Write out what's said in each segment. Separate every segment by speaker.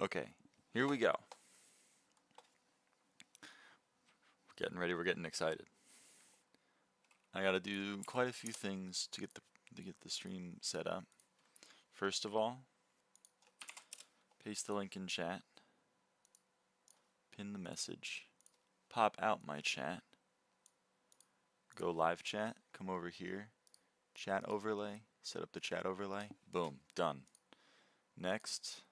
Speaker 1: Okay, here we go. We're getting ready, we're getting excited. I gotta do quite a few things to get the stream set up. First of all, paste the link in chat, pin the message, pop out my chat, go live chat, come over here, chat overlay, set up the chat overlay, boom, done. Next,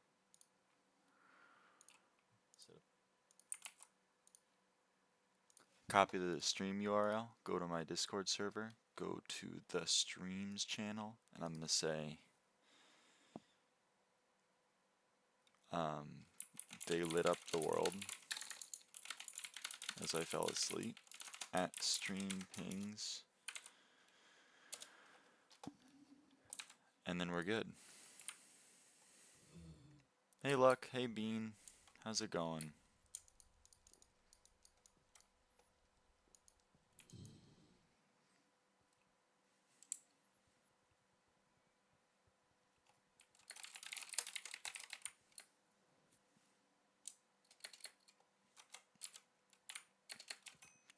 Speaker 1: copy the stream URL, go to my Discord server, go to the streams channel, and I'm going to say they lit up the world as I fell asleep at stream pings, and then we're good. Hey Luck, hey Bean, how's it going?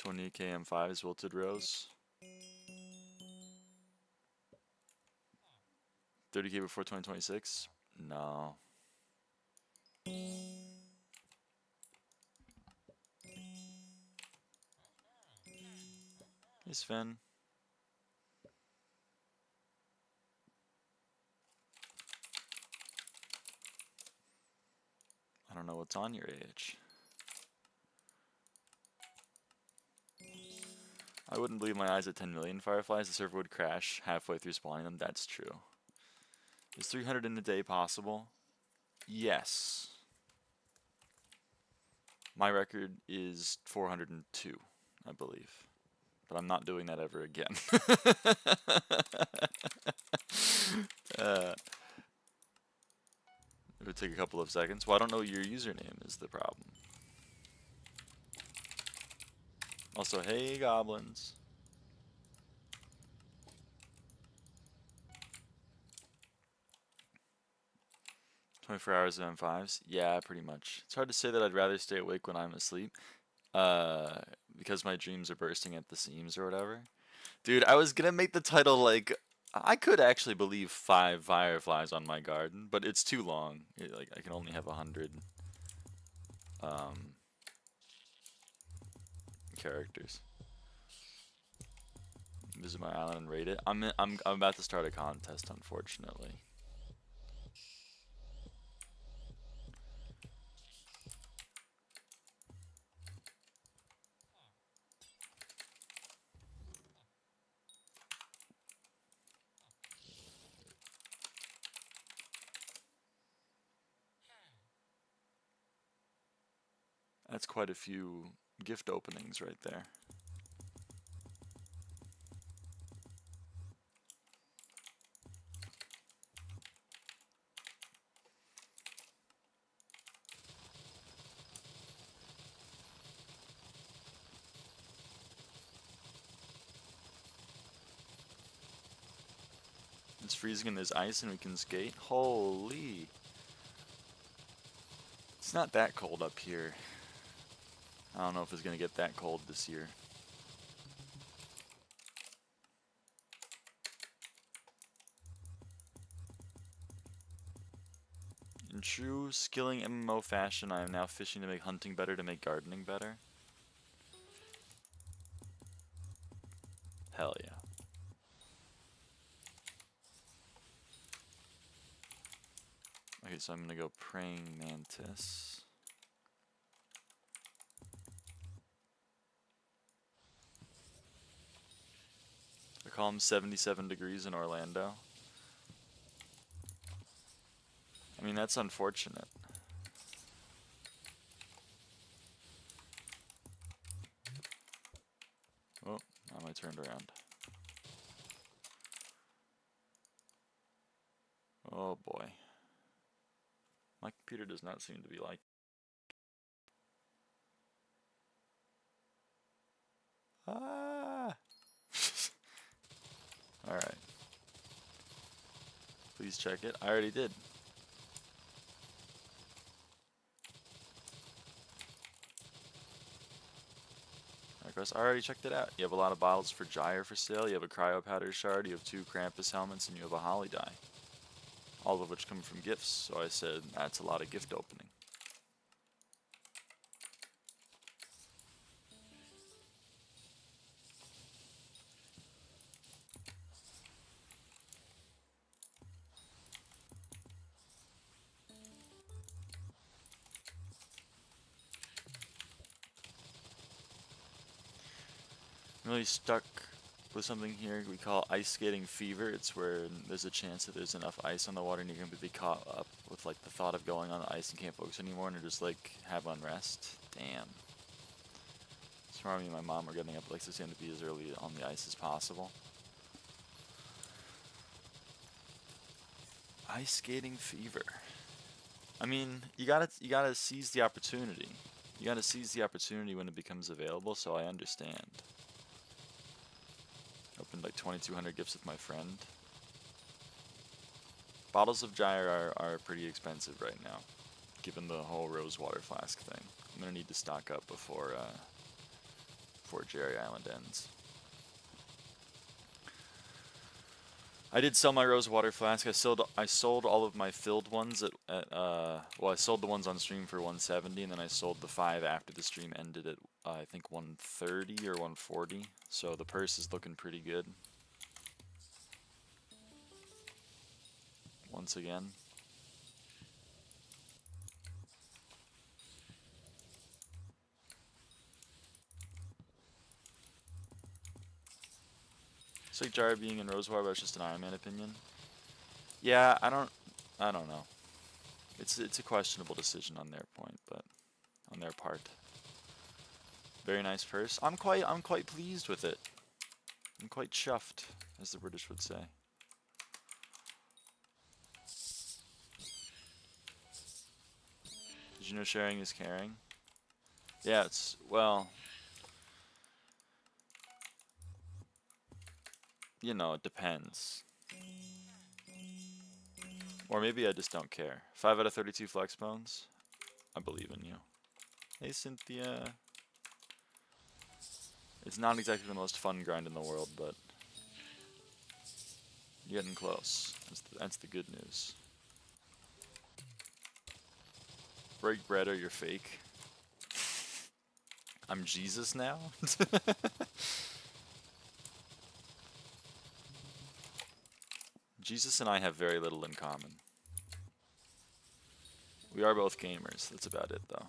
Speaker 1: $20K M5s, Wilted Rose. 30K before 2026? No. Hey Sven. I don't know what's on your age. I wouldn't believe my eyes at 10 million fireflies. The server would crash halfway through spawning them. That's true. Is 300 in a day possible? Yes. My record is 402, I believe. But I'm not doing that ever again. It would take a couple of seconds. Well, I don't know your username is the problem. Also, hey goblins. 24 hours of M5s? Yeah, pretty much. It's hard to say that I'd rather stay awake when I'm asleep. Because my dreams are bursting at the seams or whatever. Dude, I was gonna make the title like, I could actually believe 5 fireflies on my garden, but it's too long. Like, I can only have 100 characters. Visit my island and rate it. I'm about to start a contest, unfortunately. That's quite a few gift openings right there. It's freezing and there's ice and we can skate. Holy! It's not that cold up here. I don't know if it's gonna get that cold this year. In true skilling MMO fashion, I am now fishing to make hunting better to make gardening better. Hell yeah. Okay, so I'm gonna go praying mantis. I call them 77 degrees in Orlando. I mean, that's unfortunate. Oh, now I turned around. Oh boy. My computer does not seem to be like. Ah! Alright. Please check it. I already did. quest. I already checked it out. You have a lot of bottles for gyre for sale. You have a cryo powder shard. You have 2 Krampus helmets, and you have a holly die. All of which come from gifts. So I said that's a lot of gift opening. I'm really stuck with something here we call ice skating fever. It's where there's a chance that there's enough ice on the water and you're going to be caught up with like the thought of going on the ice and can't focus anymore and just like have unrest. Damn. Tomorrow me and my mom are getting up like 6 a.m. to be as early on the ice as possible. Ice skating fever. I mean, you gotta seize the opportunity. You gotta seize the opportunity when it becomes available, so I understand. Opened like 2,200 gifts with my friend. Bottles of gyre are pretty expensive right now, given the whole rose water flask thing. I'm gonna need to stock up before Jerry Island ends. I did sell my rose water flask. I sold all of my filled ones well, I sold the ones on stream for 170, and then I sold the 5 after the stream ended at I think 130 or 140. So the purse is looking pretty good. Once again. It's like gyre being in Rosewater, but it's just an Iron Man opinion. Yeah, I don't know. It's a questionable decision on their point, but on their part. Very nice purse. I'm quite pleased with it. I'm quite chuffed, as the British would say. Did you know sharing is caring? Yeah, it's, well, you know, it depends. Or maybe I just don't care. 5 out of 32 flex bones. I believe in you. Hey, Cynthia. It's not exactly the most fun grind in the world, but you're getting close. That's the good news. Break bread or you're fake. I'm Jesus now? Jesus and I have very little in common. We are both gamers. That's about it, though.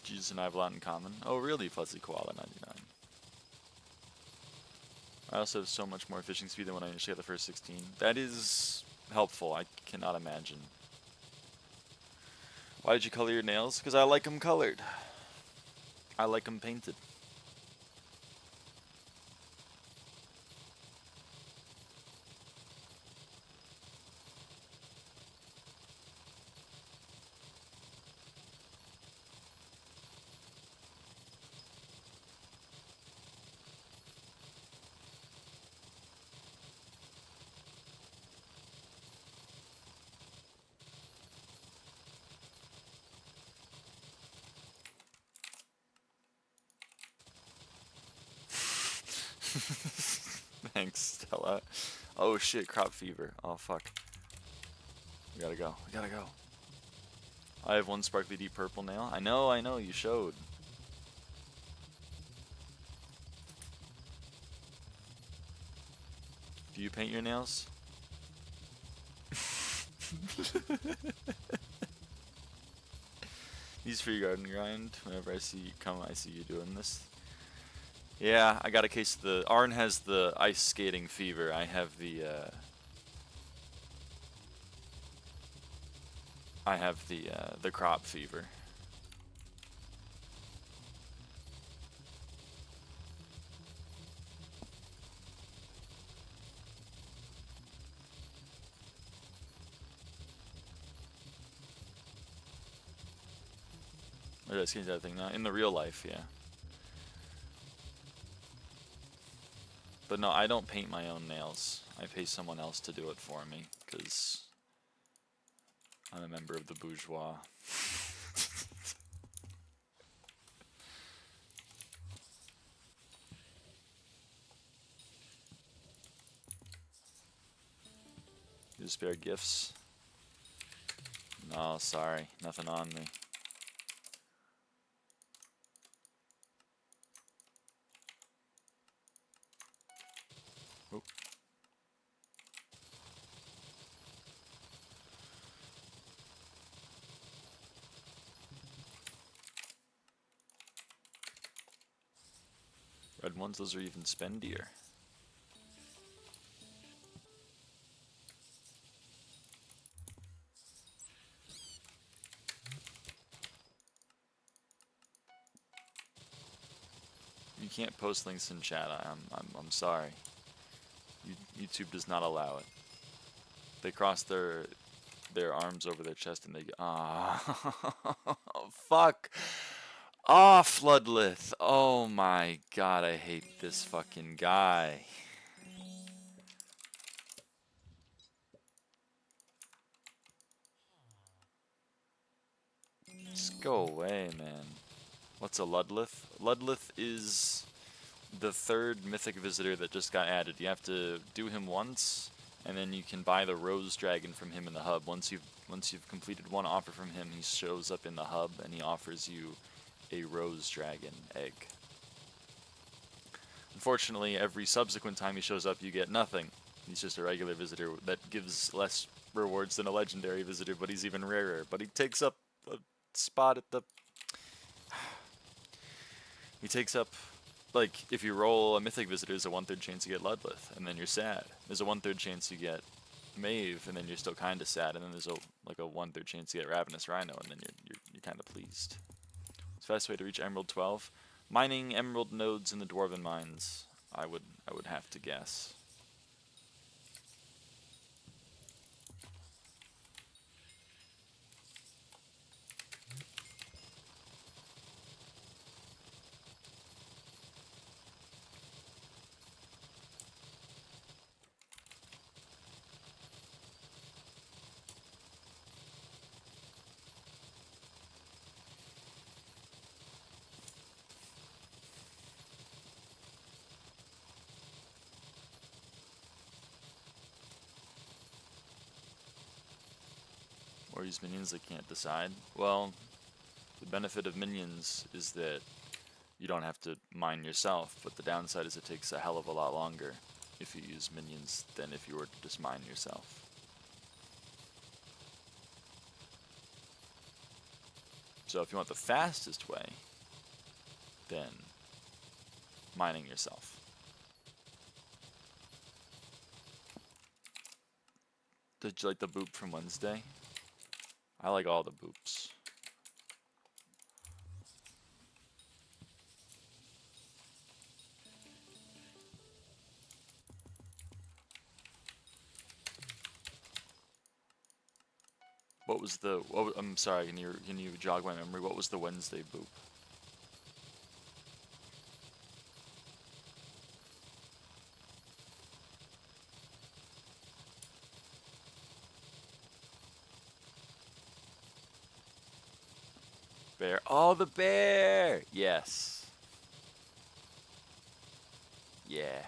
Speaker 1: Jesus and I have a lot in common. Oh, really, Fuzzy Koala 99. I also have so much more fishing speed than when I initially got the first 16. That is helpful. I cannot imagine. Why did you color your nails? Because I like them colored. I like them painted. Thanks, Stella. Oh shit, crop fever. Oh fuck. We gotta go. We gotta go. I have one sparkly deep purple nail. I know, you showed. Do you paint your nails? These for your garden grind. Whenever I see you come, I see you doing this. Yeah, I got a case of the... Arn has the ice skating fever. I have the, the crop fever. Or did I change that thing now? In the real life, yeah. But no, I don't paint my own nails. I pay someone else to do it for me, because I'm a member of the bourgeois. You spare gifts? No, sorry. Nothing on me. Oop. Red ones, those are even spendier. You can't post links in chat. I'm sorry. YouTube does not allow it. They cross their arms over their chest and they go, ah, fuck. Ah, Floodlith. Oh my god, I hate this fucking guy. Just go away, man. What's a Ludlith? Ludlith is the third mythic visitor that just got added. You have to do him once, and then you can buy the Rose Dragon from him in the hub. Once you've completed one offer from him, he shows up in the hub and he offers you a Rose Dragon egg. Unfortunately, every subsequent time he shows up, you get nothing. He's just a regular visitor that gives less rewards than a legendary visitor, but he's even rarer. But he takes up a spot at the... He takes up... Like, if you roll a mythic visitor, there's a 1/3 chance you get Ludlith, and then you're sad. There's a 1/3 chance you get Maeve, and then you're still kind of sad. And then there's a 1/3 chance you get Ravenous Rhino, and then you're kind of pleased. It's the fastest way to reach Emerald 12. Mining emerald nodes in the Dwarven mines, I would have to guess. Or use minions that can't decide. Well, the benefit of minions is that you don't have to mine yourself, but the downside is it takes a hell of a lot longer if you use minions than if you were to just mine yourself. So if you want the fastest way, then mining yourself. Did you like the boop from Wednesday? I like all the boops. What was the... I'm sorry, can you jog my memory? What was the Wednesday boop? Bear. Oh, the bear! Yes. Yeah.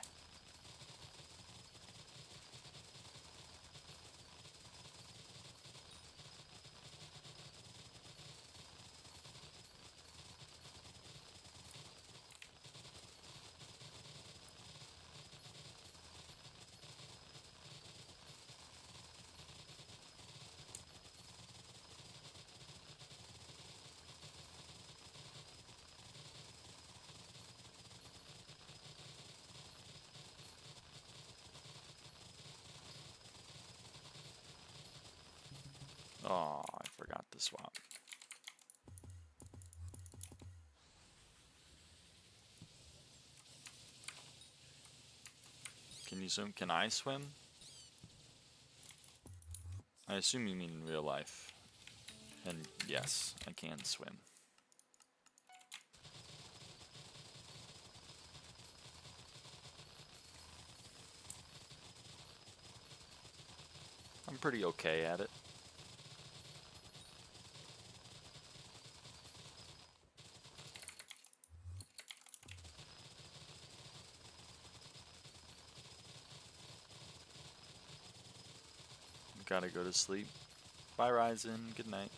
Speaker 1: Oh, I forgot to swap. Can you swim? Can I swim? I assume you mean in real life. And yes, I can swim. I'm pretty okay at it. Gotta go to sleep. Bye, Ryzen. Good night.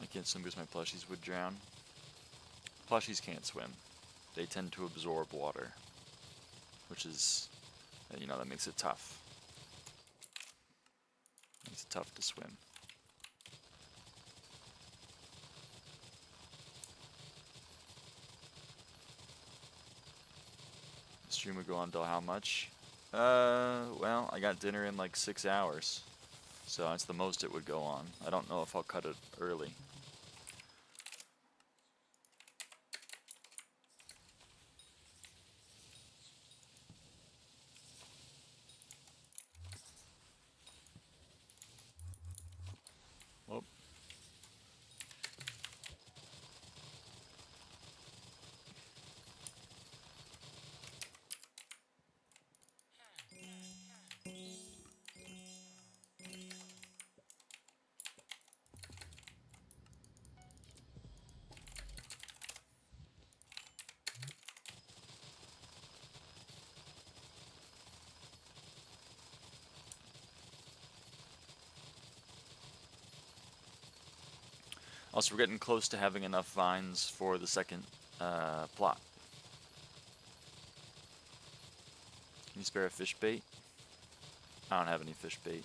Speaker 1: I can't swim because my plushies would drown. Plushies can't swim. They tend to absorb water, which is, you know, that makes it tough. Makes it tough to swim. The stream would go on till how much? Well, I got dinner in like 6 hours, so that's the most it would go on. I don't know if I'll cut it early. Whoop. Also, we're getting close to having enough vines for the second plot. Can you spare a fish bait? I don't have any fish bait.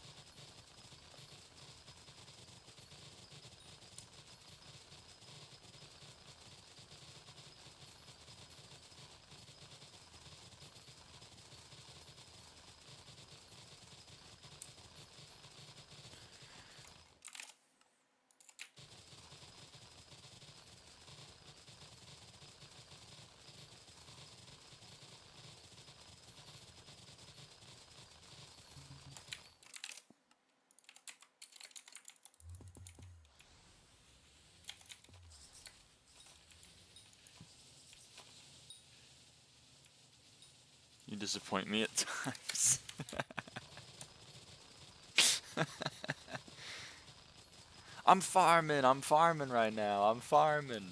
Speaker 1: You disappoint me at times. I'm farming right now, I'm farming.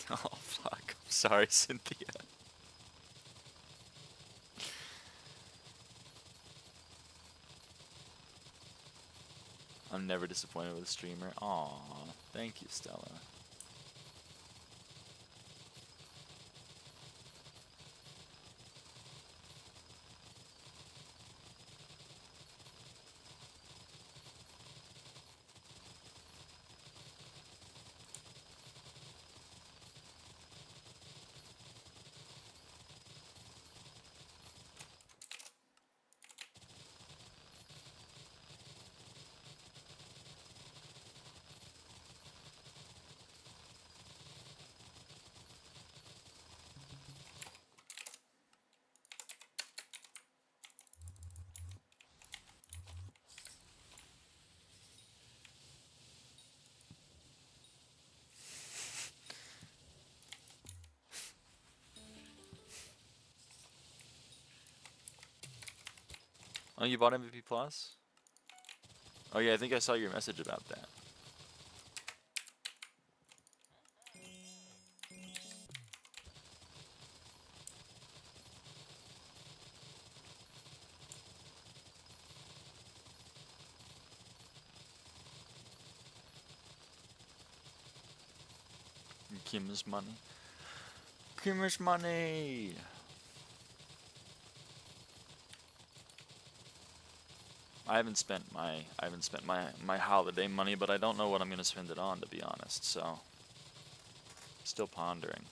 Speaker 1: Oh fuck, I'm sorry, Cynthia. I'm never disappointed with a streamer. Aw, thank you, Stella. Oh, you bought MVP Plus? Oh yeah, I think I saw your message about that. Kim's money. Kim's money! I haven't spent my holiday money, but I don't know what I'm gonna spend it on, to be honest, so still pondering.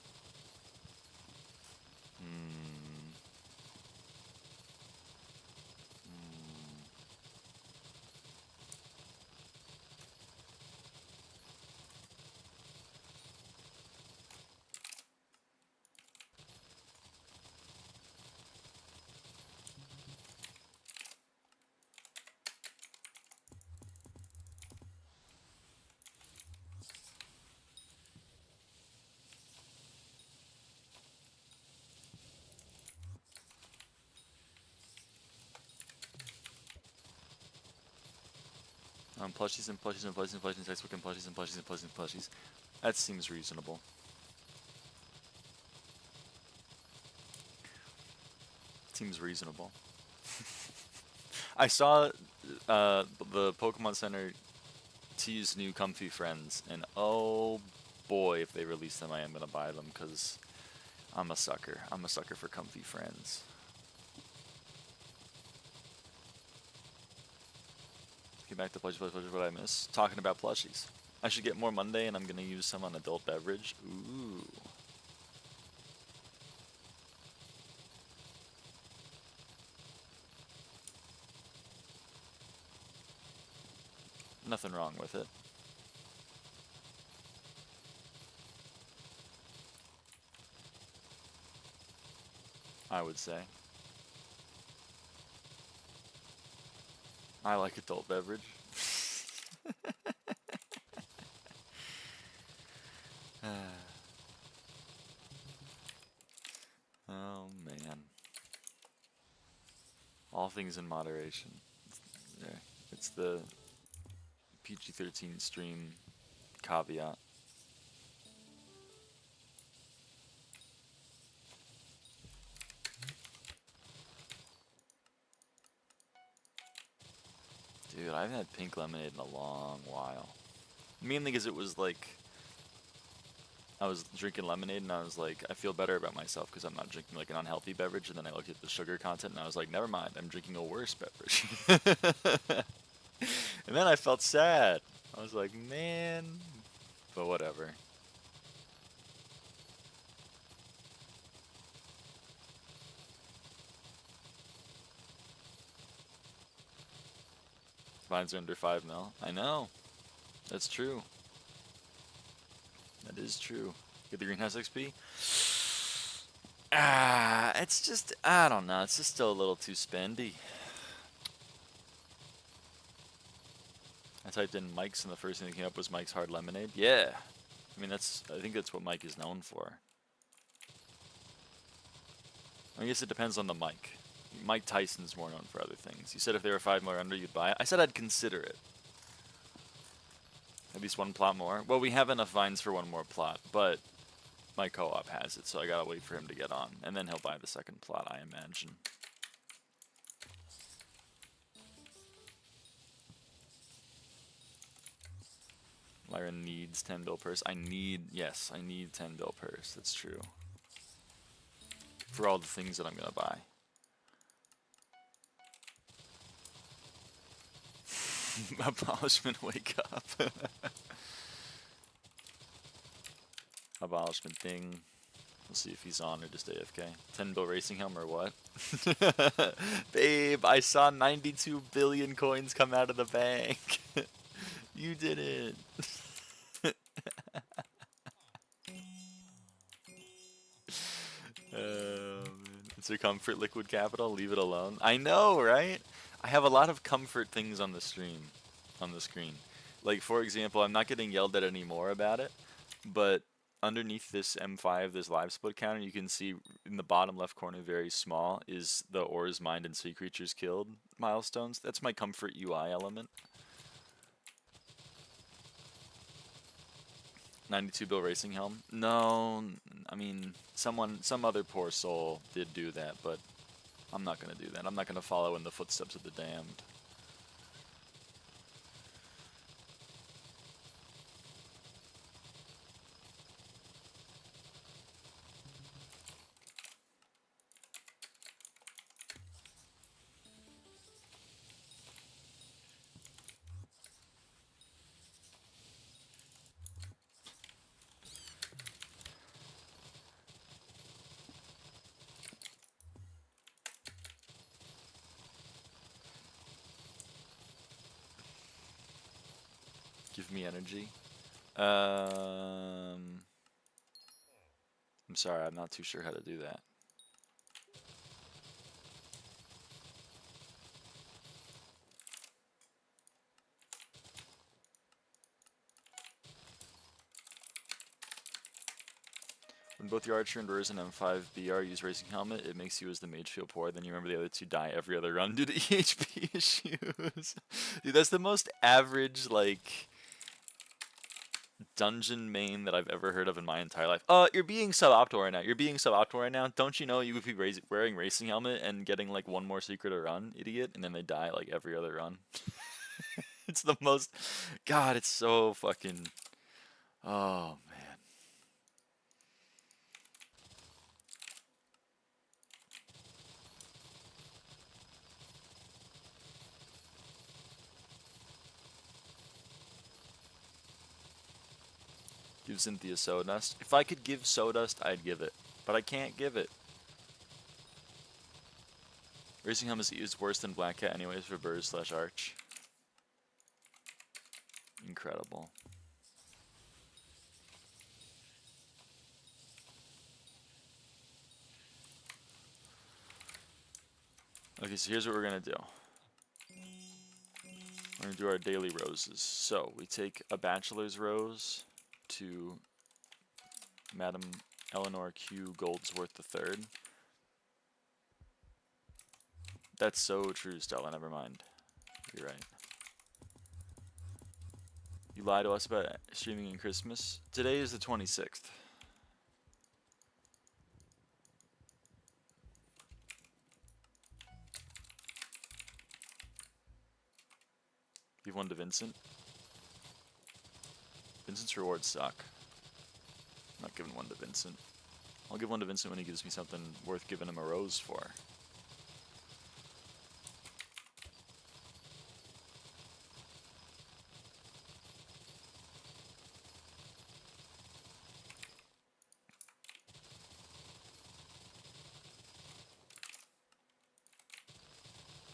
Speaker 1: Plushies and plushies and plushies and plushies, textbook and plushies and plushies and plushies and plushies. That seems reasonable. Seems reasonable. I saw the Pokemon Center tease new comfy friends, and oh boy, if they release them, I am gonna buy them because I'm a sucker. I'm a sucker for comfy friends. Get back to plushies, what I miss. Talking about plushies. I should get more Monday, and I'm gonna use some on adult beverage. Ooh. Nothing wrong with it. I would say. I like adult beverage. Oh man. All things in moderation. There. It's the PG-13 stream caveat. Dude, I haven't had pink lemonade in a long while. Mainly because it was like, I was drinking lemonade and I was like, I feel better about myself because I'm not drinking like an unhealthy beverage. And then I looked at the sugar content and I was like, never mind, I'm drinking a worse beverage. And then I felt sad. I was like, man, but whatever. Vines are under 5 mil. I know. That's true. That is true. Get the greenhouse XP? It's just, I don't know. It's just still a little too spendy. I typed in Mike's and the first thing that came up was Mike's Hard Lemonade. Yeah. I mean, I think that's what Mike is known for. I guess it depends on the Mike. Mike Tyson's more known for other things. You said if they were 5 more under, you'd buy it. I said I'd consider it. At least one plot more. Well, we have enough vines for one more plot, but my co-op has it, so I gotta wait for him to get on. And then he'll buy the second plot, I imagine. Lyra needs 10 bill purse. Yes, I need 10 bill purse. That's true. For all the things that I'm gonna buy. Abolishment, wake up. Abolishment thing. We'll see if he's on or just AFK. 10 bill racing helm or what? Babe, I saw 92 billion coins come out of the bank. You did it. It's a comfort liquid capital. Leave it alone. I know, right? I have a lot of comfort things on the stream, on the screen. Like, for example, I'm not getting yelled at anymore about it, but underneath this M5, this live split counter, you can see in the bottom left corner, very small, is the ores mined and sea creatures killed milestones. That's my comfort UI element. 92 bill racing helm? No, I mean, some other poor soul did do that, but I'm not gonna do that. I'm not gonna follow in the footsteps of the damned. Give me energy. I'm sorry, I'm not too sure how to do that. When both your Archer and Rose and M5 BR use Racing Helmet, it makes you as the mage feel poor. Then you remember the other two die every other run due to EHP issues. Dude, that's the most average, like, dungeon main that I've ever heard of in my entire life. You're being suboptimal right now. You're being suboptimal right now. Don't you know you would be wearing Racing Helmet and getting, like, one more secret a run, idiot? And then they die, like, every other run. It's the most... God, it's so fucking... Oh, man. Give Cynthia Sawdust. If I could give Sawdust, I'd give it. But I can't give it. Racing Helmet is worse than Black Cat anyways for Burrs / Arch. Incredible. Okay, so here's what we're gonna do. We're gonna do our daily roses. So we take a bachelor's rose to Madam Eleanor Q. Goldsworth III. That's so true, Stella. Never mind. You're right. You lie to us about streaming in Christmas. Today is the 26th. Give one to Vincent. Vincent's rewards suck. I'm not giving one to Vincent. I'll give one to Vincent when he gives me something worth giving him a rose for.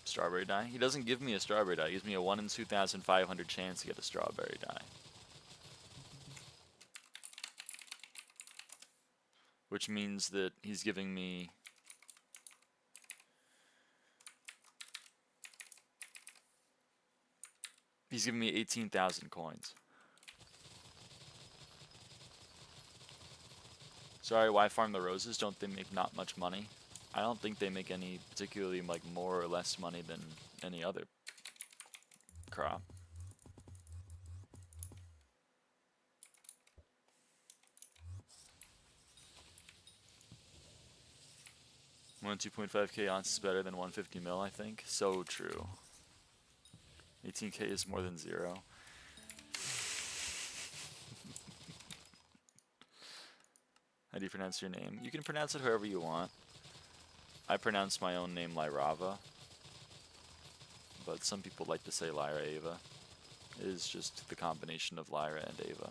Speaker 1: Strawberry dye? He doesn't give me a strawberry dye. He gives me a 1 in 2,500 chance to get a strawberry dye. Which means that he's giving me... He's giving me 18,000 coins. Sorry, why farm the roses? Don't they make not much money? I don't think they make any particularly like more or less money than any other crop. One 2.5k ounce is better than 150 mil, I think. So true. 18k is more than 0. How do you pronounce your name? You can pronounce it however you want. I pronounce my own name lyraava, but some people like to say lyraava. It is just the combination of Lyra and Ava.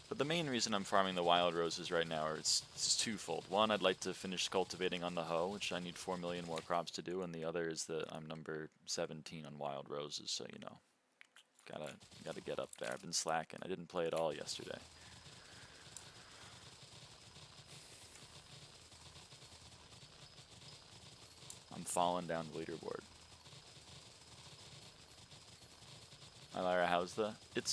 Speaker 1: But the main reason I'm farming the wild roses right now is twofold. One, I'd like to finish cultivating on the hoe, which I need 4 million more crops to do, and the other is that I'm number 17 on wild roses, so you know. Gotta get up there. I've been slacking. I didn't play at all yesterday. I'm falling down the leaderboard. Hi Lyra, how's the... It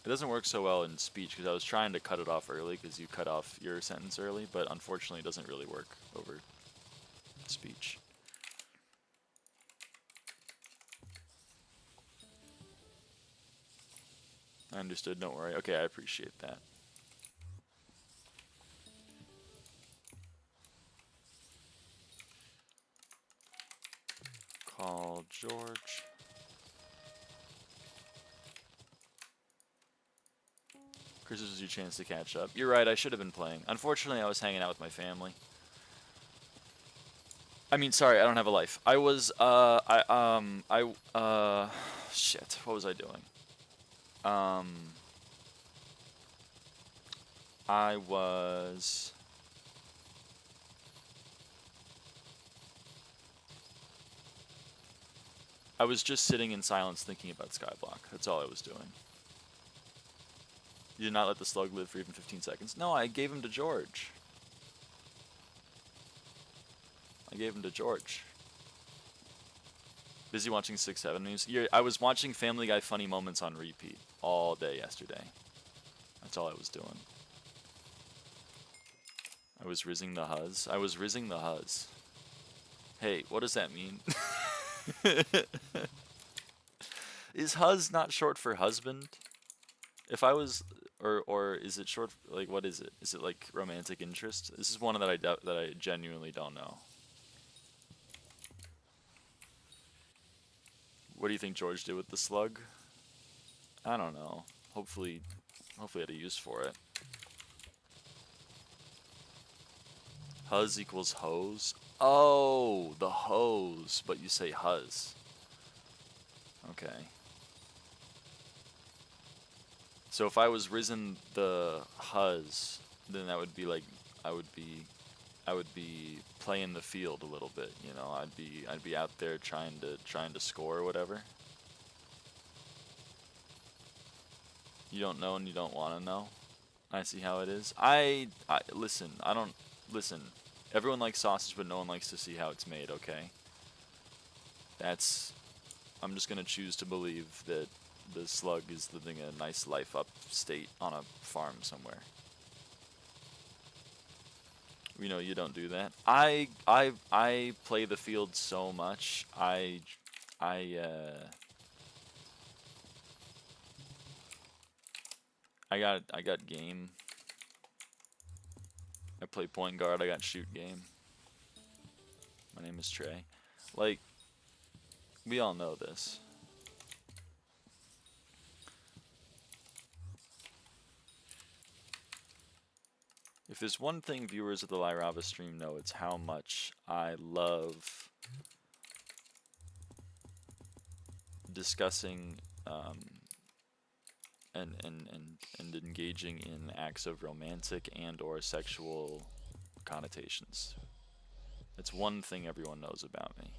Speaker 1: doesn't work so well in speech because I was trying to cut it off early because you cut off your sentence early, but unfortunately it doesn't really work over speech. I understood, don't worry. Okay, I appreciate that. Call George. Christmas was your chance to catch up. You're right, I should have been playing. Unfortunately, I was hanging out with my family. I mean, sorry, I don't have a life. I was, shit, what was I doing? I was just sitting in silence thinking about SkyBlock. That's all I was doing. You did not let the slug live for even 15 seconds. No, I gave him to George. I gave him to George. Busy watching 6-7 memes. I was watching Family Guy funny moments on repeat all day yesterday. That's all I was doing. I was rizzing the huzz. I was rizzing the huzz. Hey, what does that mean? Is huzz not short for husband? If I was, or is it short? Like, what is it? Is it like romantic interest? This is one that I genuinely don't know. What do you think George did with the slug? I don't know. Hopefully had a use for it. Huzz equals hose. Oh, the hose, but you say huzz. Okay. So if I was risen the huzz, then that would be like I would be playing the field a little bit, you know. I'd be out there trying to score or whatever. You don't know and you don't want to know. I see how it is. Listen. Listen. Everyone likes sausage, but no one likes to see how it's made. Okay. I'm just gonna choose to believe that the slug is living a nice life upstate on a farm somewhere. You know, you don't do that. I play the field so much. I got game. I play point guard. I got shoot game. My name is Trey. Like, we all know this. If there's one thing viewers of the lyraava stream know, it's how much I love discussing and engaging in acts of romantic and or sexual connotations. It's one thing everyone knows about me.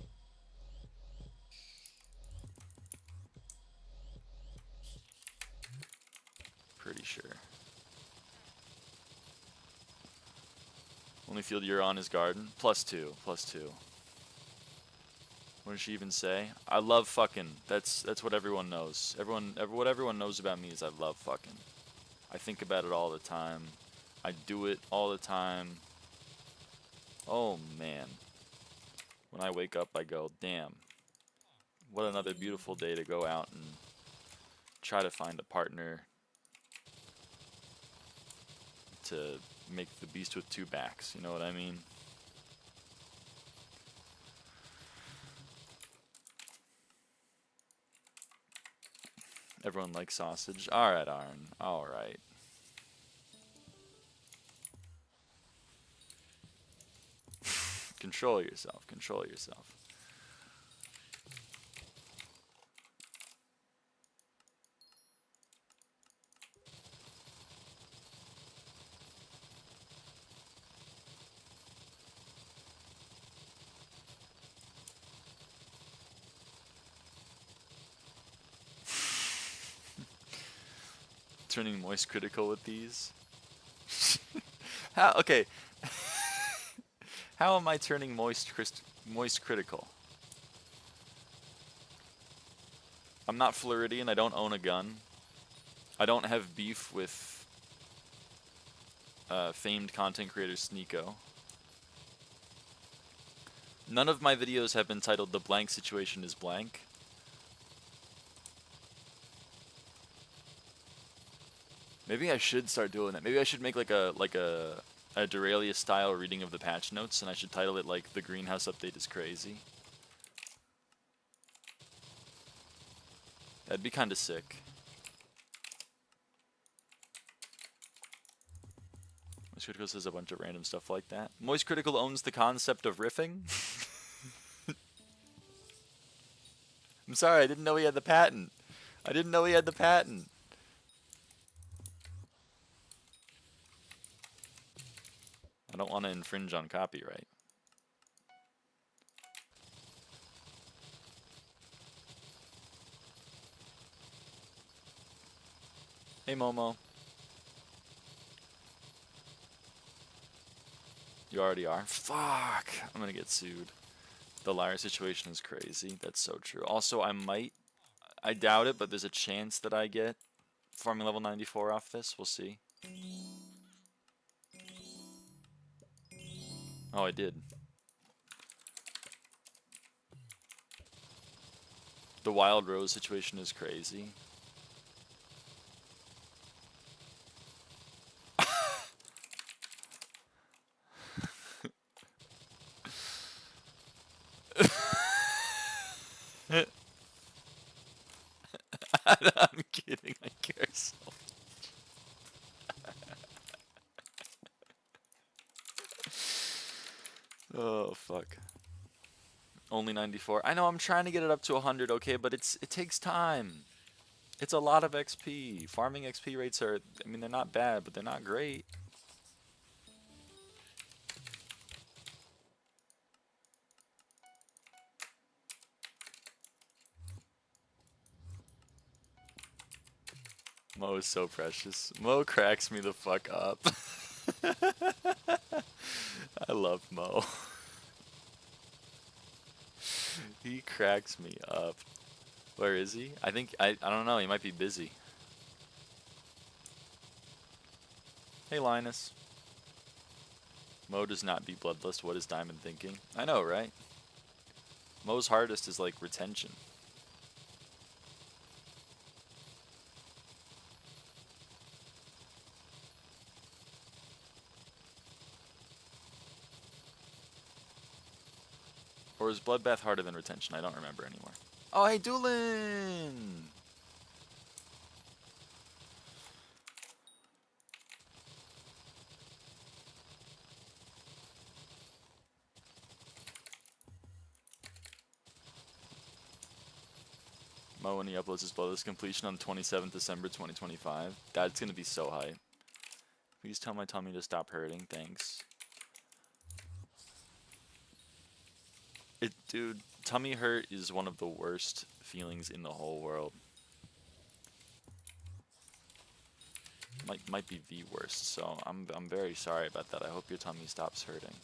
Speaker 1: Pretty sure. Only field you're on is garden. +2. +2. What did she even say? I love fucking. That's what everyone knows. What everyone knows about me is I love fucking. I think about it all the time. I do it all the time. Oh man. When I wake up, I go, damn. What another beautiful day to go out and try to find a partner to make the beast with two backs. You know what I mean? Everyone likes sausage. Alright, Arn. Alright. Control yourself. Control yourself. Turning moist critical with these. How? Okay. How am I turning moist critical? I'm not Floridian. I don't own a gun. I don't have beef with famed content creator Sneeko. None of my videos have been titled "The blank situation is blank." Maybe I should start doing that. Maybe I should make like a Duralia style reading of the patch notes, and I should title it like "The Greenhouse Update is Crazy." That'd be kind of sick. Moist Critical says a bunch of random stuff like that. Moist Critical owns the concept of riffing. I'm sorry, I didn't know he had the patent. I didn't know he had the patent. I don't want to infringe on copyright. Hey Momo. You already are? Fuck! I'm gonna get sued. The lyre situation is crazy. That's so true. Also, I doubt it, but there's a chance that I get farming level 94 off this. We'll see. Oh, I did. The wild rose situation is crazy. I'm kidding. I care so much. Oh, fuck. Only 94. I know I'm trying to get it up to 100, okay, but it takes time. It's a lot of XP. Farming XP rates are, I mean, they're not bad, but they're not great. Mo is so precious. Mo cracks me the fuck up. I love Mo. He cracks me up. Where is he? I don't know, he might be busy. Hey Linus. Mo does not beat Bloodlust. What is Diamond thinking? I know, right? Mo's hardest is like retention. Or is Bloodbath harder than retention? I don't remember anymore. Oh, hey, Doolin! Mo, when he uploads his Bloodlust completion on 27th December 2025. That's gonna be so hype. Please tell my tummy to stop hurting. Thanks. Dude, tummy hurt is one of the worst feelings in the whole world. Might be the worst. So I'm very sorry about that. I hope your tummy stops hurting.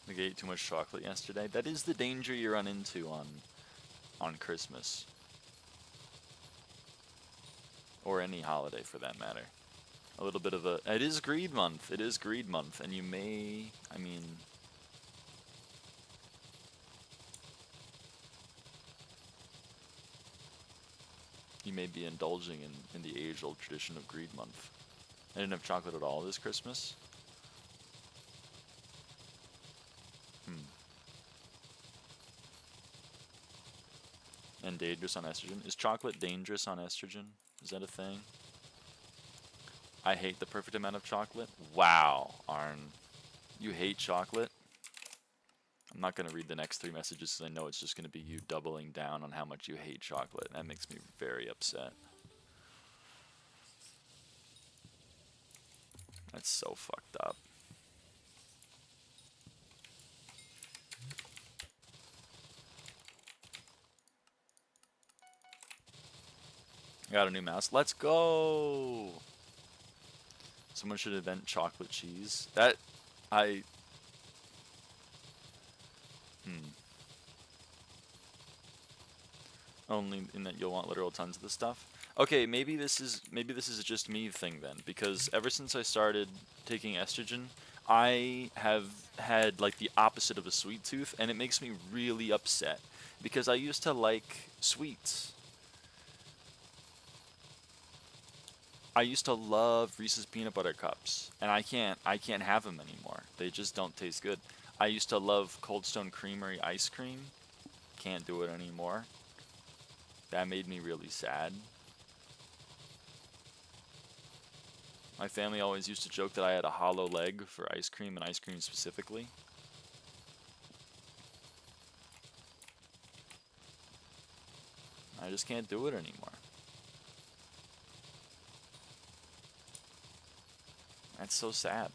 Speaker 1: I ate too much chocolate yesterday. That is the danger you run into on Christmas. Or any holiday for that matter. A little bit of a... It is greed month. It is greed month. And you may... I mean... You may be indulging in the age-old tradition of greed month. I didn't have chocolate at all this Christmas. And dangerous on estrogen. Is chocolate dangerous on estrogen? Is that a thing? I hate the perfect amount of chocolate. Wow, Arn. You hate chocolate? I'm not going to read the next 3 messages because I know it's just going to be you doubling down on how much you hate chocolate. That makes me very upset. That's so fucked up. Got a new mouse. Let's go! Someone should invent chocolate cheese. Only in that you'll want literal tons of the stuff. Okay, maybe this is a just me thing then, because ever since I started taking estrogen, I have had like the opposite of a sweet tooth, and it makes me really upset because I used to like sweets. I used to love Reese's peanut butter cups, and I can't have them anymore. They just don't taste good. I used to love Cold Stone Creamery ice cream. Can't do it anymore. That made me really sad. My family always used to joke that I had a hollow leg for ice cream, and ice cream specifically. I just can't do it anymore. That's so sad.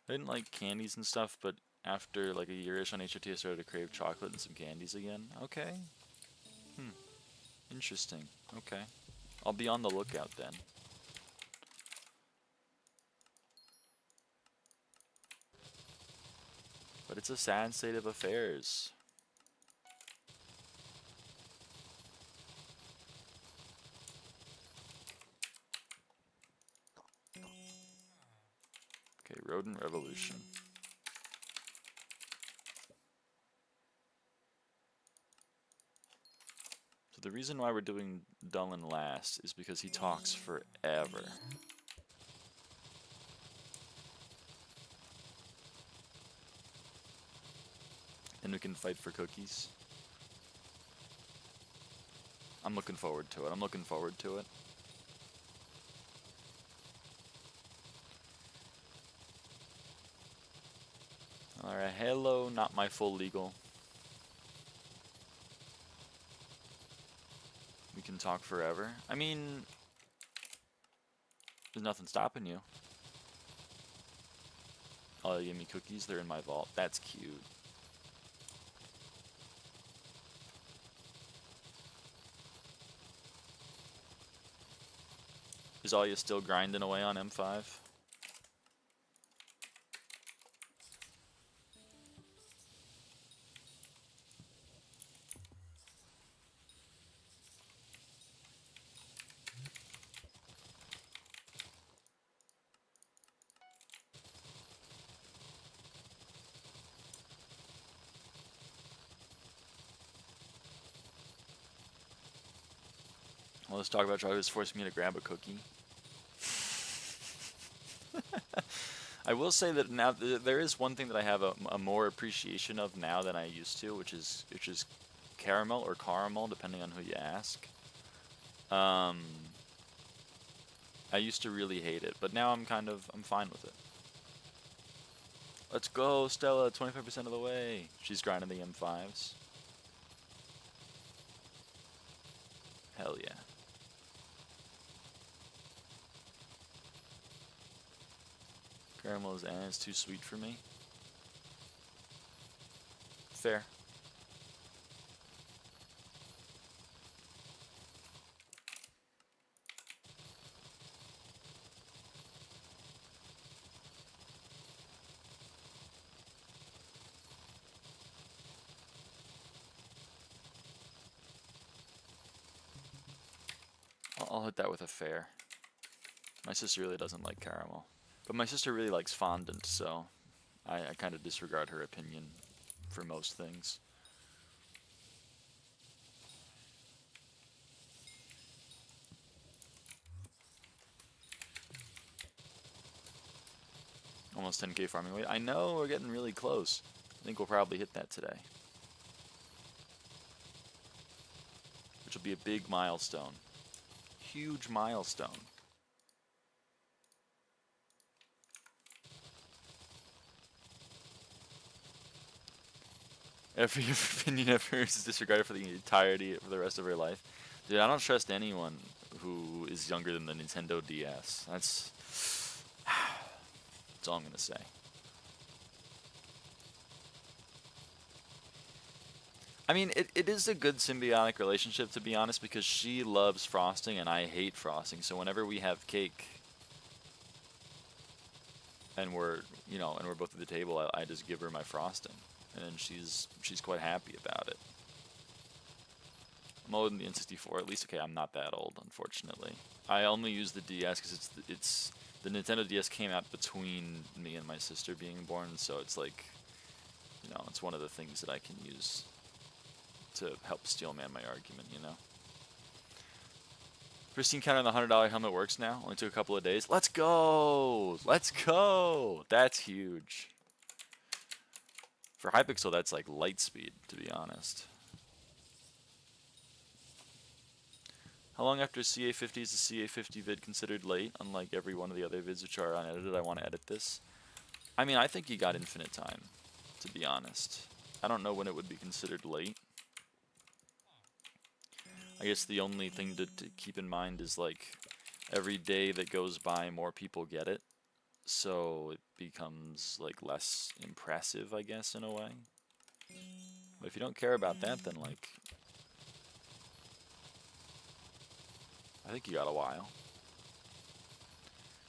Speaker 1: I didn't like candies and stuff, but after like a year-ish on HRT, I started to crave chocolate and some candies again. Okay. Interesting. Okay. I'll be on the lookout then. But it's a sad state of affairs. Okay, rodent revolution. So the reason why we're doing Dullen last is because he talks forever. And we can fight for cookies. I'm looking forward to it. I'm looking forward to it. Alright, hello, not my full legal. We can talk forever. I mean, there's nothing stopping you. Oh, you give me cookies? They're in my vault. That's cute. Is Alia still grinding away on M5? Well, let's talk about Charlie who's forcing me to grab a cookie. I will say that now there is one thing that I have a more appreciation of now than I used to, which is caramel or caramel, depending on who you ask. I used to really hate it, but now I'm fine with it. Let's go, Stella, 25% of the way. She's grinding the M5s. Hell yeah. Caramel is it's too sweet for me. Fair. I'll hit that with a fair. My sister really doesn't like caramel. But my sister really likes fondant, so I kind of disregard her opinion for most things. Almost 10k farming weight. I know, we're getting really close. I think we'll probably hit that today. Which will be a big milestone. Huge milestone. Every opinion ever is disregarded for the entirety, for the rest of her life. Dude, I don't trust anyone who is younger than the Nintendo DS. That's all I'm gonna say. I mean, it is a good symbiotic relationship, to be honest, because she loves frosting and I hate frosting. So whenever we have cake and we're both at the table, I just give her my frosting, and she's quite happy about it. I'm older than the N64, at least. Okay, I'm not that old, unfortunately. I only use the DS because it's the Nintendo DS came out between me and my sister being born, so it's like, it's one of the things that I can use to help steelman my argument, Pristine counter on the $100 helmet works now. Only took a couple of days. Let's go! Let's go! That's huge. For Hypixel, that's like light speed, to be honest. How long after CA50 is the CA50 vid considered late? Unlike every one of the other vids which are unedited, I want to edit this. I mean, I think you got infinite time, to be honest. I don't know when it would be considered late. I guess the only thing to keep in mind is, like, every day that goes by, more people get it. So it becomes like less impressive, I guess, in a way. But if you don't care about that, then like, I think you got a while.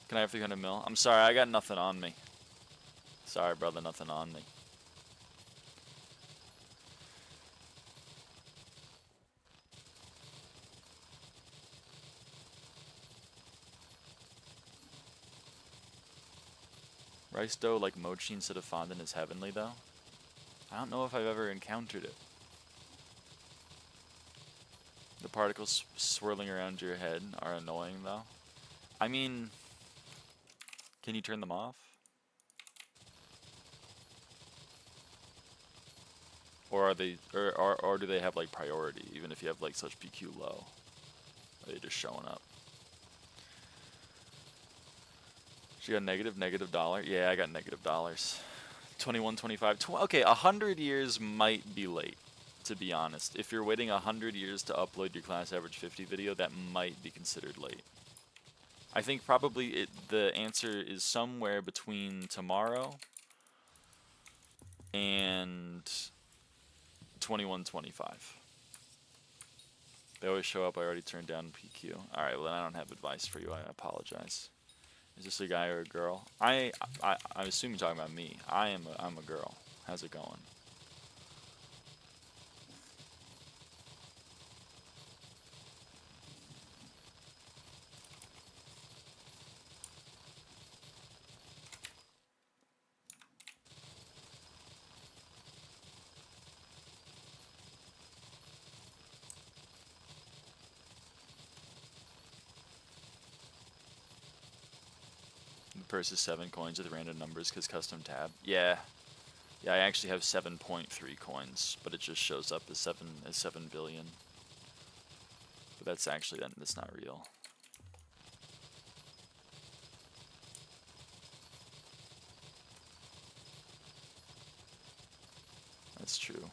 Speaker 1: Can I have 300 mil? I'm sorry, I got nothing on me. Sorry, brother, nothing on me. Rice dough like mochi instead of fondant is heavenly, though. I don't know if I've ever encountered it. The particles swirling around your head are annoying, though. I mean, can you turn them off? Or are they, or do they have like priority, even if you have like such PQ low? Are they just showing up? She got negative dollar? Yeah, I got negative dollars. 21, 25, okay, 100 years might be late, to be honest. If you're waiting 100 years to upload your class average 50 video, that might be considered late. I think probably the answer is somewhere between tomorrow and 21, 25. They always show up. I already turned down PQ. Alright, well then I don't have advice for you. I apologize. Is this a guy or a girl? I assume you're talking about me. I'm a girl. How's it going? The purse is 7 coins with random numbers because custom tab. Yeah. Yeah, I actually have 7.3 coins, but it just shows up as 7 billion. But that's actually, that's not real. That's true.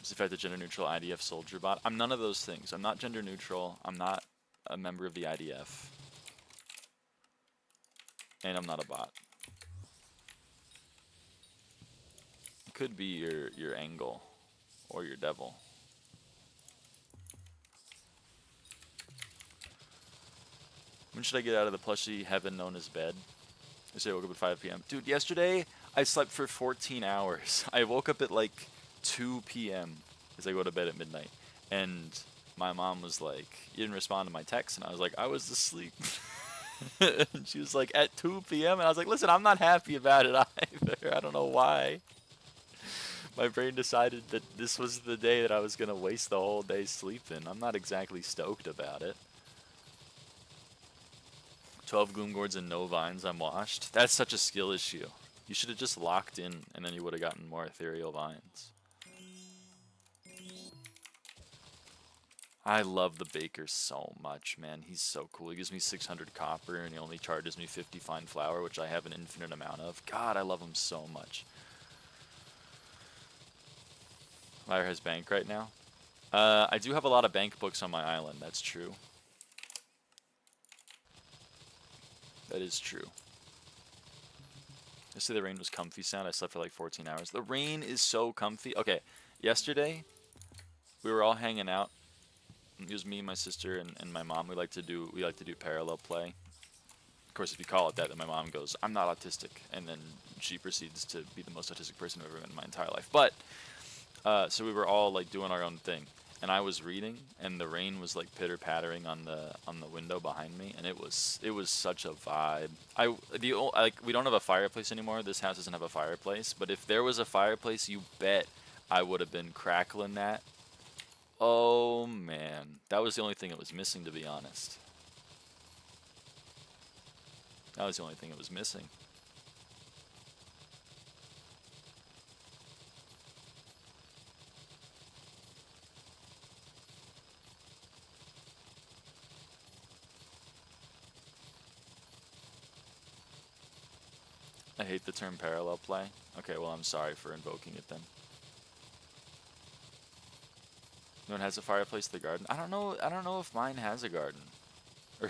Speaker 1: Is in fact a gender neutral IDF soldier bot? I'm none of those things. I'm not gender neutral. I'm not a member of the IDF. And I'm not a bot. It could be your angle or your devil. When should I get out of the plushy heaven known as bed? I say I woke up at 5 p.m. Dude, yesterday I slept for 14 hours. I woke up at like 2 p.m. because I go to bed at midnight. And my mom was like, you didn't respond to my text. And I was like, I was asleep. And she was like, at 2 p.m. And I was like, listen, I'm not happy about it either. I don't know why. My brain decided that this was the day that I was going to waste the whole day sleeping. I'm not exactly stoked about it. 12 gloom gourds and no vines, I'm washed. That's such a skill issue. You should have just locked in and then you would have gotten more ethereal vines. I love the baker so much, man. He's so cool. He gives me 600 copper and he only charges me 50 fine flour, which I have an infinite amount of. God, I love him so much. Lyra has bank right now. I do have a lot of bank books on my island. That's true. That is true. Yesterday the rain was comfy sound. I slept for like 14 hours. The rain is so comfy. Okay, yesterday we were all hanging out. It was me, my sister, and my mom. We like to do parallel play. Of course, if you call it that, then my mom goes, "I'm not autistic," and then she proceeds to be the most autistic person I've ever met in my entire life. But so we were all like doing our own thing, and I was reading, and the rain was like pitter pattering on the window behind me, and it was such a vibe. We don't have a fireplace anymore. This house doesn't have a fireplace, but if there was a fireplace, you bet I would have been crackling that. Oh man, that was the only thing it was missing, to be honest. That was the only thing it was missing. I hate the term parallel play. Okay, well, I'm sorry for invoking it then. No one has a fireplace in the garden. I don't know. I don't know if mine has a garden. Or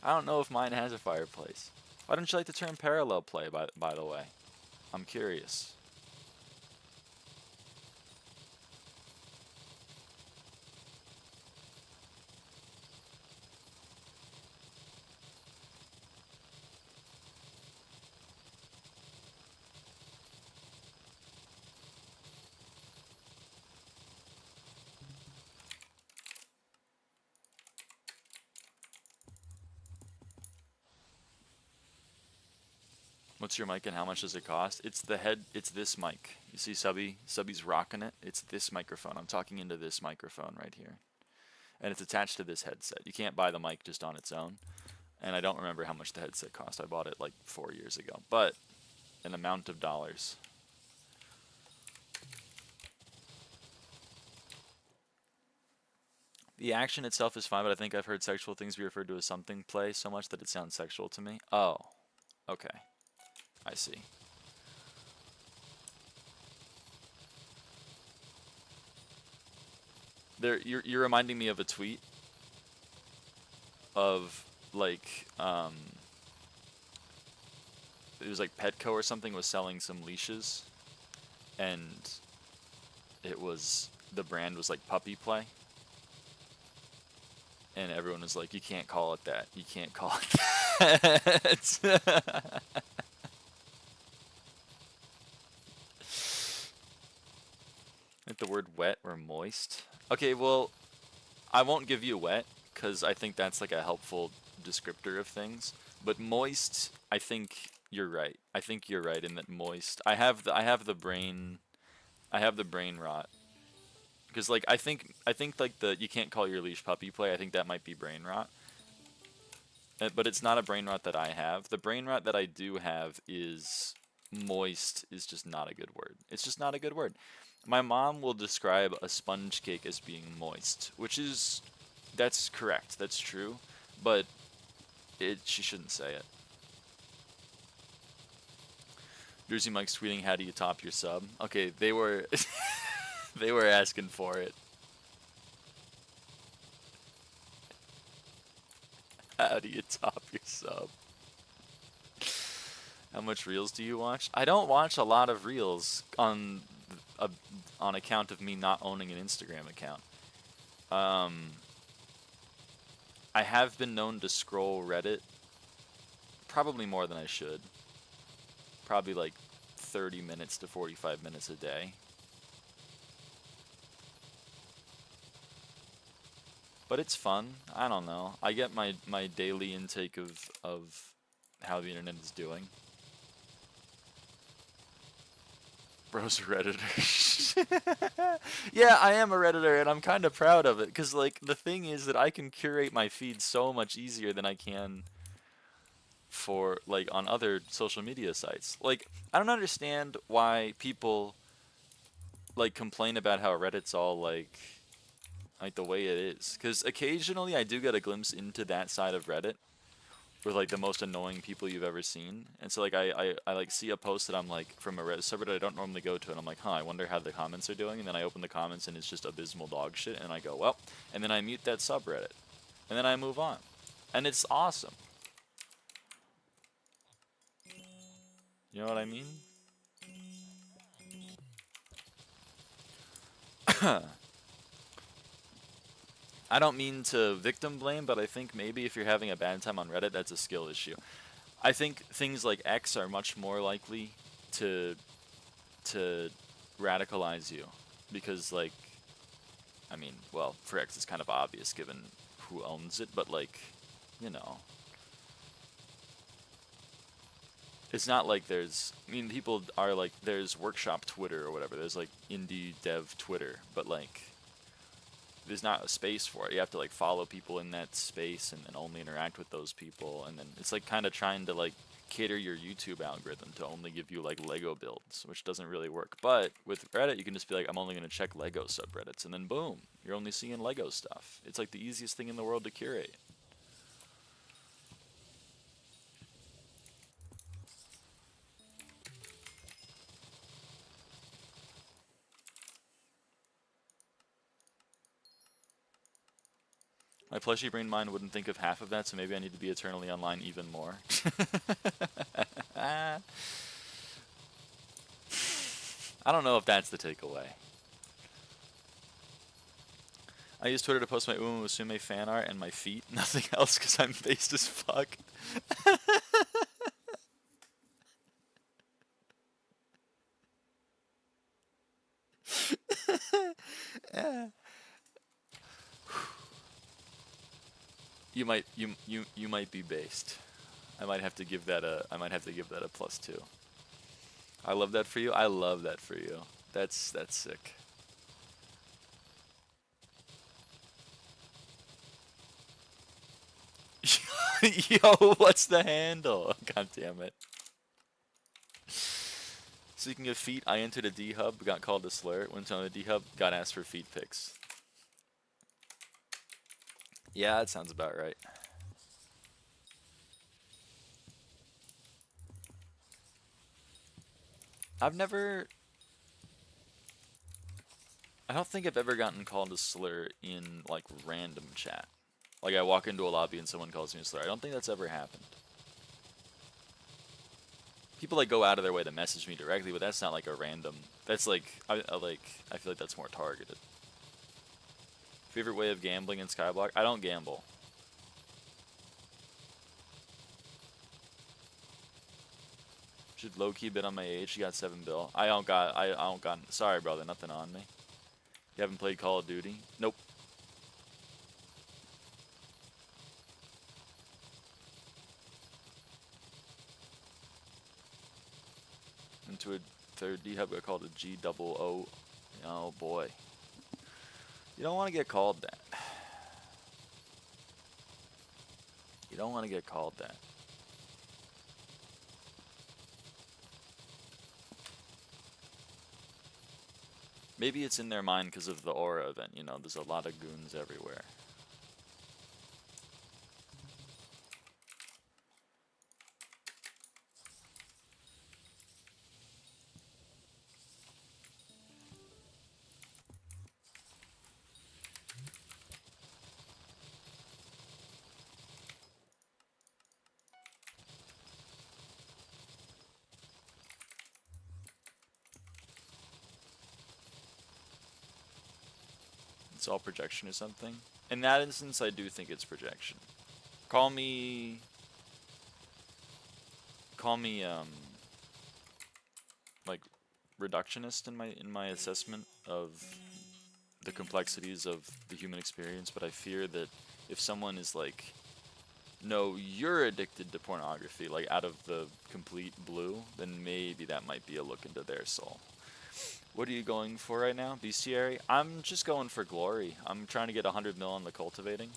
Speaker 1: I don't know if mine has a fireplace. Why don't you like to turn parallel play? By the way, I'm curious. What's your mic and how much does it cost? It's the head. It's this mic. You see, Subby's rocking it. It's this microphone. I'm talking into this microphone right here, and it's attached to this headset. You can't buy the mic just on its own. And I don't remember how much the headset cost. I bought it like 4 years ago, but an amount of dollars. The action itself is fine, but I think I've heard sexual things be referred to as something play so much that it sounds sexual to me. Oh, okay. I see. You're reminding me of a tweet of like it was like Petco or something was selling some leashes, and the brand was like puppy play, and everyone was like, you can't call it that. You can't call it that. Like the word wet or moist. Okay, well, I won't give you wet because I think that's like a helpful descriptor of things. But moist, I think you're right. I think you're right in that moist. I have the brain rot. Because like I think like the you can't call your leash puppy play. I think that might be brain rot. But it's not a brain rot that I have. The brain rot that I do have is moist is just not a good word. It's just not a good word. My mom will describe a sponge cake as being moist, that's correct. That's true, but she shouldn't say it. Jersey Mike's tweeting, "How do you top your sub?" Okay, they were they were asking for it. How do you top your sub? How much reels do you watch? I don't watch a lot of reels on account of me not owning an Instagram account. I have been known to scroll Reddit probably more than I should. Probably like 30 minutes to 45 minutes a day. But it's fun. I don't know. I get my daily intake of how the internet is doing. Bro's a Redditor. Yeah, I am a Redditor, and I'm kind of proud of it. Because, like, the thing is that I can curate my feed so much easier than I can for, like, on other social media sites. Like, I don't understand why people, like, complain about how Reddit's all, like the way it is. Because occasionally I do get a glimpse into that side of Reddit with like the most annoying people you've ever seen. And so like I like see a post that I'm like from a Reddit subreddit I don't normally go to, and I'm like, huh, I wonder how the comments are doing. And then I open the comments and it's just abysmal dog shit, and I go, well, and then I mute that subreddit. And then I move on. And it's awesome. You know what I mean? I don't mean to victim blame, but I think maybe if you're having a bad time on Reddit, that's a skill issue. I think things like X are much more likely to radicalize you, because like, I mean, well, for X it's kind of obvious given who owns it, but like, you know, it's not like there's, I mean, people are like, there's workshop Twitter or whatever, there's like indie dev Twitter, but like, there's not a space for it. You have to like follow people in that space and then only interact with those people, and then it's like kind of trying to like cater your YouTube algorithm to only give you like Lego builds, which doesn't really work. But with Reddit, you can just be like, I'm only going to check Lego subreddits, and then boom, you're only seeing Lego stuff. It's like the easiest thing in the world to curate. My plushie brain mind wouldn't think of half of that, so maybe I need to be eternally online even more. I don't know if that's the takeaway. I use Twitter to post my Umu Musume fan art and my feet. Nothing else because I'm based as fuck. You might be based. I might have to give that a +2. I love that for you. I love that for you. That's sick. Yo, what's the handle? God damn it. Speaking of feet, I entered a D-Hub, got called a slur. Went on the D-Hub, got asked for feet pics. Yeah, that sounds about right. I don't think I've ever gotten called a slur in, like, random chat. Like, I walk into a lobby and someone calls me a slur. I don't think that's ever happened. People, like, go out of their way to message me directly, but that's not, like, a random... That's, like, I feel like that's more targeted. Favorite way of gambling in SkyBlock? I don't gamble. Should low-key bid on my age. You got 7 bill. I don't got... Sorry, brother. Nothing on me. You haven't played Call of Duty? Nope. Into a third D-Hub, got called a G-double-O. Oh, boy. You don't want to get called that. You don't want to get called that. Maybe it's in their mind because of the aura event, you know, there's a lot of goons everywhere. It's all projection or something. In that instance, I do think it's projection. Call me, like, reductionist in my assessment of the complexities of the human experience, but I fear that if someone is like, no, you're addicted to pornography, like, out of the complete blue, then maybe that might be a look into their soul. What are you going for right now? Bestiary? I'm just going for glory. I'm trying to get 100 mil on the cultivating.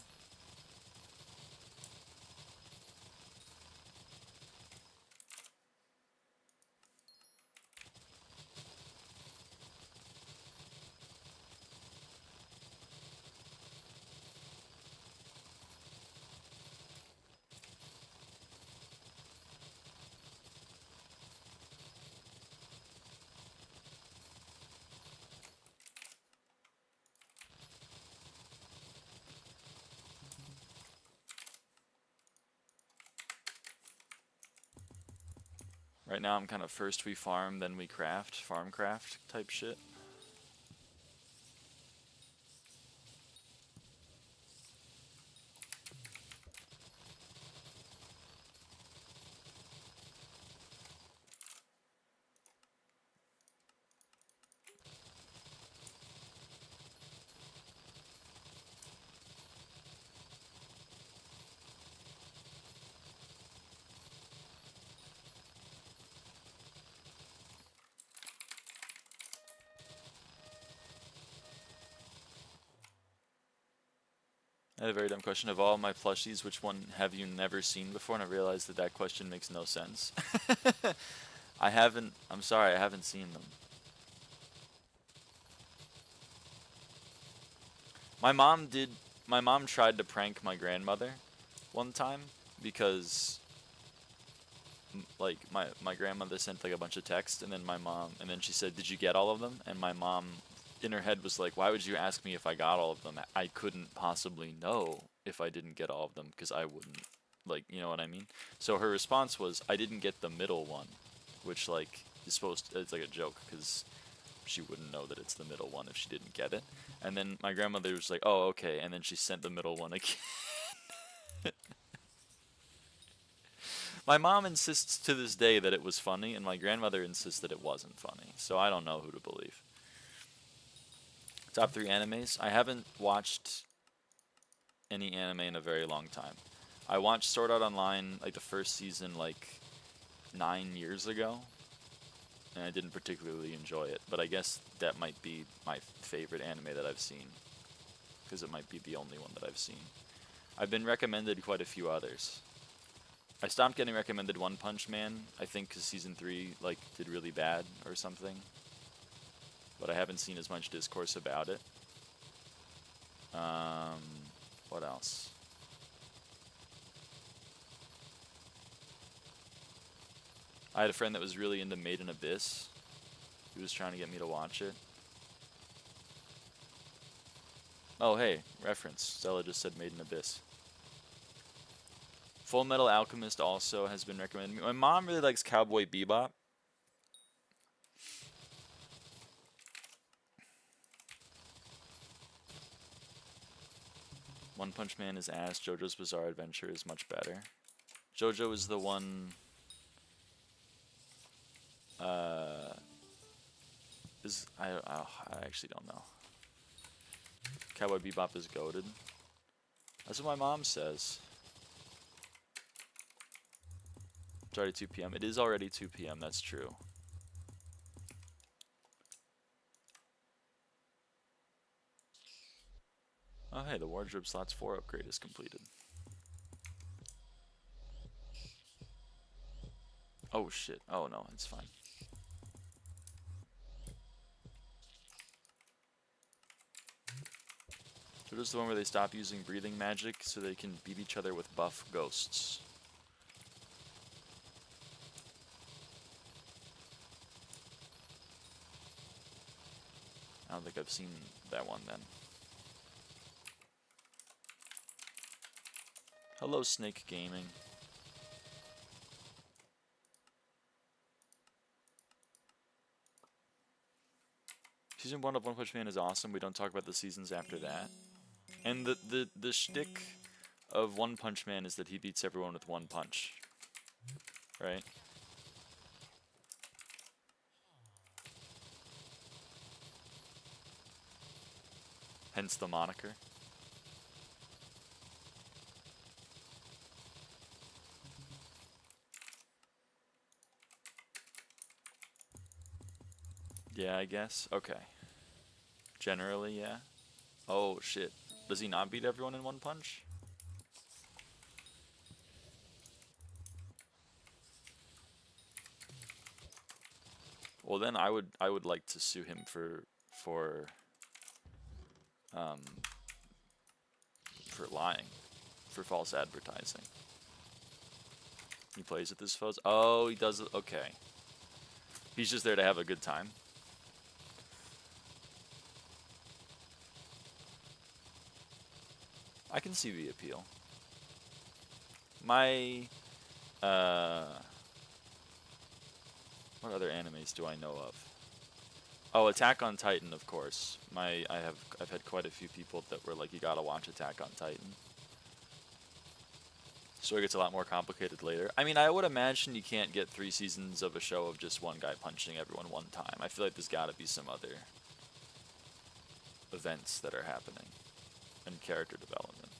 Speaker 1: Right now I'm kind of first we farm, then we craft, farm craft type shit. I had a very dumb question. Of all my plushies, which one have you never seen before? And I realized that that question makes no sense. I'm sorry, I haven't seen them. My mom tried to prank my grandmother one time because like my grandmother sent like a bunch of texts and then she said, "Did you get all of them?" And my mom in her head was like, "Why would you ask me if I got all of them? I couldn't possibly know if I didn't get all of them, because I wouldn't, like, you know what I mean? So her response was, I didn't get the middle one, which, like, is supposed to, it's like a joke, because she wouldn't know that it's the middle one if she didn't get it. And then my grandmother was like, oh, okay, and then she sent the middle one again. My mom insists to this day that it was funny, and my grandmother insists that it wasn't funny, so I don't know who to believe. Top 3 animes. I haven't watched any anime in a very long time. I watched Sword Art Online, like, the first season, like, 9 years ago, and I didn't particularly enjoy it, but I guess that might be my favorite anime that I've seen, because it might be the only one that I've seen. I've been recommended quite a few others. I stopped getting recommended One Punch Man, I think because Season 3, like, did really bad or something. But I haven't seen as much discourse about it. What else? I had a friend that was really into Made in Abyss. He was trying to get me to watch it. Oh, hey, reference. Stella just said Made in Abyss. Full Metal Alchemist also has been recommended to me. My mom really likes Cowboy Bebop. One Punch Man is ass. JoJo's Bizarre Adventure is much better. JoJo is the one... I actually don't know. Cowboy Bebop is goated. That's what my mom says. It's already 2 p.m. It is already 2 p.m. That's true. Oh hey, the wardrobe slots 4 upgrade is completed. Oh shit. Oh no, it's fine. JoJo's the one where they stop using breathing magic so they can beat each other with buff ghosts. I don't think I've seen that one then. Hello, Snake Gaming. Season 1 of One Punch Man is awesome. We don't talk about the seasons after that. And the shtick of One Punch Man is that he beats everyone with one punch. Right? Hence the moniker. Yeah, I guess. Okay. Generally, yeah. Oh, shit. Does he not beat everyone in one punch? Well, then I would like to sue him for lying, for false advertising. He plays with his foes. Oh, he does it. Okay. He's just there to have a good time. I can see the appeal. My, what other animes do I know of? Oh, Attack on Titan, of course. I've had quite a few people that were like, you gotta watch Attack on Titan. Story gets a lot more complicated later. I mean, I would imagine you can't get 3 seasons of a show of just one guy punching everyone one time. I feel like there's gotta be some other events that are happening and character development.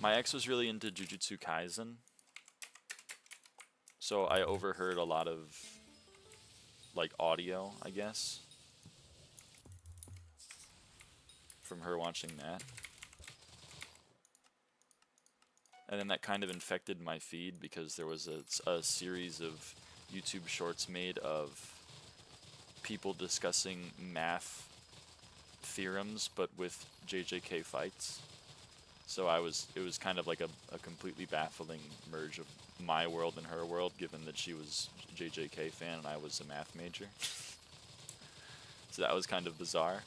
Speaker 1: My ex was really into Jujutsu Kaisen, so I overheard a lot of, like, audio, I guess, from her watching that. And then that kind of infected my feed because there was a series of YouTube shorts made of people discussing math theorems, but with JJK fights. So it was kind of like a completely baffling merge of my world and her world, given that she was a JJK fan and I was a math major. So that was kind of bizarre.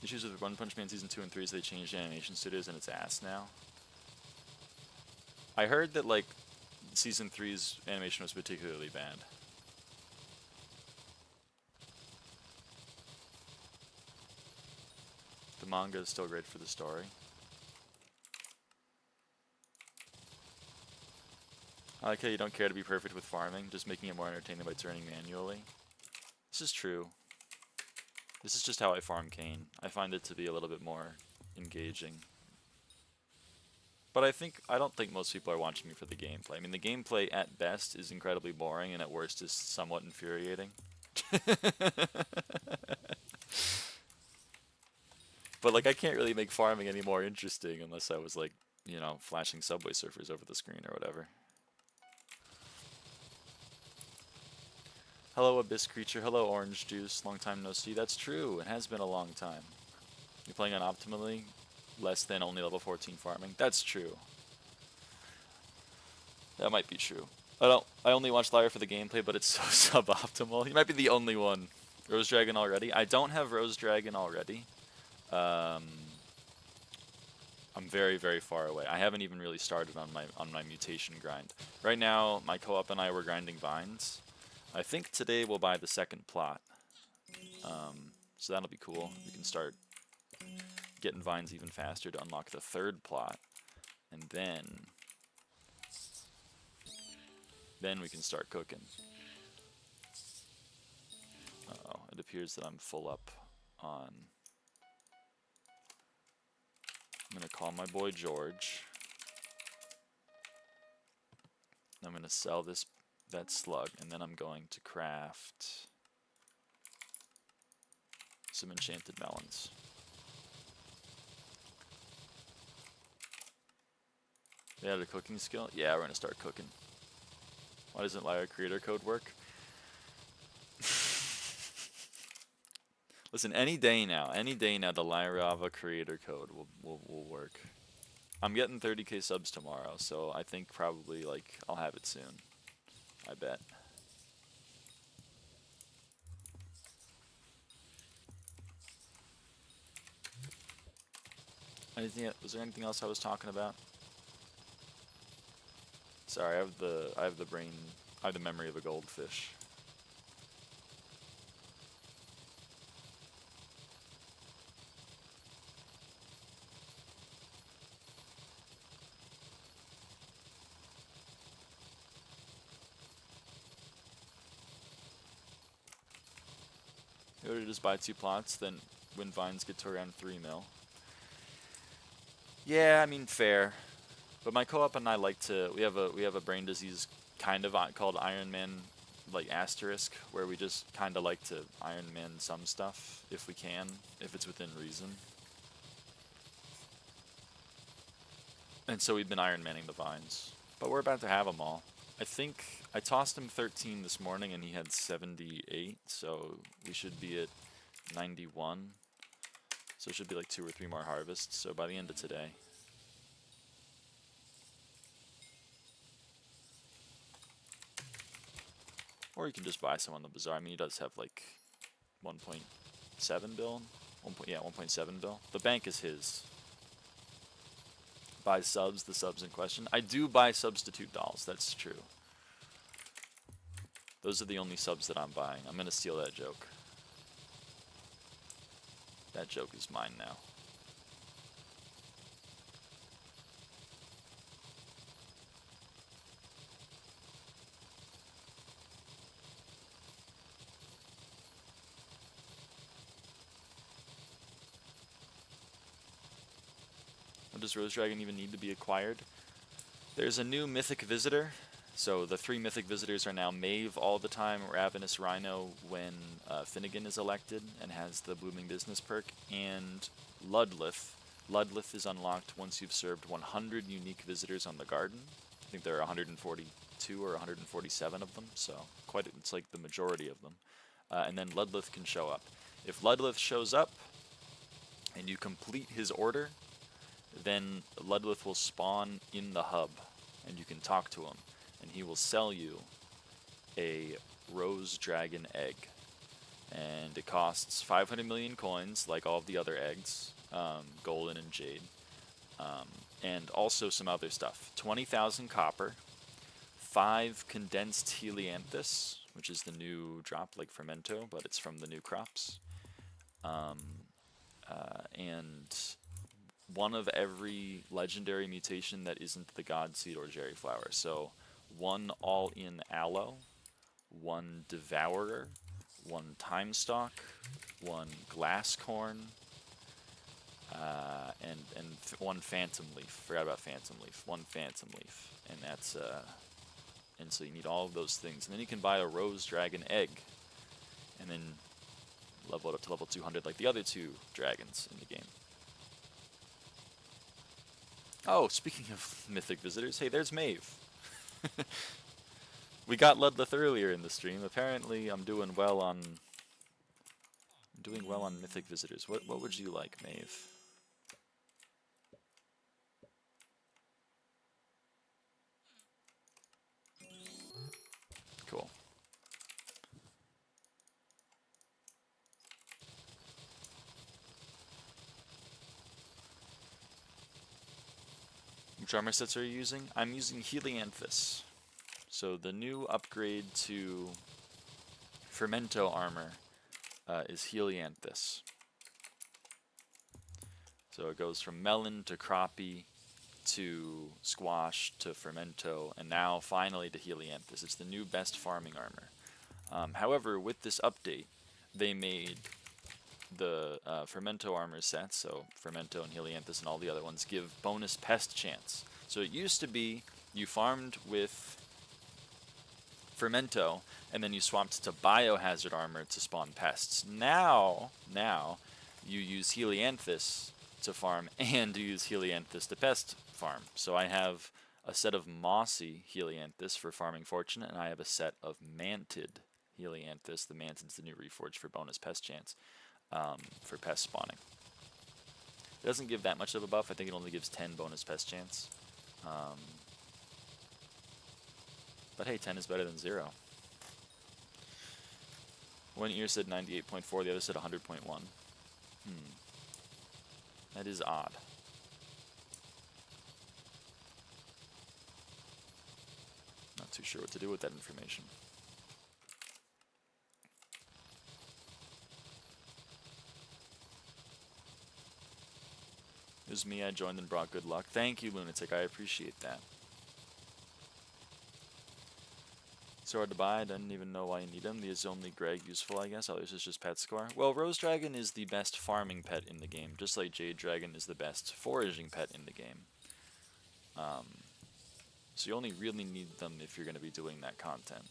Speaker 1: Issues with One Punch Man Season 2 and 3 is they changed animation studios and it's ass now. I heard that, like, Season 3's animation was particularly bad. The manga is still great for the story. I like how you don't care to be perfect with farming, just making it more entertaining by turning manually. This is true. This is just how I farm cane. I find it to be a little bit more engaging. But I don't think most people are watching me for the gameplay. I mean, the gameplay at best is incredibly boring, and at worst is somewhat infuriating. But, like, I can't really make farming any more interesting unless I was, like, you know, flashing Subway Surfers over the screen or whatever. Hello, Abyss Creature. Hello, Orange Juice. Long time no see. That's true. It has been a long time. You're playing on optimally, less than only level 14 farming. That's true. That might be true. I only watch Lyra for the gameplay, but it's so suboptimal. You might be the only one. Rose Dragon already? I don't have Rose Dragon already. I'm very, very far away. I haven't even really started on my mutation grind. Right now, my co-op and I were grinding vines. I think today we'll buy the second plot. So that'll be cool. We can start getting vines even faster to unlock the third plot. And then we can start cooking. Uh-oh, it appears that I'm full up on... I'm going to call my boy George. I'm going to sell that slug, and then I'm going to craft some enchanted melons. They had a cooking skill? Yeah, we're going to start cooking. Why doesn't Lyra creator code work? Listen, any day now, the lyraava creator code will work. I'm getting 30k subs tomorrow, so I think probably, like, I'll have it soon. I bet. Was there anything else I was talking about? Sorry, I have the memory of a goldfish. In order to just buy 2 plots, then when vines get to around 3 mil. Yeah, I mean, fair. But my co-op and I like to, we have a brain disease kind of called Iron Man, like, asterisk, where we just kind of like to Iron Man some stuff, if we can, if it's within reason. And so we've been Iron Manning the vines. But we're about to have them all. I think I tossed him 13 this morning and he had 78, so we should be at 91. So it should be like 2 or 3 more harvests, so by the end of today. Or you can just buy some on the bazaar. I mean, he does have like 1.7 bill? 1.7 bill. The bank is his. Buy subs, the subs in question. I do buy substitute dolls, that's true. Those are the only subs that I'm buying. I'm gonna steal that joke. That joke is mine now. Does Rose Dragon even need to be acquired? There's a new mythic visitor. So the 3 mythic visitors are now Maeve all the time, Ravenous Rhino when Finnegan is elected and has the Booming Business perk, and Ludlith. Ludlith is unlocked once you've served 100 unique visitors on the garden. I think there are 142 or 147 of them, so it's like the majority of them. And then Ludlith can show up. If Ludlith shows up and you complete his order, then Ludlith will spawn in the hub, and you can talk to him, and he will sell you a Rose Dragon egg. and it costs 500 million coins, like all of the other eggs, golden and jade, and also some other stuff. 20,000 copper, 5 condensed helianthus, which is the new drop like Fermento, but it's from the new crops, and one of every legendary mutation that isn't the God Seed or Jerry Flower. So 1 all-in aloe, 1 devourer, 1 time stalk, 1 glass corn, and 1 phantom leaf. Forgot about phantom leaf. 1 phantom leaf, and that's and so you need all of those things, and then you can buy a rose dragon egg, and then level it up to level 200 like the other 2 dragons in the game. Oh, speaking of mythic visitors, hey, there's Maeve. We got Ludleth earlier in the stream. Apparently, I'm doing well on mythic visitors. What would you like, Maeve? Cool. Which armor sets are you using? I'm using Helianthus. So the new upgrade to Fermento armor is Helianthus. So it goes from melon to crappie to squash to Fermento, and now finally to Helianthus. It's the new best farming armor. However, with this update, they made the Fermento armor sets, so Fermento and Helianthus and all the other ones, give bonus pest chance. So it used to be you farmed with Fermento, and then you swapped to biohazard armor to spawn pests. Now you use Helianthus to farm, and you use Helianthus to pest farm. So I have a set of mossy Helianthus for farming fortune, and I have a set of manted Helianthus. The manted's the new reforge for bonus pest chance. For pest spawning. It doesn't give that much of a buff. I think it only gives 10 bonus pest chance. But hey, 10 is better than 0. One ear said 98.4, the other said 100.1. That is odd. Not too sure what to do with that information. It was me, I joined and brought good luck. Thank you, Lunatic, I appreciate that. So hard to buy, I didn't even know why you need them. There's only Greg useful, I guess. Others is just pet score. Well, Rose Dragon is the best farming pet in the game, just like Jade Dragon is the best foraging pet in the game. So you only really need them if you're going to be doing that content.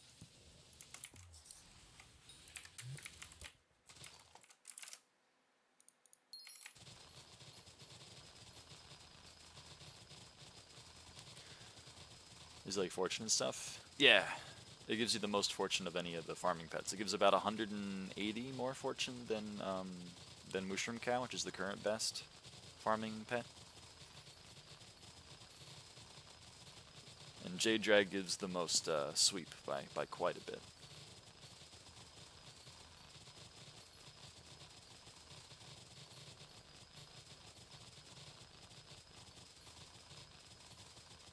Speaker 1: Is it like fortune and stuff? Yeah. It gives you the most fortune of any of the farming pets. It gives about 180 more fortune than Mushroom Cow, which is the current best farming pet. And Jade Drag gives the most sweep by quite a bit.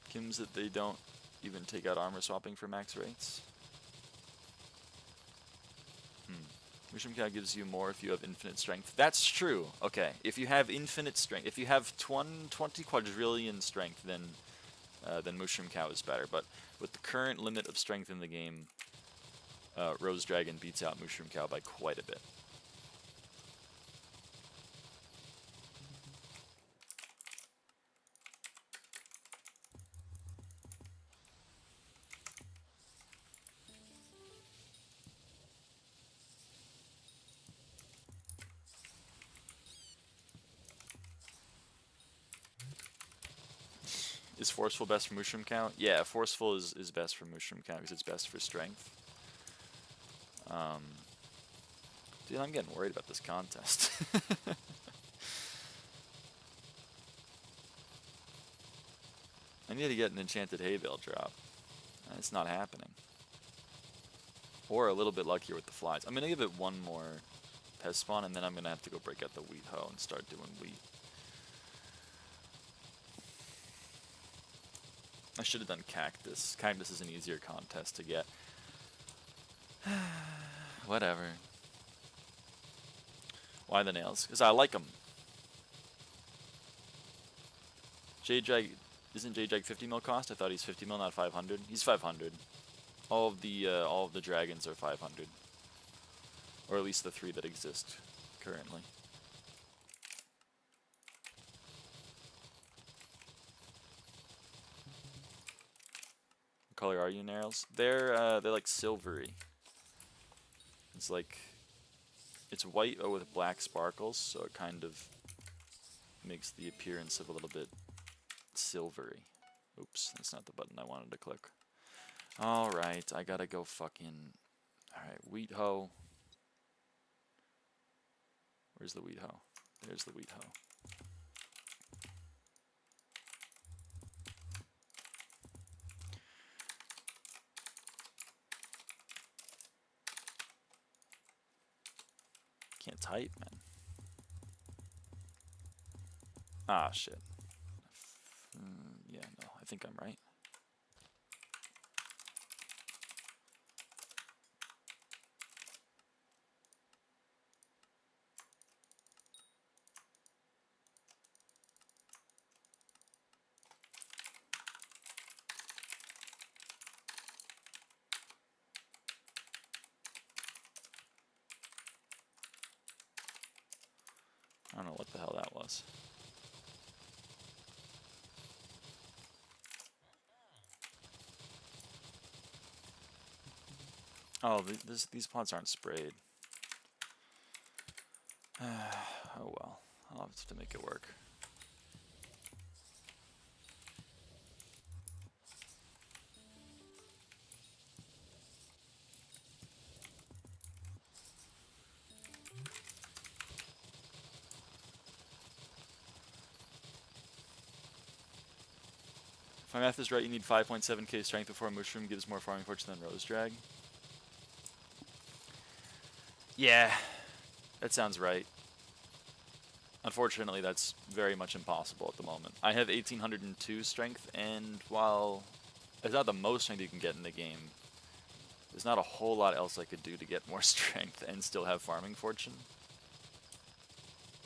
Speaker 1: Kim's that they don't even take out armor swapping for max rates. Mushroom Cow gives you more if you have infinite strength. That's true. Okay, if you have infinite strength, if you have 20 quadrillion strength, then Mushroom Cow is better. But with the current limit of strength in the game, Rose Dragon beats out Mushroom Cow by quite a bit. Is Forceful best for Mushroom Cow? Yeah, Forceful is best for Mushroom Cow because it's best for strength. Dude, I'm getting worried about this contest. I need to get an enchanted hay bale drop. It's not happening. Or a little bit luckier with the flies. I'm going to give it one more pest spawn, and then I'm going to have to go break out the wheat hoe and start doing wheat. I should have done cactus. Cactus is an easier contest to get. Whatever. Why the nails? Because I like them. J-Jag, isn't J-Jag 50 mil cost? I thought he's 50 mil, not 500. He's 500. All of the dragons are 500. Or at least the 3 that exist currently. What color are you, nails? They're like silvery. It's like, it's white with black sparkles, so it kind of makes the appearance of a little bit silvery. Oops, that's not the button I wanted to click. Alright, I gotta go fucking... Alright, wheat hoe. Where's the wheat hoe? There's the wheat hoe. Can't type, man. Ah, shit. Yeah, no, I think I'm right. I don't know what the hell that was. Oh, these pods aren't sprayed. Oh well, I'll have to make it work. If my math is right, you need 5.7k strength before Mushroom gives more farming fortune than Rose Drag. Yeah, that sounds right. Unfortunately, that's very much impossible at the moment. I have 1802 strength, and while it's not the most strength you can get in the game, there's not a whole lot else I could do to get more strength and still have farming fortune.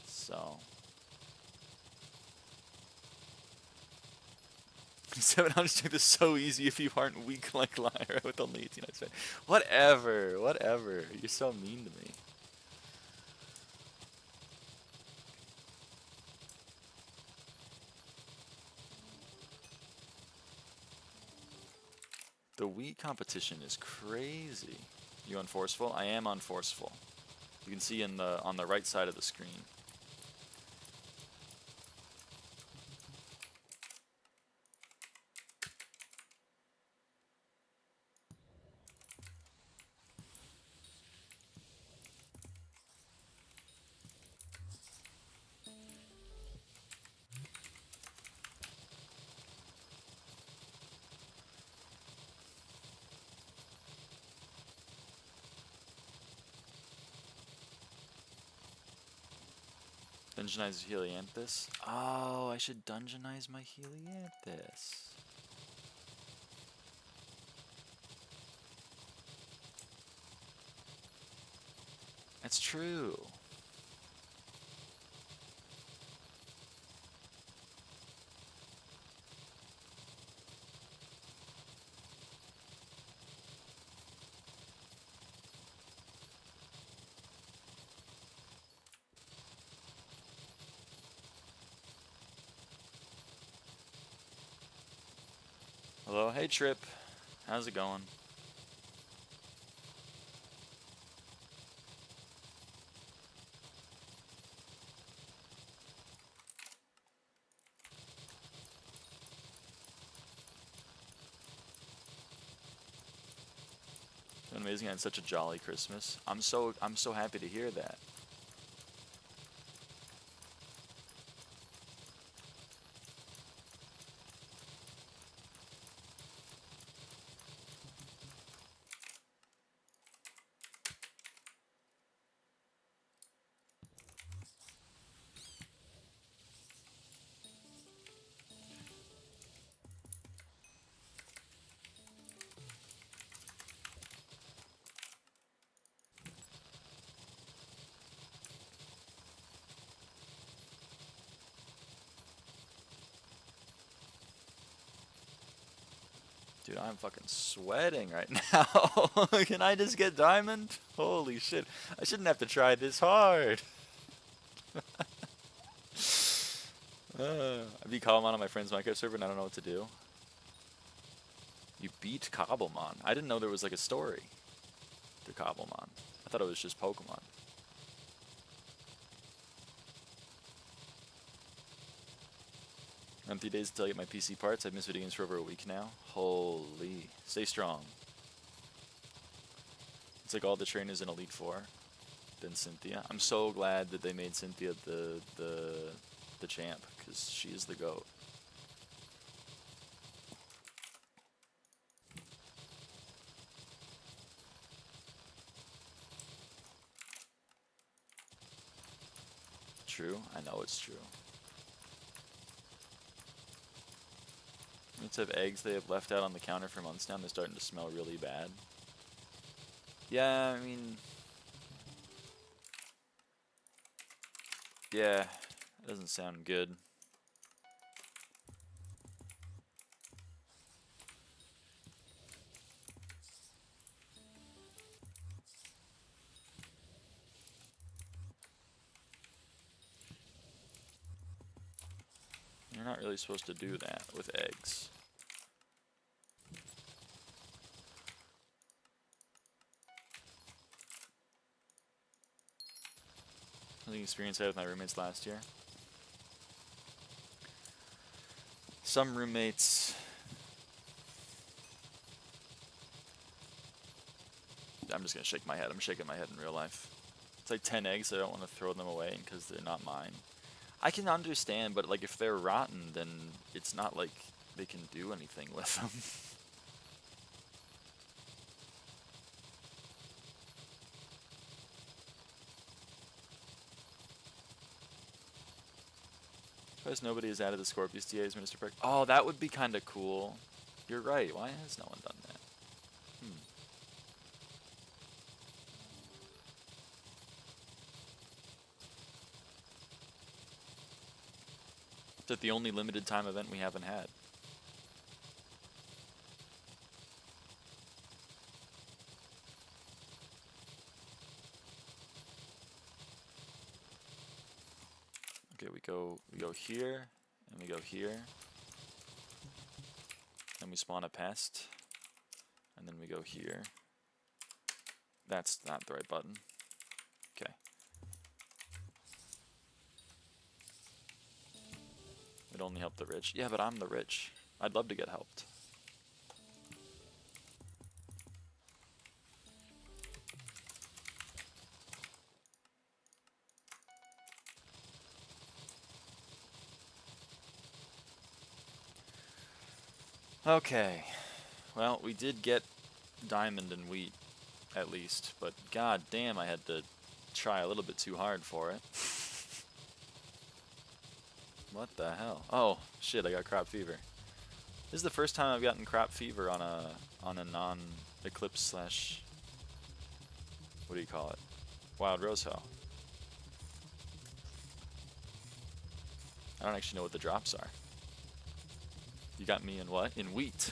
Speaker 1: So... 700 strength is so easy if you aren't weak like Lyra with only 1800 strength. Whatever, whatever. You're so mean to me. The wheat competition is crazy. You on forceful? I am on forceful. You can see on the right side of the screen. Dungeonize Helianthus. Oh, I should dungeonize my Helianthus. That's true. Hello, hey Trip. How's it going? Amazing, I had such a jolly Christmas. I'm so happy to hear that. Dude, I'm fucking sweating right now. Can I just get diamond? Holy shit. I shouldn't have to try this hard. I beat Cobblemon on my friend's Minecraft server and I don't know what to do. You beat Cobblemon? I didn't know there was like a story to Cobblemon. I thought it was just Pokemon. I'm 3 days until I get my PC parts. I've missed video games for over a week now. Holy. Stay strong. It's like all the trainers in Elite Four. Then Cynthia. I'm so glad that they made Cynthia the champ, because she is the GOAT. True. I know it's true. Meats have eggs they have left out on the counter for months now and they're starting to smell really bad. Yeah, I mean... yeah, it doesn't sound good. You're not really supposed to do that with eggs. The experience I had with my roommates last year. Some roommates... I'm just gonna shake my head. I'm shaking my head in real life. It's like 10 eggs, so I don't want to throw them away because they're not mine. I can understand, but like if they're rotten, then it's not like they can do anything with them. Surprised nobody has added the Scorpius TA as Minister Perk. Oh, that would be kind of cool. You're right. Why has no one done that? Is that the only limited time event we haven't had? Okay, we go here, and we go here. Then we spawn a pest, and then we go here. That's not the right button. Okay. It only helped the rich. Yeah, but I'm the rich. I'd love to get helped. Okay. Well, we did get diamond and wheat, at least. But god damn, I had to try a little bit too hard for it. What the hell? Oh, shit, I got crop fever. This is the first time I've gotten crop fever on a non-eclipse slash... what do you call it? Wild rose hoe. I don't actually know what the drops are. You got me in what? In wheat.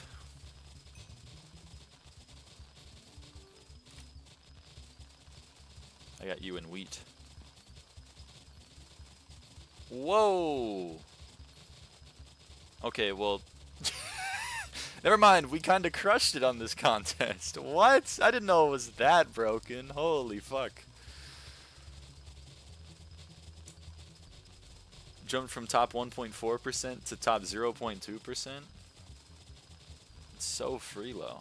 Speaker 1: I got you in wheat. Whoa! Okay, well... never mind, we kinda crushed it on this contest. What? I didn't know it was that broken. Holy fuck. Jumped from top 1.4% to top 0.2%. It's so free low.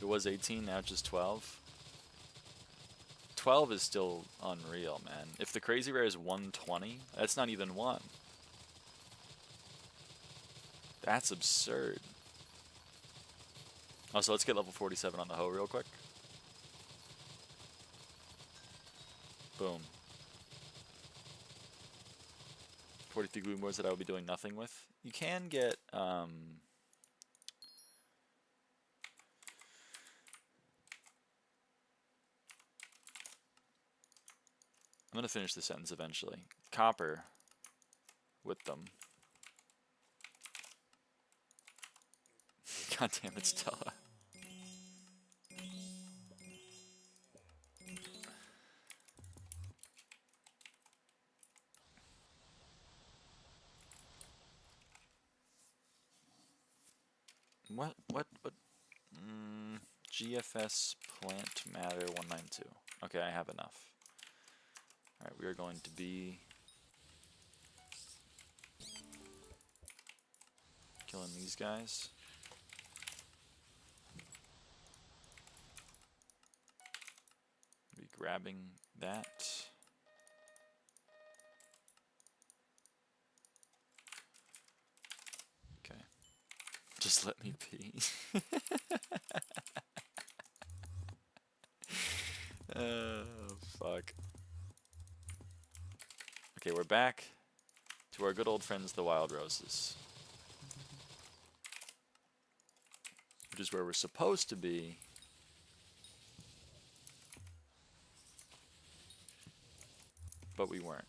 Speaker 1: It was 18, now just 12. 12 is still unreal, man. If the crazy rare is 120, that's not even 1. That's absurd. Oh, so let's get level 47 on the hoe real quick. Boom. 43 glue boards that I will be doing nothing with. You can get, I'm gonna finish the sentence eventually. Copper with them. God damn it, Stella. What? GFS plant matter 192. Okay, I have enough. Alright, we are going to be killing these guys. Be grabbing that. Okay. Just let me pee. Oh, fuck. Okay, we're back to our good old friends, the wild roses. Which is where we're supposed to be. But we weren't.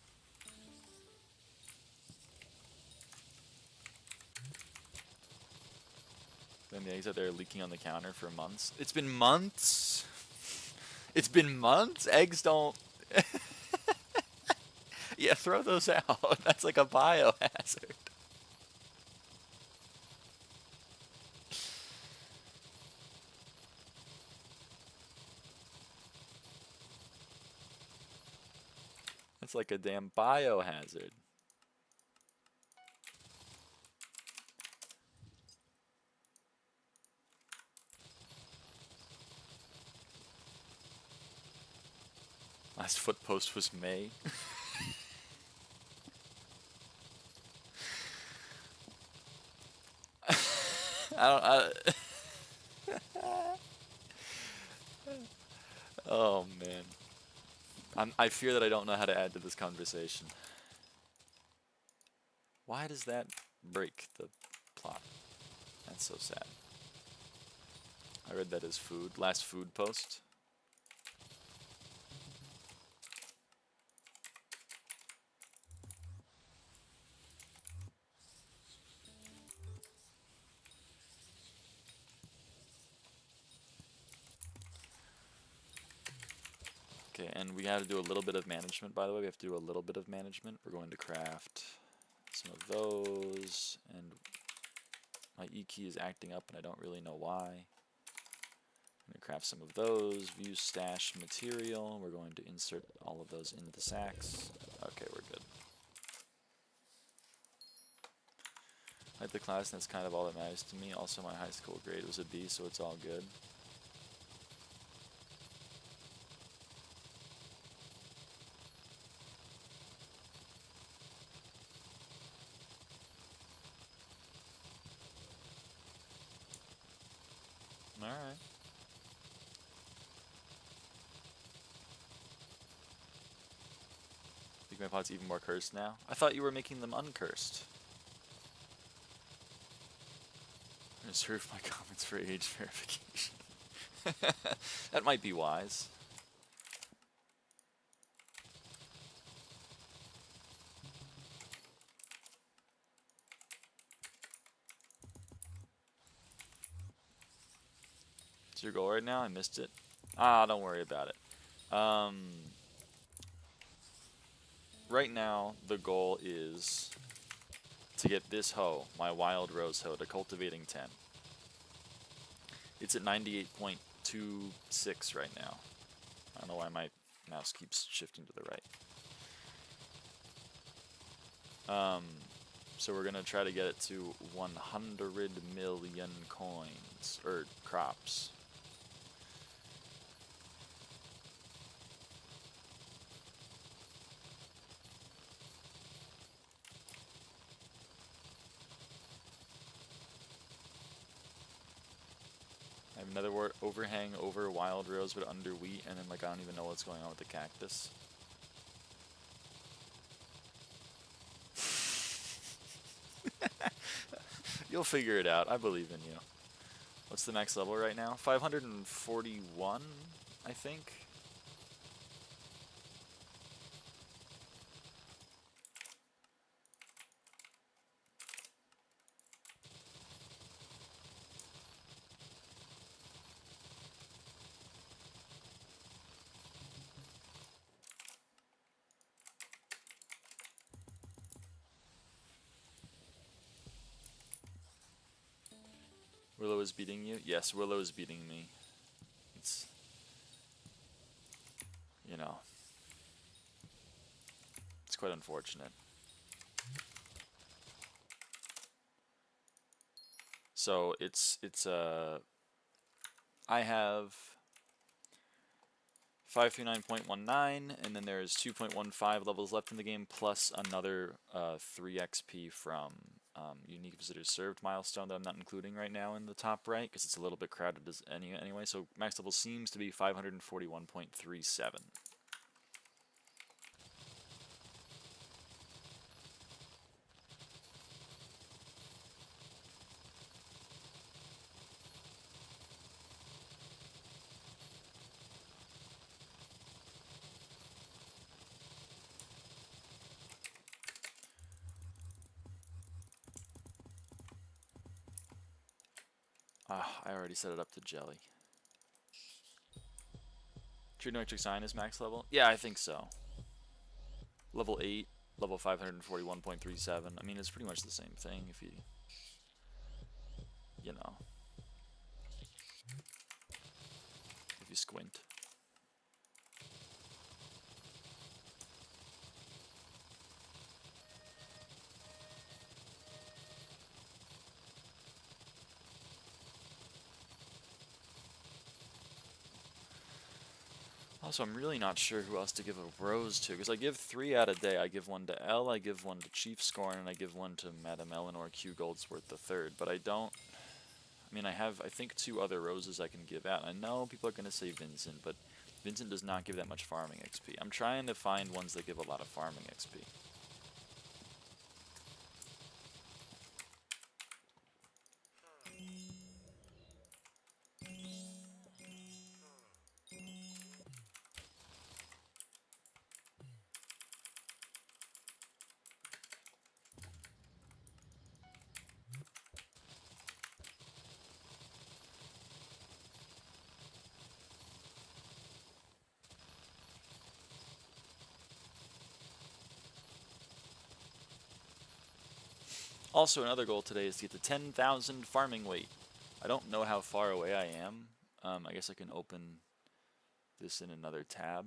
Speaker 1: Then the eggs out there leaking on the counter for months. It's been months? It's been months? Eggs don't... Yeah, throw those out. That's like a biohazard. It's like a damn biohazard. Last foot post was May. Oh man. I fear that I don't know how to add to this conversation. Why does that break the plot? That's so sad. I read that as food. Last food post. Okay, and we have to do a little bit of management, by the way. We have to do a little bit of management. We're going to craft some of those, and my E key is acting up, and I don't really know why. I'm going to craft some of those, view stash material. We're going to insert all of those into sacks. Okay, we're good. I like the class, and that's kind of all that matters to me. Also, my high school grade was a B, so it's all good. Alright. Think my pot's even more cursed now? I thought you were making them uncursed. Reserve my comments for age verification. That might be wise. What's your goal right now? I missed it. Ah, don't worry about it. Right now, the goal is to get this hoe, my wild rose hoe, to cultivating 10. It's at 98.26 right now. I don't know why my mouse keeps shifting to the right. So we're gonna try to get it to 100 million coins, or crops. I have another overhang over wild rose but under wheat, and then like I don't even know what's going on with the cactus. You'll figure it out. I believe in you. What's the max level right now? 541, I think. Willow is beating you? Yes, Willow is beating me. It's, you know, it's quite unfortunate. So I have 539.19, and then there's 2.15 levels left in the game, plus another 3 XP from unique visitors served milestone that I'm not including right now in the top right, because it's a little bit crowded anyway, so max level seems to be 541.37. Ah, I already set it up to jelly. True Noetric Sign is max level? Yeah, I think so. Level 8, level 541.37. I mean, it's pretty much the same thing if you know, if you squint. Also, I'm really not sure who else to give a rose to, because I give 3 out a day. I give one to Elle, I give one to Chief Scorn, and I give one to Madame Eleanor Q Goldsworth III, but I don't... I mean, I have, I think, 2 other roses I can give out. I know people are going to say Vincent, but Vincent does not give that much farming XP. I'm trying to find ones that give a lot of farming XP. Also, another goal today is to get to 10,000 farming weight. I don't know how far away I am. I guess I can open this in another tab.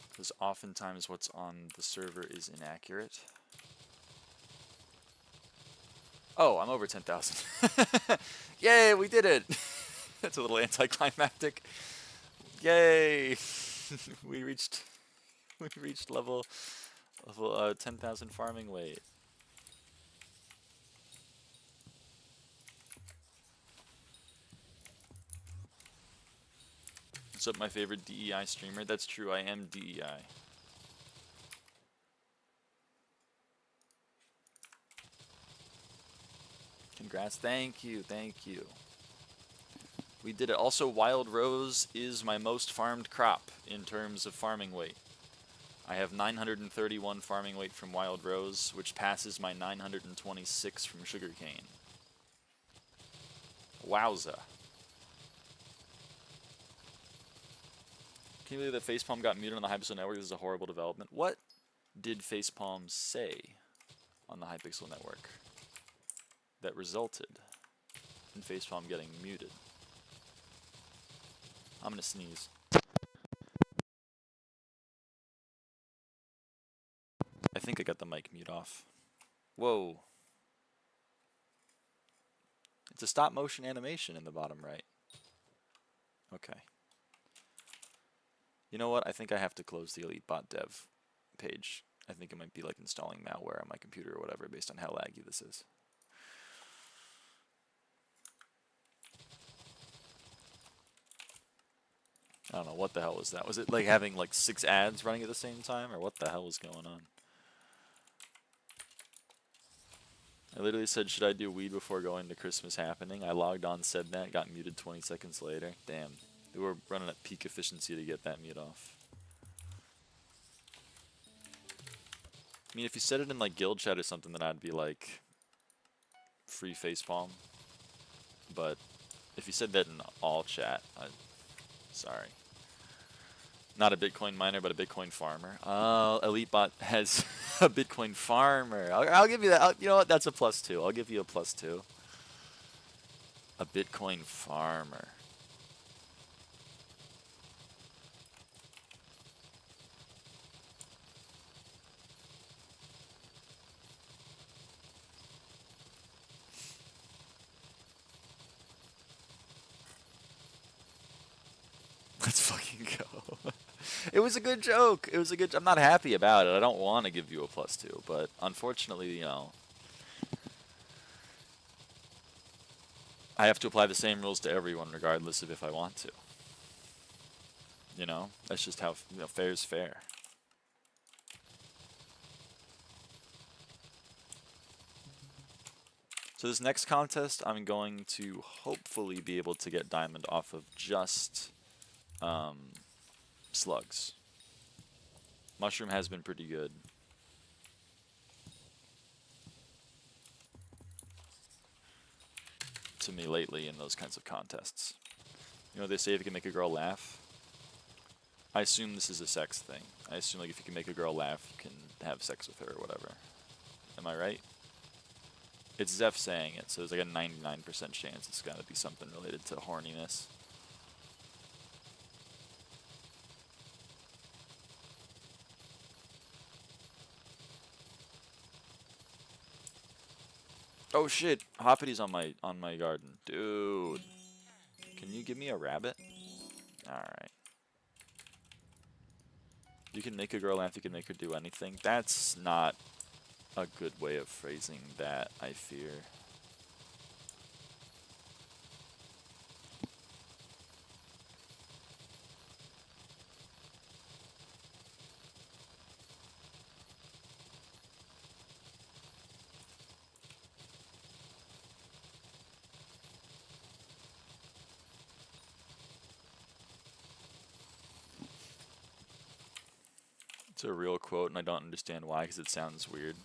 Speaker 1: Because oftentimes what's on the server is inaccurate. Oh, I'm over 10,000. Yay, we did it! That's a little anticlimactic. Yay! we reached level 10,000 farming weight. What's up, my favorite DEI streamer? That's true, I am DEI. Congrats, thank you, thank you. We did it. Also, Wild Rose is my most farmed crop in terms of farming weight. I have 931 farming weight from Wild Rose, which passes my 926 from Sugarcane. Wowza. Can you believe that Facepalm got muted on the Hypixel network? This is a horrible development. What did Facepalm say on the Hypixel network that resulted in Facepalm getting muted? I'm gonna sneeze. I think I got the mic mute off. Whoa. It's a stop motion animation in the bottom right. Okay. You know what? I think I have to close the Elite Bot Dev page. I think it might be like installing malware on my computer or whatever based on how laggy this is. I don't know, what the hell was that? Was it like having like 6 ads running at the same time, or what the hell was going on? I literally said, should I do weed before going to Christmas happening? I logged on, said that, got muted 20 seconds later. Damn. We were running at peak efficiency to get that mute off. I mean, if you said it in like guild chat or something, then I'd be like, free facepalm. But if you said that in all chat, sorry. Not a Bitcoin miner, but a Bitcoin farmer. Oh, EliteBot has a Bitcoin farmer. I'll give you that. You know what? That's a +2. I'll give you a +2. A Bitcoin farmer. Let's fucking go. It was a good joke. It was a good. I'm not happy about it. I don't want to give you a +2, but unfortunately, you know, I have to apply the same rules to everyone, regardless of if I want to. You know, that's just how fair is fair. So this next contest, I'm going to hopefully be able to get diamond off of just slugs. Mushroom has been pretty good. To me lately in those kinds of contests. You know, they say if you can make a girl laugh. I assume this is a sex thing. I assume like if you can make a girl laugh, you can have sex with her or whatever. Am I right? It's Zeph saying it, so there's like a 99% chance it's gotta be something related to horniness. Oh shit! Hoppity's on my garden. Dude. Can you give me a rabbit? Alright. You can make a girl laugh, you can make her do anything. That's not a good way of phrasing that, I fear. It's a real quote, and I don't understand why, because it sounds weird.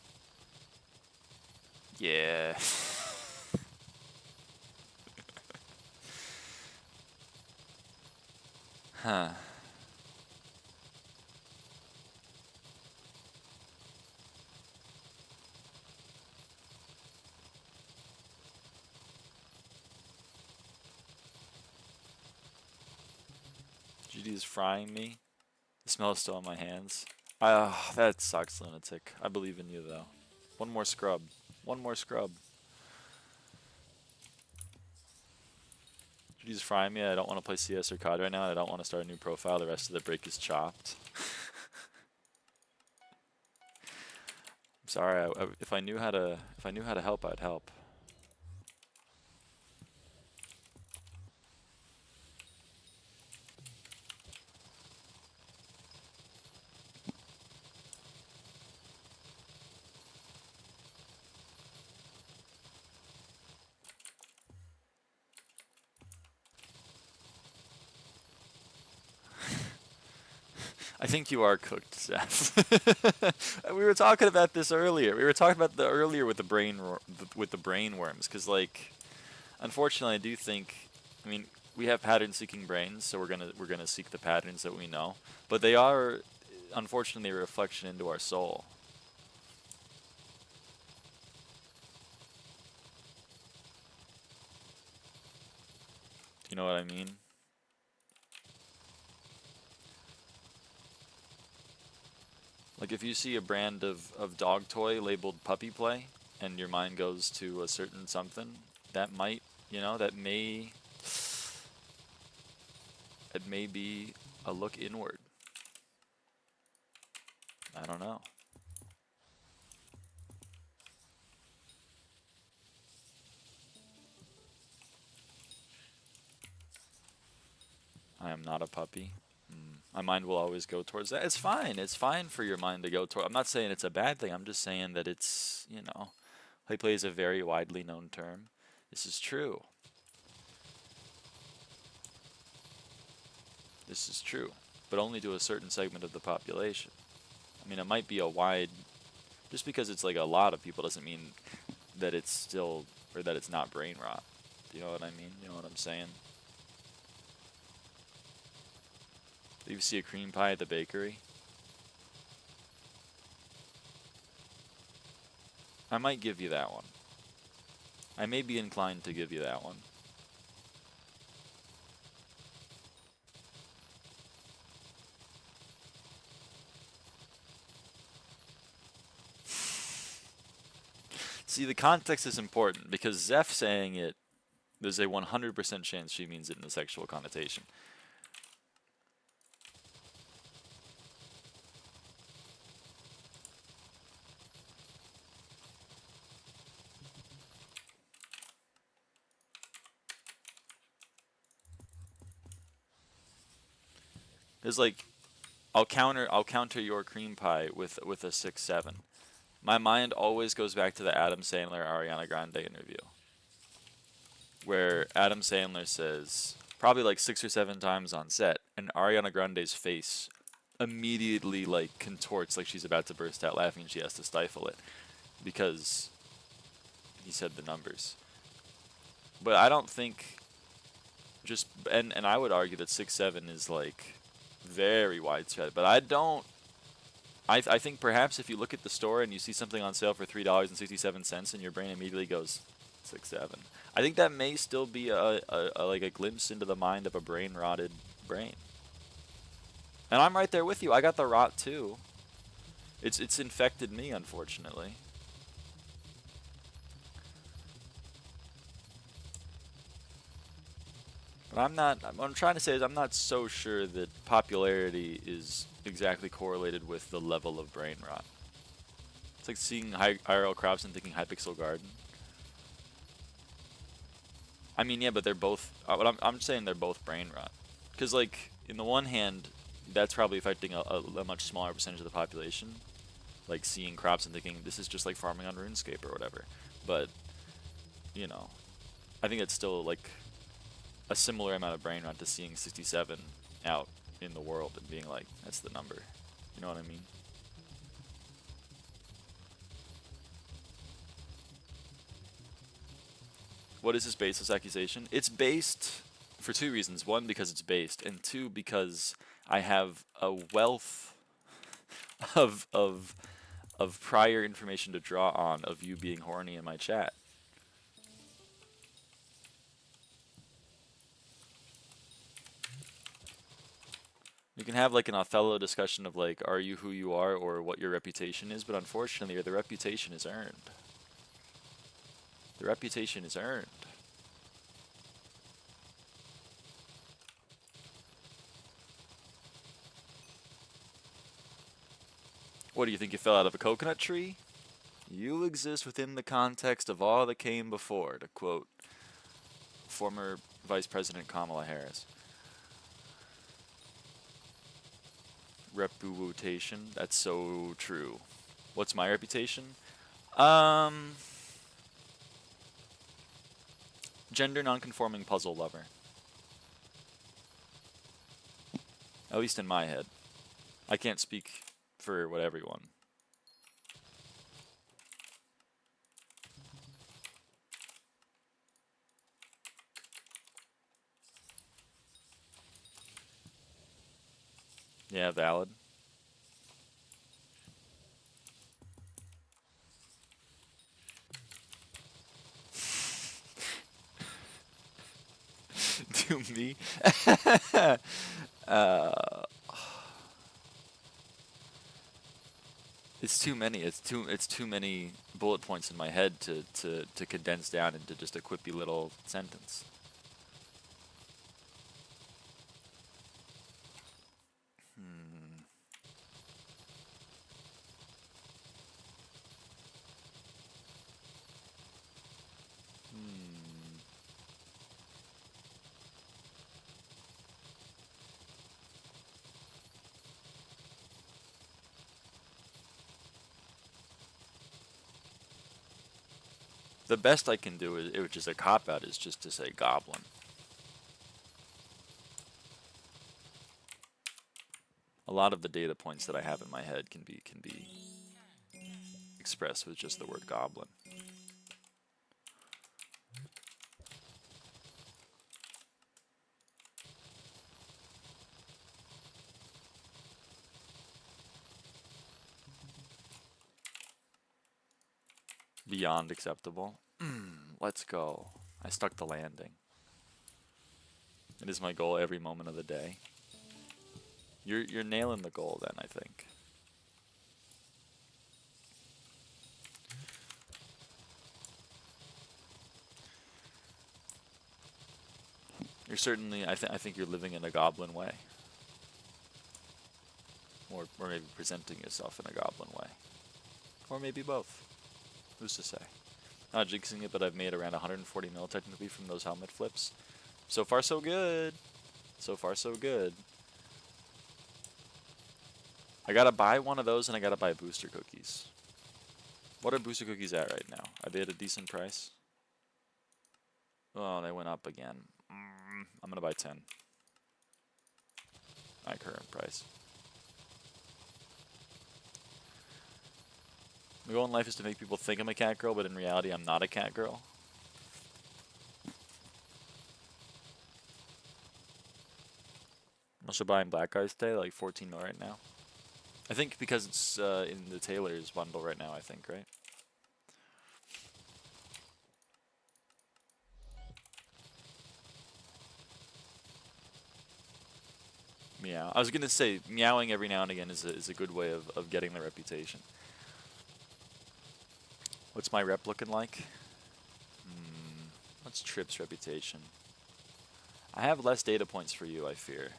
Speaker 1: Yeah. Huh. GD's frying me. The smell is still on my hands. That sucks, Lunatic. I believe in you, though. One more scrub. One more scrub. GD's frying me. I don't want to play CS or COD right now. I don't want to start a new profile. The rest of the break is chopped. I'm sorry. If I knew how to help, I'd help. I think you are cooked, Zeph. We were talking about this earlier. We were talking about the earlier with the brain worms, because like, unfortunately, I do think. I mean, we have pattern-seeking brains, so we're gonna seek the patterns that we know. But they are, unfortunately, a reflection into our soul. You know what I mean? Like if you see a brand of dog toy labeled puppy play and your mind goes to a certain something, that might, you know, it may be a look inward. I don't know. I am not a puppy. My mind will always go towards that. It's fine. It's fine for your mind to go toward. I'm not saying it's a bad thing. I'm just saying that it's, you know, play play is a very widely known term. This is true. This is true, but only to a certain segment of the population. I mean, it might be a wide, just because it's like a lot of people doesn't mean that it's still, or that it's not brain rot. Do you know what I mean? You know what I'm saying? You see a cream pie at the bakery? I might give you that one. I may be inclined to give you that one. See, the context is important because Zeph saying it, there's a 100% chance she means it in a sexual connotation. Because like, I'll counter your cream pie with a 6-7. My mind always goes back to the Adam Sandler Ariana Grande interview, where Adam Sandler says probably like 6 or 7 times on set, and Ariana Grande's face immediately like contorts like she's about to burst out laughing, and she has to stifle it because he said the numbers. But I don't think just and I would argue that 6-7 is like very widespread, but I think perhaps if you look at the store and you see something on sale for $3.67 and your brain immediately goes 6-7, I think that may still be a like a glimpse into the mind of a brain rotted brain. And I'm right there with you. I got the rot too. It's infected me, unfortunately. But what I'm trying to say is I'm not so sure that popularity is exactly correlated with the level of brain rot. It's like seeing IRL crops and thinking Hypixel Garden. I mean, yeah, but they're both. I'm saying they're both brain rot. Because, like, in the one hand, that's probably affecting a much smaller percentage of the population. Like seeing crops and thinking this is just like farming on RuneScape or whatever. But, you know, I think it's still like a similar amount of brain rot to seeing 67 out in the world and being like, that's the number. You know what I mean? What is this baseless accusation? It's based for 2 reasons. 1, because it's based, and 2, because I have a wealth of prior information to draw on of you being horny in my chat. You can have like an Othello discussion of like, are you who you are or what your reputation is, but unfortunately the reputation is earned. The reputation is earned. What do you think, you fell out of a coconut tree? You exist within the context of all that came before, to quote former Vice President Kamala Harris. Reputation, that's so true. What's my reputation? Gender nonconforming puzzle lover. At least in my head. I can't speak for what everyone. Yeah, valid. To me? It's too many. It's too many bullet points in my head to condense down into just a quippy little sentence. The best I can do is, which is a cop-out, is just to say goblin. A lot of the data points that I have in my head can be expressed with just the word goblin. Beyond acceptable. Let's go. I stuck the landing. It is my goal every moment of the day. You're nailing the goal then, I think. You're certainly, I think you're living in a goblin way. Or maybe presenting yourself in a goblin way. Or maybe both. Who's to say? Not jinxing it, but I've made around 140 mil technically from those helmet flips. So far so good. So far so good. I gotta buy one of those and I gotta buy booster cookies. What are booster cookies at right now? Are they at a decent price? Oh, they went up again. I'm gonna buy 10. My current price. My goal in life is to make people think I'm a cat girl, but in reality I'm not a cat girl. I'm also buying black eyes today, like 14 mil right now. I think because it's in the Taylor's bundle right now, I think, right? Meow. I was gonna say, meowing every now and again is a good way of getting the reputation. What's my rep looking like? What's Trip's reputation? I have less data points for you, I fear.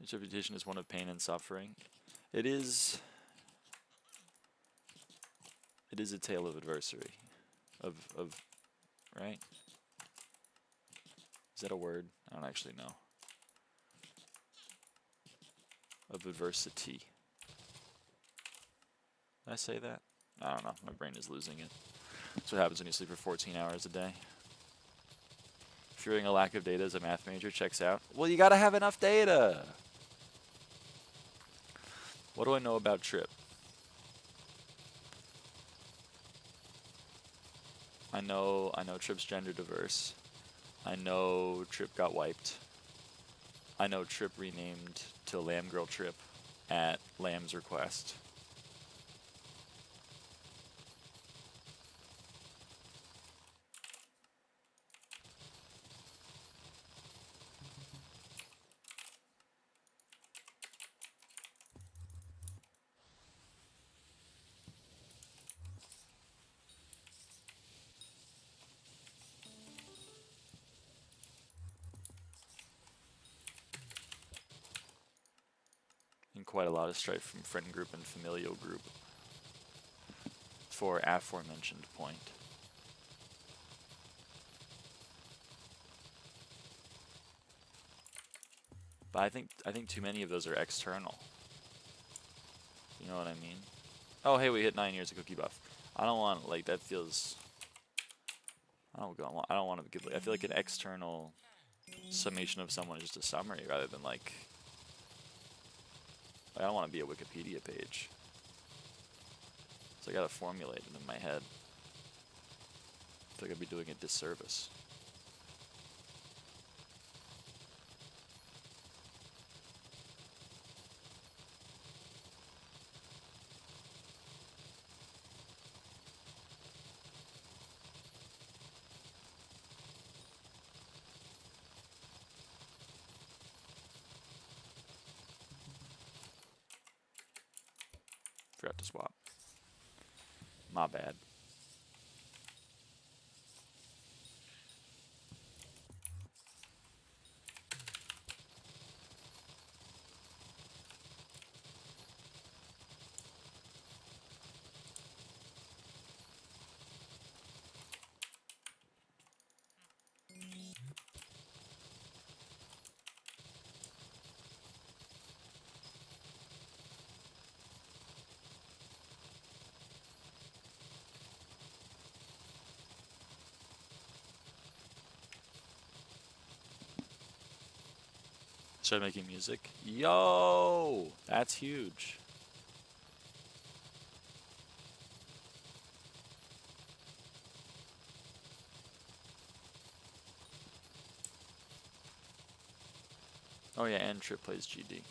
Speaker 1: His reputation is one of pain and suffering. It is a tale of adversity. Of right? Is that a word? I don't actually know. Of adversity. Did I say that? I don't know. My brain is losing it. That's what happens when you sleep for 14 hours a day. Fearing a lack of data as a math major checks out. Well, you gotta have enough data. What do I know about Trip? I know Trip's gender diverse. I know Trip got wiped. I know Trip renamed to Lamb Girl Trip at Lamb's request. And quite a lot of strife from friend group and familial group for aforementioned point. But I think too many of those are external. You know what I mean? Oh, hey, we hit 9 years of cookie buff. I don't want, like, that feels... I don't want to give... I feel like an external summation of someone is just a summary rather than, like... I don't want to be a Wikipedia page. So I gotta formulate it in my head. I feel like I'd be doing a disservice. Forgot to swap. My bad. Start making music. Yo! That's huge. Oh yeah, and Trip plays GD.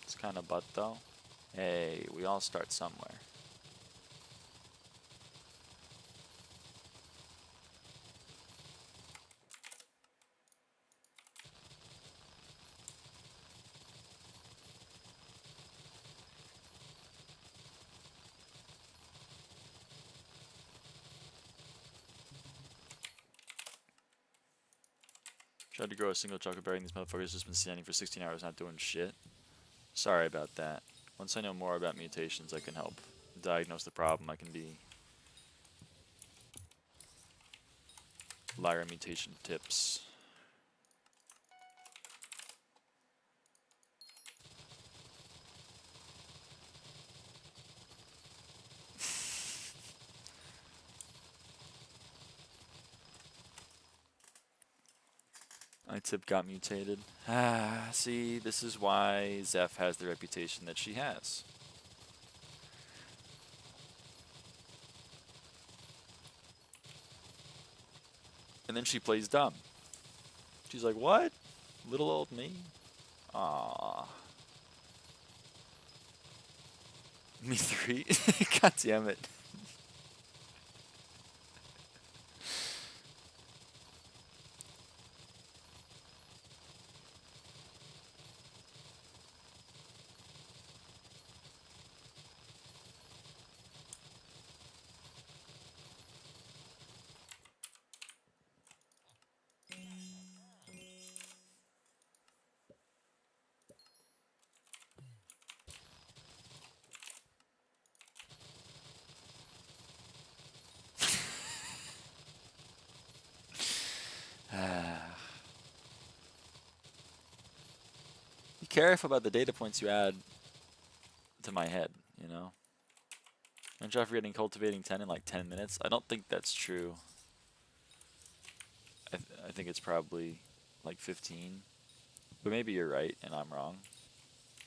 Speaker 1: It's kind of butt though. Hey, we all start somewhere. Tried to grow a single chocolate berry and these motherfuckers just been standing for 16 hours not doing shit. Sorry about that. Once I know more about mutations, I can help diagnose the problem. I can be Lyra mutation tips. My tip got mutated. Ah, see, this is why Zeph has the reputation that she has. And then she plays dumb. She's like, what? Little old me? Aww. Me 3? God damn it. Be careful about the data points you add to my head, you know? I'm trying forgetting cultivating 10 in like 10 minutes. I don't think that's true. I think it's probably like 15. But maybe you're right and I'm wrong.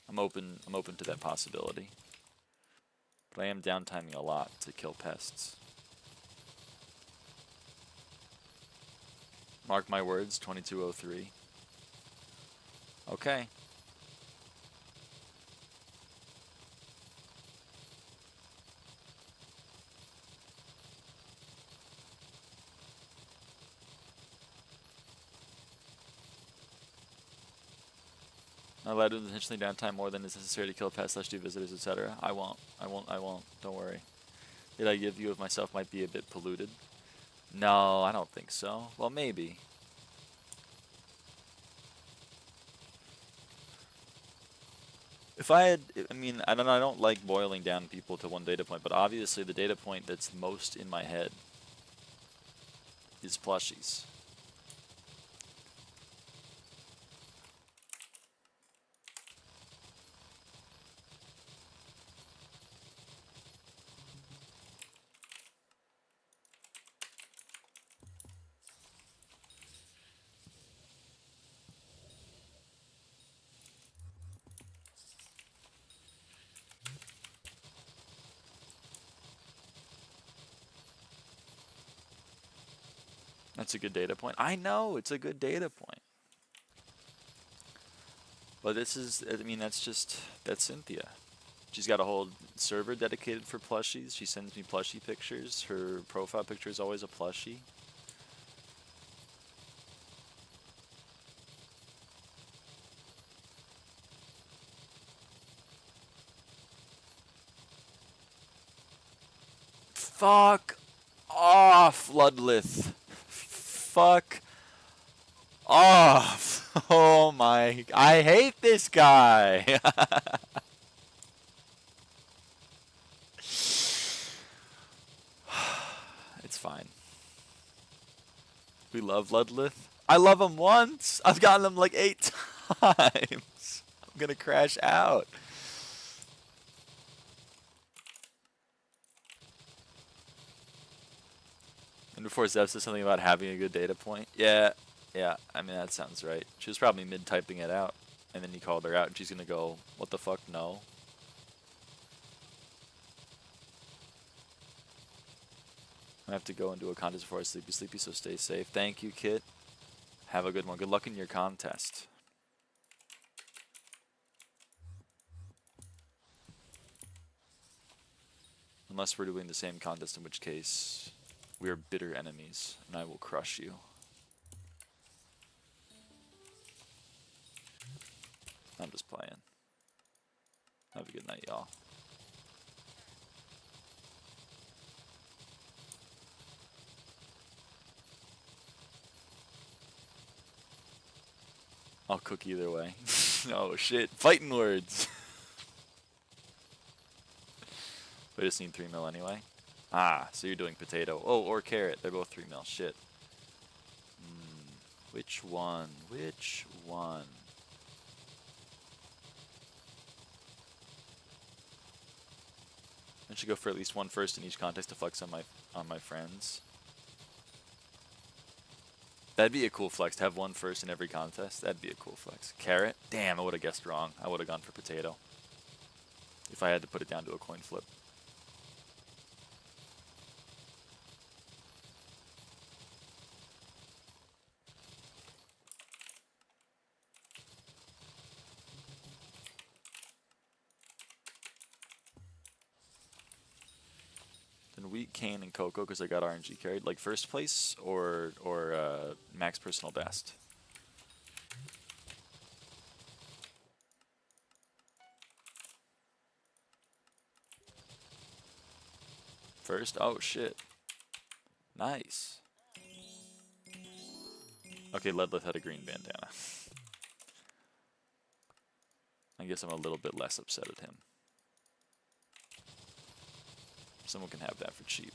Speaker 1: I'm open to that possibility. But I am downtiming a lot to kill pests. Mark my words, 2203. Okay. Not allowed to intentionally downtime more than is necessary to kill pests, /do visitors, etc. I won't. Don't worry. Did I give view of myself might be a bit polluted? No, I don't think so. Well, maybe. If I had, I mean, I don't like boiling down people to one data point, but obviously the data point that's most in my head is plushies. That's a good data point. I know, it's a good data point. But this is, I mean, that's Cynthia. She's got a whole server dedicated for plushies. She sends me plushie pictures. Her profile picture is always a plushie. Fuck off, Ludlith. Fuck off. Oh my, I hate this guy. It's fine. We love Ludlith. I love him once. I've gotten him like 8 times. I'm gonna crash out. Before Zev said something about having a good data point. Yeah, yeah, I mean, that sounds right. She was probably mid-typing it out, and then he called her out, and she's gonna go, what the fuck, no. I have to go and do a contest before I sleepy, so stay safe. Thank you, Kit. Have a good one. Good luck in your contest. Unless we're doing the same contest, in which case we are bitter enemies, and I will crush you. I'm just playing. Have a good night, y'all. I'll cook either way. Oh shit, fighting words! We just need 3 mil anyway. Ah, so you're doing potato. Oh, or carrot. They're both 3 mil. Shit. Which one? Which one? I should go for at least one first in each contest to flex on my friends. That'd be a cool flex to have one first in every contest. That'd be a cool flex. Carrot? Damn, I would have guessed wrong. I would have gone for potato. If I had to put it down to a coin flip. Then wheat, cane, and cocoa because I got RNG carried. Like first place or max personal best. First? Oh shit. Nice. Okay, Ledlith had a green bandana. I guess I'm a little bit less upset at him. Someone can have that for cheap.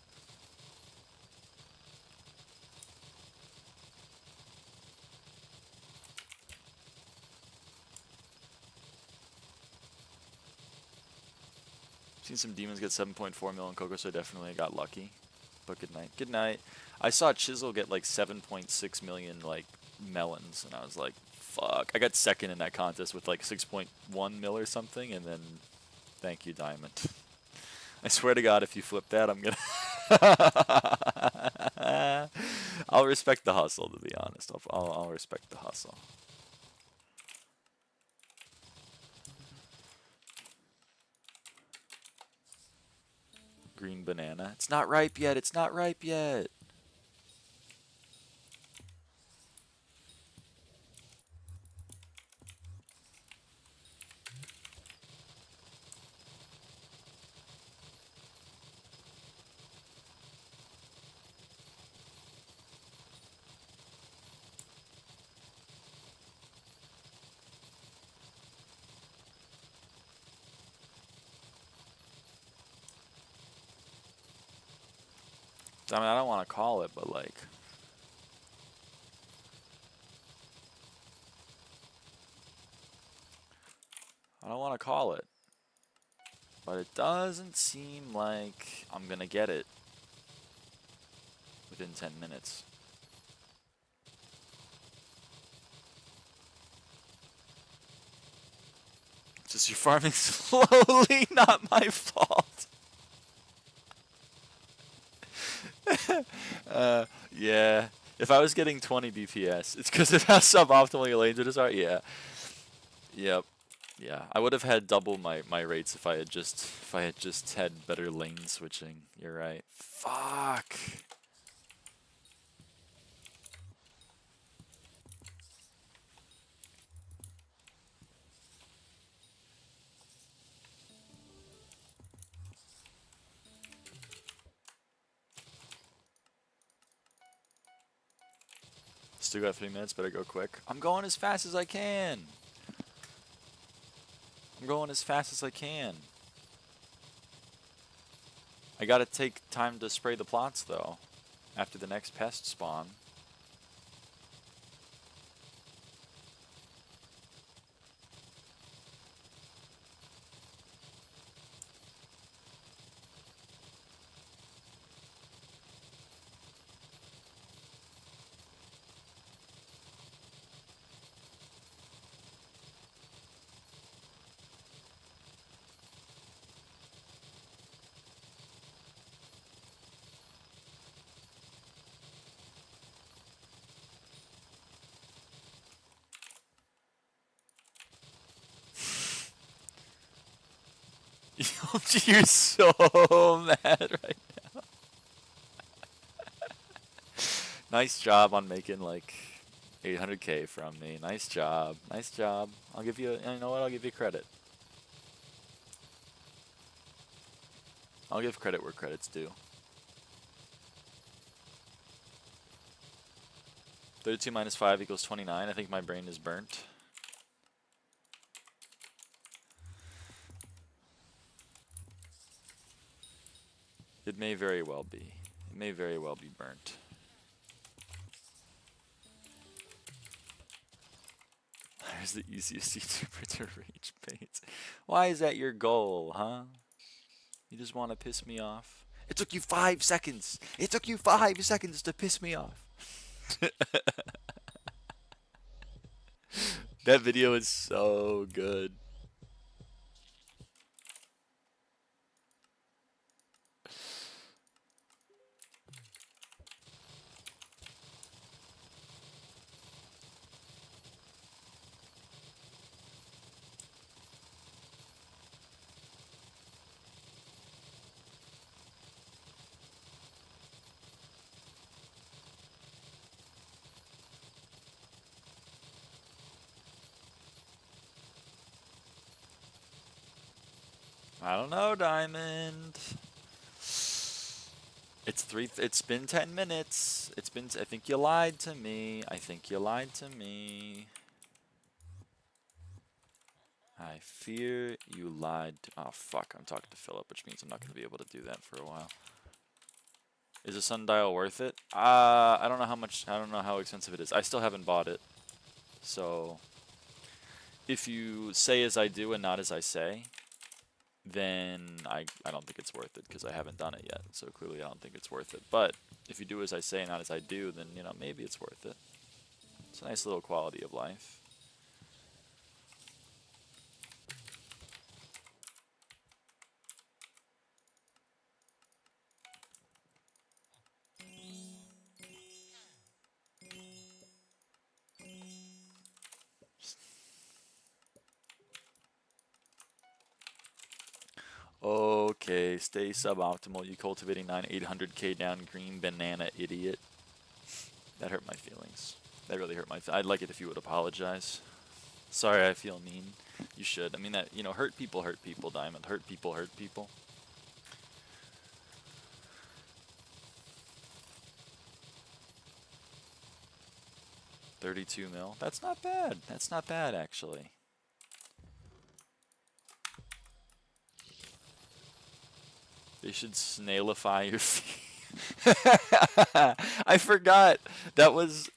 Speaker 1: Seen some demons get 7.4 mil in Coco, so definitely I got lucky. But good night. Good night. I saw Chisel get like 7.6 million like melons, and I was like, fuck. I got second in that contest with like 6.1 mil or something, and then thank you, Diamond. I swear to God, if you flip that, I'm gonna... I'll respect the hustle, to be honest. I'll respect the hustle. Green banana. It's not ripe yet. It's not ripe yet. I mean, I don't want to call it, but like... I don't want to call it. But it doesn't seem like I'm going to get it within 10 minutes. It's just you're farming slowly, not my fault. Yeah. If I was getting 20 DPS, it's because of how suboptimal your lanes are. Yeah. Yep. Yeah. I would have had double my rates if I had just had better lane switching. You're right. Fuck. Still got 3 minutes, better go quick. I'm going as fast as I can. I'm going as fast as I can. I gotta take time to spray the plots though, after the next pest spawn. You're so mad right now. Nice job on making like 800K from me. Nice job. Nice job. I'll give you, you know what? I'll give you credit. I'll give credit where credit's due. 32 minus 5 equals 29. I think my brain is burnt. It may very well be. It may very well be burnt. There's the easiest YouTuber to reach Bates. Why is that your goal, huh? You just want to piss me off? It took you 5 seconds. It took you 5 seconds to piss me off. That video is so good. I don't know, Diamond. It's been 10 minutes. I think you lied to me. I think you lied to me. I fear you lied to, oh fuck, I'm talking to Philip, which means I'm not going to be able to do that for a while. Is a sundial worth it? I don't know how much, I don't know how expensive it is. I still haven't bought it. So, if you say as I do and not as I say, then I don't think it's worth it because I haven't done it yet. So clearly I don't think it's worth it. But if you do as I say and not as I do, then, you know, maybe it's worth it. It's a nice little quality of life. Okay, stay suboptimal. You cultivating 800K down green banana idiot. That hurt my feelings. That really hurt my I'd like it if you would apologize. Sorry, I feel mean. You should. I mean that, you know, hurt people, Diamond. Hurt people, hurt people. $32 mil. That's not bad. That's not bad actually. They should snailify your feet. I forgot that was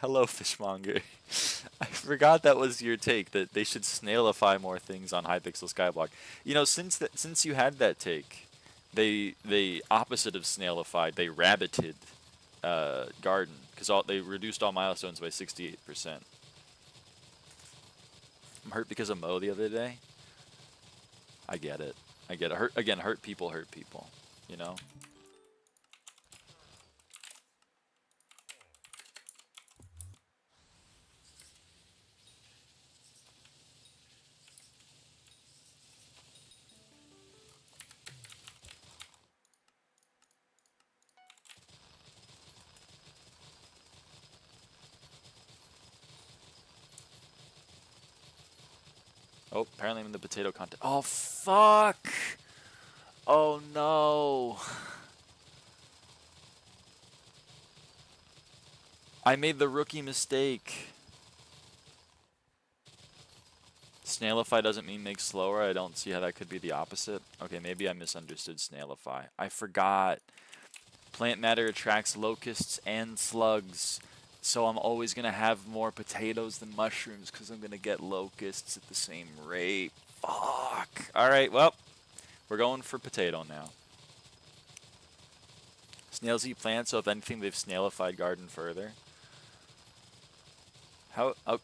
Speaker 1: hello fishmonger. I forgot that was your take, that they should snailify more things on Hypixel SkyBlock. You know, since you had that take, they opposite of snailified, they rabbited garden because they reduced all milestones by 68%. I'm hurt because of Mo the other day. I get it. I get it. Hurt people, you know? Oh, apparently I'm in the potato contest. Oh, fuck! Oh, no. I made the rookie mistake. Snailify doesn't mean make slower. I don't see how that could be the opposite. Okay, maybe I misunderstood snailify. I forgot. Plant matter attracts locusts and slugs. So I'm always going to have more potatoes than mushrooms because I'm going to get locusts at the same rate. Fuck. Alright, well, we're going for potato now. Snails eat plants, so if anything, they've snailified garden further. How? Oh,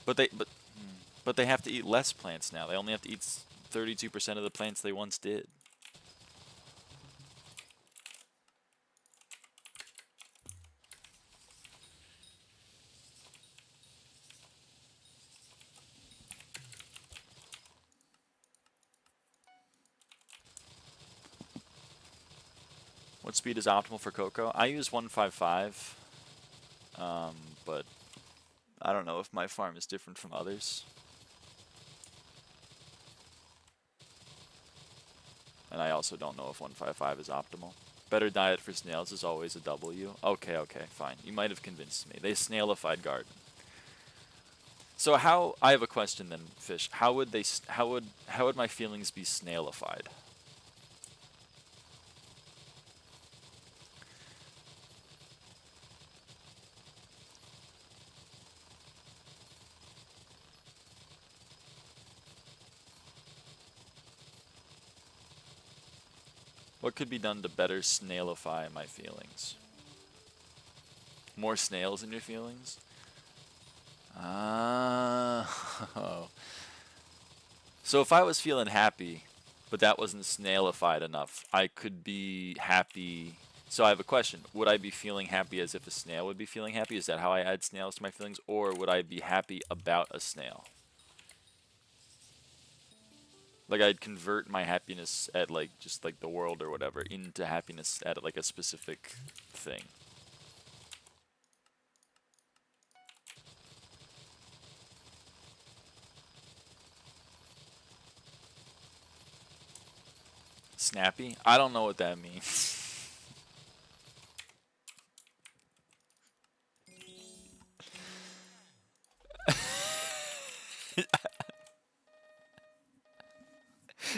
Speaker 1: but they have to eat less plants now. They only have to eat 32% of the plants they once did. What speed is optimal for Coco? I use 155, but I don't know if my farm is different from others. And I also don't know if 155 is optimal. Better diet for snails is always a W. Okay, okay, fine. You might have convinced me. They snailified garden. So how, I have a question then, Fish. How would my feelings be snailified? What could be done to better snailify my feelings? More snails in your feelings? Oh. So if I was feeling happy, but that wasn't snailified enough, I could be happy. So I have a question. Would I be feeling happy as if a snail would be feeling happy? Is that how I add snails to my feelings? Or would I be happy about a snail? Like I'd convert my happiness at like just like the world or whatever into happiness at like a specific thing. Snappy? I don't know what that means.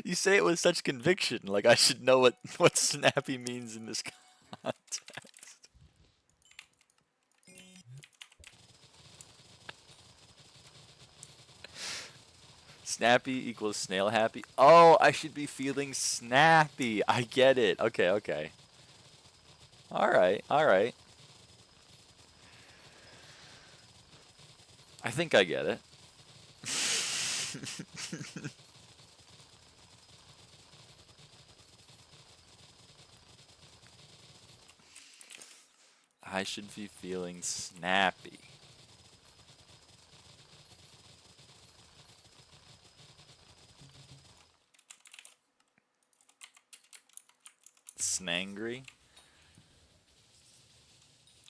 Speaker 1: You say it with such conviction, like I should know what snappy means in this context. Snappy equals snail happy. Oh, I should be feeling snappy. I get it. Okay, okay. Alright, alright. I think I get it. I should be feeling snappy. Snangry?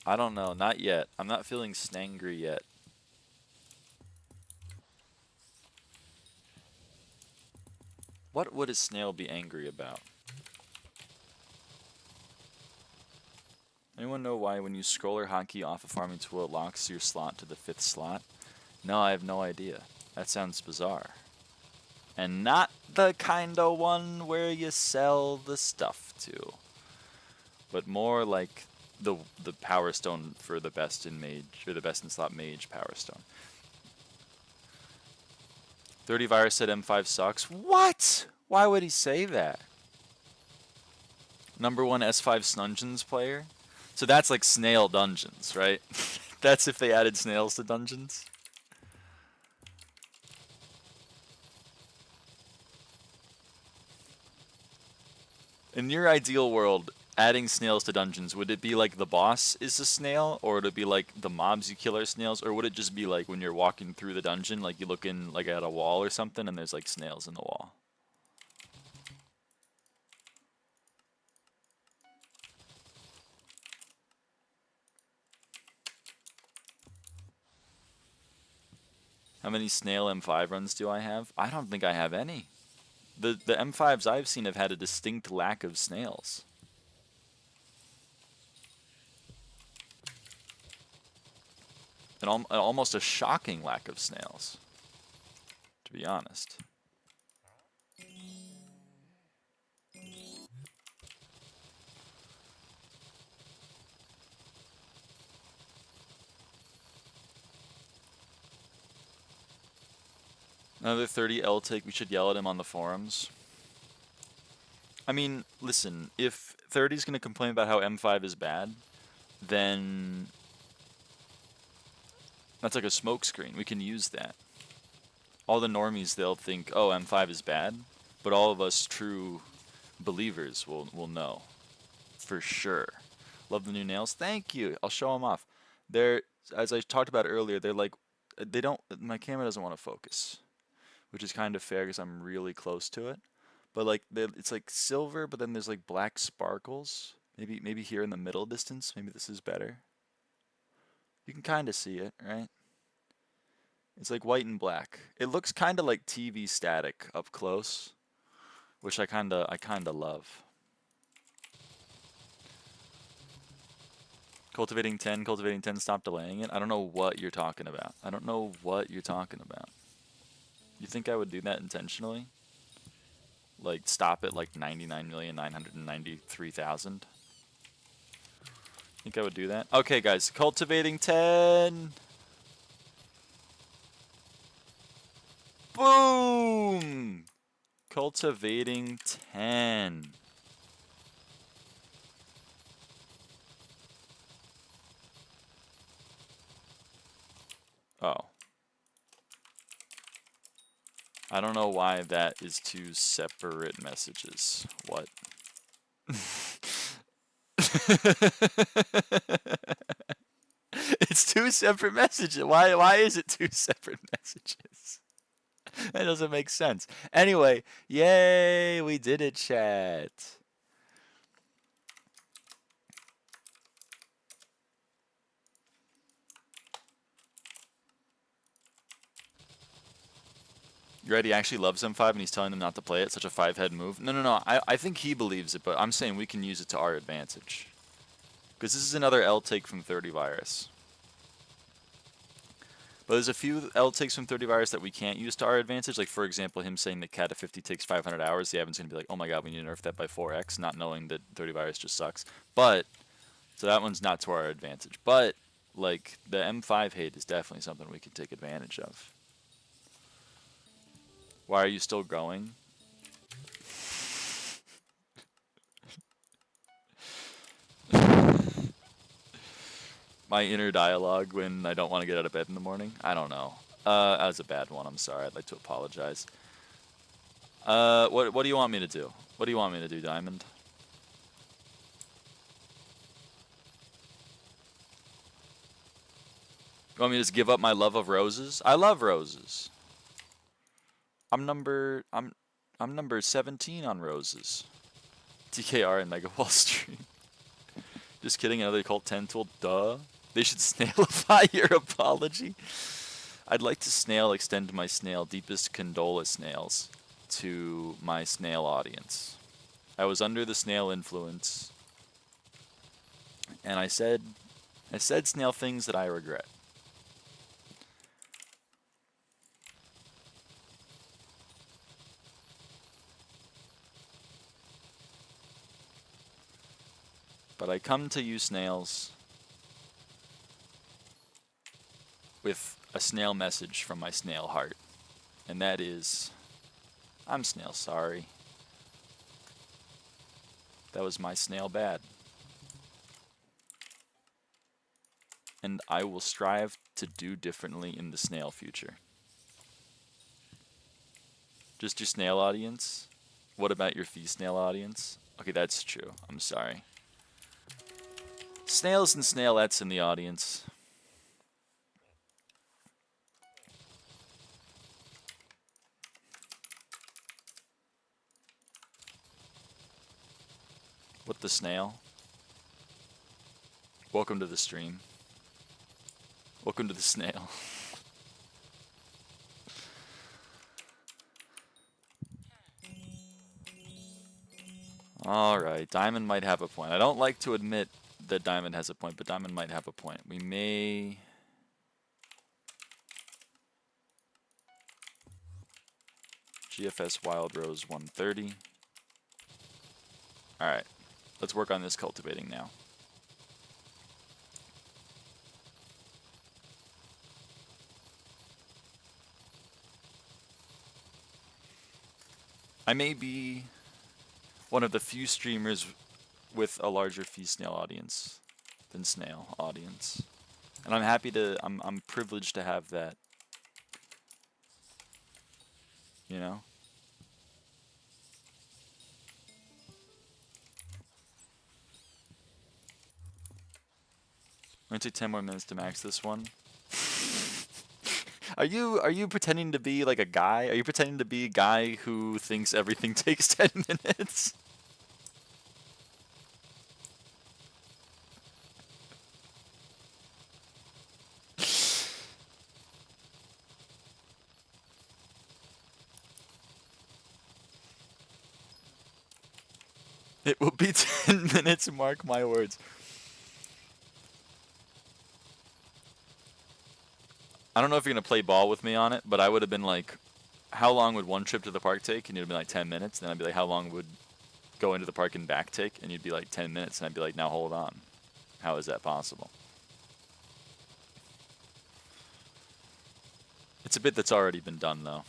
Speaker 1: I don't know, not yet. I'm not feeling snangry yet. What would a snail be angry about? Anyone know why when you scroll or hotkey off a farming tool it locks your slot to the 5th slot? No, I have no idea. That sounds bizarre. And not the kinda one where you sell the stuff to. But more like the power stone for the best in mage, or the best in slot mage power stone. 30 Virus said M5 sucks. What? Why would he say that? #1 S5 Snungeons player? So that's like snail dungeons, right? That's if they added snails to dungeons. In your ideal world, adding snails to dungeons, would it be like the boss is a snail, or would it be like the mobs you kill are snails, or would it just be like when you're walking through the dungeon, like you look in like at a wall or something, and there's like snails in the wall? How many snail M5 runs do I have? I don't think I have any. The M5s I've seen have had a distinct lack of snails. An almost a shocking lack of snails, to be honest. Another 30 L take, we should yell at him on the forums. I mean, listen, if 30's gonna complain about how M5 is bad, then that's like a smokescreen. We can use that. All the normies, they'll think, oh, M5 is bad, but all of us true believers will know. For sure. Love the new nails. Thank you. I'll show them off. They're, as I talked about earlier, they're like, they don't, my camera doesn't want to focus, which is kind of fair because I'm really close to it. But like, it's like silver, but then there's like black sparkles. Maybe here in the middle distance, maybe this is better. You can kind of see it, right? It's like white and black. It looks kind of like TV static up close, which I kind of love. Cultivating 10, stop delaying it. I don't know what you're talking about. I don't know what you're talking about. You think I would do that intentionally? Like stop at like 99,993,000? Think I would do that? Okay, guys, cultivating 10. Boom! Cultivating 10. Oh. I don't know why that is two separate messages. What? It's two separate messages. Why is it two separate messages? That doesn't make sense. Anyway, yay, we did it, chat. You ready? He actually loves M5 and he's telling them not to play it. Such a 5-head move. No. I think he believes it, but I'm saying we can use it to our advantage. Because this is another L take from 30 virus. But there's a few L takes from 30 virus that we can't use to our advantage. Like, for example, him saying that Cat of 50 takes 500 hours. The admin's going to be like, oh my god, we need to nerf that by 4x, not knowing that 30 virus just sucks. But, so that one's not to our advantage. But, like, the M5 hate is definitely something we can take advantage of. Why are you still going? My inner dialogue when I don't want to get out of bed in the morning? I don't know. That was a bad one. I'm sorry. I'd like to apologize. What do you want me to do? What do you want me to do, Diamond? You want me to just give up my love of roses? I love roses. I'm number 17 on roses. TKR and Mega Wall Stream. Just kidding, another Cult 10 tool, duh. They should snailify your apology. I'd like to snail extend my snail deepest condola snails to my snail audience. I was under the snail influence, and I said snail things that I regret. But I come to you, snails, with a snail message from my snail heart. And that is, I'm snail sorry. That was my snail bad. And I will strive to do differently in the snail future. Just your snail audience? What about your fee snail audience? Okay, that's true. I'm sorry. Snails and snaillettes in the audience. What the snail? Welcome to the stream. Welcome to the snail. Alright, Diamond might have a point. I don't like to admit that Diamond has a point, but Diamond might have a point. We may... GFS Wild Rose 130. Alright, let's work on this cultivating now. I may be one of the few streamers with a larger fee snail audience than snail audience. And I'm happy to, I'm privileged to have that. You know? I'm gonna take 10 more minutes to max this one. Are you pretending to be like a guy? Are you pretending to be a guy who thinks everything takes 10 minutes? It will be 10 minutes, mark my words. I don't know if you're going to play ball with me on it, but I would have been like, how long would one trip to the park take? And you'd be like 10 minutes. Then I'd be like, how long would go into the park and back take? And you'd be like 10 minutes. And I'd be like, now hold on. How is that possible? It's a bit that's already been done, though.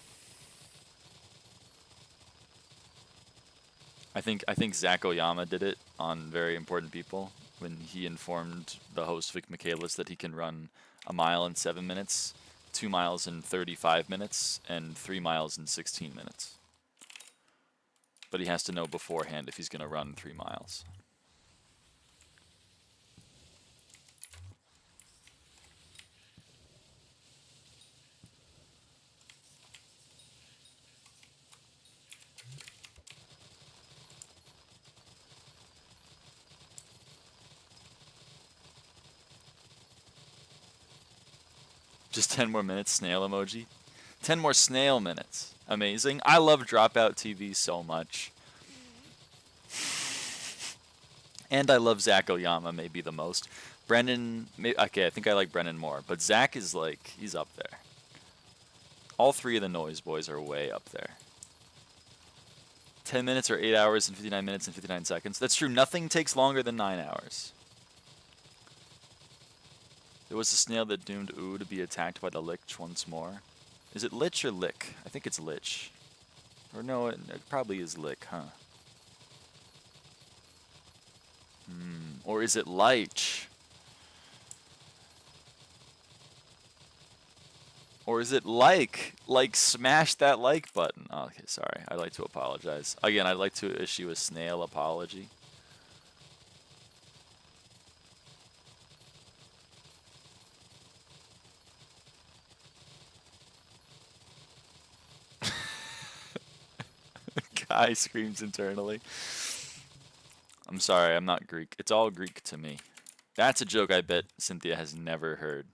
Speaker 1: I think Zach Oyama did it on Very Important People when he informed the host Vic Michaelis that he can run a mile in 7 minutes, 2 miles in 35 minutes, and 3 miles in 16 minutes. But he has to know beforehand if he's going to run 3 miles. Just 10 more minutes, snail emoji. 10 more snail minutes. Amazing. I love Dropout TV so much. And I love Zach Oyama maybe the most. Brennan, okay, I think I like Brennan more. But Zach is like, he's up there. All three of the Noise Boys are way up there. 10 minutes or 8 hours and 59 minutes and 59 seconds. That's true. Nothing takes longer than 9 hours. There was a snail that doomed Ooh to be attacked by the Lich once more. Is it Lich or Lick? I think it's Lich. Or no, it probably is Lick, huh? Or is it Lich? Or is it like smash that like button? Oh, okay, sorry. I'd like to apologize. Again, I'd like to issue a snail apology. Guy screams internally. I'm sorry, I'm not Greek. It's all Greek to me. That's a joke I bet Cynthia has never heard.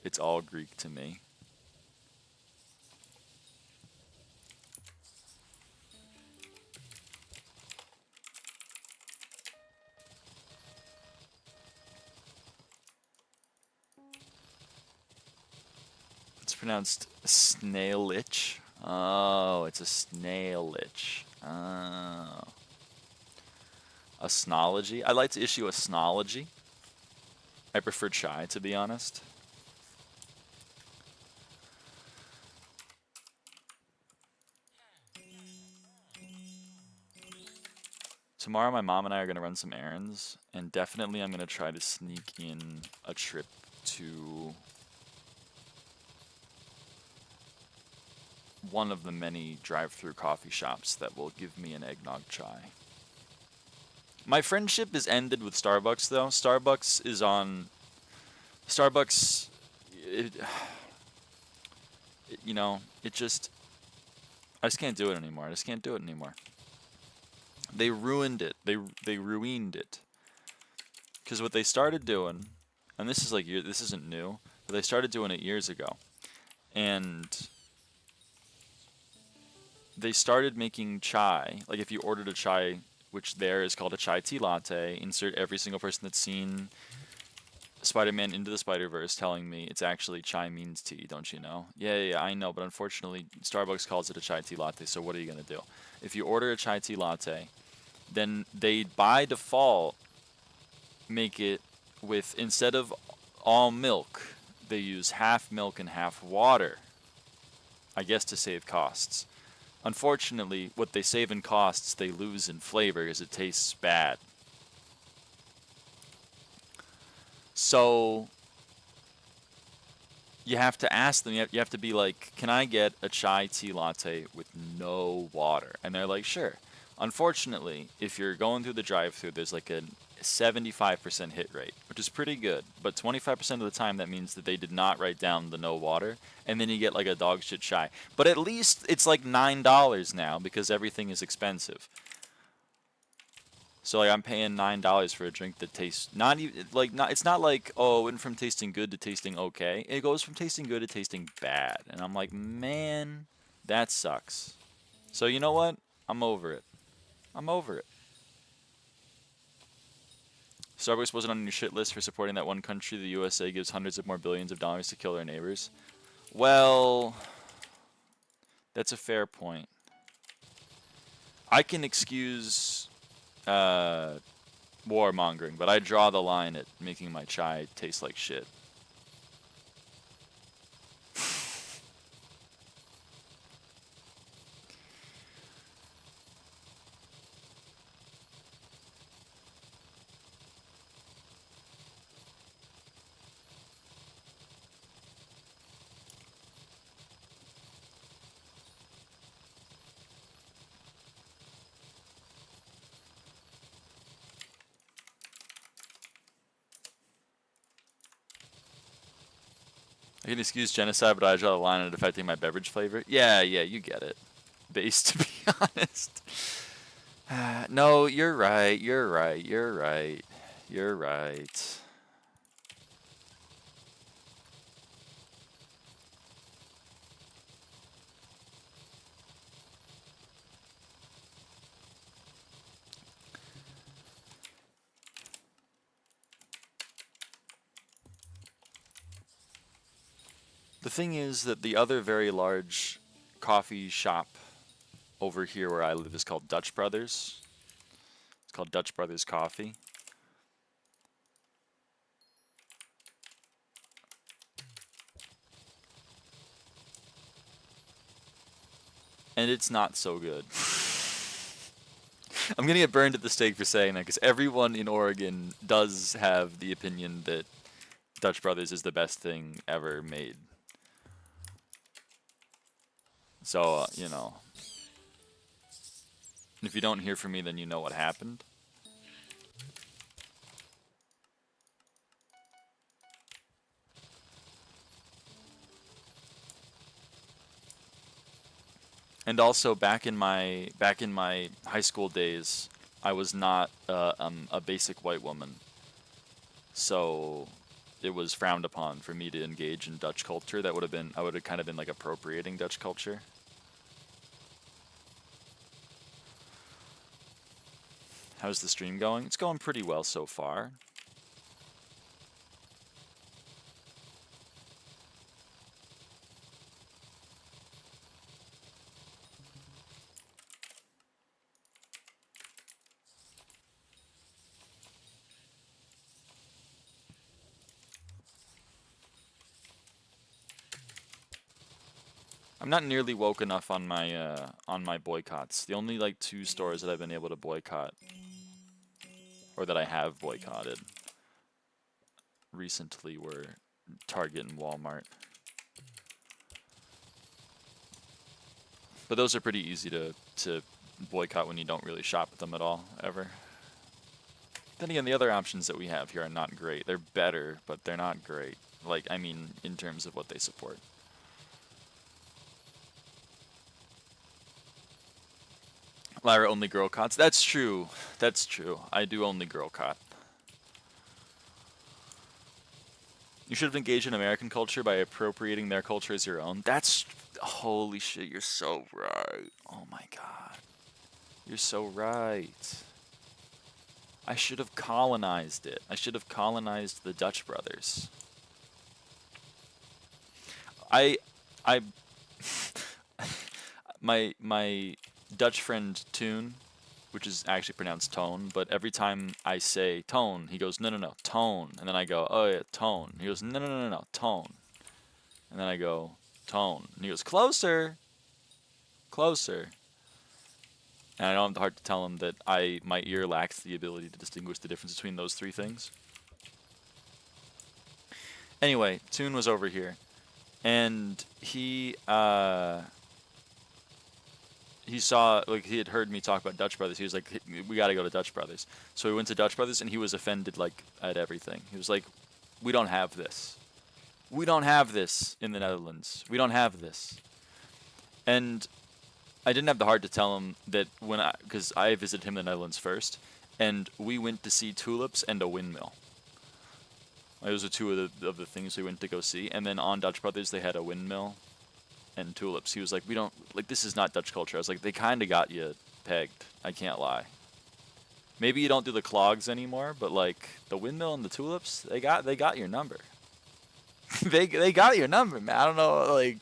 Speaker 1: It's all Greek to me. It's pronounced snail-lich. Oh, it's a snail-lich. Oh. A snology? I'd like to issue a snology. I prefer chai, to be honest. Tomorrow my mom and I are going to run some errands, and definitely I'm going to try to sneak in a trip to one of the many drive-through coffee shops that will give me an eggnog chai. My friendship is ended with Starbucks, though. Starbucks is on... Starbucks... you know, it just... I just can't do it anymore. I just can't do it anymore. They ruined it. They ruined it. Because what they started doing... And this is like... This isn't new. But they started doing it years ago. And... they started making chai. Like, if you ordered a chai, which there is called a chai tea latte, insert every single person that's seen Spider-Man Into the Spider-Verse telling me it's actually chai means tea, don't you know? Yeah, I know, but unfortunately, Starbucks calls it a chai tea latte, so what are you going to do? If you order a chai tea latte, then they, by default, make it with, instead of all milk, they use half milk and half water. I guess to save costs. Unfortunately, what they save in costs, they lose in flavor because it tastes bad. So, you have to ask them, you have to be like, can I get a chai tea latte with no water? And they're like, sure. Unfortunately, if you're going through the drive-thru, there's like a 75% hit rate, which is pretty good. But 25% of the time, that means that they did not write down the no water, and then you get like a dog shit chai. But at least it's like $9 now because everything is expensive. So like I'm paying $9 for a drink that tastes not even like it's not like, oh, it went from tasting good to tasting okay. It goes from tasting good to tasting bad, and I'm like, man, that sucks. So you know what? I'm over it. I'm over it. Starbucks wasn't on your shit list for supporting that one country. The USA gives hundreds of more billions of dollars to kill their neighbors. Well, that's a fair point. I can excuse warmongering, but I draw the line at making my chai taste like shit. I can excuse genocide, but I draw the line at affecting my beverage flavor. Yeah, you get it. Base, to be honest. No, you're right. You're right. You're right. You're right. The thing is that the other very large coffee shop over here where I live is called Dutch Brothers. It's called Dutch Brothers Coffee. And it's not so good. I'm gonna get burned at the stake for saying that because everyone in Oregon does have the opinion that Dutch Brothers is the best thing ever made. So, you know. If you don't hear from me, then you know what happened. And also, back in my high school days, I was not a basic white woman, so it was frowned upon for me to engage in Dutch culture. That would have been I would have kind of been like appropriating Dutch culture. How's the stream going? It's going pretty well so far. I'm not nearly woke enough on my boycotts. The only like 2 stores that I've been able to boycott, or that I have boycotted recently, were Target and Walmart. But those are pretty easy to boycott when you don't really shop at them at all, ever. Then again, the other options that we have here are not great. They're better, but they're not great. Like, I mean, in terms of what they support. Lyra only girl cots. That's true. That's true. I do only girl cot. You should have engaged in American culture by appropriating their culture as your own. That's... Holy shit, you're so right. Oh my god. You're so right. I should have colonized it. I should have colonized the Dutch brothers. I my Dutch friend Toon, which is actually pronounced Tone, but every time I say Tone, he goes, no, Tone. And then I go, oh yeah, Tone. He goes, no, Tone. And then I go, Tone. And he goes, closer. Closer. And I don't have the heart to tell him that my ear lacks the ability to distinguish the difference between those 3 things. Anyway, Toon was over here. And he saw, like, he had heard me talk about Dutch Brothers. He was like, we gotta go to Dutch Brothers. So we went to Dutch Brothers, and he was offended, like, at everything. He was like, we don't have this. We don't have this in the Netherlands. We don't have this. And I didn't have the heart to tell him that because I visited him in the Netherlands first, and we went to see tulips and a windmill. Those are 2 of the things we went to go see. And then on Dutch Brothers, they had a windmill and tulips. He was like, we don't, like, this is not Dutch culture. I was like, they kind of got you pegged. I can't lie. Maybe you don't do the clogs anymore, but like the windmill and the tulips, they got your number. they got your number, man. I don't know, like.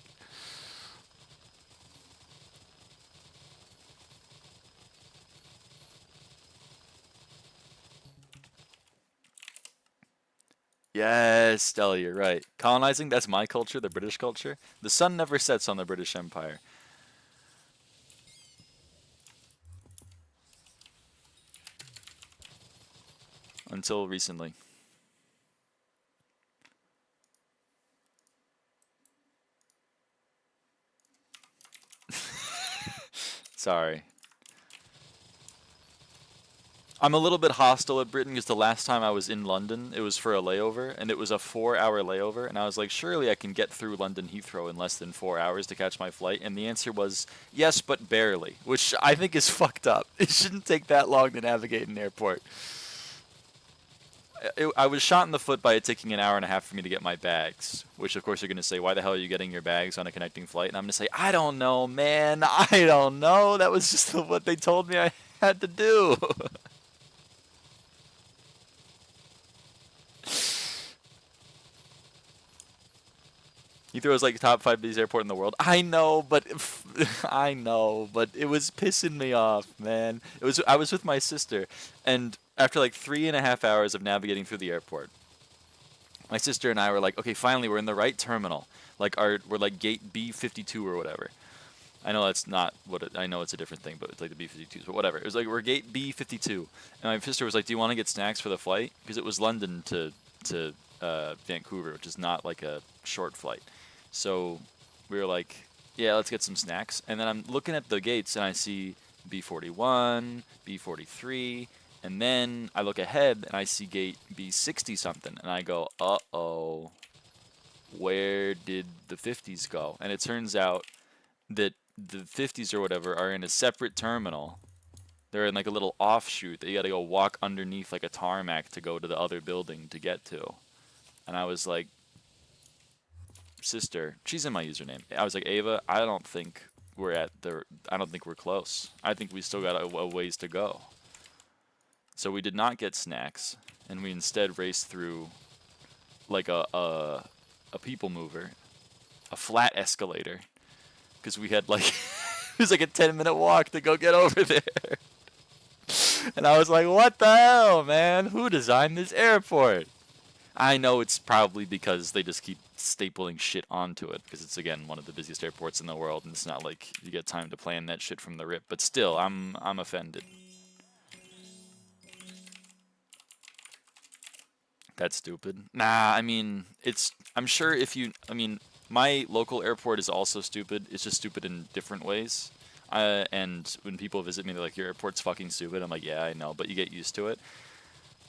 Speaker 1: Yes, Stella, you're right. Colonizing, that's my culture, the British culture. The sun never sets on the British Empire. Until recently. Sorry. I'm a little bit hostile at Britain because the last time I was in London, it was for a layover, and it was a 4-hour layover, and I was like, surely I can get through London Heathrow in less than 4 hours to catch my flight, and the answer was, yes, but barely, which I think is fucked up. It shouldn't take that long to navigate an airport. I was shot in the foot by it taking an hour and a half for me to get my bags, which of course you're going to say, why the hell are you getting your bags on a connecting flight? And I'm going to say, I don't know, man, I don't know. That was just what they told me I had to do. Heathrow is like top 5 busiest airport in the world. I know, but I know, but it was pissing me off, man. I was with my sister, and after like 3.5 hours of navigating through the airport, my sister and I were like, okay, finally we're in the right terminal. Like we're like gate B52 or whatever. I know that's not I know it's a different thing, but it's like the B52s, but whatever. It was like we're gate B52, and my sister was like, do you want to get snacks for the flight? Because it was London to Vancouver, which is not like a short flight. So we were like, yeah, let's get some snacks. And then I'm looking at the gates and I see B41, B43, and then I look ahead and I see gate B60 something. And I go, uh-oh, where did the 50s go? And it turns out that the 50s or whatever are in a separate terminal. They're in like a little offshoot that you gotta go walk underneath like a tarmac to go to the other building to get to. And I was like, sister, she's in my username. I was like, Ava, I don't think we're close. I think we still got a ways to go. So we did not get snacks, and we instead raced through like a people mover, a flat escalator, because we had like it was like a 10-minute walk to go get over there. And I was like, what the hell, man? Who designed this airport? I know it's probably because they just keep stapling shit onto it, because it's, again, one of the busiest airports in the world, and it's not like you get time to plan that shit from the rip. But still, I'm offended. That's stupid. Nah, I mean, I'm sure my local airport is also stupid. It's just stupid in different ways. And when people visit me, they're like, your airport's fucking stupid. I'm like, yeah, I know, but you get used to it.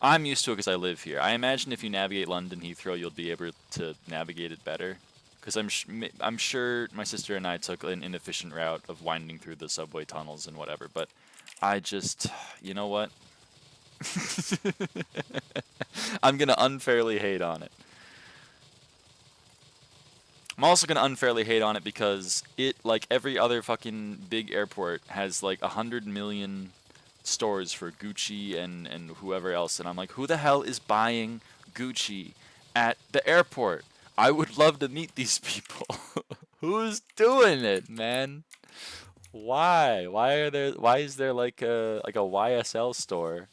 Speaker 1: I'm used to it because I live here. I imagine if you navigate London Heathrow, you'll be able to navigate it better. Because I'm sure my sister and I took an inefficient route of winding through the subway tunnels and whatever. But I just, you know what? I'm gonna unfairly hate on it. I'm also gonna unfairly hate on it because it, like every other fucking big airport, has like 100 million stores for Gucci and whoever else, and I'm like, who the hell is buying Gucci at the airport? I would love to meet these people. Who's doing it, man? Why? Why is there like a YSL store?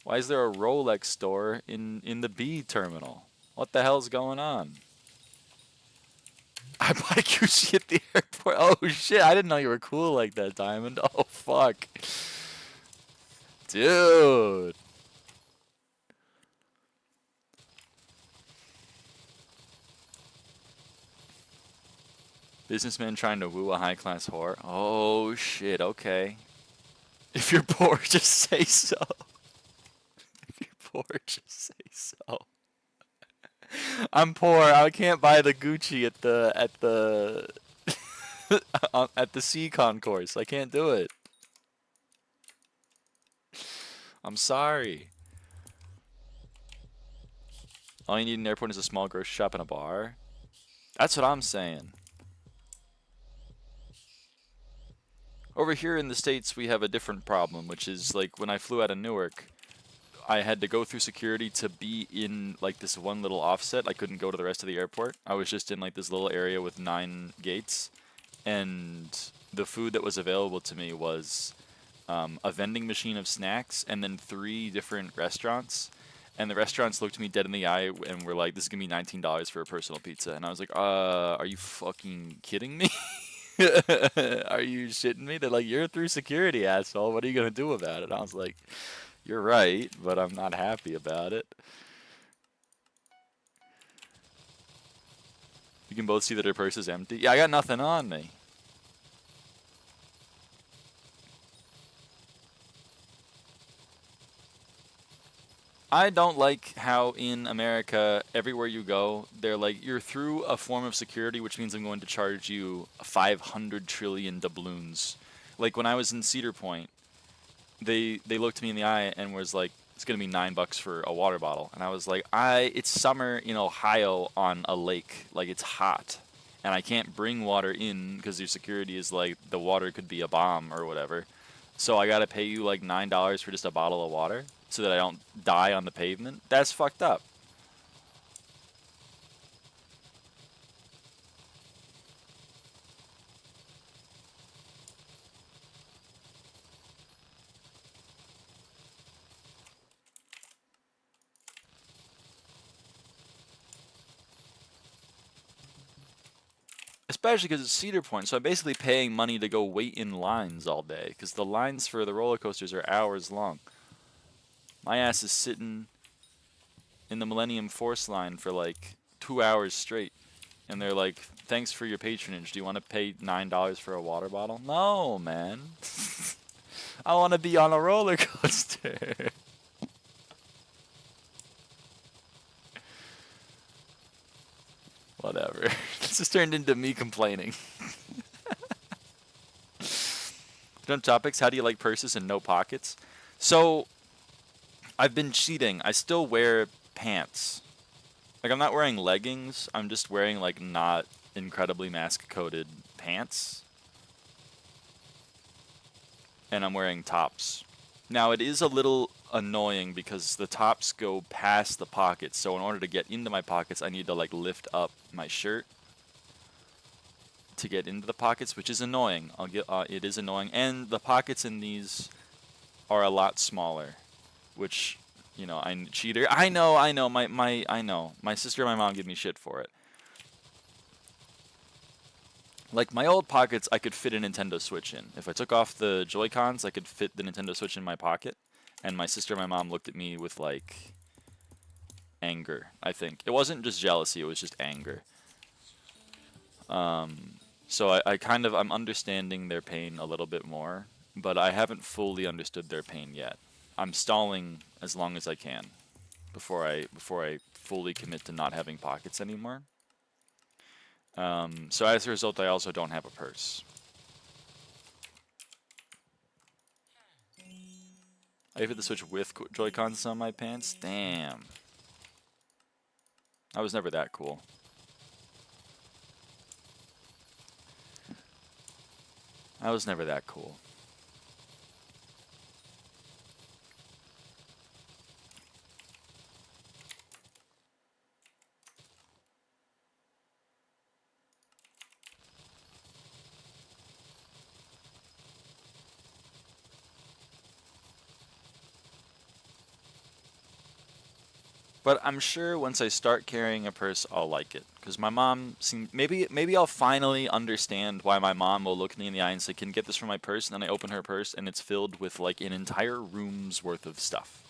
Speaker 1: Why is there a Rolex store in the B terminal? What the hell's going on? I buy Gucci at the airport. Oh shit, I didn't know you were cool like that, Diamond. Oh fuck. Dude. Businessman trying to woo a high-class whore. Oh shit, okay. If you're poor, just say so. If you're poor, just say so. I'm poor. I can't buy the Gucci at the at the C concourse. I can't do it. I'm sorry. All you need in an airport is a small grocery shop and a bar. That's what I'm saying. Over here in the States, we have a different problem, which is like when I flew out of Newark, I had to go through security to be in like this one little offset. I couldn't go to the rest of the airport. I was just in like this little area with 9 gates, and the food that was available to me was a vending machine of snacks and then 3 different restaurants. And the restaurants looked me dead in the eye and were like, "This is gonna be $19 for a personal pizza." And I was like, are you fucking kidding me? Are you shitting me? They're like, "You're through security, asshole. What are you gonna do about it?" And I was like, "You're right, but I'm not happy about it." You can both see that her purse is empty. Yeah, I got nothing on me. I don't like how in America, everywhere you go, they're like, "You're through a form of security, which means I'm going to charge you 500 trillion doubloons." Like when I was in Cedar Point, they looked me in the eye and was like, "It's gonna be $9 for a water bottle," and I was like, It's summer in Ohio on a lake, like it's hot, and I can't bring water in because your security is like the water could be a bomb or whatever, so I gotta pay you like $9 for just a bottle of water so that I don't die on the pavement. That's fucked up. Especially because it's Cedar Point, so I'm basically paying money to go wait in lines all day because the lines for the roller coasters are hours long. My ass is sitting in the Millennium Force line for like 2 hours straight. And they're like, "Thanks for your patronage. Do you want to pay $9 for a water bottle?" No, man. I want to be on a roller coaster. Whatever. This has turned into me complaining. Jump topics. How do you like purses and no pockets? So, I've been cheating. I still wear pants. Like, I'm not wearing leggings. I'm just wearing, like, not incredibly mask-coated pants. And I'm wearing tops. Now, it is a little annoying because the tops go past the pockets. So in order to get into my pockets, I need to, like, lift up my shirt to get into the pockets, which is annoying. It is annoying. And the pockets in these are a lot smaller, which... I'm cheater. I know. I know. My sister and my mom give me shit for it. Like my old pockets, I could fit a Nintendo Switch in. If I took off the Joy-Cons, I could fit the Nintendo Switch in my pocket. And my sister and my mom looked at me with like anger, I think. It wasn't just jealousy, it was just anger. So I'm understanding their pain a little bit more, but I haven't fully understood their pain yet. I'm stalling as long as I can before I fully commit to not having pockets anymore. So as a result, I also don't have a purse. I hit the Switch with Joy-Cons on my pants? Damn. I was never that cool. I was never that cool. But I'm sure once I start carrying a purse, I'll like it. Because my mom seemed... Maybe I'll finally understand why my mom will look me in the eye and say, "Can you get this from my purse?" And then I open her purse and it's filled with like an entire room's worth of stuff.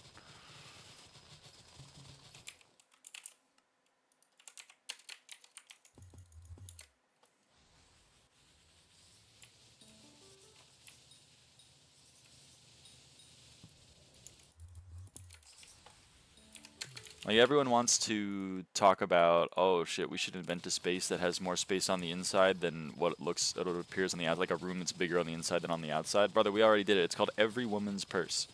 Speaker 1: Like everyone wants to talk about, "Oh shit, we should invent a space that has more space on the inside than what it appears on the outside, like a room that's bigger on the inside than on the outside." Brother, we already did it. It's called Every Woman's Purse.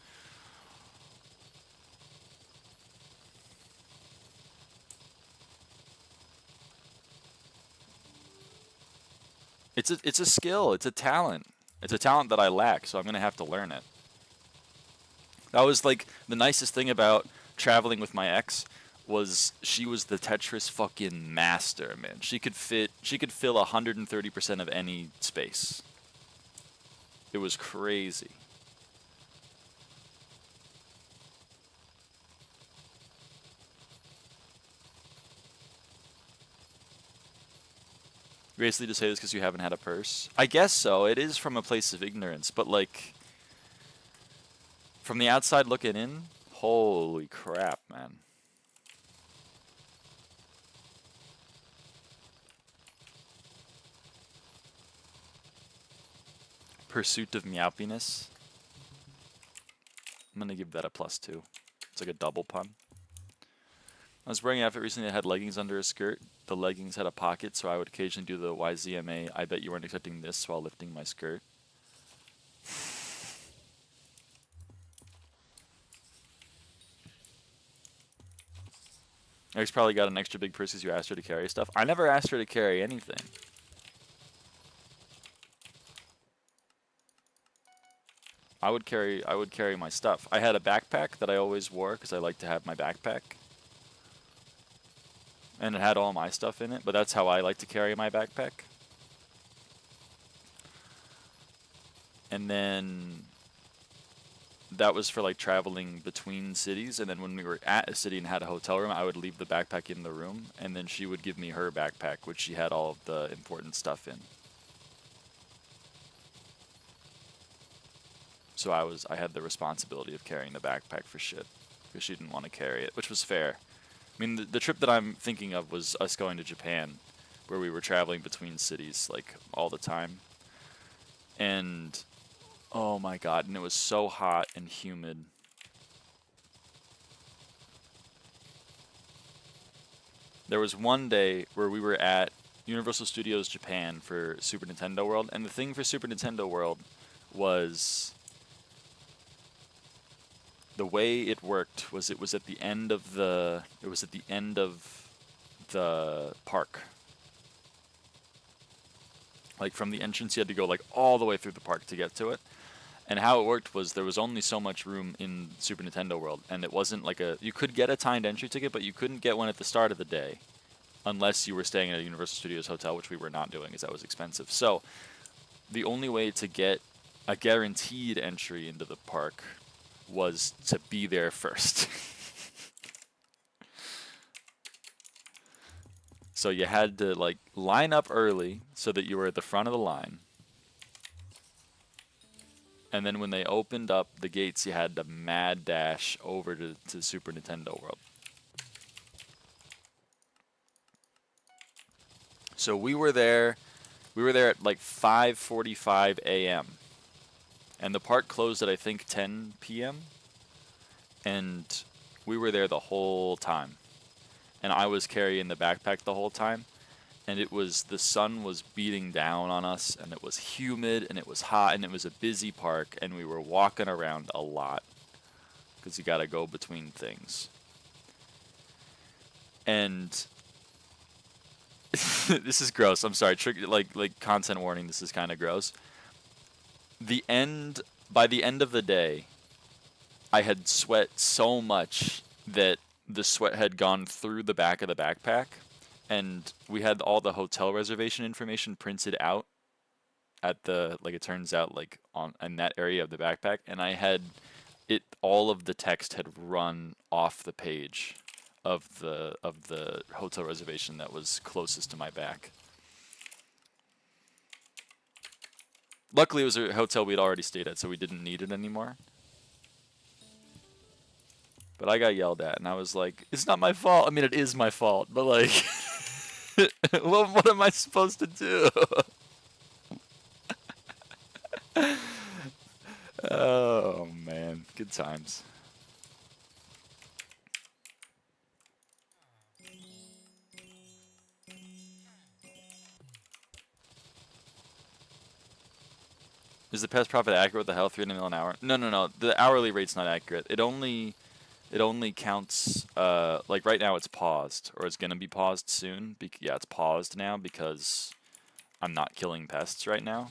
Speaker 1: It's a skill. It's a talent. It's a talent that I lack, so I'm gonna have to learn it. That was like the nicest thing about traveling with my ex was she was the Tetris fucking master, man. She could fill 130% of any space. It was crazy. Basically to say this because you haven't had a purse. I guess so. It is from a place of ignorance, but like from the outside looking in, holy crap, man. Pursuit of meowpiness. I'm gonna give that a +2. It's like a double pun. I was wearing an outfit recently that had leggings under a skirt. The leggings had a pocket, so I would occasionally do the YZMA. I bet you weren't expecting this while lifting my skirt. Eric's probably got an extra big purse because you asked her to carry stuff. I never asked her to carry anything. I would carry my stuff. I had a backpack that I always wore because I like to have my backpack. And it had all my stuff in it, but that's how I like to carry my backpack. And then that was for like traveling between cities, and then when we were at a city and had a hotel room, I would leave the backpack in the room, and then she would give me her backpack, which she had all of the important stuff in. So I had the responsibility of carrying the backpack for shit, because she didn't want to carry it, which was fair. I mean, the trip that I'm thinking of was us going to Japan, where we were traveling between cities, like, all the time. And, oh my god, and it was so hot and humid. There was one day where we were at Universal Studios Japan for Super Nintendo World, and the thing for Super Nintendo World was... the way it worked was it was at the end of the park. Like from the entrance you had to go like all the way through the park to get to it. And how it worked was there was only so much room in Super Nintendo World, and it wasn't like you could get a timed entry ticket, but you couldn't get one at the start of the day unless you were staying at a Universal Studios hotel, which we were not doing because that was expensive. So the only way to get a guaranteed entry into the park was to be there first. So you had to like line up early so that you were at the front of the line. And then when they opened up the gates, you had to mad dash over to Super Nintendo World. So we were there at like 5:45 a.m. And the park closed at, I think, 10 p.m. And we were there the whole time. And I was carrying the backpack the whole time. And the sun was beating down on us. And it was humid and it was hot. And it was a busy park. And we were walking around a lot. Because you got to go between things. And this is gross. I'm sorry. Like content warning, this is kind of gross. By the end of the day, I had sweat so much that the sweat had gone through the back of the backpack, and we had all the hotel reservation information printed out at it turns out, like, in that area of the backpack, and all of the text had run off the page of the hotel reservation that was closest to my back. Luckily, it was a hotel we'd already stayed at, so we didn't need it anymore. But I got yelled at, and I was like, it's not my fault. I mean, it is my fault, but, like, what am I supposed to do? Oh, man. Good times. Is the pest profit accurate with the health 300 mil an hour? No. The hourly rate's not accurate. It only counts, like right now it's paused, or it's going to be paused soon. Yeah, it's paused now because I'm not killing pests right now.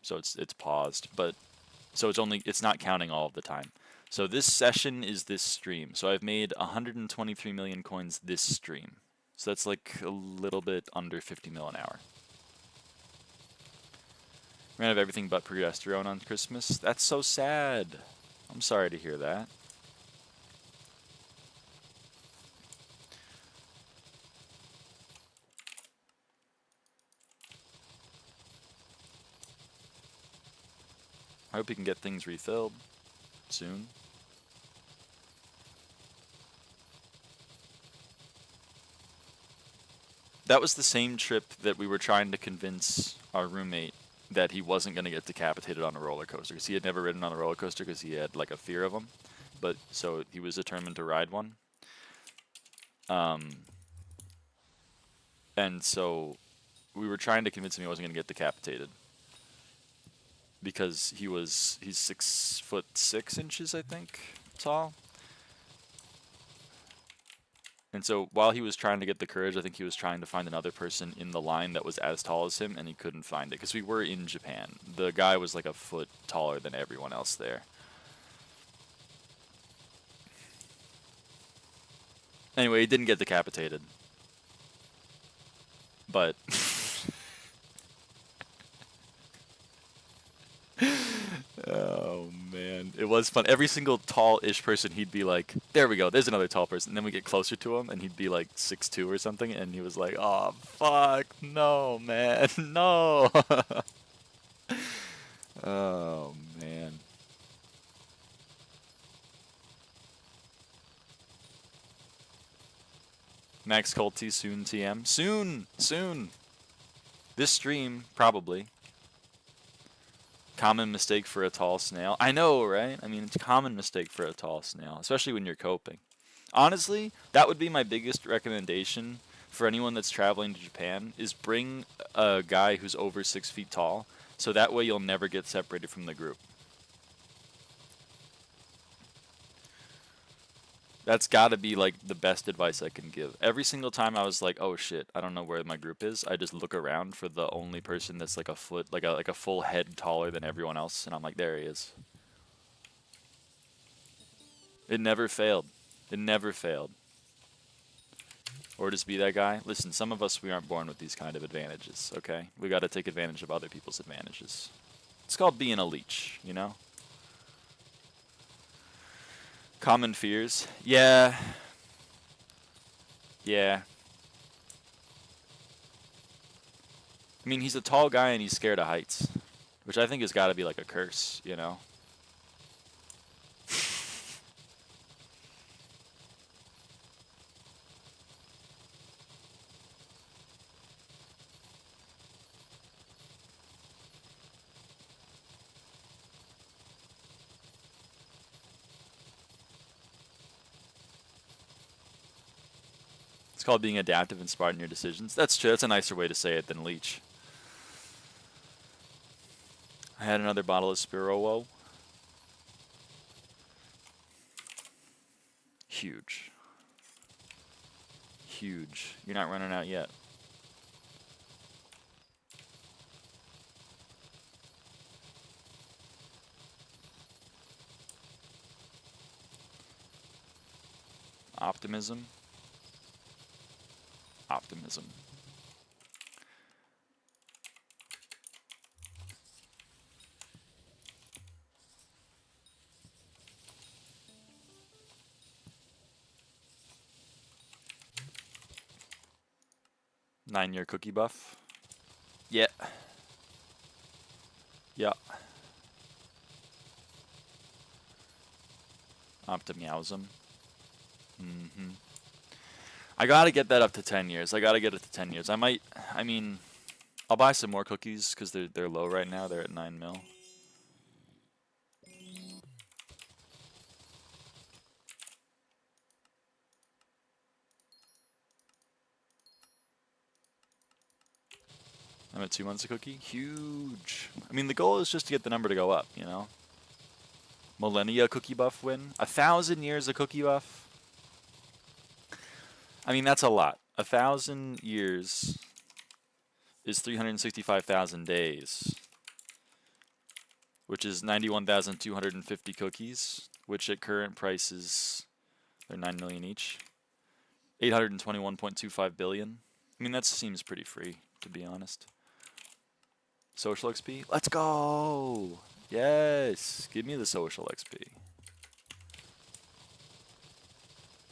Speaker 1: so it's paused, but so it's not counting all of the time. So this session is this stream. So I've made 123 million coins this stream. So that's like a little bit under 50 mil an hour. Ran out of everything but progesterone on Christmas. That's so sad. I'm sorry to hear that. I hope we can get things refilled soon. That was the same trip that we were trying to convince our roommate that he wasn't going to get decapitated on a roller coaster, because he had never ridden on a roller coaster because he had like a fear of them. But so he was determined to ride one. And so we were trying to convince him he wasn't going to get decapitated because he's 6'6", I think, tall. And so while he was trying to get the courage, I think he was trying to find another person in the line that was as tall as him, and he couldn't find it because we were in Japan. The guy was like a foot taller than everyone else there. Anyway, he didn't get decapitated. But oh man, it was fun. Every single tall-ish person, he'd be like, "There we go, there's another tall person." And then we get closer to him, and he'd be like 6'2" or something, and he was like, "Oh fuck, no, man, no." Oh man. Max Colty soon TM. Soon. This stream, probably. Common mistake for a tall snail. I know, right? I mean, it's a common mistake for a tall snail, especially when you're coping. Honestly, that would be my biggest recommendation for anyone that's traveling to Japan, is bring a guy who's over 6 feet tall, so that way you'll never get separated from the group. That's gotta be like the best advice I can give. Every single time I was like, oh shit, I don't know where my group is, I just look around for the only person that's like a foot, like a full head taller than everyone else, and I'm like, there he is. It never failed. It never failed. Or just be that guy. Listen, some of us, we aren't born with these kind of advantages, okay? We gotta take advantage of other people's advantages. It's called being a leech, you know? Common fears. Yeah. I mean, he's a tall guy and he's scared of heights, which I think has got to be like a curse, you know? It's called being adaptive and smart in your decisions. That's true. That's a nicer way to say it than leech. I had another bottle of Spirowo. Huge. Huge. You're not running out yet. Optimism. 9-year cookie buff. Yeah. Optimeowsm. I gotta get that up to 10 years. I gotta get it to 10 years. I mean, I'll buy some more cookies because they're low right now. They're at 9 mil. I'm at 2 months a cookie. Huge. I mean, the goal is just to get the number to go up, you know? Millennia cookie buff win. 1,000 years of cookie buff. I mean, that's a lot. 1,000 years is 365,000 days. which is 91,250 cookies, which at current prices, they're 9 million each. 821.25 billion. I mean, that seems pretty free, to be honest. Social XP? Let's go! Yes! Give me the social XP.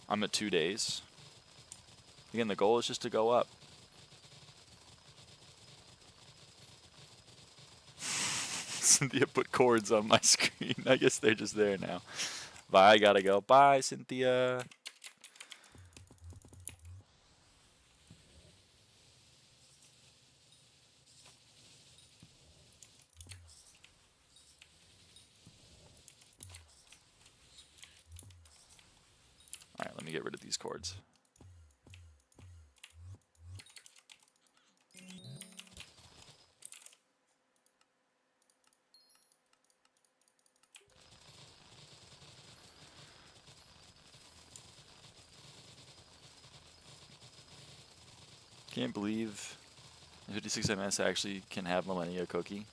Speaker 1: I'm at 2 days. Again, the goal is just to go up. Cynthia put chords on my screen. I guess they're just there now. Bye, I gotta go. Bye, Cynthia. Alright, let me get rid of these chords. Can't believe 56MS actually can have Millennia Cookie.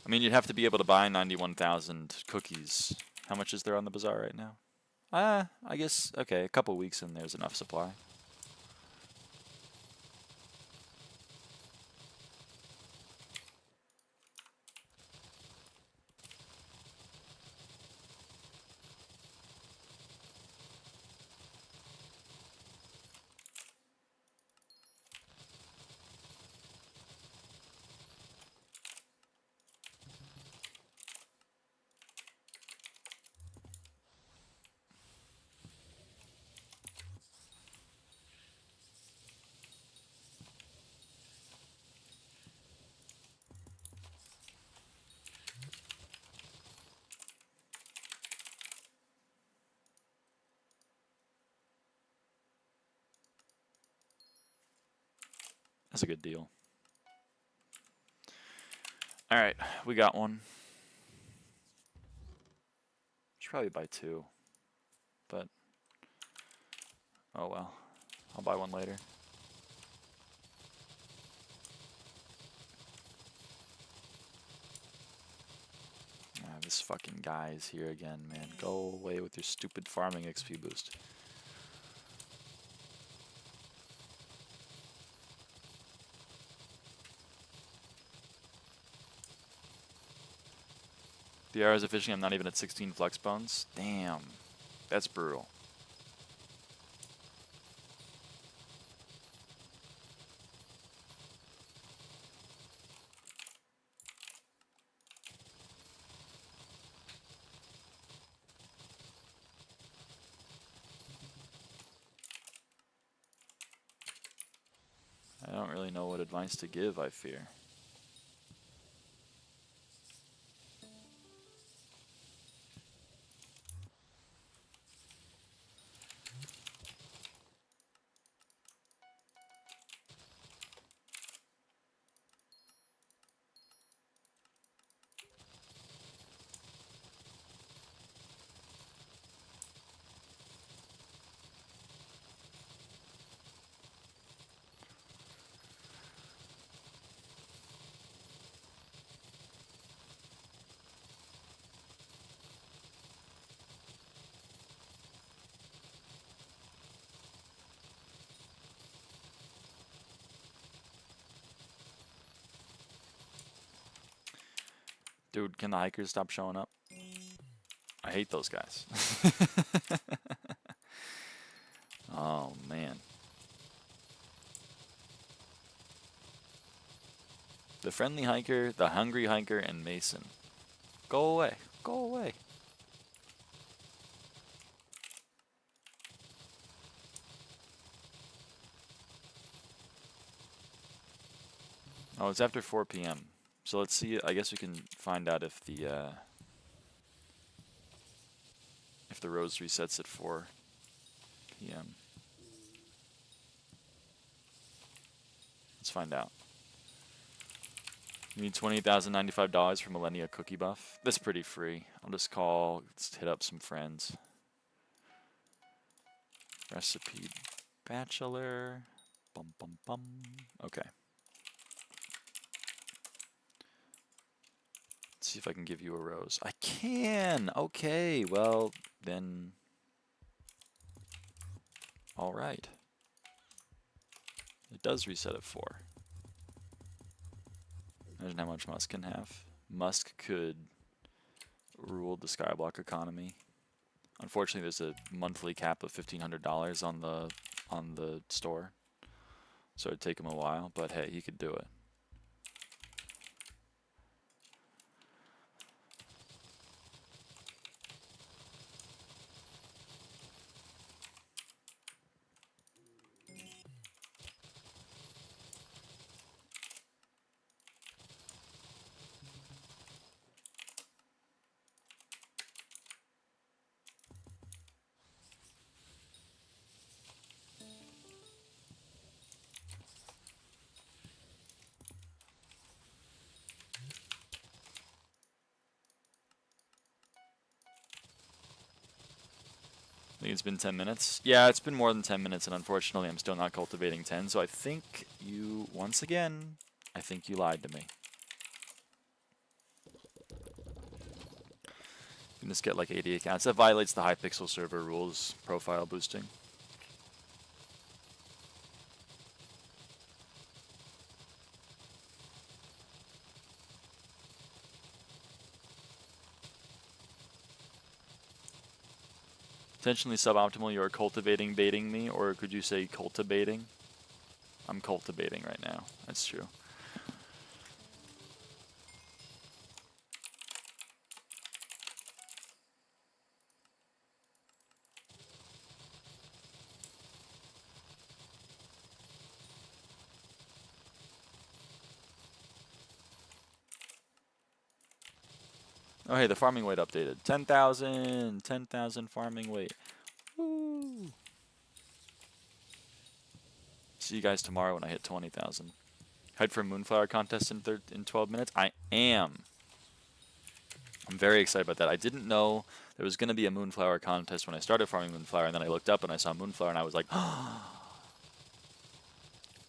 Speaker 1: I mean, you'd have to be able to buy 91,000 cookies. How much is there on the bazaar right now? I guess, okay, a couple weeks and there's enough supply. That's a good deal. Alright, we got one. Should probably buy 2. But, oh well. I'll buy one later. This fucking guy is here again, man. Go away with your stupid farming XP boost. The hours of fishing, I'm not even at 16 flex bones. Damn. That's brutal. I don't really know what advice to give, I fear. Dude, can the hikers stop showing up? I hate those guys. Oh, man. The friendly hiker, the hungry hiker, and Mason. Go away. Go away. Oh, it's after 4 p.m. So let's see. I guess we can find out if the rose resets at 4 p.m. Let's find out. You need $28,095 for Millennia Cookie Buff. That's pretty free. I'll just call. Let's hit up some friends. Recipe Bachelor. Bum bum bum. Okay. Let's see if I can give you a rose. I can! Okay, well, then... Alright. It does reset at 4. Imagine how much Musk can have. Musk could rule the SkyBlock economy. Unfortunately, there's a monthly cap of $1,500 on the store, so it'd take him a while. But hey, he could do it. I think it's been 10 minutes. Yeah, it's been more than 10 minutes, and unfortunately I'm still not cultivating 10, so I think you, once again, I think you lied to me. You can just get like 80 accounts. That violates the Hypixel server rules, profile boosting. Intentionally suboptimal, you are cultivating baiting me, or could you say cultivating? I'm cultivating right now, that's true. Oh hey, the farming weight updated. 10,000 farming weight. Woo! See you guys tomorrow when I hit 20,000. Head for a Moonflower contest in 12 minutes? I am. I'm very excited about that. I didn't know there was going to be a Moonflower contest when I started farming Moonflower, and then I looked up and I saw Moonflower and I was like,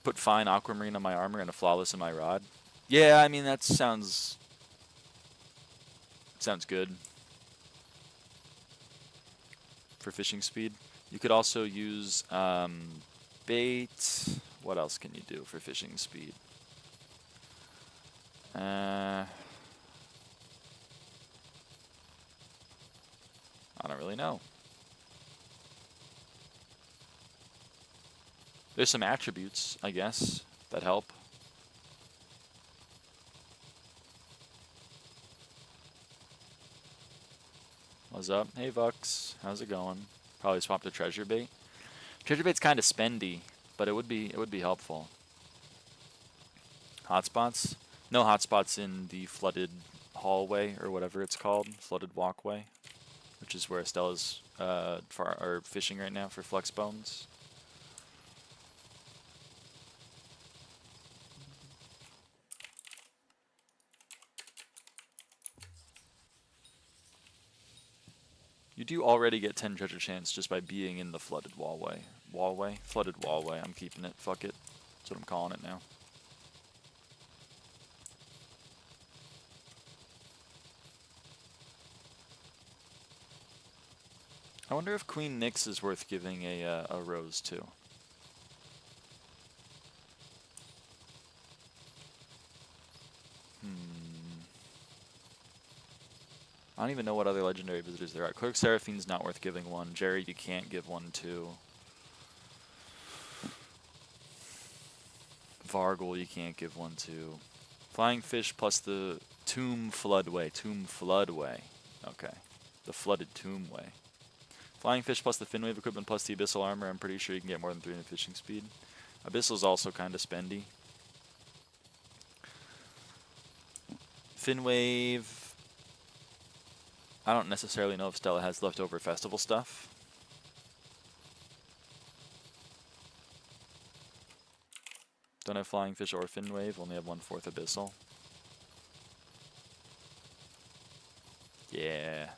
Speaker 1: put fine aquamarine on my armor and a flawless in my rod. Yeah, I mean, that sounds good for fishing speed. You could also use bait. What else can you do for fishing speed? I don't really know. There's some attributes, I guess, that help. What's up? Hey Vux, how's it going? Probably swapped a treasure bait. Treasure bait's kind of spendy, but it would be helpful. Hotspots? No hotspots in the flooded hallway or whatever it's called, flooded walkway, which is where Stella's fishing right now for flex bones. You do already get 10 treasure chance just by being in the flooded wallway. Flooded wallway. I'm keeping it. Fuck it. That's what I'm calling it now. I wonder if Queen Nyx is worth giving a rose to. I don't even know what other legendary visitors there are. Clerk Seraphine's not worth giving one. Jerry, you can't give one to. Vargul, you can't give one to. Flying Fish plus the Tomb Floodway. Tomb Floodway. Okay. The Flooded Tomb Way. Flying Fish plus the Finwave equipment plus the Abyssal armor. I'm pretty sure you can get more than 300 fishing speed. Abyssal's also kind of spendy. Finwave. I don't necessarily know if Stella has leftover festival stuff. Don't have Flying Fish or Finwave, only have 1/4 Abyssal. Yeah.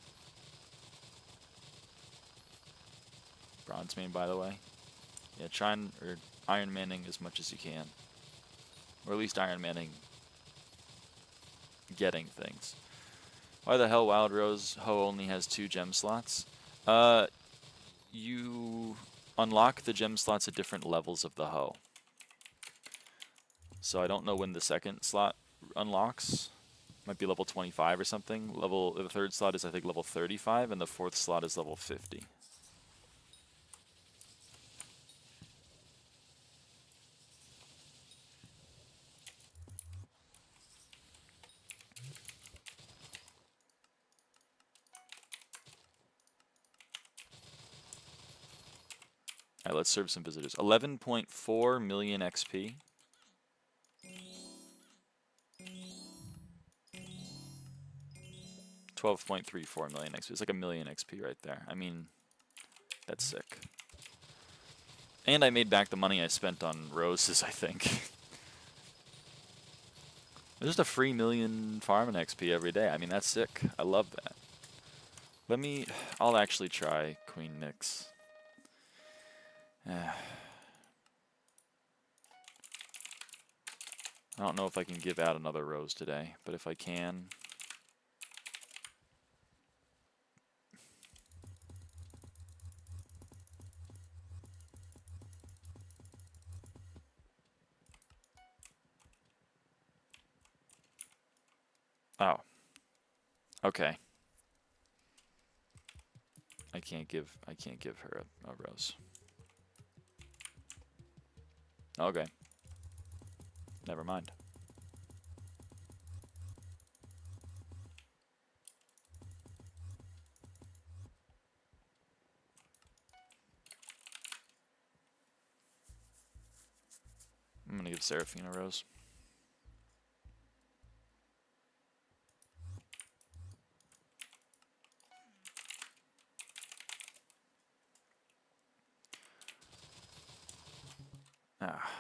Speaker 1: Bronze main, by the way. Yeah, try and Iron Manning as much as you can. Or at least Iron Manning getting things. Why the hell Wild Rose Hoe only has 2 gem slots? You unlock the gem slots at different levels of the hoe. So I don't know when the second slot unlocks. Might be level 25 or something. The third slot is I think level 35, and the fourth slot is level 50. Alright, let's serve some visitors. 11.4 million XP. $12.34 million XP. It's like a million XP right there. I mean, that's sick. And I made back the money I spent on roses, I think. There's just a free million farming XP every day. I mean, that's sick. I love that. I'll actually try Queen Nyx. I don't know if I can give out another rose today, but if I can... Oh. Okay. I can't give her a rose. Okay. Never mind. I'm gonna give Seraphine a rose. Ah.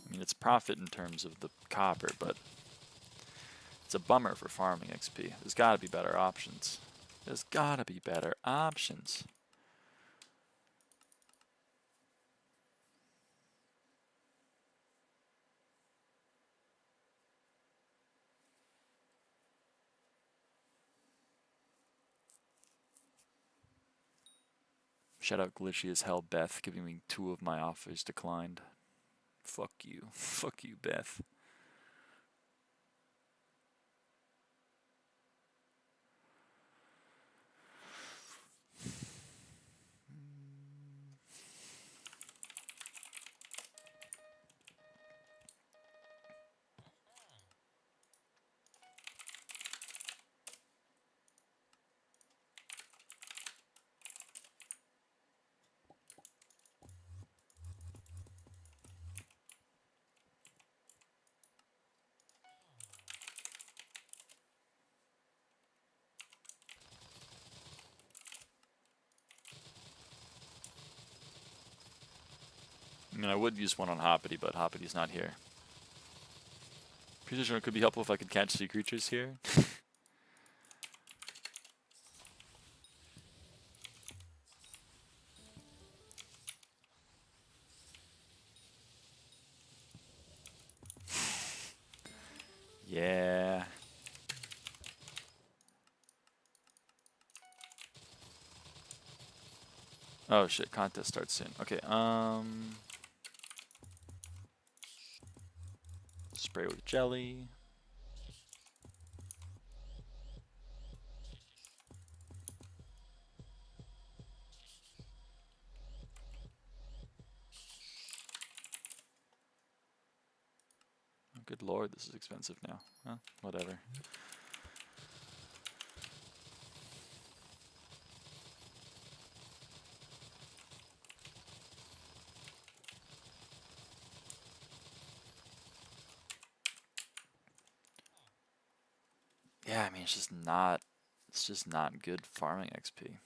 Speaker 1: I mean, it's profit in terms of the copper, but it's a bummer for farming XP. There's gotta be better options. There's gotta be better options. Shout out Glitchy as hell, Beth, giving me 2 of my offers declined. Fuck you. Fuck you, Beth. I mean, I would use one on Hoppity, but Hoppity's not here. Pretty sure it could be helpful if I could catch sea creatures here. Yeah. Oh shit, contest starts soon. Okay, spray with jelly. Oh, good lord, this is expensive now. Well, whatever. Yeah, I mean, it's just not good farming XP.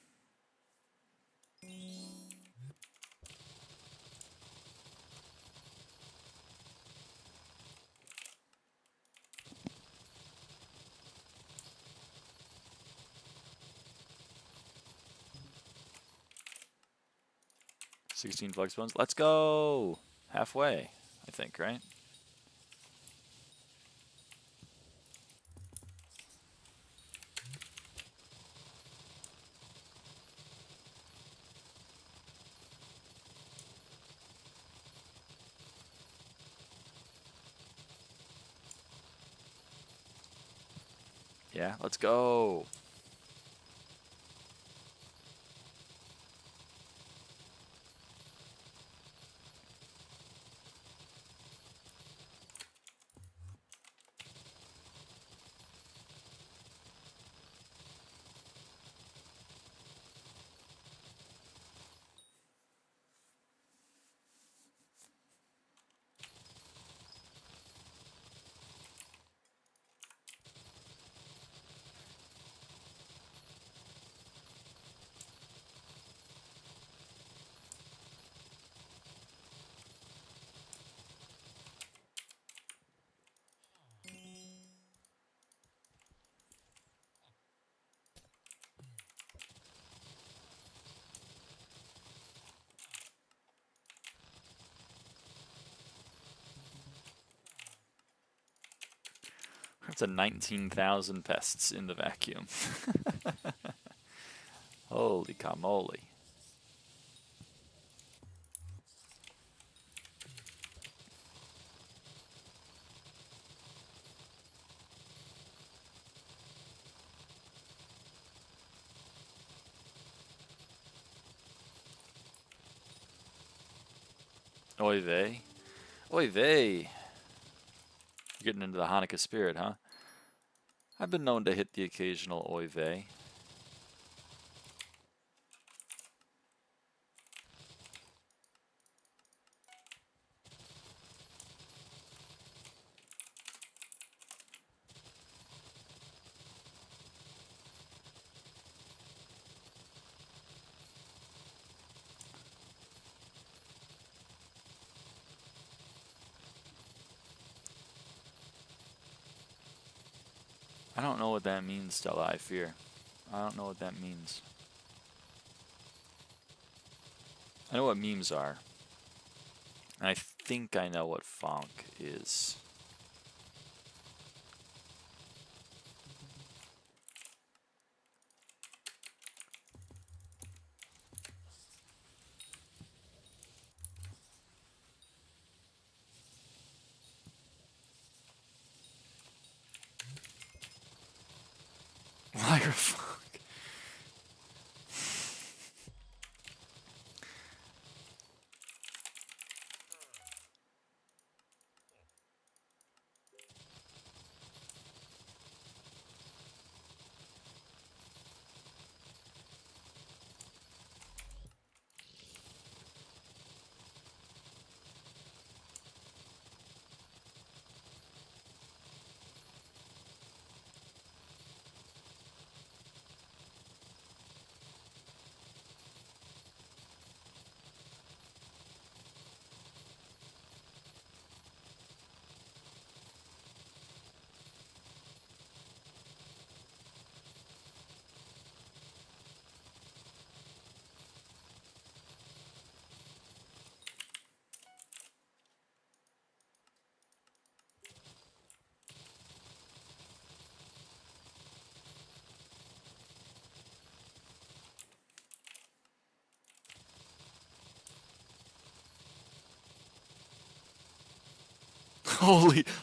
Speaker 1: 16 flex bones. Let's go! Halfway, I think, right? Yeah, let's go! That's a 19,000 pests in the vacuum. Holy camole. Oy vey. Oy vey. Getting into the Hanukkah spirit, huh? I've been known to hit the occasional oy vey. I don't know what that means, Stella, I fear. I don't know what that means. I know what memes are. And I think I know what fonk is. Lyraava.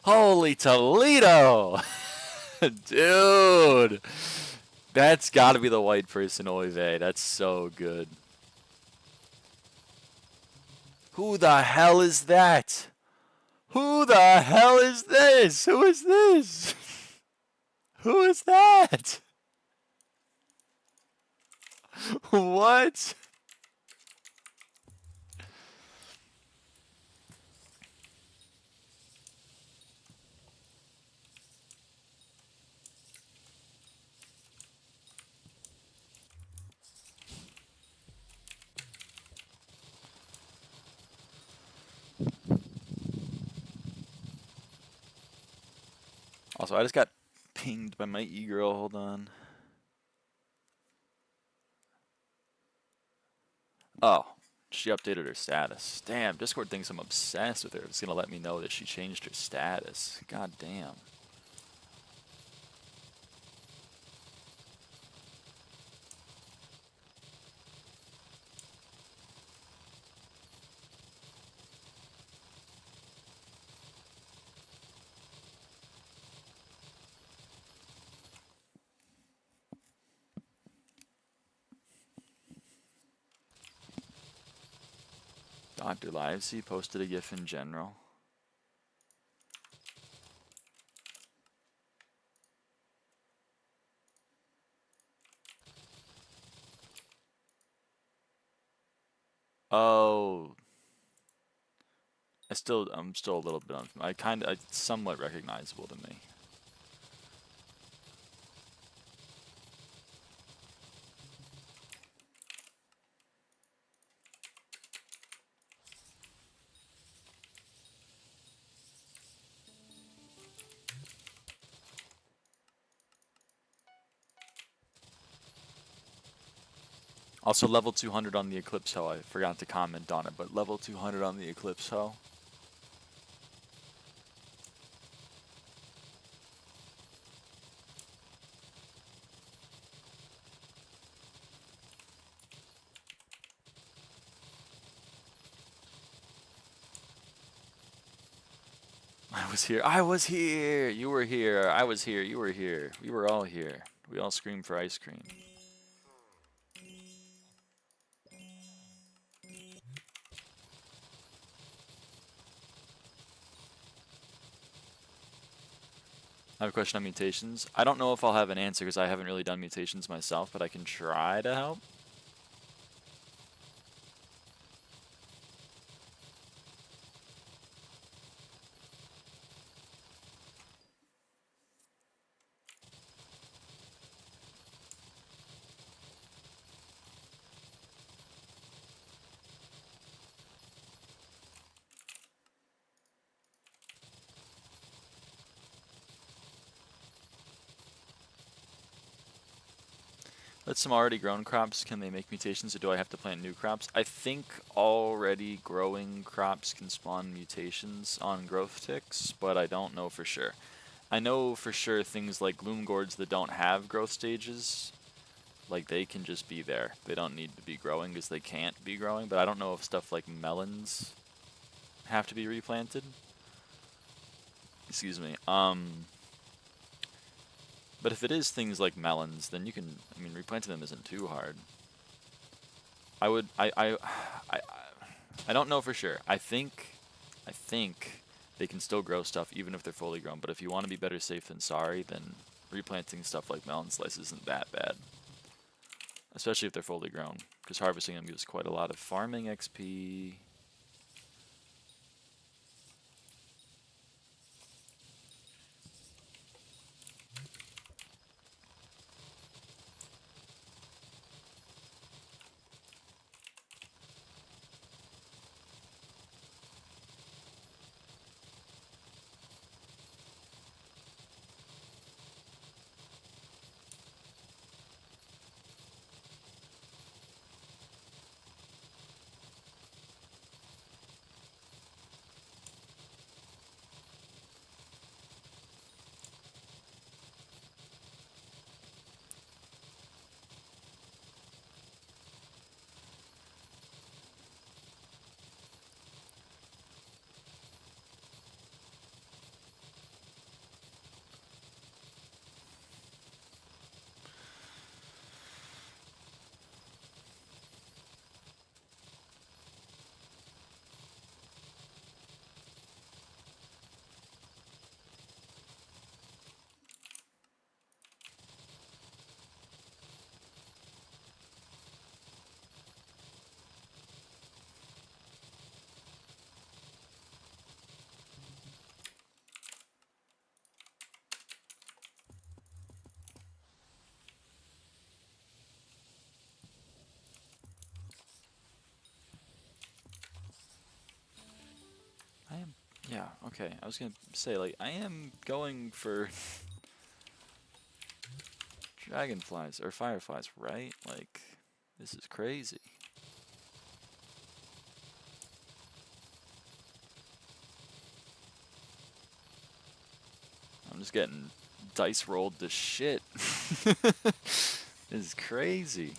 Speaker 1: Holy Toledo! Dude! That's gotta be the white person oy vey. That's so good. Who the hell is that? Who the hell is this? Who is this? Who is that? What? Also, I just got pinged by my e-girl. Hold on. Oh, She updated her status. Damn, Discord thinks I'm obsessed with her. It's gonna let me know that she changed her status. God damn. Dr. Livesey posted a GIF in general. Oh, I'm still a little bit it's somewhat recognizable to me. Also, level 200 on the Eclipse Hoe. I forgot to comment on it, but level 200 on the Eclipse Hoe. I was here. I was here. You were here. I was here. You were here. We were all here. We all screamed for ice cream. I have a question on mutations. I don't know if I'll have an answer because I haven't really done mutations myself, but I can try to help. Let some already grown crops, can they make mutations or do I have to plant new crops? I think already growing crops can spawn mutations on growth ticks, but I don't know for sure. I know for sure things like loom gourds that don't have growth stages, like they can just be there. They don't need to be growing because they can't be growing, but I don't know if stuff like melons have to be replanted. Excuse me. But if it is things like melons, then you can, I mean, replanting them isn't too hard. I don't know for sure. I think they can still grow stuff even if they're fully grown, but if you want to be better safe than sorry, then replanting stuff like melon slice isn't that bad. Especially if they're fully grown, because harvesting them gives quite a lot of farming XP. Yeah, okay. I was gonna say, like, I am going for dragonflies or fireflies, right? Like, this is crazy. just getting dice rolled to shit. This is crazy.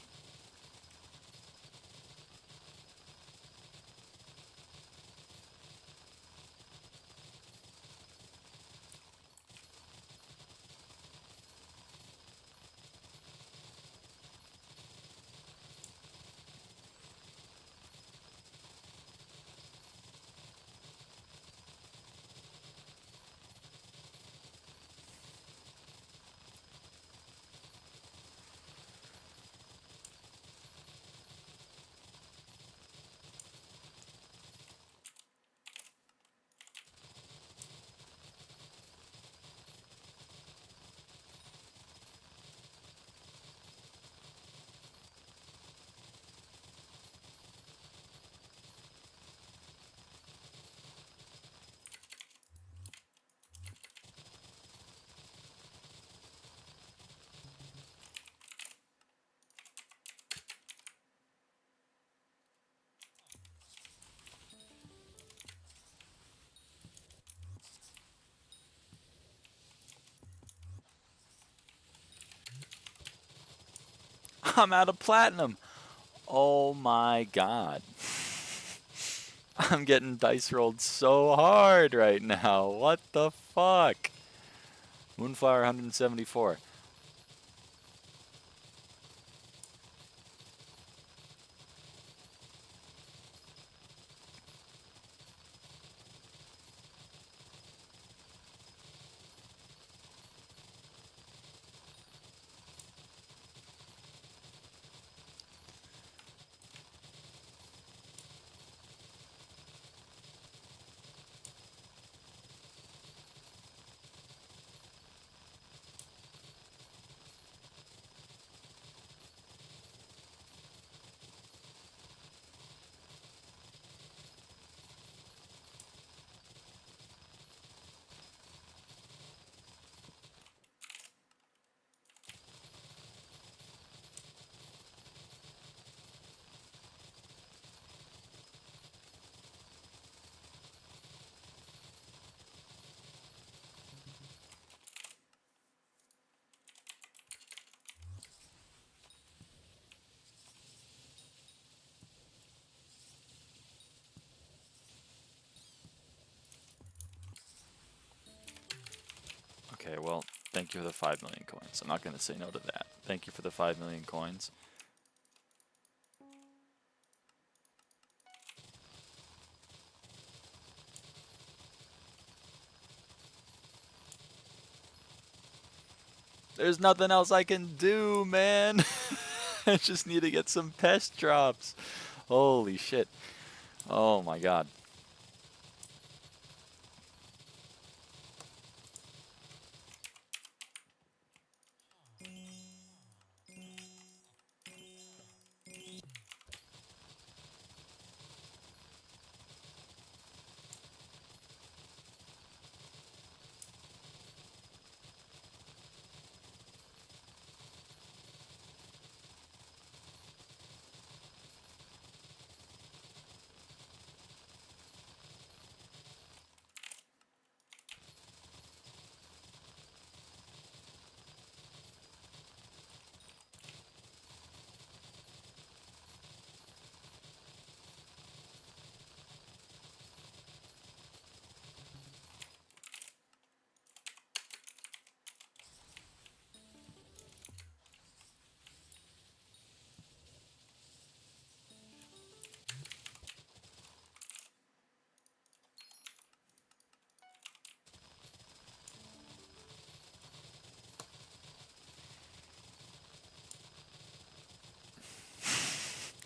Speaker 1: I'm out of platinum. Oh my god. I'm getting dice rolled so hard right now. What the fuck? Moonflower 174. Okay, well, thank you for the 5 million coins. I'm not going to say no to that. Thank you for the 5 million coins. There's nothing else I can do, man. I just need to get some pest drops. Holy shit. Oh my god.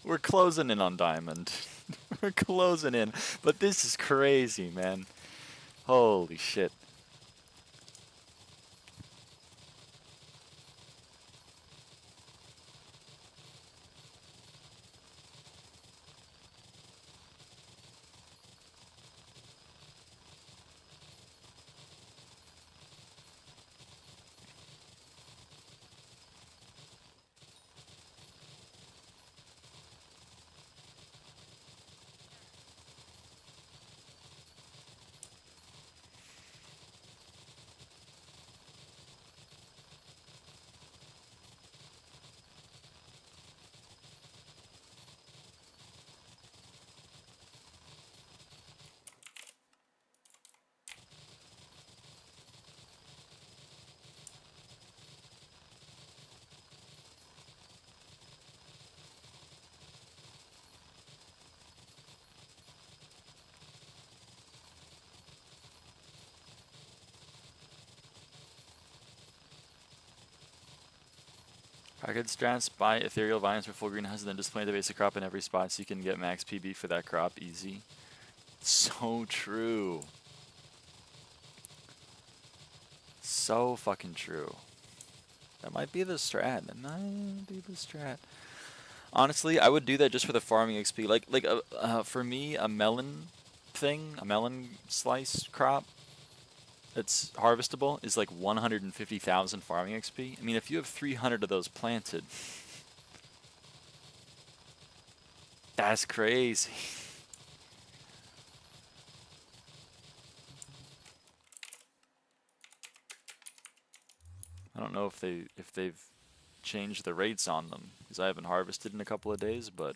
Speaker 1: We're closing in on diamond. We're closing in. But this is crazy, man. Holy shit. Package strats, buy ethereal vines for full greenhouse and then just plant the basic crop in every spot so you can get max PB for that crop easy. So true. So fucking true. That might be the strat. That might be the strat. Honestly, I would do that just for the farming XP. For me, a melon thing, a melon slice crop that's harvestable is like 150,000 farming XP. I mean, if you have 300 of those planted, that's crazy. I don't know if they've changed the rates on them because I haven't harvested in a couple of days, but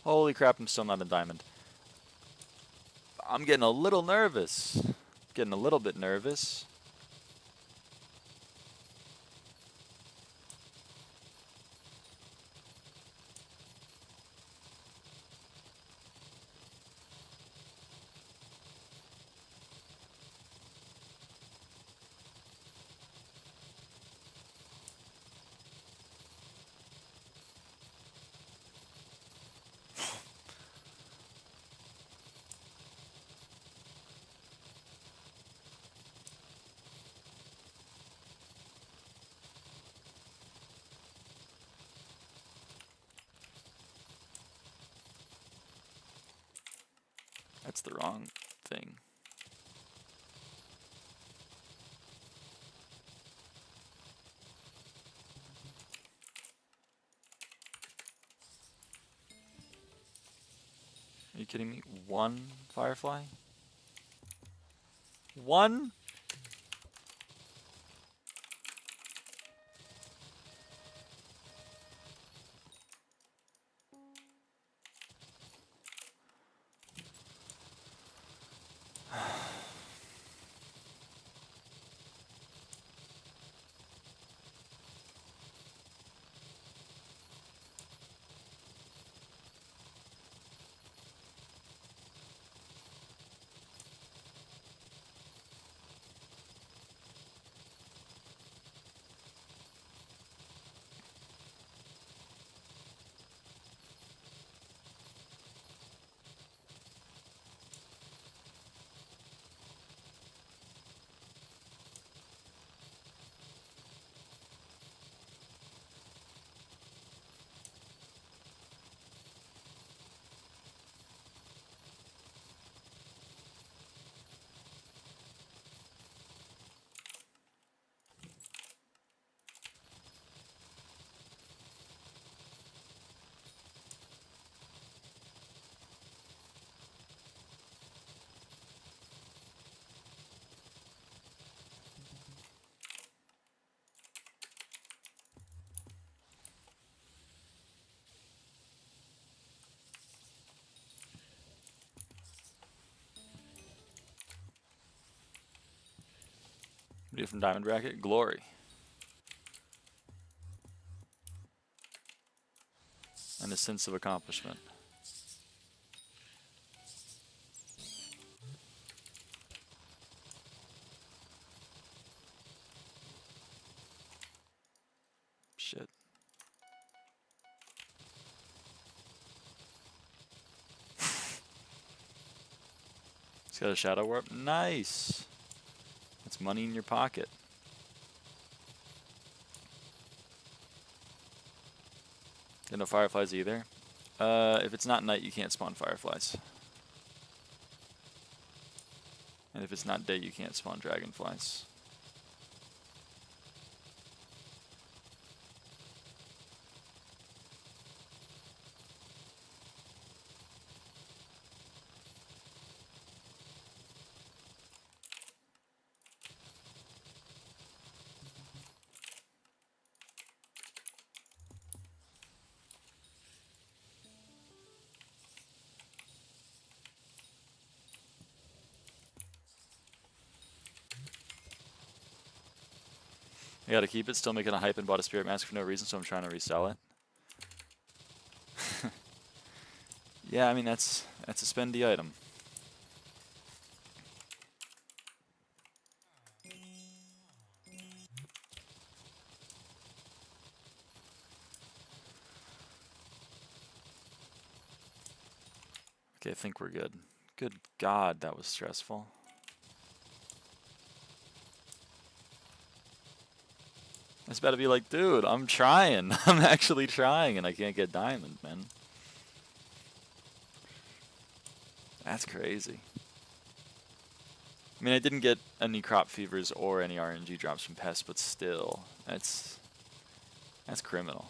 Speaker 1: holy crap, I'm still not a diamond. I'm getting a little nervous. Getting a little bit nervous. That's the wrong thing. Are you kidding me? One firefly? One? Video from Diamond Bracket? Glory. And a sense of accomplishment. Shit. It's got a shadow warp. Nice. That's money in your pocket. Got no fireflies either. If it's not night, you can't spawn fireflies. And if it's not day, you can't spawn dragonflies. I gotta keep it, still making a hype and bought a spirit mask for no reason, so I'm trying to resell it. Yeah, I mean, that's a spendy item. Okay, I think we're good. Good God, that was stressful. I was about to be like, dude, I'm trying. I'm actually trying, and I can't get diamond, man. That's crazy. I mean, I didn't get any crop fevers or any RNG drops from pests, but still, that's criminal.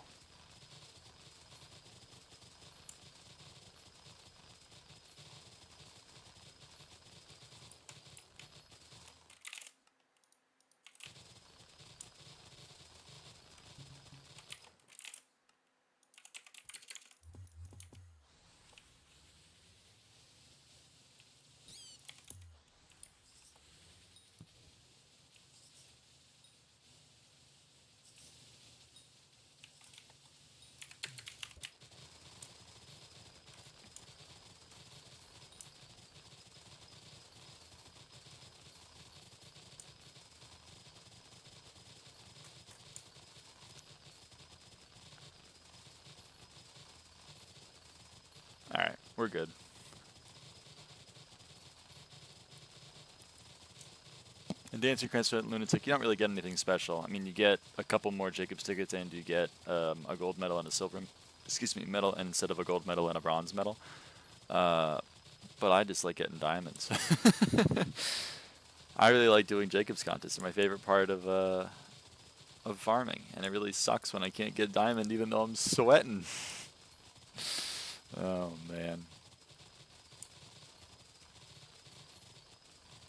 Speaker 1: Alright, we're good. And Dancing Crescent Lunatic, you don't really get anything special. I mean, you get a couple more Jacob's tickets, and you get a gold medal and a silver, medal instead of a gold medal and a bronze medal. But I just like getting diamonds. I really like doing Jacob's contests. They're my favorite part of farming, and it really sucks when I can't get diamond, even though I'm sweating. Oh man.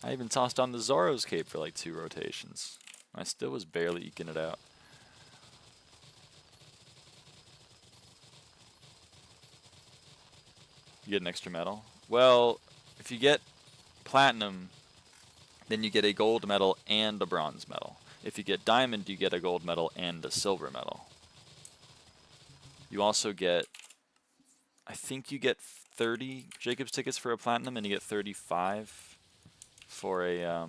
Speaker 1: I even tossed on the Zoro's cape for like 2 rotations. I still was barely eking it out. You get an extra medal? Well, if you get platinum, then you get a gold medal and a bronze medal. If you get diamond, you get a gold medal and a silver medal. You also get, I think you get 30 Jacob's tickets for a platinum, and you get 35 for a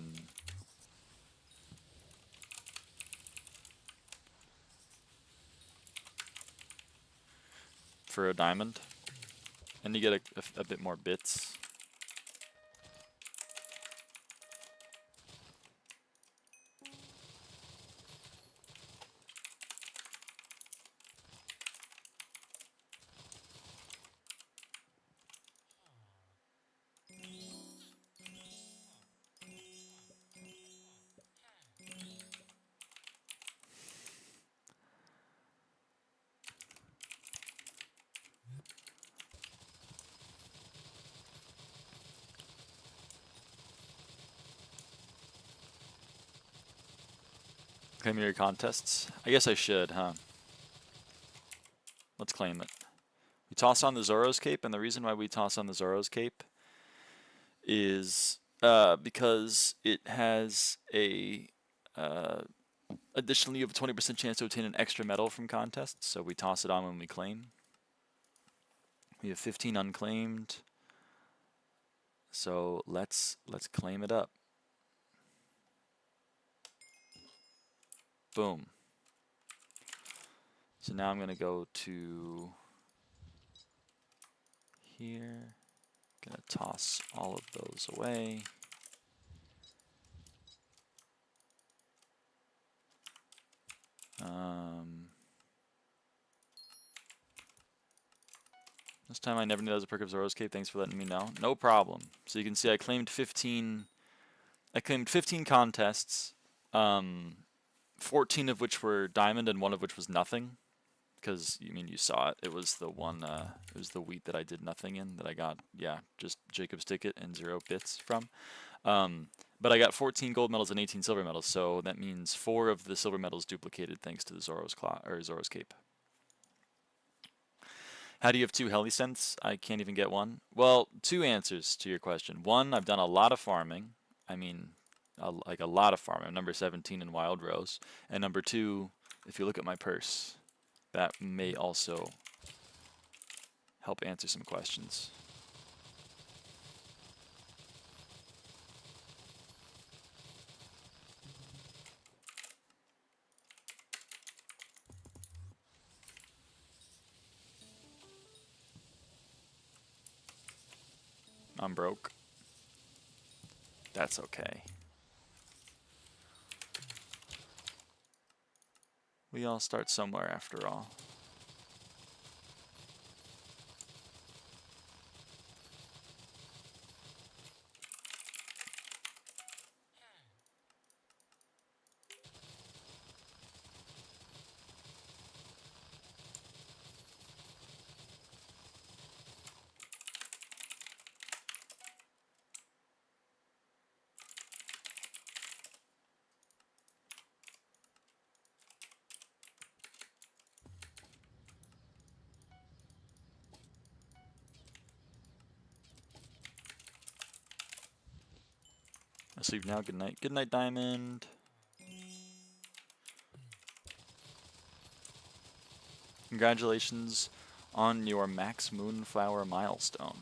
Speaker 1: diamond, and you get a bit more bits. Claim your contests? I guess I should, huh? Let's claim it. We toss on the Zoro's cape, and the reason why we toss on the Zoro's cape is because it has a additionally, you have a 20% chance to obtain an extra medal from contests, so we toss it on when we claim. We have 15 unclaimed, so let's claim it up. Boom. So now I'm gonna go to here. Gonna toss all of those away. This time I never knew that was a perk of Zoro's Cape. Thanks for letting me know. No problem. So you can see I claimed 15. I claimed 15 contests, 14 of which were diamond and 1 of which was nothing. Because you saw it. It was the one. It was the wheat that I did nothing in that I got. Yeah, just Jacob's ticket and 0 bits from. But I got 14 gold medals and 18 silver medals, so that means 4 of the silver medals duplicated thanks to the Zoro's Cape. How do you have 2 Helicents? I can't even get 1. Well, 2 answers to your question. 1, I've done a lot of farming. I mean, like a lot of farming. I'm number 17 in wild rose. And number 2, if you look at my purse, that may also help answer some questions. I'm broke. That's okay. We all start somewhere after all. I sleep now. Good night. Good night, Diamond. Congratulations on your Max Moonflower milestone.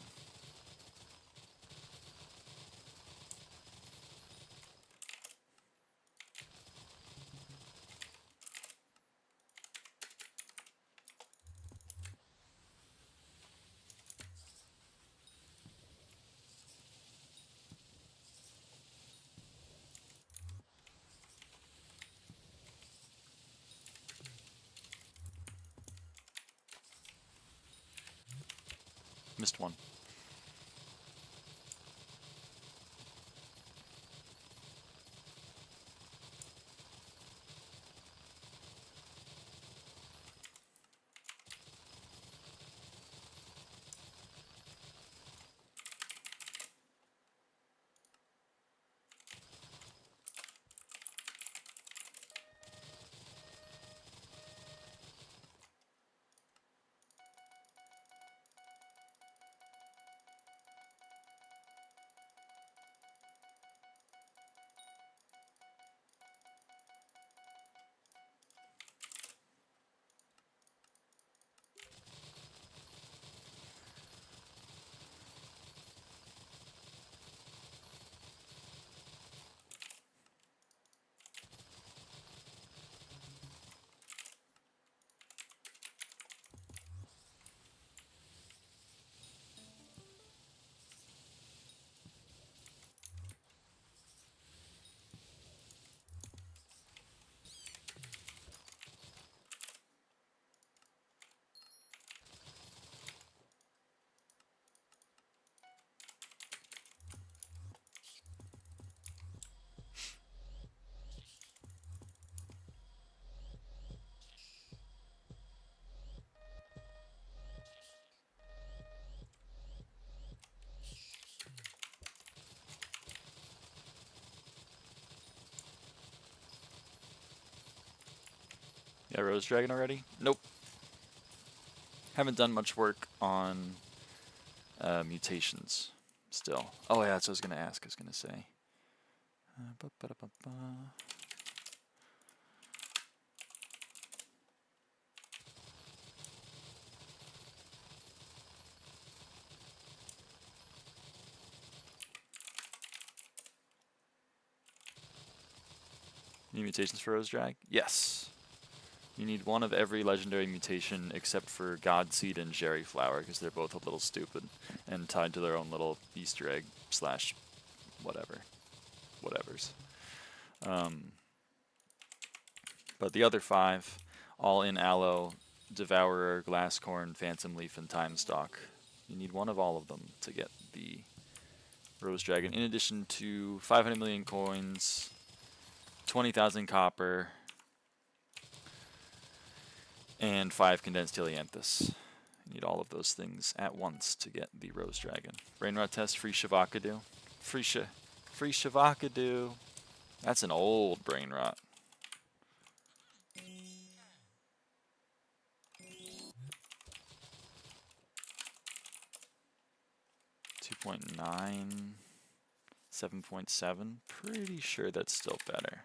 Speaker 1: Missed one. Yeah, Rose Dragon already? Nope. Haven't done much work on mutations still. Oh yeah, that's what I was gonna ask. I was gonna say. New mutations for Rose Drag? Yes. You need one of every legendary mutation except for Godseed and Jerry Flower, because they're both a little stupid and tied to their own little Easter egg slash whatever. Whatevers. But the other 5, all in Aloe, Devourer, Glasscorn, Phantom Leaf, and Time Stalk. You need one of all of them to get the Rose Dragon, in addition to 500 million coins, 20,000 copper, and 5 condensed helianthus. You need all of those things at once to get the Rose Dragon. Brainrot test, free Shavakadu. Free Shavakadu. That's an old Brainrot. 2.9. 7.7. Pretty sure that's still better.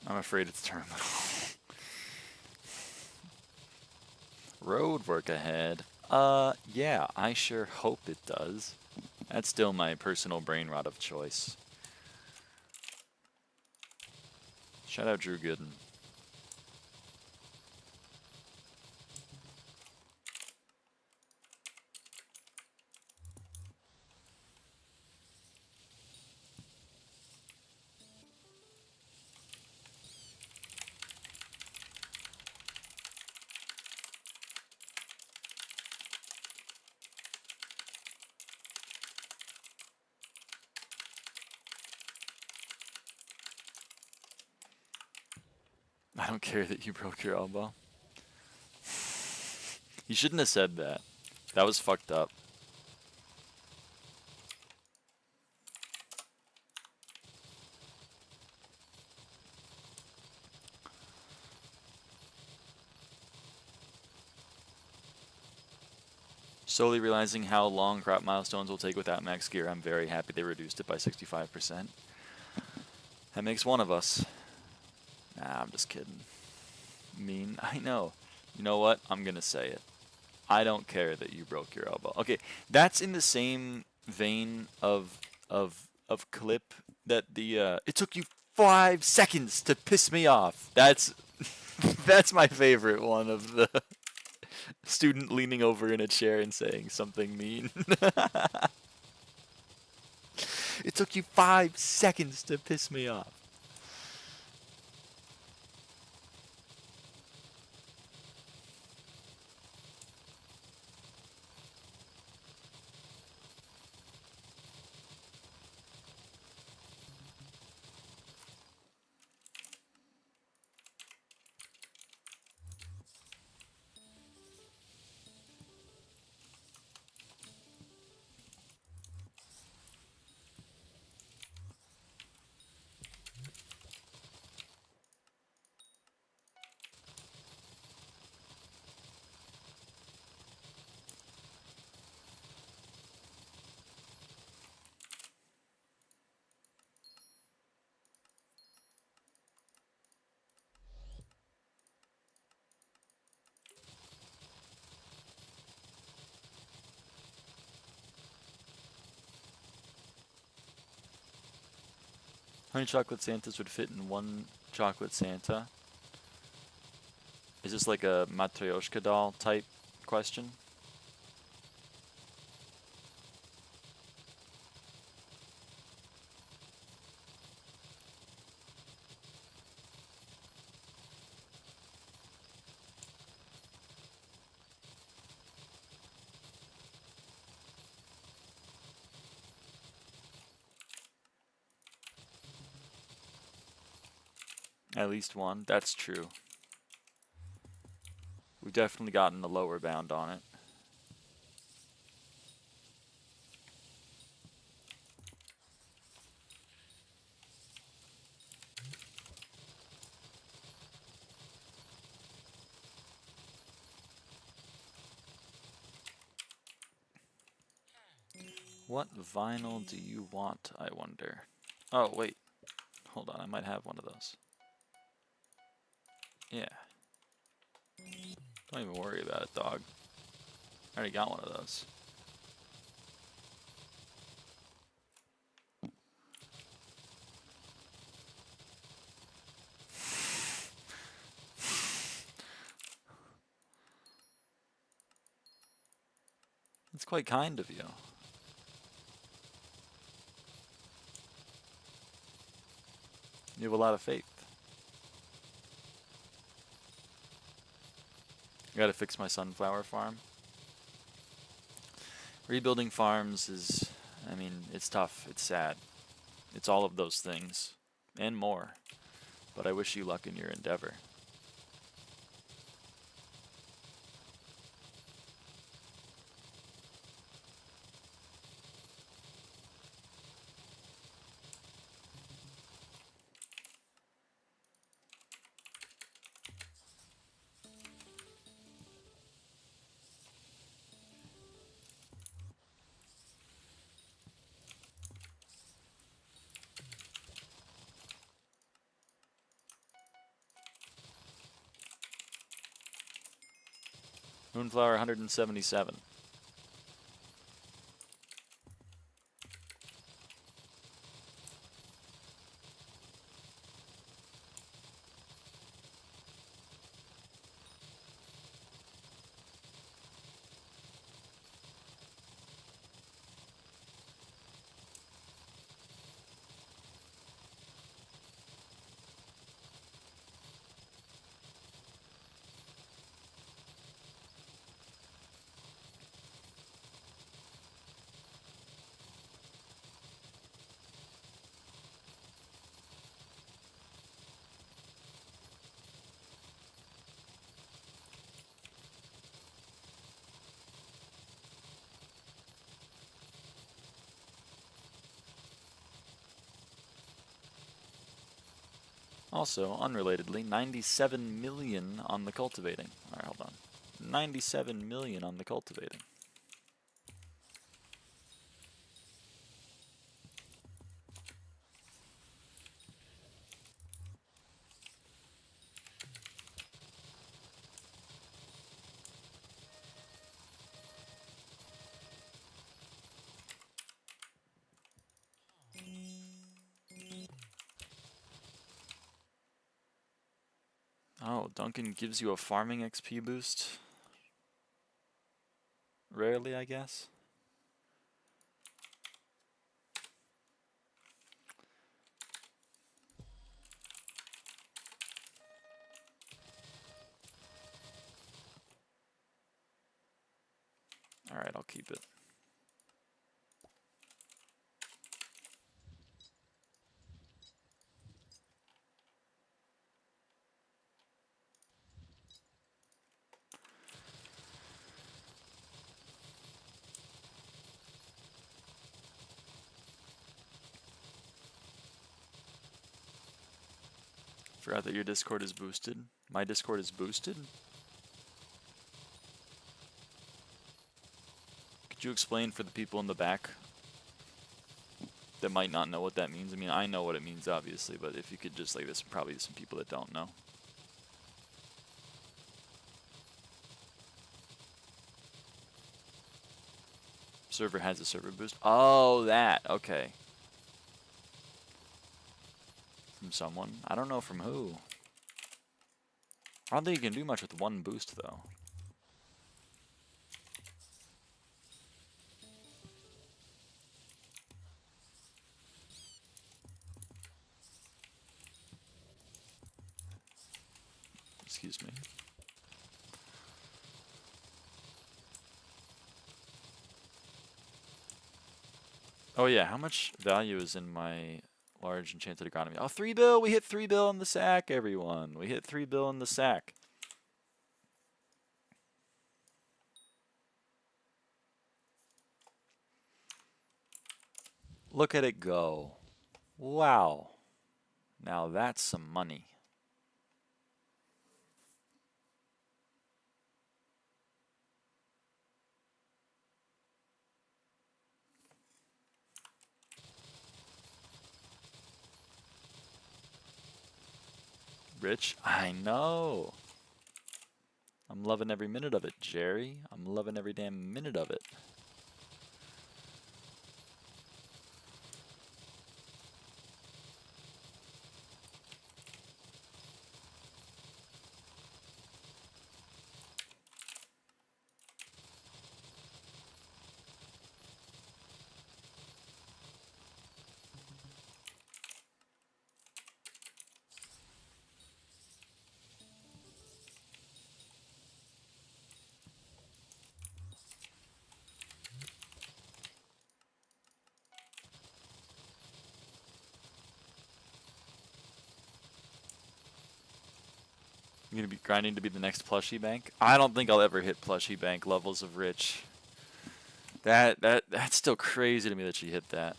Speaker 1: I'm afraid it's terminal. Road work ahead. Yeah, I sure hope it does. That's still my personal brain rot of choice. Shout out Drew Gooden. I don't care that you broke your elbow. You shouldn't have said that. That was fucked up. Slowly realizing how long crop milestones will take without max gear, I'm very happy they reduced it by 65%. That makes one of us. Nah, I'm just kidding. Mean, I know. You know what? I'm gonna say it. I don't care that you broke your elbow. Okay, that's in the same vein of clip that the it took you 5 seconds to piss me off. That's that's my favorite one of the student leaning over in a chair and saying something mean. It took you 5 seconds to piss me off. How many chocolate Santas would fit in one chocolate Santa? Is this like a Matryoshka doll type question? At least one. That's true. We've definitely gotten the lower bound on it. What vinyl do you want, I wonder? Oh, wait. Hold on, I might have one of those. Yeah. Don't even worry about it, dog. I already got one of those. It's quite kind of you. You have a lot of faith. I gotta fix my sunflower farm. Rebuilding farms is, I mean, it's tough, it's sad. It's all of those things, and more. But I wish you luck in your endeavor. Moonflower 177. Also, unrelatedly, 97 million on the cultivating. Alright, hold on. 97 million on the cultivating. Oh, Duncan gives you a farming XP boost? Rarely, I guess. Alright, I'll keep it. Forgot that your Discord is boosted. My Discord is boosted? Could you explain for the people in the back that might not know what that means? I mean, I know what it means, obviously, but if you could just, like, there's probably some people that don't know. Server has a server boost. Oh, that. Okay. From someone. I don't know from who. I don't think you can do much with one boost, though. Excuse me. Oh yeah, how much value is in my large enchanted economy? Oh, 3 bill! We hit 3 bill in the sack, everyone! We hit 3 bill in the sack. Look at it go. Wow. Now that's some money. Rich? I know. I'm loving every minute of it, Jerry. I'm loving every damn minute of it. You gonna be grinding to be the next plushie bank? I don't think I'll ever hit plushie bank levels of rich. That's still crazy to me that she hit that.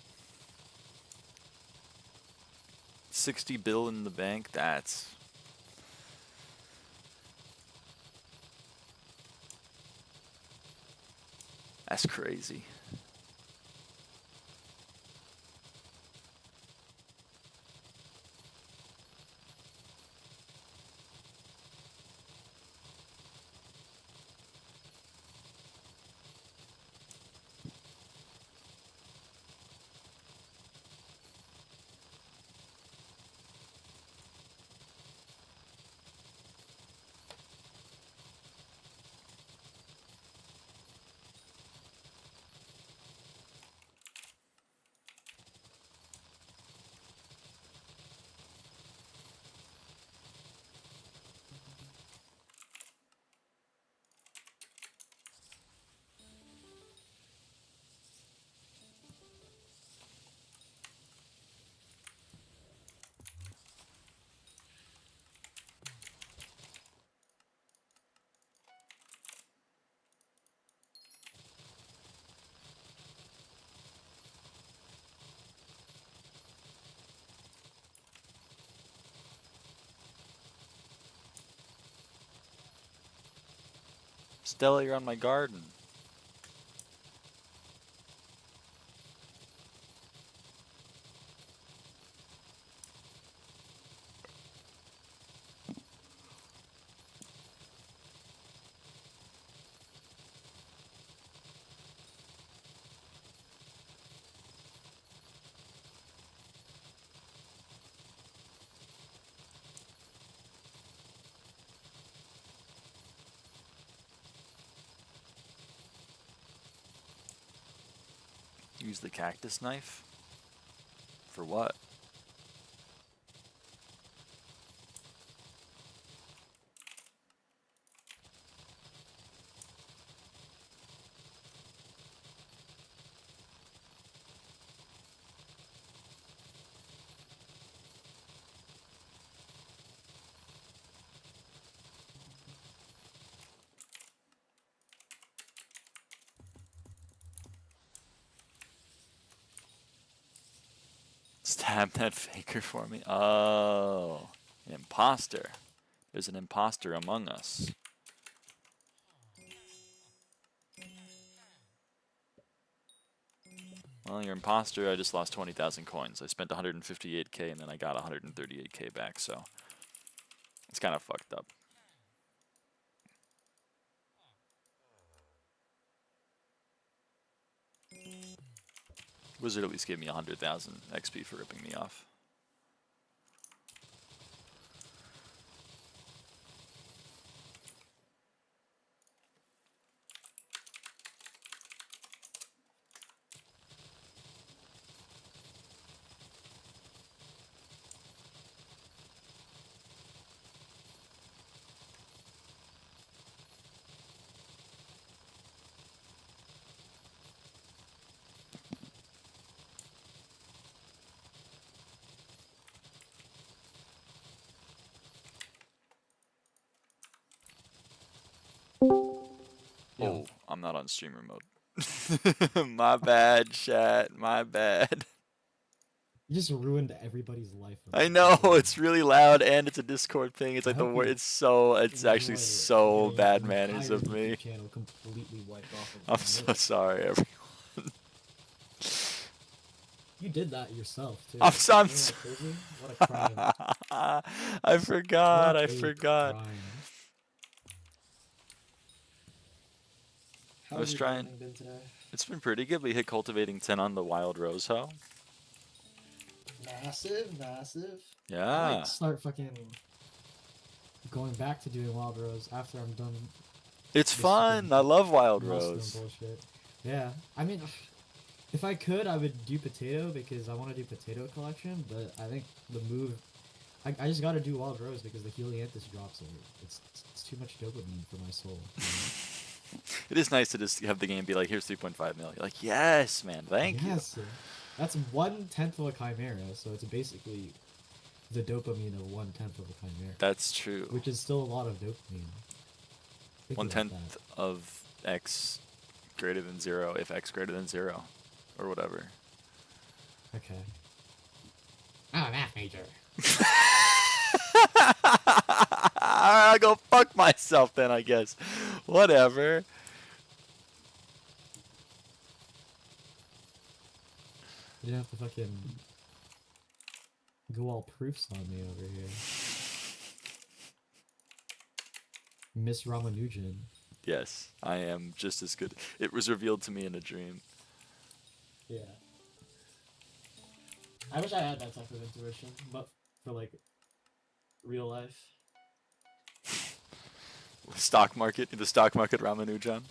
Speaker 1: 60 bill in the bank, that's crazy. Stella, you're on my garden. Use the cactus knife? For what? Stab that faker for me. Oh, imposter. There's an imposter among us. Well, you're imposter. I just lost 20,000 coins. I spent 158k and then I got 138k back, so it's kind of fucked up. Wizard at least gave me 100,000 XP for ripping me off. Oh, I'm not on streamer mode. My bad, chat. My bad.
Speaker 2: You just ruined everybody's life.
Speaker 1: I know, it's really loud and it's a Discord thing. It's like the word. It's actually so bad manners of me.
Speaker 2: Channel completely wiped off of
Speaker 1: I'm so sorry, everyone.
Speaker 2: You did that yourself too.
Speaker 1: I'm so
Speaker 2: what a crime.
Speaker 1: I forgot.
Speaker 2: What
Speaker 1: I
Speaker 2: a
Speaker 1: forgot.
Speaker 2: crime.
Speaker 1: I was trying.
Speaker 2: Been today?
Speaker 1: It's been pretty good. We hit cultivating 10 on the wild rose hoe.
Speaker 2: Massive.
Speaker 1: Yeah.
Speaker 2: I might start fucking going back to doing wild rose after I'm done.
Speaker 1: It's fun. I love wild rose.
Speaker 2: Bullshit. Yeah. I mean, if I could, I would do potato because I want to do potato collection. But I think the move, I just got to do wild rose because the helianthus drops are it's too much dopamine for my soul.
Speaker 1: It is nice to just have the game be like, here's 3.5 mil. You're like, yes, man, thank you.
Speaker 2: That's 1/10 of a chimera, so it's basically the dopamine of 1/10 of a chimera.
Speaker 1: That's true.
Speaker 2: Which is still a lot of dopamine.
Speaker 1: 1/10 of x greater than 0 if x greater than 0, or whatever.
Speaker 2: Okay. I'm a math major.
Speaker 1: I'll go fuck myself then, I guess. Whatever.
Speaker 2: You have to fucking go all proofs on me over here. Miss Ramanujan.
Speaker 1: Yes, I am just as good. It was revealed to me in a dream.
Speaker 2: Yeah. I wish I had that type of intuition, but for like real life.
Speaker 1: The stock market Ramanujan.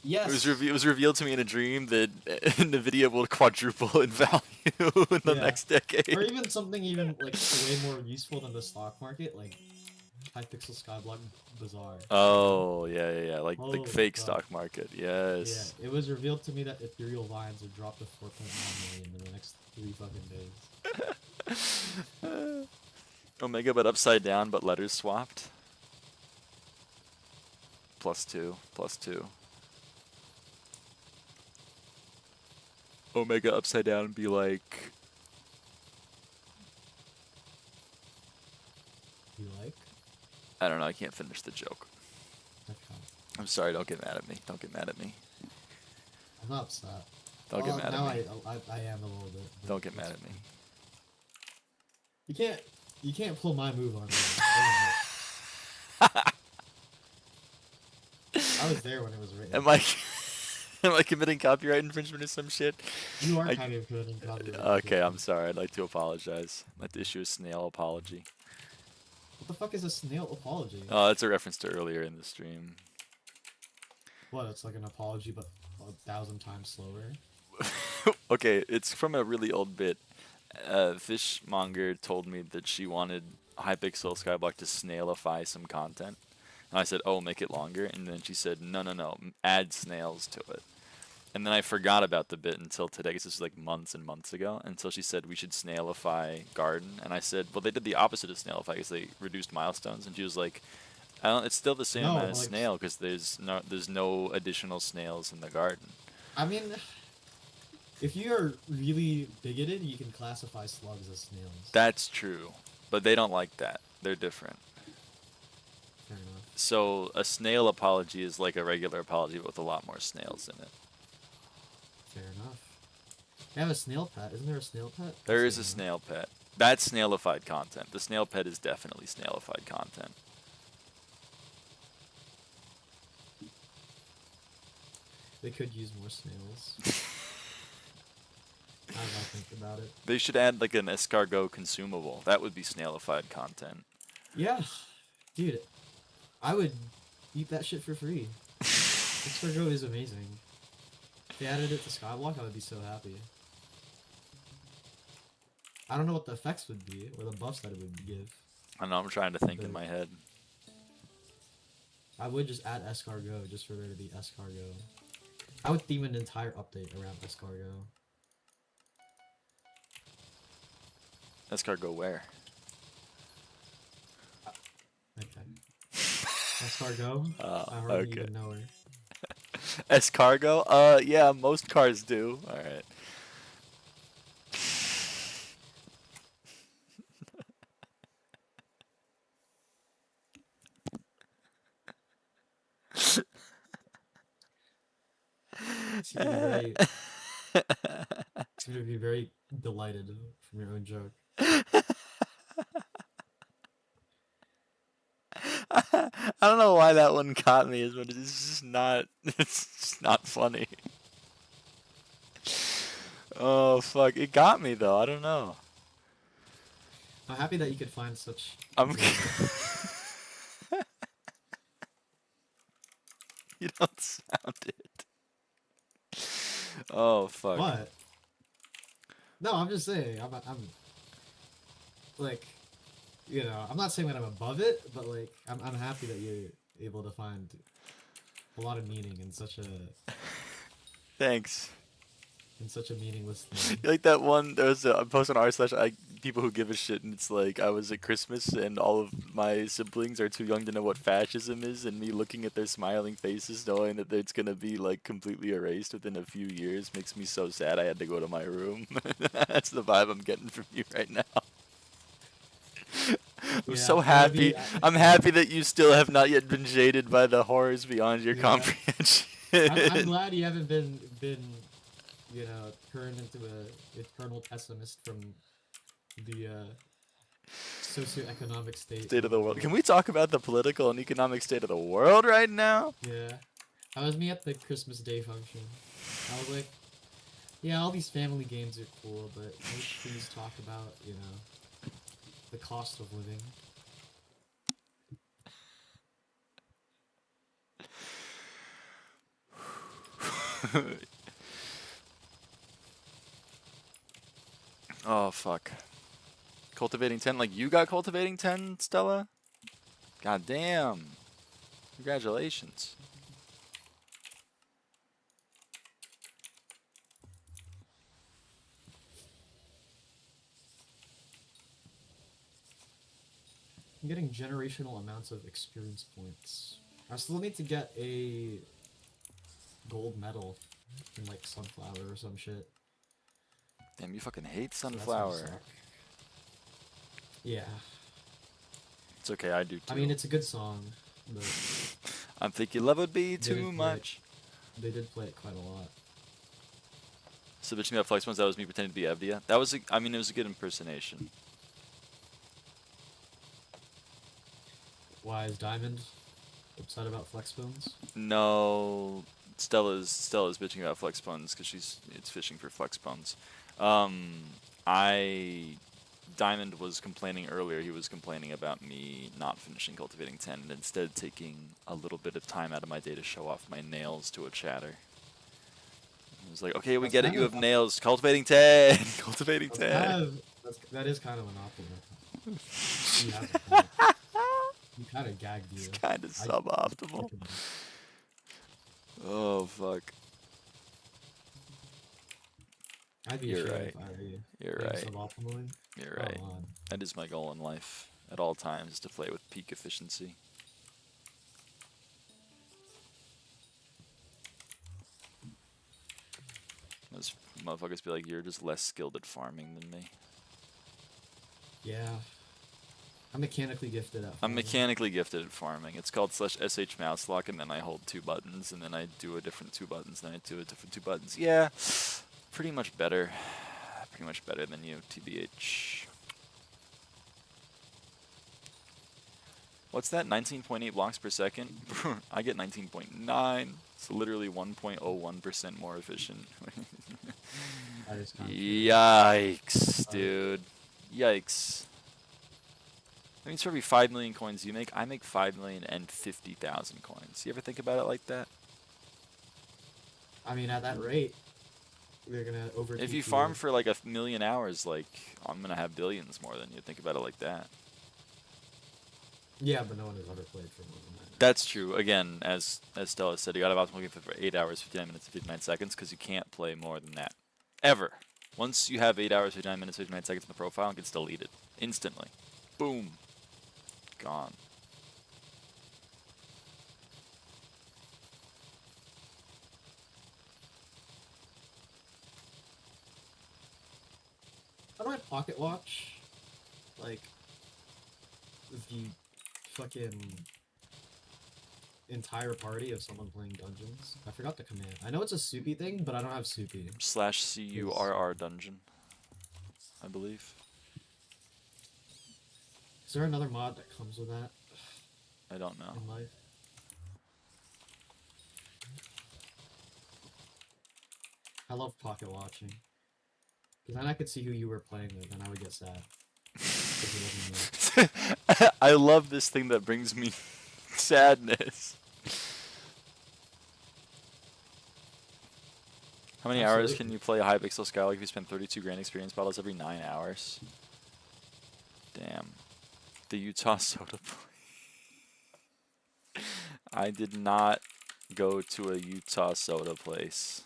Speaker 2: Yes.
Speaker 1: It was revealed to me in a dream that Nvidia will quadruple in value in the next decade.
Speaker 2: Or even something even like way more useful than the stock market, like Hypixel SkyBlock Bazaar.
Speaker 1: Oh yeah, like the fake stock market. Yes.
Speaker 2: Yeah, it was revealed to me that ethereal vines would drop to 4.1 million in the next 3 fucking days.
Speaker 1: Omega, but upside down, but letters swapped. +2. Omega upside down and be like.
Speaker 2: You like?
Speaker 1: I don't know. I can't finish the joke.
Speaker 2: Okay.
Speaker 1: I'm sorry. Don't get mad at me. Don't get mad at me.
Speaker 2: I'm not upset.
Speaker 1: Don't get mad
Speaker 2: now
Speaker 1: at me.
Speaker 2: I am a little bit. but
Speaker 1: Don't get mad
Speaker 2: it's
Speaker 1: at me.
Speaker 2: fine. You can't pull my move on me. I was there when it was written.
Speaker 1: Am I am I committing copyright infringement or some shit?
Speaker 2: You are
Speaker 1: I-
Speaker 2: kind of committing copyright.
Speaker 1: Okay, I'm sorry. I'd like to apologize. I'd like to issue a snail apology.
Speaker 2: What the fuck is a snail apology?
Speaker 1: Oh, that's a reference to earlier in the stream.
Speaker 2: What? It's like an apology, but 1,000 times slower.
Speaker 1: Okay, it's from a really old bit. Fishmonger told me that she wanted Hypixel SkyBlock to snailify some content. And I said, oh, make it longer. And then she said, no, add snails to it. And then I forgot about the bit until today, because this was like months and months ago, until she said we should snailify garden. And I said, well, they did the opposite of snailify, because they reduced milestones. And she was like, it's still the same
Speaker 2: No,
Speaker 1: as
Speaker 2: like-
Speaker 1: snail, because there's no additional snails in the garden.
Speaker 2: I mean, if you are really bigoted, you can classify slugs as snails.
Speaker 1: That's true, but they don't like that. They're different.
Speaker 2: Fair enough.
Speaker 1: So a snail apology is like a regular apology, but with a lot more snails in it.
Speaker 2: Fair enough. They have a snail pet. Isn't there a snail pet?
Speaker 1: There
Speaker 2: That's
Speaker 1: is a
Speaker 2: good
Speaker 1: snail pet. That's snailified content. The snail pet is definitely snailified content.
Speaker 2: enough. They could use more snails. Now that I think about it.
Speaker 1: They should add like an escargot consumable. That would be snailified content.
Speaker 2: Yeah, dude, I would eat that shit for free. Escargot is amazing. If they added it to SkyBlock, I would be so happy. I don't know what the effects would be, or the buffs that it would give.
Speaker 1: I don't know, I'm trying to think in my head.
Speaker 2: I would just add escargot, just for there to be escargot. I would theme an entire update around escargot.
Speaker 1: Escargot where?
Speaker 2: Okay. Escargot? I hardly
Speaker 1: Okay.
Speaker 2: even know her.
Speaker 1: Escargot? Yeah, most cars do. Alright.
Speaker 2: Seem to be very delighted from your own joke.
Speaker 1: I don't know why that one caught me, but it's just not. It's just not funny. Oh fuck! It got me though. I don't know.
Speaker 2: I'm happy that you could find such.
Speaker 1: I'm. You don't sound it. Oh fuck!
Speaker 2: What? No, I'm just saying. I'm like, you know, I'm not saying that I'm above it, but like, I'm happy that you're able to find a lot of meaning in such a
Speaker 1: Thanks.
Speaker 2: meaningless thing.
Speaker 1: Like that one, there was a post on r/I people who give a shit, and it's like I was at Christmas and all of my siblings are too young to know what fascism is, and me looking at their smiling faces, knowing that it's gonna be like completely erased within a few years, makes me so sad. I had to go to my room. That's the vibe I'm getting from you right now. I'm
Speaker 2: Yeah,
Speaker 1: so
Speaker 2: maybe
Speaker 1: happy.
Speaker 2: I-
Speaker 1: I'm happy that you still have not yet been jaded by the horrors beyond your
Speaker 2: Yeah.
Speaker 1: comprehension.
Speaker 2: I'm glad you haven't been you know, turned into a eternal pessimist from the socioeconomic
Speaker 1: State of the world. Can we talk about the political and economic state of the world right now?
Speaker 2: Yeah. That was me at the Christmas Day function. I was like, yeah, all these family games are cool, but can we please talk about, you know, the cost of living?
Speaker 1: Oh fuck. Cultivating 10, like you got cultivating 10, Stella? God damn. Congratulations.
Speaker 2: I'm getting generational amounts of experience points. I still need to get a gold medal in like sunflower or some shit.
Speaker 1: Damn, you fucking hate
Speaker 2: So that's gonna
Speaker 1: sunflower.
Speaker 2: suck. Yeah.
Speaker 1: It's okay, I do too.
Speaker 2: I mean, it's a good song, but
Speaker 1: I'm thinking love would be
Speaker 2: They
Speaker 1: too
Speaker 2: did play it.
Speaker 1: much.
Speaker 2: They did play it quite a lot.
Speaker 1: So bitching about flex ones, that was me pretending to be Evdia. That was, I mean, it was a good impersonation.
Speaker 2: Why is Diamond upset about flex bones?
Speaker 1: No, Stella's bitching about flex bones because it's fishing for flex bones. Diamond was complaining earlier. He was complaining about me not finishing cultivating 10 and instead taking a little bit of time out of my day to show off my nails to a chatter. He was like, okay, we
Speaker 2: That's
Speaker 1: get it.
Speaker 2: kind
Speaker 1: You
Speaker 2: of-
Speaker 1: have nails. Cultivating 10. Cultivating 10.
Speaker 2: That is kind of an optimal. You have to kind of- you kind of gagged you.
Speaker 1: It's kind of suboptimal. Oh, fuck.
Speaker 2: I'd be
Speaker 1: You're
Speaker 2: ashamed
Speaker 1: right.
Speaker 2: if I were you.
Speaker 1: You're
Speaker 2: Being
Speaker 1: right.
Speaker 2: Suboptimally.
Speaker 1: You're
Speaker 2: Come
Speaker 1: right.
Speaker 2: on.
Speaker 1: That is my goal in life at all times, is to play with peak efficiency. Those motherfuckers be like, you're just less skilled at farming than me.
Speaker 2: Yeah. I'm mechanically gifted at
Speaker 1: I'm
Speaker 2: farming.
Speaker 1: mechanically gifted at farming. It's called /sh mouse lock, and then I hold 2 buttons, and then I do a different 2 buttons, then I do a different 2 buttons. Yeah, pretty much better. Pretty much better than you, TBH. What's that? 19.8 blocks per second? I get 19.9. It's literally 1.01% more efficient.
Speaker 2: That is kind of
Speaker 1: Yikes, dude. Yikes. That means for every 5 million coins you make, I make 5,050,000 coins. You ever think about it like that?
Speaker 2: I mean, at that rate, they're gonna overtake
Speaker 1: If you farm for like 1,000,000 hours, like, I'm gonna have billions more than you. Think about it like that.
Speaker 2: Yeah, but no one has ever played for more than that.
Speaker 1: That's true. Again, as Stella said, you gotta have optimal game for 8 hours, 59 minutes, and 59 seconds, because you can't play more than that. Ever. Once you have 8 hours, 59 minutes, 59 seconds in the profile, it gets deleted. Instantly. Boom. Gone.
Speaker 2: How do I pocket watch? Like, the fucking entire party of someone playing dungeons? I forgot the command. I know it's a soupy thing, but I don't have soupy.
Speaker 1: /CURR dungeon, I believe.
Speaker 2: Is there another mod that comes with that
Speaker 1: I don't know.
Speaker 2: in life? I love pocket watching. Because then I could see who you were playing with, and I would get sad. 'Cause it wasn't me.
Speaker 1: I love this thing that brings me sadness. How many hours can
Speaker 2: Absolutely.
Speaker 1: you play Hypixel SkyBlock if you spend 32 grand experience bottles every 9 hours? Damn. The Utah soda place. I did not go to a Utah soda place.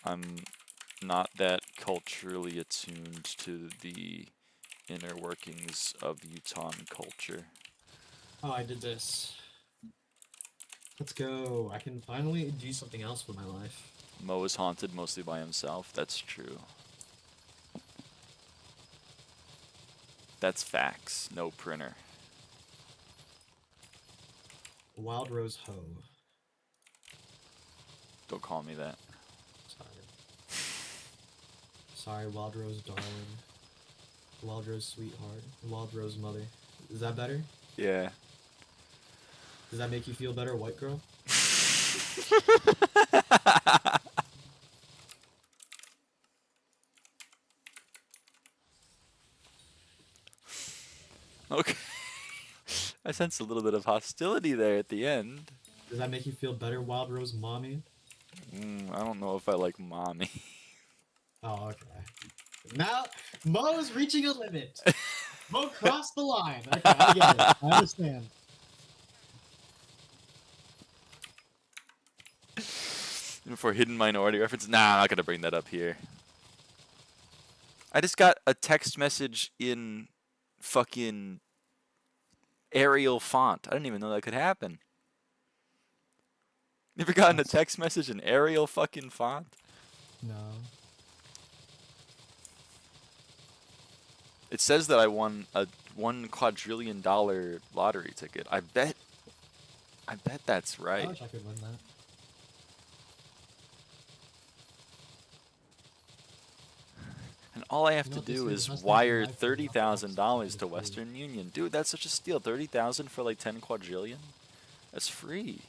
Speaker 1: I'm not that culturally attuned to the inner workings of Utah culture.
Speaker 2: Oh, I did this. Let's go. I can finally do something else with my life.
Speaker 1: Mo is haunted mostly by himself. That's true. That's facts. No printer.
Speaker 2: Wild Rose Ho.
Speaker 1: Don't call me that.
Speaker 2: Sorry. Sorry, Wild Rose darling. Wild Rose sweetheart. Wild Rose mother. Is that better?
Speaker 1: Yeah.
Speaker 2: Does that make you feel better, white girl?
Speaker 1: Okay. I sense a little bit of hostility there at the end.
Speaker 2: Does that make you feel better, Wild Rose mommy?
Speaker 1: I don't know if I like mommy.
Speaker 2: Oh, okay. Now, Mo's reaching a limit. Mo crossed the line. Okay, I get it. I understand.
Speaker 1: For hidden minority reference, nah, I'm not gonna bring that up here. I just got a text message in fucking Arial font. I didn't even know that could happen. You ever gotten a text message in Arial fucking font?
Speaker 2: No.
Speaker 1: It says that I won a $1 quadrillion lottery ticket. I bet I bet that's
Speaker 2: I
Speaker 1: right.
Speaker 2: wish I could win that.
Speaker 1: And all I have
Speaker 2: You know
Speaker 1: to
Speaker 2: what, this
Speaker 1: do
Speaker 2: year the
Speaker 1: is
Speaker 2: best thing in
Speaker 1: wire
Speaker 2: life is not the opposite,
Speaker 1: $30,000
Speaker 2: but
Speaker 1: to
Speaker 2: free.
Speaker 1: Western Union. Dude, that's such a steal. 30,000 for like 10 quadrillion? That's free.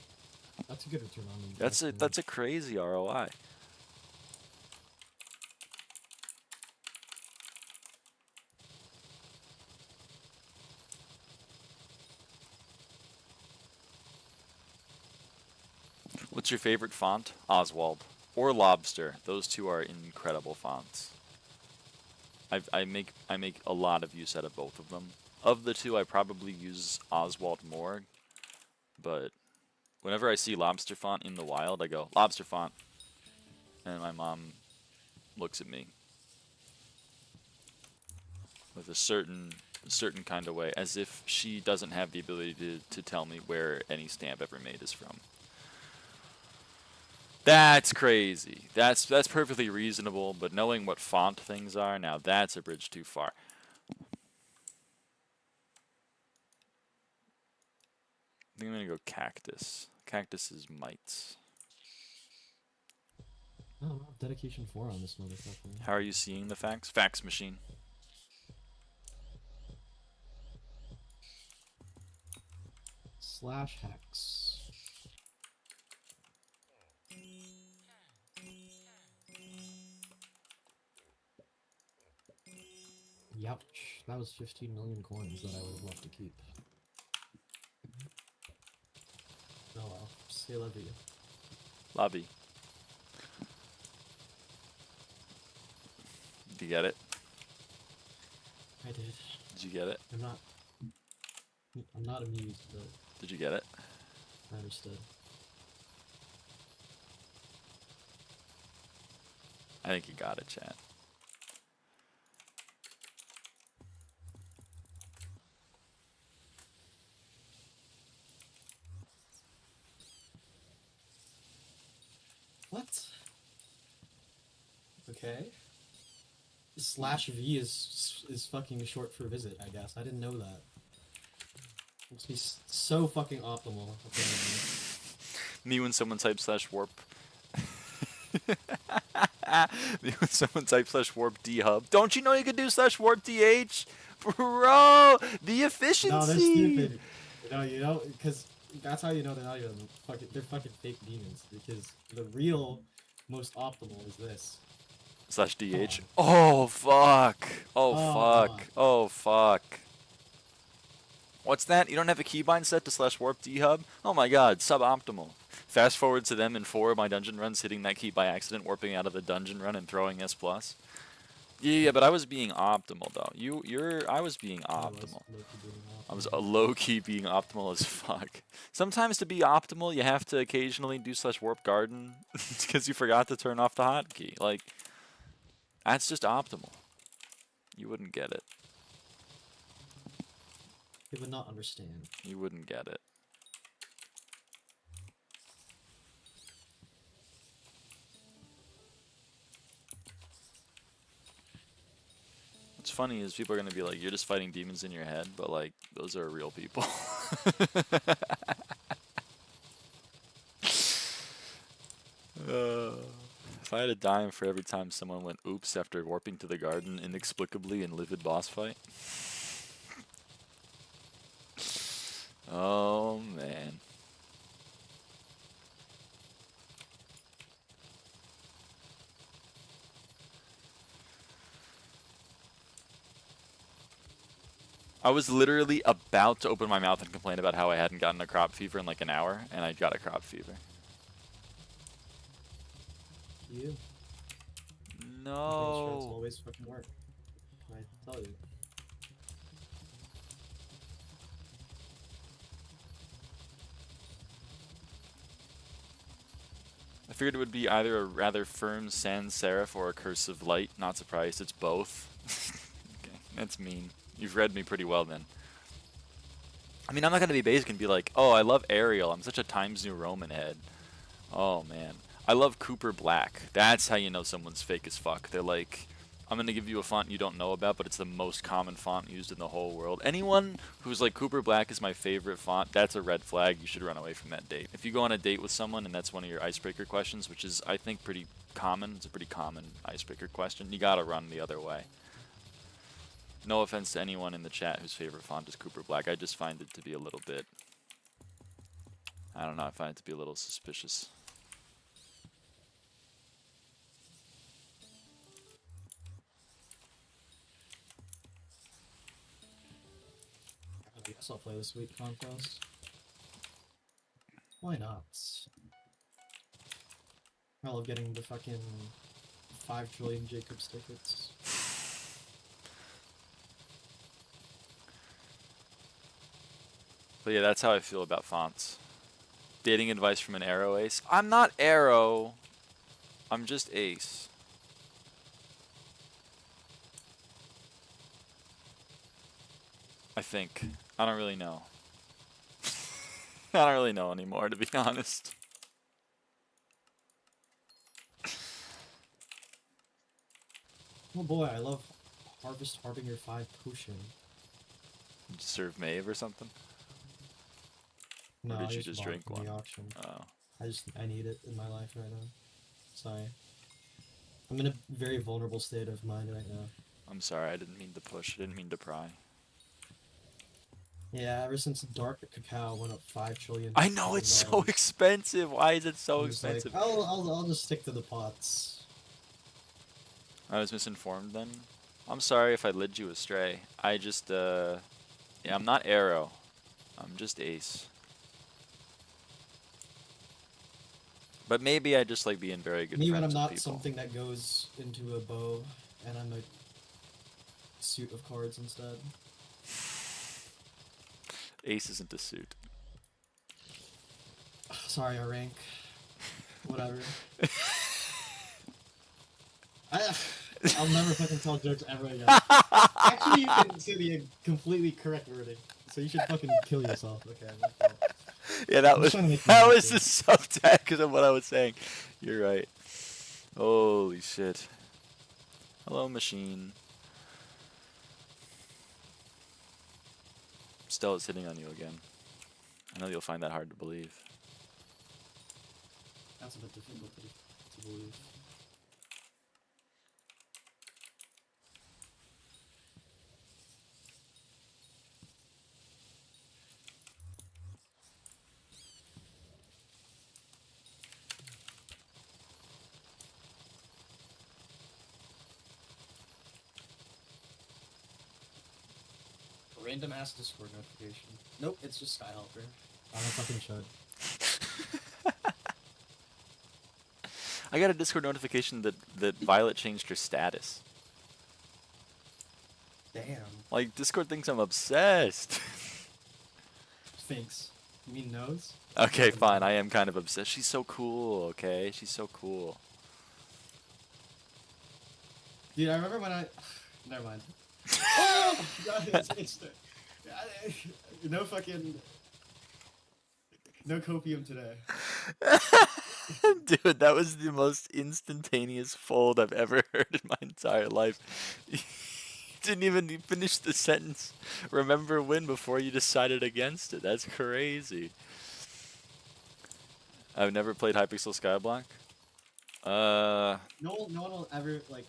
Speaker 2: That's a good return on
Speaker 1: That's
Speaker 2: investment.
Speaker 1: that's a crazy ROI. What's your favorite font? Oswald or Lobster. Those two are incredible fonts. I make a lot of use out of both of them. Of the two, I probably use Oswald more, but whenever I see Lobster font in the wild, I go Lobster font, and my mom looks at me with a certain kind of way, as if she doesn't have the ability to tell me where any stamp ever made is from. That's crazy. That's perfectly reasonable, but knowing what font things are, now that's a bridge too far. I think I'm gonna go cactus. Cactus is mites.
Speaker 2: Oh, dedication 4 on this motherfucker.
Speaker 1: How are you seeing the facts? Fax machine.
Speaker 2: Slash hex. Youch. That was 15 million coins that I would have loved to keep. Oh well. Say love you.
Speaker 1: Lobby. Did you get it?
Speaker 2: I did.
Speaker 1: Did you get it?
Speaker 2: I'm not amused, but
Speaker 1: Did you get it?
Speaker 2: I understood.
Speaker 1: I think you got it, chat.
Speaker 2: What? Okay. Slash V is fucking short for visit, I guess. I didn't know that. Must be so fucking optimal.
Speaker 1: Me when someone types /warp. Me when someone types /warp D hub. Don't you know you could do /warp DH? Bro, the efficiency.
Speaker 2: No, they're stupid. No, you know, because that's how you know they're not even fucking. They're fucking fake demons. Because the real, most optimal is this.
Speaker 1: /DH. Oh fuck. Oh fuck. Oh fuck. What's that? You don't have a keybind set to /warp D hub? Oh my god, suboptimal. Fast forward to them in 4 of my dungeon runs hitting that key by accident, warping out of the dungeon run and throwing S+. Yeah, but I was being optimal though. I was being optimal. I was low-key being optimal as fuck. Sometimes to be optimal, you have to occasionally do /warp garden because you forgot to turn off the hotkey. Like, that's just optimal. You wouldn't get it.
Speaker 2: They would not understand.
Speaker 1: You wouldn't get it. What's funny is people are going to be like, you're just fighting demons in your head, but like, those are real people. If I had a dime for every time someone went oops after warping to the garden inexplicably in livid boss fight. Oh man. I was literally about to open my mouth and complain about how I hadn't gotten a crop fever in like an hour, and I got a crop fever.
Speaker 2: You.
Speaker 1: No.
Speaker 2: Always fucking work. I tell you.
Speaker 1: I figured it would be either a rather firm sans serif or a curse of light. Not surprised, it's both. Okay, that's mean. You've read me pretty well then. I mean, I'm not going to be basic and be like, oh, I love Ariel. I'm such a Times New Roman head. Oh, man. I love Cooper Black. That's how you know someone's fake as fuck. They're like, I'm gonna give you a font you don't know about, but it's the most common font used in the whole world. Anyone who's like Cooper Black is my favorite font, that's a red flag. You should run away from that date. If you go on a date with someone and that's one of your icebreaker questions, which is I think pretty common, it's a pretty common icebreaker question, you gotta run the other way. No offense to anyone in the chat whose favorite font is Cooper Black. I just find it to be a little bit, I don't know, I find it to be a little suspicious.
Speaker 2: I guess I'll play this week contest. Why not? I love getting the fucking 5 trillion Jacobs tickets.
Speaker 1: But yeah, that's how I feel about fonts. Dating advice from an Arrow Ace. I'm not Arrow. I'm just Ace. I think. I don't really know. I don't really know anymore, to be honest.
Speaker 2: Oh boy, I love Harvest Harbinger 5 potion.
Speaker 1: Serve Maeve or something?
Speaker 2: No,
Speaker 1: Or did
Speaker 2: I
Speaker 1: you just
Speaker 2: bought it
Speaker 1: drink
Speaker 2: from
Speaker 1: one?
Speaker 2: the auction.
Speaker 1: Oh.
Speaker 2: I need it in my life right now. Sorry. I'm in a very vulnerable state of mind right now.
Speaker 1: I'm sorry, I didn't mean to push. I didn't mean to pry.
Speaker 2: Yeah, ever since Dark Cacao went up 5 trillion.
Speaker 1: I know it's so expensive. Why is it so expensive?
Speaker 2: Like, I'll just stick to the pots.
Speaker 1: I was misinformed then. I'm sorry if I led you astray. I just, yeah, I'm not Arrow. I'm just Ace. But maybe I just like being very good
Speaker 2: Me
Speaker 1: friends
Speaker 2: when I'm
Speaker 1: with
Speaker 2: not
Speaker 1: people.
Speaker 2: something that goes into a bow, and I'm a suit of cards instead.
Speaker 1: Ace isn't a suit.
Speaker 2: Sorry, a rank. Whatever. I'll never fucking tell jokes ever again. Actually, you can say the completely correct wording, so you should fucking kill yourself. Okay, no fault.
Speaker 1: Yeah, that
Speaker 2: I'm
Speaker 1: was
Speaker 2: trying to make
Speaker 1: that
Speaker 2: you
Speaker 1: was the subtext of what I was saying. You're right. Holy shit. Hello, machine. Stella's hitting on you again. I know you'll find that hard to believe.
Speaker 2: That's a bit difficult to believe. Random ass Discord notification. Nope, it's just SkyHelper. I'm a fucking chud.
Speaker 1: I got a Discord notification that Violet changed her status.
Speaker 2: Damn.
Speaker 1: Like, Discord thinks I'm obsessed.
Speaker 2: Thanks. You mean nose?
Speaker 1: Okay, fine. I am kind of obsessed. She's so cool, okay? She's so cool.
Speaker 2: Dude, I remember when I... Never mind. Oh! it's no fucking... No copium today.
Speaker 1: Dude, that was the most instantaneous fold I've ever heard in my entire life. You didn't even finish the sentence. Remember when before you decided against it. That's crazy. I've never played Hypixel SkyBlock.
Speaker 2: No one will ever, like,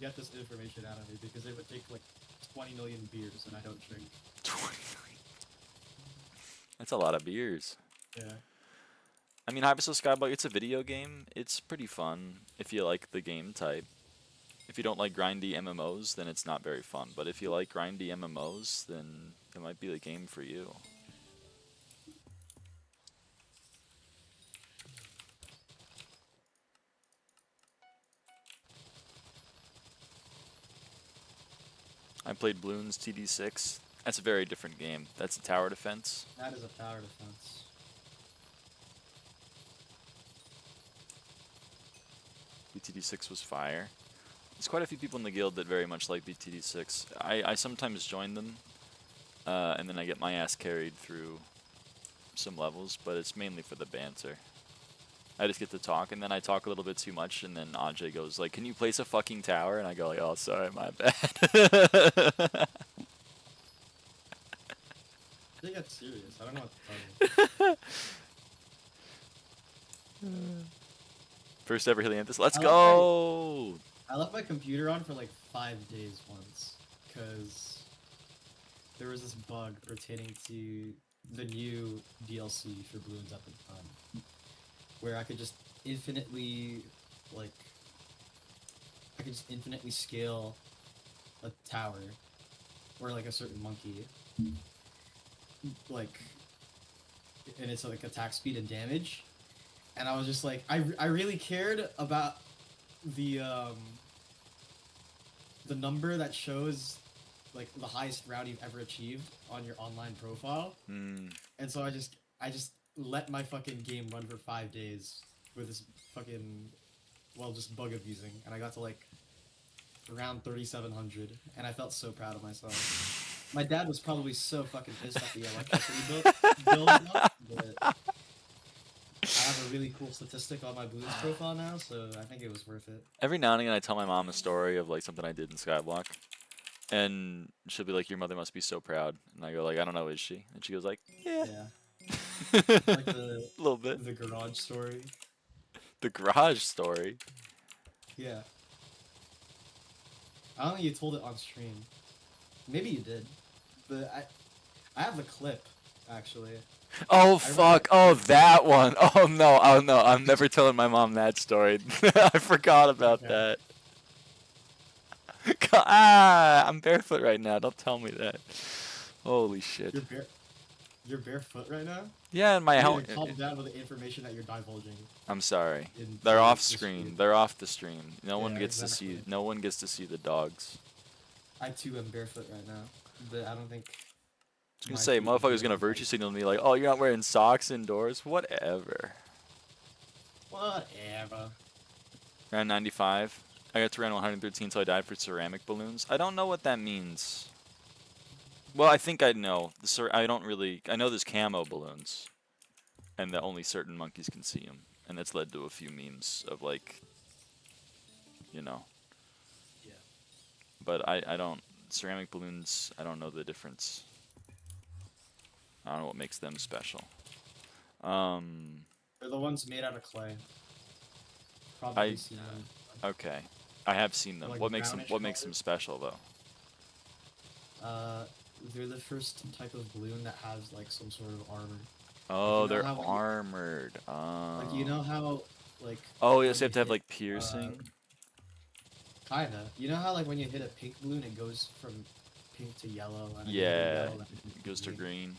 Speaker 2: get this information out of me because it would take, like, 20 million beers and I don't drink.
Speaker 1: 20 million. That's a lot of beers.
Speaker 2: Yeah.
Speaker 1: I mean, Hypixel SkyBlock, it's a video game. It's pretty fun if you like the game type. If you don't like grindy MMOs, then it's not very fun. But if you like grindy MMOs, then it might be the game for you. I played Bloons TD6. That's a very different game. That's a tower defense.
Speaker 2: That is a tower defense.
Speaker 1: BTD6 was fire. There's quite a few people in the guild that very much like BTD6. I sometimes join them, and then I get my ass carried through some levels, but it's mainly for the banter. I just get to talk, and then I talk a little bit too much, and then Ajay goes like, "Can you place a fucking tower?" And I go like, "Oh, sorry, my bad."
Speaker 2: They got serious. I don't know what to tell you.
Speaker 1: First ever Helianthus. Let's
Speaker 2: I
Speaker 1: go!
Speaker 2: I left my computer on for like 5 days once, because there was this bug pertaining to the new DLC for balloons at the time, where I could just infinitely, like, scale a tower, or like a certain monkey, like, and it's like attack speed and damage, and I was just like, I really cared about the number that shows like the highest route you've ever achieved on your online profile, and so I just let my fucking game run for 5 days with this fucking, well, just bug abusing, and I got to like around 3,700, and I felt so proud of myself. My dad was probably so fucking pissed at the electricity bill, but I have a really cool statistic on my balloons profile now, so I think it was worth it.
Speaker 1: Every now and again, I tell my mom a story of like something I did in SkyBlock, and she'll be like, "Your mother must be so proud," and I go like, "I don't know, is she?" And she goes like, "Yeah,
Speaker 2: Like the
Speaker 1: a little bit."
Speaker 2: the garage story.
Speaker 1: The garage story.
Speaker 2: Yeah. I don't think you told it on stream. Maybe you did, but I have the clip actually.
Speaker 1: Oh fuck! Oh, that one! Oh no! Oh no! I'm never telling my mom that story. I forgot about that. I'm barefoot right now. Don't tell me that. Holy shit!
Speaker 2: You're barefoot right now?
Speaker 1: Yeah, in my
Speaker 2: You
Speaker 1: house.
Speaker 2: need to calm down with the information that you're divulging.
Speaker 1: I'm sorry.
Speaker 2: In
Speaker 1: They're
Speaker 2: the
Speaker 1: off
Speaker 2: stream.
Speaker 1: screen. They're off the stream. No one
Speaker 2: Yeah,
Speaker 1: gets to
Speaker 2: exactly.
Speaker 1: see. No one gets to see the dogs.
Speaker 2: I too am barefoot right now, but I don't think.
Speaker 1: I was gonna say, motherfucker's gonna virtue signal me like, "Oh, you're not wearing socks indoors." Whatever.
Speaker 2: Whatever.
Speaker 1: Round 95. I got to round 113 until I died for ceramic balloons. I don't know what that means. Well, I think I know. I don't really. I know there's camo balloons, and that only certain monkeys can see them, and that's led to a few memes of like, you know.
Speaker 2: Yeah.
Speaker 1: But I don't. Ceramic balloons, I don't know the difference. I don't know what makes them special.
Speaker 2: They're the ones made out of clay. Probably seen them.
Speaker 1: Okay. I have seen them.
Speaker 2: Like
Speaker 1: What makes them
Speaker 2: brownish
Speaker 1: special though?
Speaker 2: They're the first type of balloon that has like some sort of armor.
Speaker 1: Oh,
Speaker 2: know
Speaker 1: they're
Speaker 2: how when you-
Speaker 1: armored.
Speaker 2: Like, you know how like.
Speaker 1: Oh, yes, you
Speaker 2: when
Speaker 1: have to have
Speaker 2: hit,
Speaker 1: like piercing.
Speaker 2: Kinda. You know how like when you hit a pink balloon, it goes from pink to yellow. And then
Speaker 1: Yeah,
Speaker 2: yellow,
Speaker 1: it goes to green.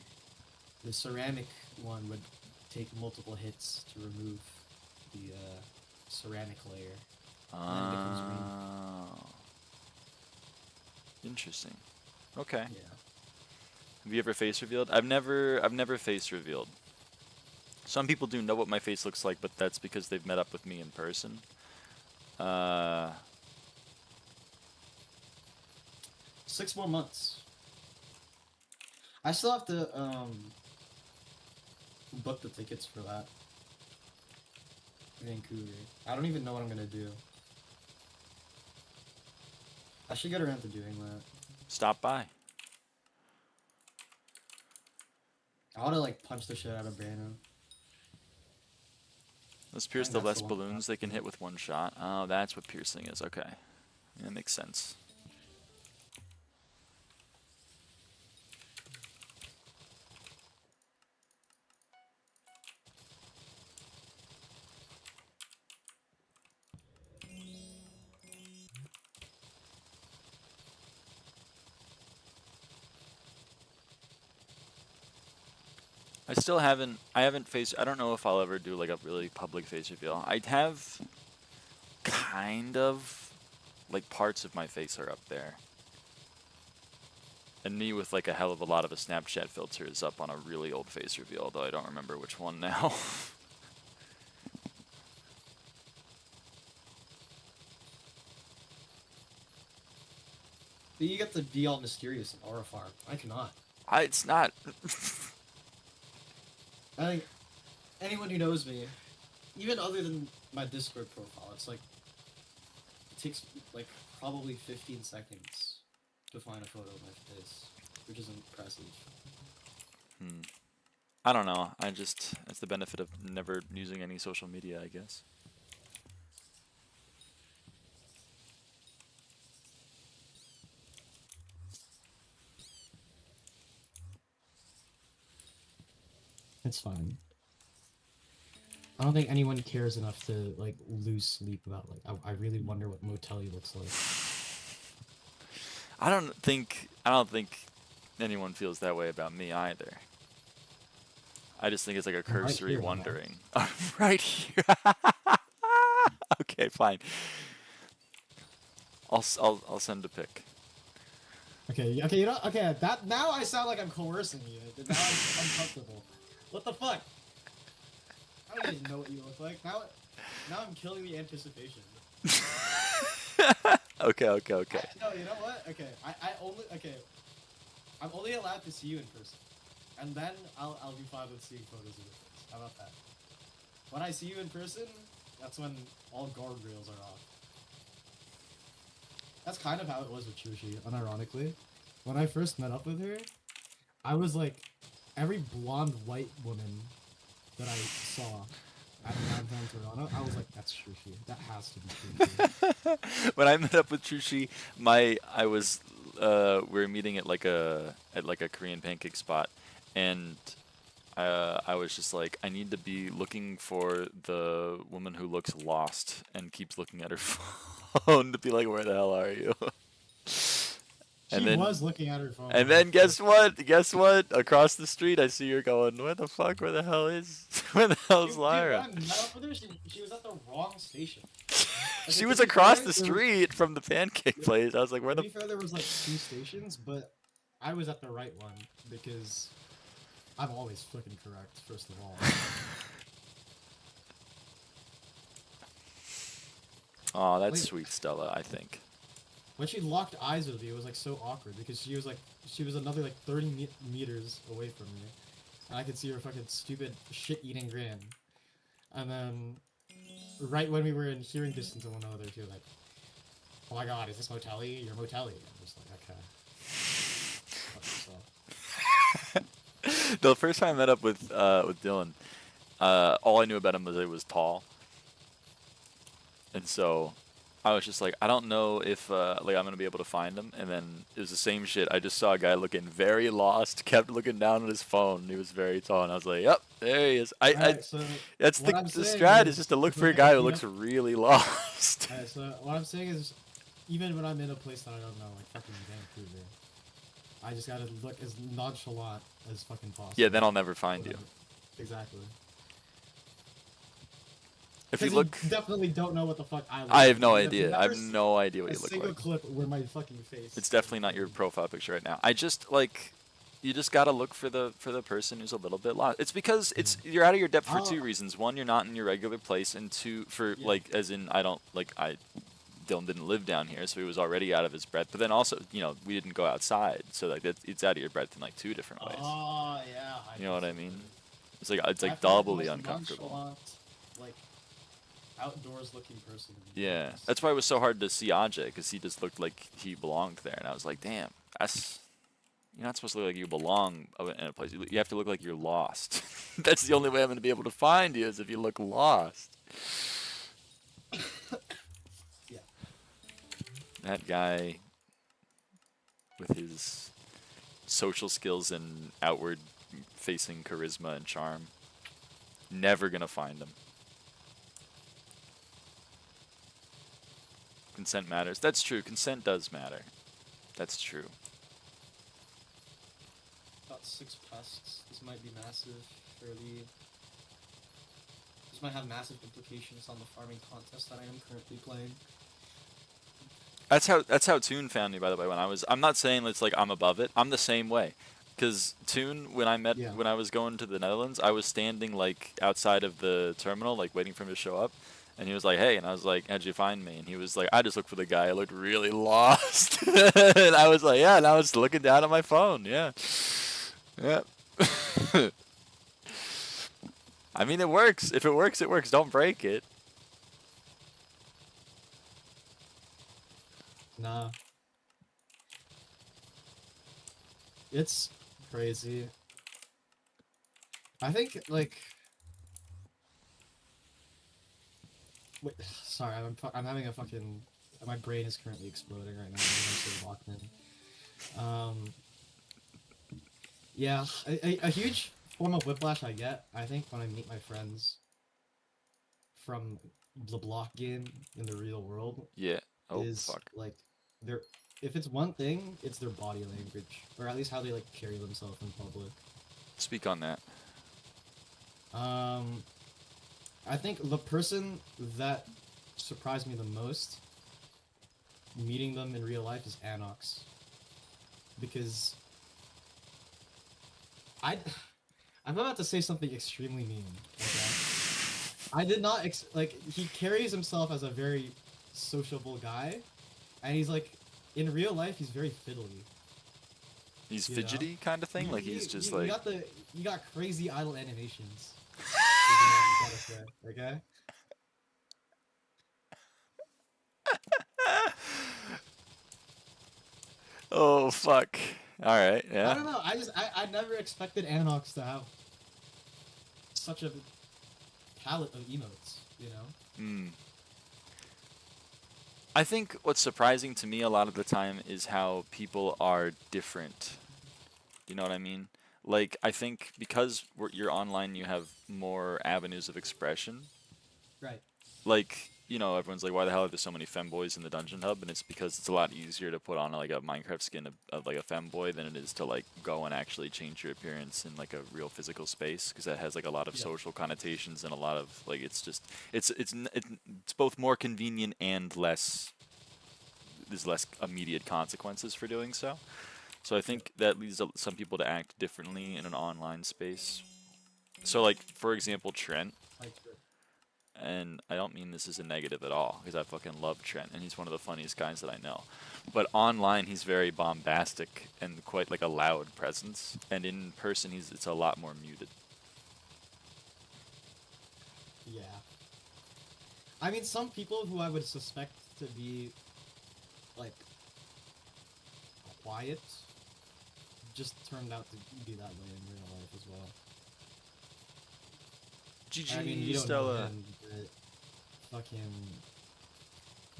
Speaker 2: The ceramic one would take multiple hits to remove the ceramic layer. And then it becomes green.
Speaker 1: Oh. Interesting. Okay.
Speaker 2: Yeah.
Speaker 1: Have you ever face revealed? I've never face revealed. Some people do know what my face looks like, but that's because they've met up with me in person.
Speaker 2: 6 more months. I still have to book the tickets for that. Vancouver. I don't even know what I'm gonna do. I should get around to doing that.
Speaker 1: Stop by.
Speaker 2: I wanna like punch the shit out of Brano.
Speaker 1: Let's pierce
Speaker 2: think
Speaker 1: the
Speaker 2: that's
Speaker 1: less
Speaker 2: the one
Speaker 1: balloons they can hit with one shot. Oh, that's what piercing is. Okay. That makes sense. I haven't faced, I don't know if I'll ever do like a really public face reveal. I have kind of, like parts of my face are up there. And me with like a hell of a lot of a Snapchat filter is up on a really old face reveal, although I don't remember which one now.
Speaker 2: You get to be all mysterious and aura farm. I cannot.
Speaker 1: It's not.
Speaker 2: I think anyone who knows me
Speaker 3: even other than my Discord profile, it's like it takes like probably 15 seconds to find a photo of my face, which is impressive.
Speaker 1: I don't know. It's the benefit of never using any social media, I guess.
Speaker 2: It's fine. I don't think anyone cares enough to like lose sleep about like I really wonder what Motelli looks like.
Speaker 1: I don't think anyone feels that way about me either. I just think it's like a cursory
Speaker 2: here,
Speaker 1: wondering. Right here. Okay, fine. I'll send a pic.
Speaker 2: Okay, you know, okay, that now I sound like I'm coercing you. Now I'm uncomfortable. What the fuck? I don't even know what you look like. Now I'm killing the anticipation.
Speaker 1: Okay.
Speaker 2: No, you know what? Okay, I'm only allowed to see you in person, and then I'll be fine with seeing photos of your face. How about that? When I see you in person, that's when all guardrails are off. That's kind of how it was with Chushi, unironically. When I first met up with her, I was like, every blonde white woman that I saw at downtown Toronto, I was like, that's Chushi. That has to be Chushi.
Speaker 1: When I met up with Trushi, we were meeting at like a Korean pancake spot, and I was just like, I need to be looking for the woman who looks lost and keeps looking at her phone to be like, where the hell are you?
Speaker 2: She was looking at her phone.
Speaker 1: And then guess what? Across the street, I see her going, where the fuck? Where the hell is Lyra?
Speaker 2: She was at the wrong station.
Speaker 1: She was across the street from the pancake place. I was like, where the?
Speaker 2: To be fair, there was like 2 stations, but I was at the right one because I'm always fucking correct. First of all.
Speaker 1: Oh, that's sweet, Stella. I think.
Speaker 2: When she locked eyes with me, it was like so awkward because she was another like 30 meters away from me, and I could see her fucking stupid shit-eating grin. And then, right when we were in hearing distance of one another, she was like, "Oh my god, is this Motelli? You're Motelli." I'm just like, okay.
Speaker 1: The first time I met up with Dylan, all I knew about him was he was tall, and so I was just like, I don't know if like I'm gonna be able to find him. And then it was the same shit. I just saw a guy looking very lost, kept looking down at his phone. He was very tall, and I was like, yep, there he is. That's the strat is just to look for a guy who looks really lost.
Speaker 2: Alright, so what I'm saying is, even when I'm in a place that I don't know, like fucking Vancouver, I just gotta look as nonchalant as fucking possible.
Speaker 1: Yeah, then I'll never find you.
Speaker 2: Exactly.
Speaker 1: If you look,
Speaker 2: definitely don't know what the fuck I look
Speaker 1: I have no
Speaker 2: like.
Speaker 1: idea. I have no idea what
Speaker 2: a
Speaker 1: you look
Speaker 2: single
Speaker 1: like.
Speaker 2: clip where my fucking face.
Speaker 1: It's definitely not your profile picture right now. I just like, you just gotta look for the person who's a little bit lost. It's because you're out of your depth for 2 reasons. One, you're not in your regular place, and 2, like as in Dylan didn't live down here, so he was already out of his breath. But then also, you know, we didn't go outside, so like it's out of your breath in like 2 different ways.
Speaker 2: Oh yeah.
Speaker 1: You know what I mean? It's like doubly uncomfortable.
Speaker 2: Like outdoors looking person.
Speaker 1: Yeah, that's why it was so hard to see Ajay, because he just looked like he belonged there, and I was like, damn, you're not supposed to look like you belong in a place. You have to look like you're lost. That's the only way I'm going to be able to find you, is if you look lost.
Speaker 2: Yeah.
Speaker 1: That guy with his social skills and outward-facing charisma and charm, never going to find him. Consent matters. That's true. Consent does matter. That's true.
Speaker 2: Got 6 pests. This might be massive. This might have massive implications on the farming contest that I am currently playing.
Speaker 1: That's how Toon found me, by the way. I'm not saying it's like I'm above it. I'm the same way. Because Toon, when I was going to the Netherlands, I was standing like outside of the terminal, like waiting for him to show up. And he was like, hey, and I was like, how'd you find me? And he was like, I just looked for the guy. I looked really lost. And I was like, yeah, and I was looking down at my phone, yeah. Yeah. I mean, it works. If it works, it works. Don't break it.
Speaker 2: Nah. It's crazy. I think, like... Wait, sorry, I'm having a fucking... My brain is currently exploding right now. Yeah, a huge form of whiplash I get, I think, when I meet my friends from the block game in the real world,
Speaker 1: Yeah. Oh,
Speaker 2: is
Speaker 1: fuck.
Speaker 2: like if it's one thing, it's their body language, or at least how they like carry themselves in public.
Speaker 1: Speak on that.
Speaker 2: I think the person that surprised me the most meeting them in real life is Anox, because I'm about to say something extremely mean. Okay? I did not he carries himself as a very sociable guy, and he's like, in real life, he's very fiddly.
Speaker 1: He's fidgety kind of thing? Like, he's just like...
Speaker 2: You got crazy idle animations. Okay?
Speaker 1: Oh, fuck. Alright, yeah.
Speaker 2: I don't know, I never expected Anox to have such a palette of emotes, you know?
Speaker 1: Hmm. I think what's surprising to me a lot of the time is how people are different. You know what I mean? Like, I think because you're online, you have more avenues of expression.
Speaker 2: Right.
Speaker 1: Like, you know, everyone's like, why the hell are there so many femboys in the dungeon hub? And it's because it's a lot easier to put on like a Minecraft skin of like a femboy than it is to like go and actually change your appearance in like a real physical space, because that has like a lot of social connotations and a lot of like, it's just it's both more convenient and there's less immediate consequences for doing so. So I think that leads some people to act differently in an online space. So like, for example, Trent. And I don't mean this as a negative at all, because I fucking love Trent, and he's one of the funniest guys that I know. But online, he's very bombastic and quite like a loud presence, and in person, it's a lot more muted.
Speaker 2: Yeah. I mean, some people who I would suspect to be, like, quiet, just turned out to be that way in real life as well.
Speaker 1: GG,
Speaker 2: I mean, you don't know
Speaker 1: Stella.
Speaker 2: him, but fucking...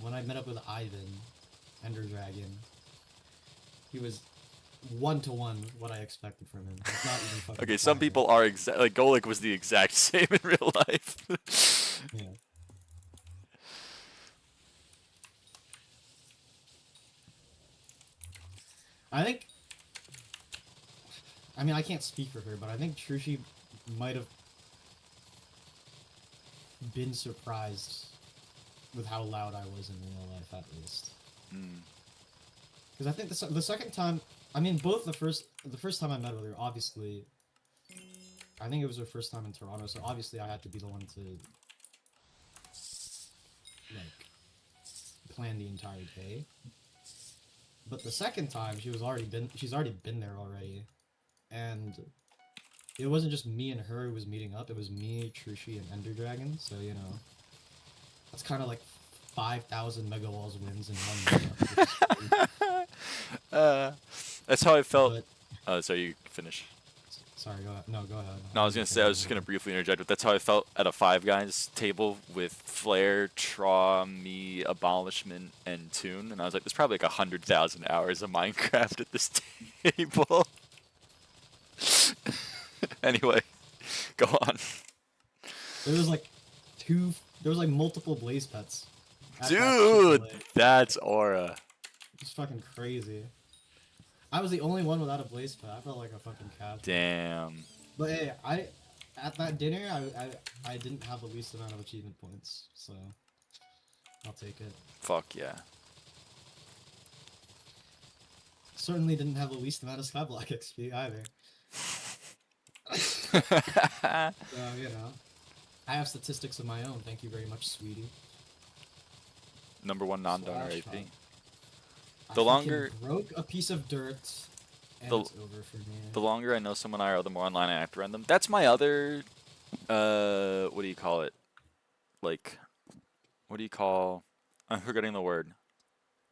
Speaker 2: When I met up with Ivan, Ender Dragon, he was 1-to-1 what I expected from him. It's not even fucking
Speaker 1: Okay, some
Speaker 2: quiet.
Speaker 1: people are like Golik was the exact same in real life.
Speaker 2: Yeah. I think... I mean, I can't speak for her, but I think Trushi might have been surprised with how loud I was in real life, at least. Because I think the second time, I mean, both the first time I met with her, obviously, I think it was her first time in Toronto, so obviously I had to be the one to, like, plan the entire day. But the second time, she's already been there already, and it wasn't just me and her who was meeting up, it was me, Trushi, and Ender Dragon, so, you know, that's kind of like 5,000 Mega Walls wins in one meetup.
Speaker 1: That's how I felt.
Speaker 2: But,
Speaker 1: Oh, sorry, you finish.
Speaker 2: sorry, go ahead. No, go ahead.
Speaker 1: No, I was just gonna briefly interject, but that's how I felt at a Five Guys table with Flare, Traw, me, Abolishment, and Toon, and I was like, there's probably like 100,000 hours of Minecraft at this table. Anyway, go on.
Speaker 2: There was like multiple blaze pets. at that
Speaker 1: Dude,
Speaker 2: Chick-fil-A.
Speaker 1: that's aura.
Speaker 2: It's fucking crazy. I was the only one without a blaze pet. I felt like a fucking cat.
Speaker 1: Damn.
Speaker 2: But hey, at that dinner, I didn't have the least amount of achievement points, so I'll take it.
Speaker 1: Fuck yeah.
Speaker 2: Certainly didn't have the least amount of SkyBlock XP either. So, you know, I have statistics of my own. Thank you very much, sweetie.
Speaker 1: #1 non-donor
Speaker 2: Slash
Speaker 1: AP.
Speaker 2: hub.
Speaker 1: The
Speaker 2: I
Speaker 1: longer-
Speaker 2: fucking broke a piece of dirt, and
Speaker 1: The-
Speaker 2: it's over for me.
Speaker 1: The longer I know someone IRL, the more online I act around them. That's my other what do you call it? Like, what do you call? I'm forgetting the word.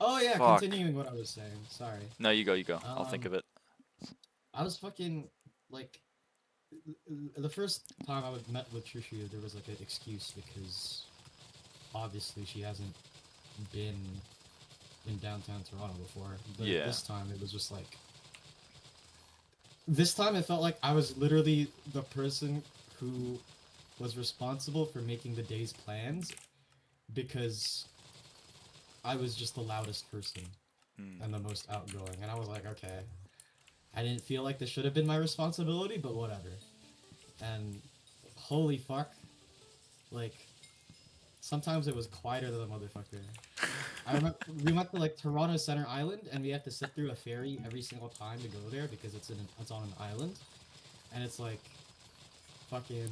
Speaker 2: Oh yeah,
Speaker 1: Fuck.
Speaker 2: continuing what I was saying. Sorry.
Speaker 1: No, you go, you go. I'll think of it.
Speaker 2: I was fucking like the first time I met with Shushu, there was like an excuse because obviously she hasn't been in downtown Toronto before. But
Speaker 1: Yeah.
Speaker 2: this time it was just like this time it felt like I was literally the person who was responsible for making the day's plans because I was just the loudest person and the most outgoing, and I was like, okay, I didn't feel like this should have been my responsibility, but whatever. And holy fuck, like sometimes it was quieter than a motherfucker. I remember we went to like Toronto Center Island, and we have to sit through a ferry every single time to go there because it's on an island, and it's like fucking.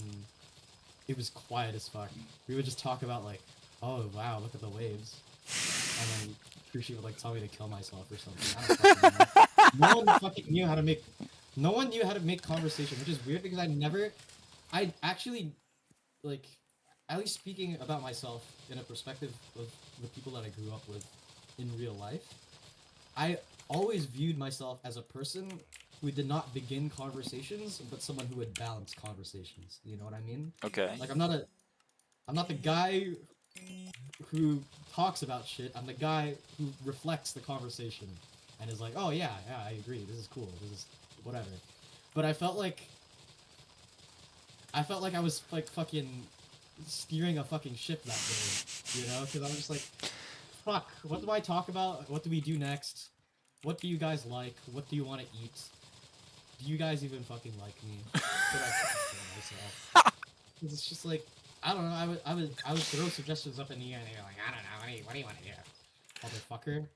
Speaker 2: It was quiet as fuck. We would just talk about like, oh wow, look at the waves, and then Trushi would like tell me to kill myself or something. I don't fucking know. No one fucking knew how to make. No one knew how to make conversation, which is weird because I actually, like, at least speaking about myself in a perspective of the people that I grew up with in real life, I always viewed myself as a person who did not begin conversations, but someone who would balance conversations. You know what I mean?
Speaker 1: Okay.
Speaker 2: Like, I'm not the guy who talks about shit. I'm the guy who reflects the conversation and is like, oh yeah, I agree. This is cool. This is whatever. But I felt like I was like fucking steering a fucking ship that day, you know? Because I was just like, fuck, what do I talk about? What do we do next? What do you guys like? What do you want to eat? Do you guys even fucking like me? Should I fucking kill myself? 'Cause it's just like, I don't know. I would throw suggestions up in the air, and they're like, I don't know. What do you want to do, motherfucker?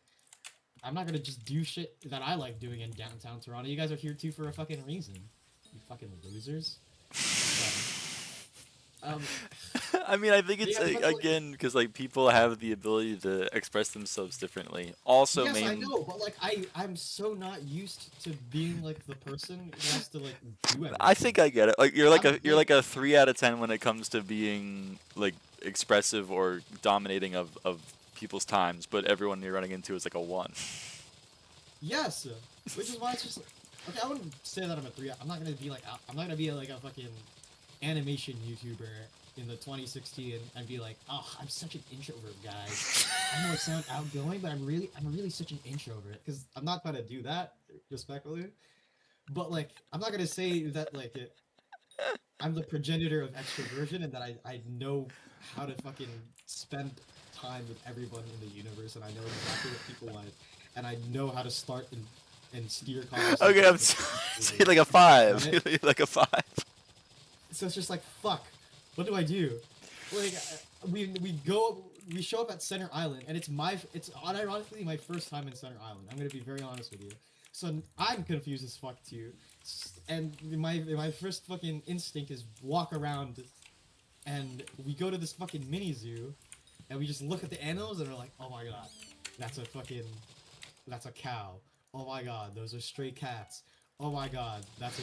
Speaker 2: I'm not gonna just do shit that I like doing in downtown Toronto. You guys are here too for a fucking reason. You fucking losers.
Speaker 1: I mean, I think it's
Speaker 2: Yeah, but, like-
Speaker 1: again because like people have the ability to express themselves differently. Also,
Speaker 2: yes, I
Speaker 1: mainly.
Speaker 2: know, but like I'm so not used to being like the person who has to like do everything.
Speaker 1: I think I get it. Like you're like
Speaker 2: I'm
Speaker 1: you're like a 3 out of 10 when it comes to being like expressive or dominating of people's times, but everyone you're running into is like a 1.
Speaker 2: Yes, which is why it's just okay. I wouldn't say that I'm a 3. I'm not gonna be like a fucking animation YouTuber in the 2016 and be like, oh, I'm such an introvert, guys. I know I sound outgoing, but I'm really such an introvert because I'm not gonna do that respectfully. But like, I'm not gonna say that like I'm the progenitor of extroversion and that I know how to fucking spend time with everyone in the universe and I know exactly what people like and I know how to start and steer conversations.
Speaker 1: Okay, I'm
Speaker 2: with
Speaker 1: you're like a 5.
Speaker 2: Right?
Speaker 1: You're like a 5.
Speaker 2: So it's just like, fuck, what do I do? Like, we show up at Center Island, and it's unironically my first time in Center Island. I'm gonna be very honest with you. So I'm confused as fuck too, and my first fucking instinct is walk around, and we go to this fucking mini zoo, and we just look at the animals, and we're like, oh my god, that's a cow. Oh my god, those are stray cats. Oh my god, that's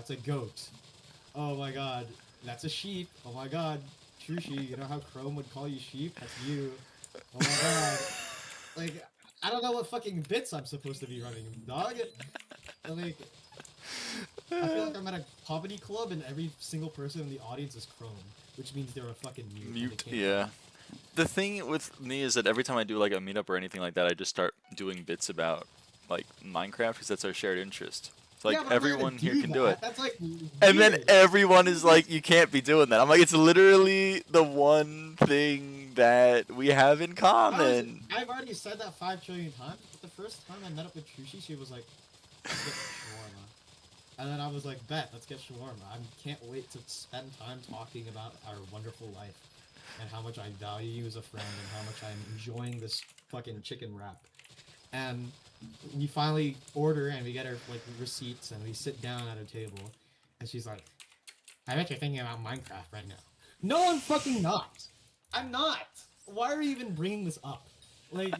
Speaker 2: a goat. Oh my god, that's a sheep. Oh my god, Trushi, you know how Chrome would call you sheep? That's you. Oh my god. Like, I don't know what fucking bits I'm supposed to be running, dog. Like, I feel like I'm at a comedy club and every single person in the audience is Chrome, which means they're a fucking mute. and they
Speaker 1: Mute,
Speaker 2: can't-
Speaker 1: yeah. The thing with me is that every time I do like a meetup or anything like that, I just start doing bits about like Minecraft because that's our shared interest. So, like
Speaker 2: Yeah, but I'm not gonna
Speaker 1: everyone here can do
Speaker 2: that.
Speaker 1: it.
Speaker 2: That's like
Speaker 1: And then
Speaker 2: weird.
Speaker 1: everyone is like, you can't be doing that. I'm like, it's literally the one thing that we have in common.
Speaker 2: I've already said that 5 trillion times, but the first time I met up with Trushi, she was like, let's get shawarma. And then I was like, bet, let's get shawarma. I can't wait to spend time talking about our wonderful life and how much I value you as a friend and how much I'm enjoying this fucking chicken wrap. And we finally order and we get our like receipts and we sit down at a table and she's like, I bet you're thinking about Minecraft right now. No, I'm fucking not. I'm not. Why are you even bringing this up? Like,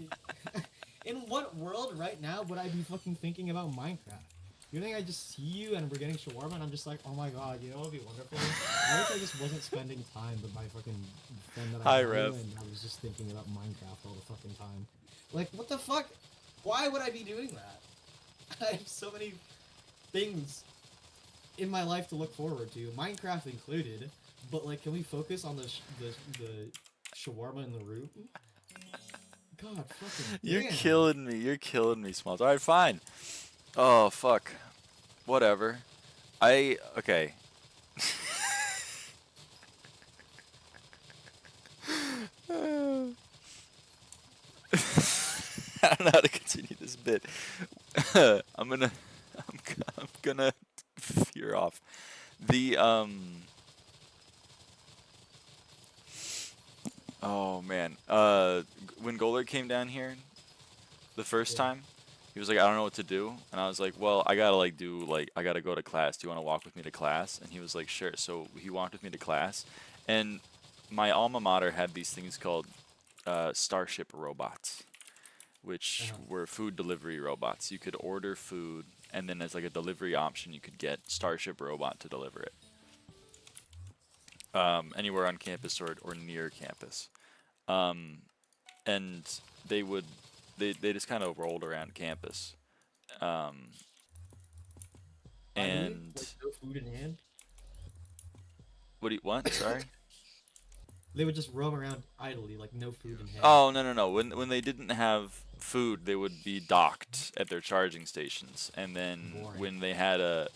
Speaker 2: in what world right now would I be fucking thinking about Minecraft? You think I just see you and we're getting shawarma and I'm just like, oh my god, you know what would be wonderful? I wish I just wasn't spending time with my fucking friend that I
Speaker 1: Hi,
Speaker 2: value
Speaker 1: Rev.
Speaker 2: and I was just thinking about Minecraft all the fucking time. Like, what the fuck? Why would I be doing that? I have so many things in my life to look forward to, Minecraft included. But like, can we focus on the shawarma in the room? God, fucking
Speaker 1: You're
Speaker 2: damn.
Speaker 1: killing me. You're killing me, Smalls. All right, fine. Oh fuck. Whatever. Okay. I don't know how to continue this bit. I'm gonna veer off. The Oh man. When Goler came down here the first
Speaker 2: Yeah.
Speaker 1: time, he was like, I don't know what to do, and I was like, well, I gotta I gotta go to class. Do you want to walk with me to class? And he was like, sure. So he walked with me to class, and my alma mater had these things called Starship robots, which
Speaker 2: Uh-huh.
Speaker 1: were food delivery robots. You could order food, and then as like a delivery option, you could get Starship robot to deliver it. Anywhere on campus or near campus. Um, and they would they just kind of rolled around campus. Um,
Speaker 2: Idly?
Speaker 1: and
Speaker 2: Like, no food in hand?
Speaker 1: what do you want? Sorry.
Speaker 2: They would just roam around idly, like no food in hand.
Speaker 1: Oh no no no! When they didn't have food, they would be docked at their charging stations, and then
Speaker 2: Boring.
Speaker 1: when they had a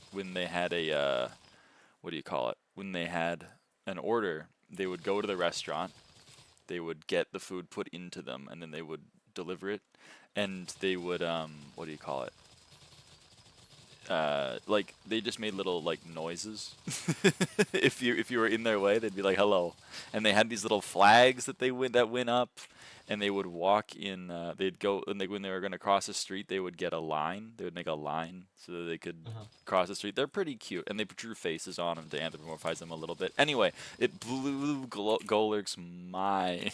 Speaker 1: what do you call it? When they had an order, they would go to the restaurant. They would get the food put into them, and then they would deliver it, and they would what do you call it? Like they just made little like noises. If you were in their way, they'd be like hello, and they had these little flags that went up, and they would walk in. They'd go and when they were going to cross the street, they would get a line. They would make a line so that they could
Speaker 2: Uh-huh.
Speaker 1: cross the street. They're pretty cute, and they drew faces on them to anthropomorphize them a little bit. Anyway, it blew Golerk's mind.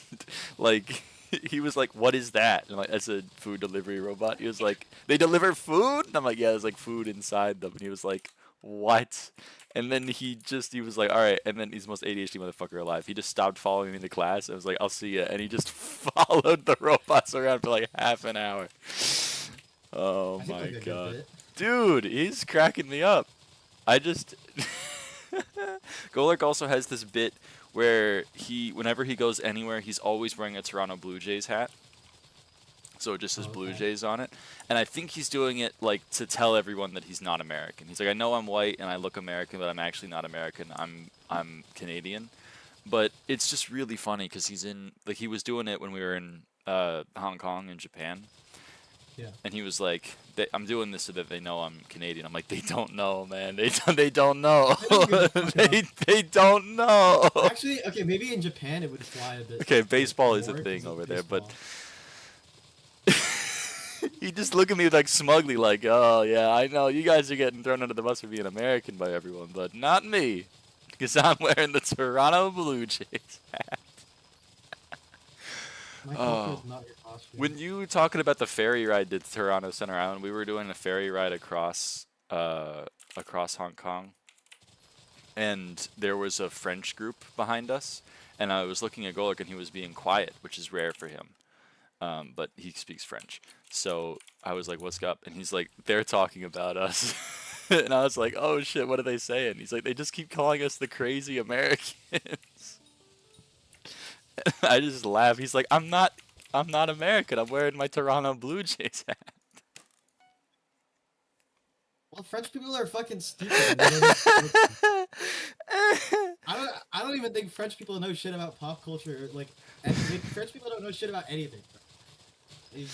Speaker 1: Like he was like, "What is that?" And like, "That's a food delivery robot." He was like, "They deliver food?" And I'm like, "Yeah, there's like food inside them." And he was like, "What?" And then he was like, "All right." And then he's the most ADHD motherfucker alive. He just stopped following me to class. I was like, "I'll see ya." And he just followed the robots around for like half an hour. Oh
Speaker 2: I seems
Speaker 1: my
Speaker 2: like a good
Speaker 1: god,
Speaker 2: bit.
Speaker 1: dude, he's cracking me up. I just Golek also has this bit where whenever he goes anywhere, he's always wearing a Toronto Blue Jays hat. So it just says Blue
Speaker 2: Okay.
Speaker 1: Jays on it. And I think he's doing it like to tell everyone that he's not American. He's like, I know I'm white and I look American, but I'm actually not American. I'm Canadian. But it's just really funny because he was doing it when we were in Hong Kong and Japan.
Speaker 2: Yeah.
Speaker 1: And he was like, I'm doing this so that they know I'm Canadian. I'm like, they don't know, man. They don't know.
Speaker 2: They don't give a fuck.
Speaker 1: They don't know.
Speaker 2: Actually, okay, maybe in Japan it would fly a bit.
Speaker 1: Okay, baseball is a
Speaker 2: more 'cause
Speaker 1: thing
Speaker 2: of
Speaker 1: over there, but
Speaker 2: baseball.
Speaker 1: he just look at me like smugly, like, oh yeah, I know you guys are getting thrown under the bus for being American by everyone, but not me, because I'm wearing the Toronto Blue Jays hat.
Speaker 2: My
Speaker 1: Oh.
Speaker 2: culture is not your costume.
Speaker 1: When you were talking about the ferry ride to Toronto Center Island, we were doing a ferry ride across Hong Kong, and there was a French group behind us, and I was looking at Golik, and he was being quiet, which is rare for him. But he speaks French. So I was like, what's up? And he's like, they're talking about us. And I was like, oh shit, what are they saying? He's like, they just keep calling us the crazy Americans. I just laugh. He's like, I'm not American. I'm wearing my Toronto Blue Jays hat.
Speaker 2: Well, French people are fucking stupid. And they don't I don't even think French people know shit about pop culture. Like, French people don't know shit about anything. They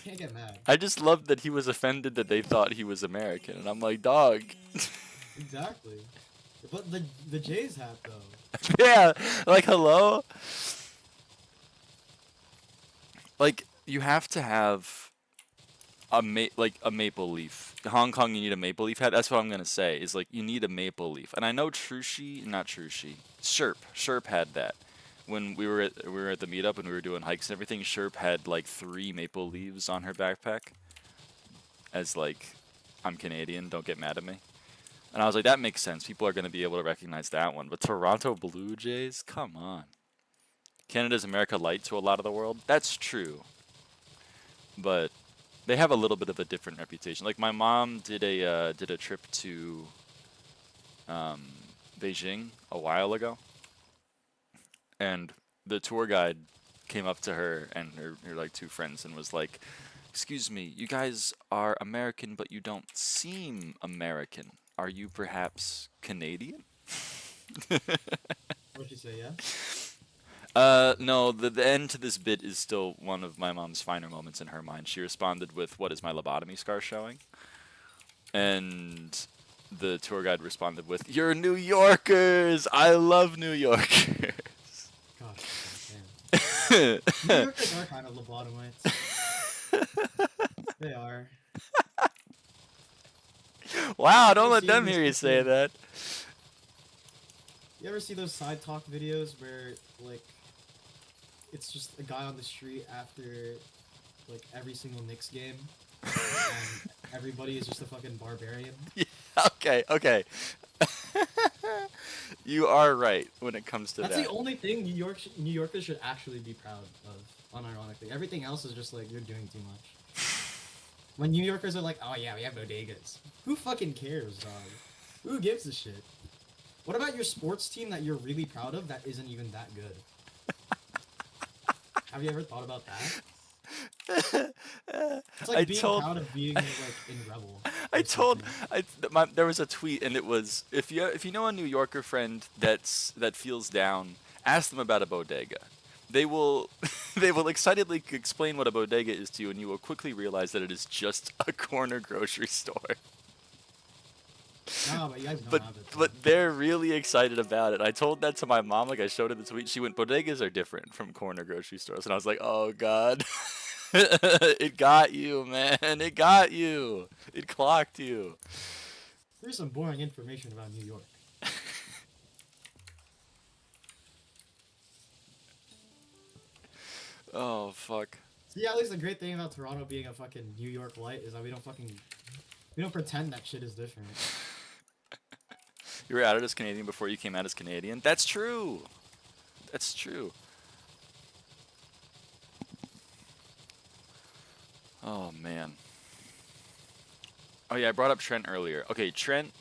Speaker 2: can't get mad.
Speaker 1: I just love that he was offended that they thought he was American, and I'm like, dog.
Speaker 2: Exactly. But the Jays hat though.
Speaker 1: Yeah, like hello. Like you have to have a maple leaf. In Hong Kong, you need a maple leaf hat. That's what I'm gonna say. Is like you need a maple leaf, and I know Sherp had that. When we were at the meetup and we were doing hikes and everything, Sherp had like 3 maple leaves on her backpack. as like, I'm Canadian, don't get mad at me. And I was like, that makes sense. People are going to be able to recognize that one. But Toronto Blue Jays? Come on. Canada's America Light to a lot of the world? That's true. But they have a little bit of a different reputation. Like, my mom did a trip to Beijing a while ago. And the tour guide came up to her and her like two friends and was like, "Excuse me, you guys are American, but you don't seem American. Are you perhaps Canadian?"
Speaker 2: What'd she say? Yeah.
Speaker 1: No, the end to this bit is still one of my mom's finer moments in her mind. She responded with, "What is my lobotomy scar showing?" And the tour guide responded with, "You're New Yorkers! I love New Yorkers!"
Speaker 2: Gosh, damn. New Yorkers are kind of lobotomites. They are.
Speaker 1: Wow, don't
Speaker 2: You
Speaker 1: let
Speaker 2: see
Speaker 1: them
Speaker 2: these
Speaker 1: hear you say
Speaker 2: fucking-
Speaker 1: that.
Speaker 2: You ever see those side talk videos where, like, it's just a guy on the street after, like, every single Knicks game, and everybody is just a fucking barbarian?
Speaker 1: Yeah, okay. You are right when it comes to
Speaker 2: That's
Speaker 1: that.
Speaker 2: the only thing New Yorkers should actually be proud of, unironically. Everything else is just like, you're doing too much. When New Yorkers are like, oh yeah, we have bodegas. Who fucking cares, dog? Who gives a shit? What about your sports team that you're really proud of that isn't even that good? Have you ever thought about that? It's like being proud of being like in Rebel.
Speaker 1: There was a tweet and it was, if you know a New Yorker friend that feels down, ask them about a bodega. They will excitedly explain what a bodega is to you, and you will quickly realize that it is just a corner grocery store.
Speaker 2: No, but you guys don't have it.
Speaker 1: But they're really excited about it. I told that to my mom, like I showed her the tweet. She went, "Bodegas are different from corner grocery stores," and I was like, "Oh God." It got you, man. It got you. It clocked you.
Speaker 2: Here's some boring information about New York.
Speaker 1: Oh, fuck.
Speaker 2: See, at least the great thing about Toronto being a fucking New York light is that we don't pretend that shit is different.
Speaker 1: You were outed as Canadian before you came out as Canadian? That's true. That's true. Oh, man. Oh, yeah, I brought up Trent earlier. Okay, Trent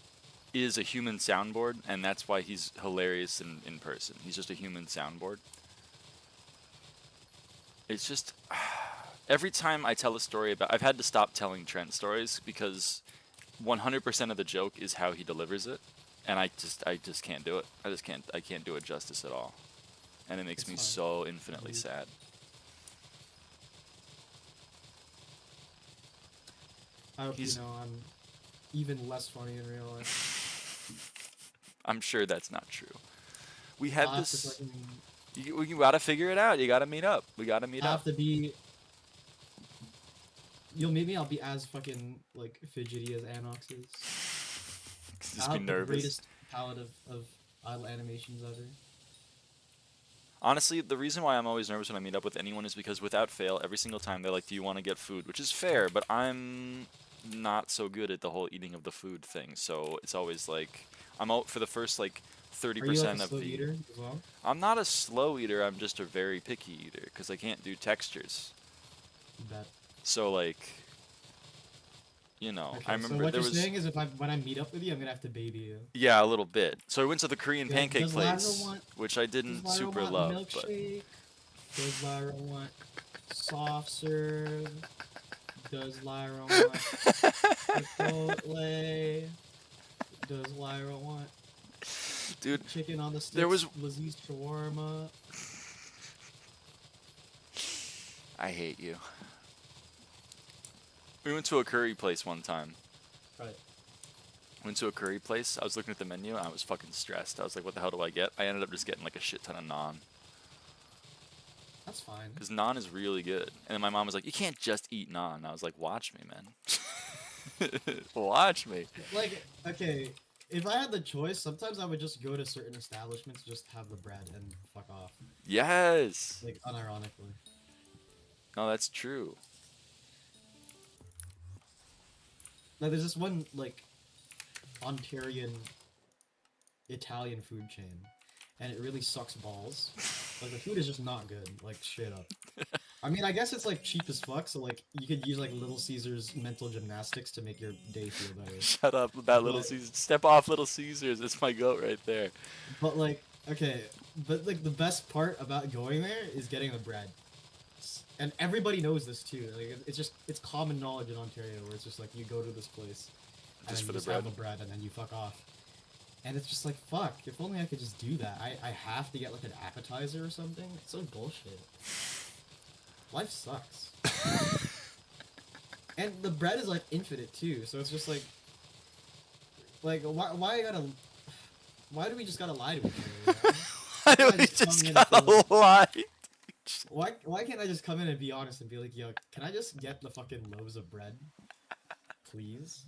Speaker 1: is a human soundboard, and that's why he's hilarious in person. He's just a human soundboard. It's just... Every time I tell a story about... I've had to stop telling Trent stories because 100% of the joke is how he delivers it. And I just can't do it. I can't do it justice at all. And it makes me so infinitely sad.
Speaker 2: I hope you know I'm even less funny in real life.
Speaker 1: I'm sure that's not true. We had
Speaker 2: I'll have
Speaker 1: this...
Speaker 2: to fucking...
Speaker 1: You gotta figure it out. You gotta meet up. We gotta meet
Speaker 2: I
Speaker 1: up.
Speaker 2: have to be... You'll meet me, I'll be as fucking, like, fidgety as Anox is.
Speaker 1: Just
Speaker 2: I'll
Speaker 1: be
Speaker 2: have the
Speaker 1: nervous.
Speaker 2: greatest palette of idle animations ever.
Speaker 1: Honestly, the reason why I'm always nervous when I meet up with anyone is because without fail, every single time they're like, "Do you want to get food?" Which is fair, but I'm not so good at the whole eating of the food thing. So it's always like, I'm out for the first like 30%
Speaker 2: Are you like a
Speaker 1: of
Speaker 2: slow
Speaker 1: the...
Speaker 2: eater as well?
Speaker 1: I'm not a slow eater, I'm just a very picky eater because I can't do textures.
Speaker 2: Bet.
Speaker 1: So like, you know,
Speaker 2: Okay,
Speaker 1: I remember
Speaker 2: so what
Speaker 1: there
Speaker 2: you're
Speaker 1: was...
Speaker 2: saying is when I meet up with you, I'm gonna have to baby you.
Speaker 1: Yeah, a little bit. So I went to the Korean
Speaker 2: Does-
Speaker 1: pancake
Speaker 2: does Lyra
Speaker 1: place,
Speaker 2: want-
Speaker 1: which I didn't
Speaker 2: Does Lyra
Speaker 1: super
Speaker 2: want
Speaker 1: love, but...
Speaker 2: milkshake? Does Lyra want soft serve? Does Lyra want Chipotle? Does Lyra want
Speaker 1: Dude,
Speaker 2: chicken on the sticks?
Speaker 1: there was...
Speaker 2: Laziz shawarma.
Speaker 1: I hate you. We went to a curry place one time.
Speaker 2: Right.
Speaker 1: Went to a curry place. I was looking at the menu and I was fucking stressed. I was like, what the hell do I get? I ended up just getting like a shit ton of naan.
Speaker 2: That's fine.
Speaker 1: Because naan is really good. And then my mom was like, you can't just eat naan. And I was like, watch me, man. Watch me.
Speaker 2: Like, okay, if I had the choice, sometimes I would just go to certain establishments, just have the bread and fuck off.
Speaker 1: Yes.
Speaker 2: Like, unironically.
Speaker 1: No, that's true.
Speaker 2: like there's this one like Ontarian Italian food chain, and it really sucks balls. Like the food is just not good, like straight up. I mean, I guess it's like cheap as fuck, so like you could use like Little Caesars mental gymnastics to make your day feel better.
Speaker 1: Shut up about Little
Speaker 2: But-
Speaker 1: Caesars. Step off Little Caesars. It's my goat right there.
Speaker 2: But like, okay, but like the best part about going there is getting the bread, and everybody knows this too. Like it's common knowledge in Ontario where it's just like you go to this place, and
Speaker 1: Just
Speaker 2: then
Speaker 1: for
Speaker 2: you
Speaker 1: the
Speaker 2: just have
Speaker 1: bread.
Speaker 2: the bread, and then you fuck off. And it's just like fuck. If only I could just do that. I have to get like an appetizer or something. It's so bullshit. Life sucks. And the bread is like infinite too, so it's just like why do we just gotta lie to each other? You know?
Speaker 1: Why do
Speaker 2: I
Speaker 1: we
Speaker 2: just come
Speaker 1: just
Speaker 2: in and
Speaker 1: gotta
Speaker 2: feel
Speaker 1: lie?
Speaker 2: Why can't I just come in and be honest and be like, yo, can I just get the fucking loaves of bread, please?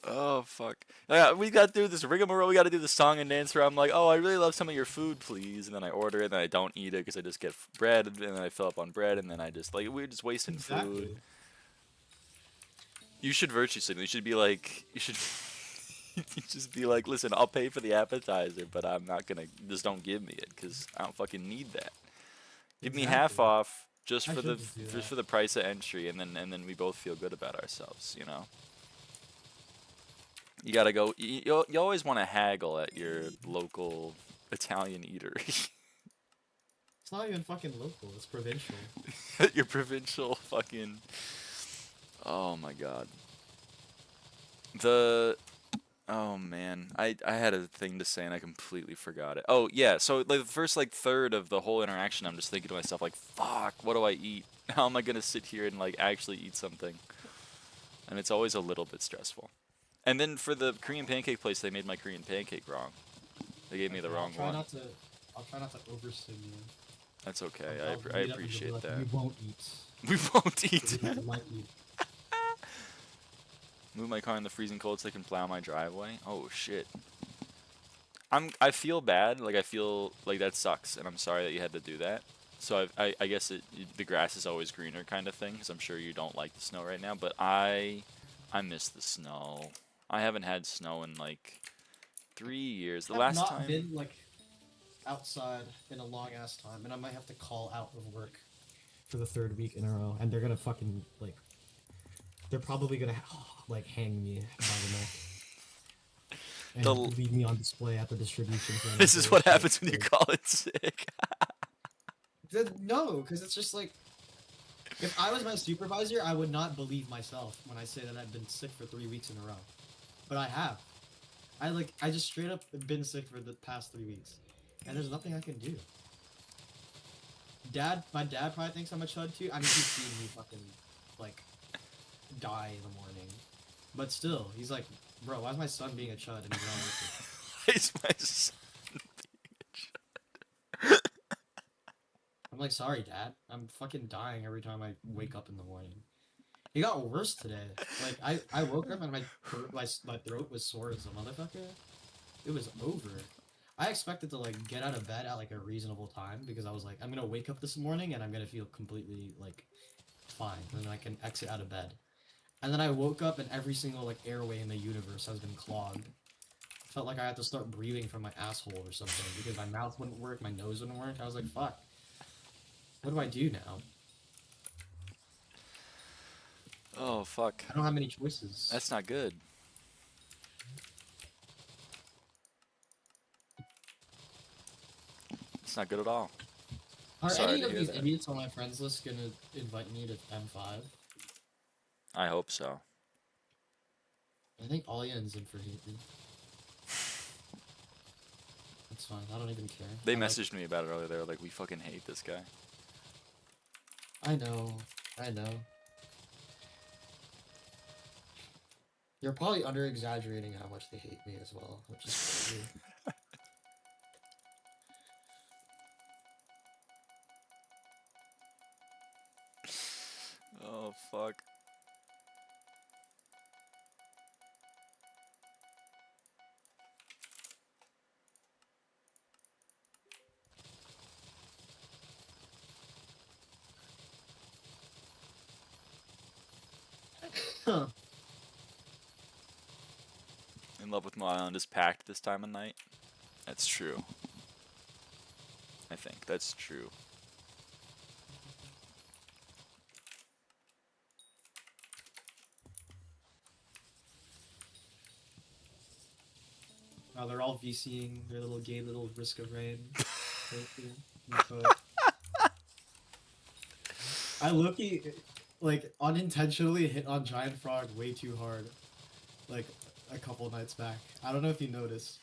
Speaker 1: Oh fuck! Yeah, we got to do this rigmarole. We got to do the song and dance where I'm like, "Oh, I really love some of your food, please," and then I order it, and then I don't eat it because I just get bread, and then I fill up on bread, and then I just like we're just wasting food. You should virtue signal. You should be like, you should you just be like, "Listen, I'll pay for the appetizer, but I'm not gonna just don't give me it because I don't fucking need that. Give me half
Speaker 2: Exactly.
Speaker 1: off just
Speaker 2: I
Speaker 1: for
Speaker 2: should
Speaker 1: the
Speaker 2: just do
Speaker 1: just
Speaker 2: that.
Speaker 1: for the price of entry, and then we both feel good about ourselves, you know." You gotta go. You always want to haggle at your local Italian eatery.
Speaker 2: It's not even fucking local, it's provincial.
Speaker 1: At your provincial fucking. Oh my god. Oh man, I had a thing to say and I completely forgot it. Oh yeah, so like the first like third of the whole interaction, I'm just thinking to myself like, fuck, what do I eat? How am I gonna sit here and like actually eat something? And it's always a little bit stressful. And then for the Korean pancake place, they made my Korean pancake wrong. They gave me the
Speaker 2: Okay,
Speaker 1: wrong one.
Speaker 2: I'll try not to overstim you.
Speaker 1: That's okay.
Speaker 2: I'll
Speaker 1: I
Speaker 2: beat up and you'll be
Speaker 1: appreciate
Speaker 2: like,
Speaker 1: that.
Speaker 2: We won't eat.
Speaker 1: We won't eat.
Speaker 2: We might eat.
Speaker 1: Move my car in the freezing cold so they can plow my driveway. Oh shit. I feel bad. Like I feel like that sucks, and I'm sorry that you had to do that. So I guess the grass is always greener kind of thing, because I'm sure you don't like the snow right now. But I miss the snow. I haven't had snow in like 3 years. The
Speaker 2: I've
Speaker 1: last
Speaker 2: not
Speaker 1: time.
Speaker 2: been like outside in a long ass time, and I might have to call out of work for the third week in a row, and they're gonna fucking like, they're probably gonna like hang me by the neck and
Speaker 1: The-
Speaker 2: leave me on display at the distribution center.
Speaker 1: This is what happens when you call it sick.
Speaker 2: No, because it's just like, if I was my supervisor, I would not believe myself when I say that I've been sick for 3 weeks in a row, but I have. I just straight up been sick for the past 3 weeks, and there's nothing I can do. My dad probably thinks I'm a chud too. I mean, he's seen me fucking like die in the morning, but still, he's like, bro, why is my son being a chud and he's not working?
Speaker 1: Why is my son
Speaker 2: I'm like, sorry, Dad. I'm fucking dying every time I wake up in the morning. It got worse today. Like, I woke up and my throat was sore as a motherfucker. It was over. I expected to, like, get out of bed at, like, a reasonable time because I was like, I'm gonna wake up this morning and I'm gonna feel completely, like, fine. And then I can exit out of bed. And then I woke up and every single, like, airway in the universe has been clogged. Felt like I had to start breathing from my asshole or something because my mouth wouldn't work, my nose wouldn't work. I was like, fuck. What do I do now?
Speaker 1: Oh fuck.
Speaker 2: I don't have many choices.
Speaker 1: That's not good. It's not good at all.
Speaker 2: Are
Speaker 1: Sorry
Speaker 2: any
Speaker 1: to
Speaker 2: of
Speaker 1: hear
Speaker 2: these
Speaker 1: that.
Speaker 2: idiots on my friends list gonna invite me to M5?
Speaker 1: I hope so.
Speaker 2: I think Alien's in for hate me. That's fine. I don't even care.
Speaker 1: They
Speaker 2: I like-
Speaker 1: messaged me about it earlier. They were like, "We fucking hate this guy."
Speaker 2: I know. I know. You're probably under exaggerating how much they hate me as well, which is crazy.
Speaker 1: Oh fuck. love with my island is packed this time of night. That's true. I think that's true.
Speaker 3: Now they're all VCing their little gay little Risk of Rain. I low-key, like, unintentionally hit on Giant Frog way too hard, like, a couple nights back. I don't know if you noticed.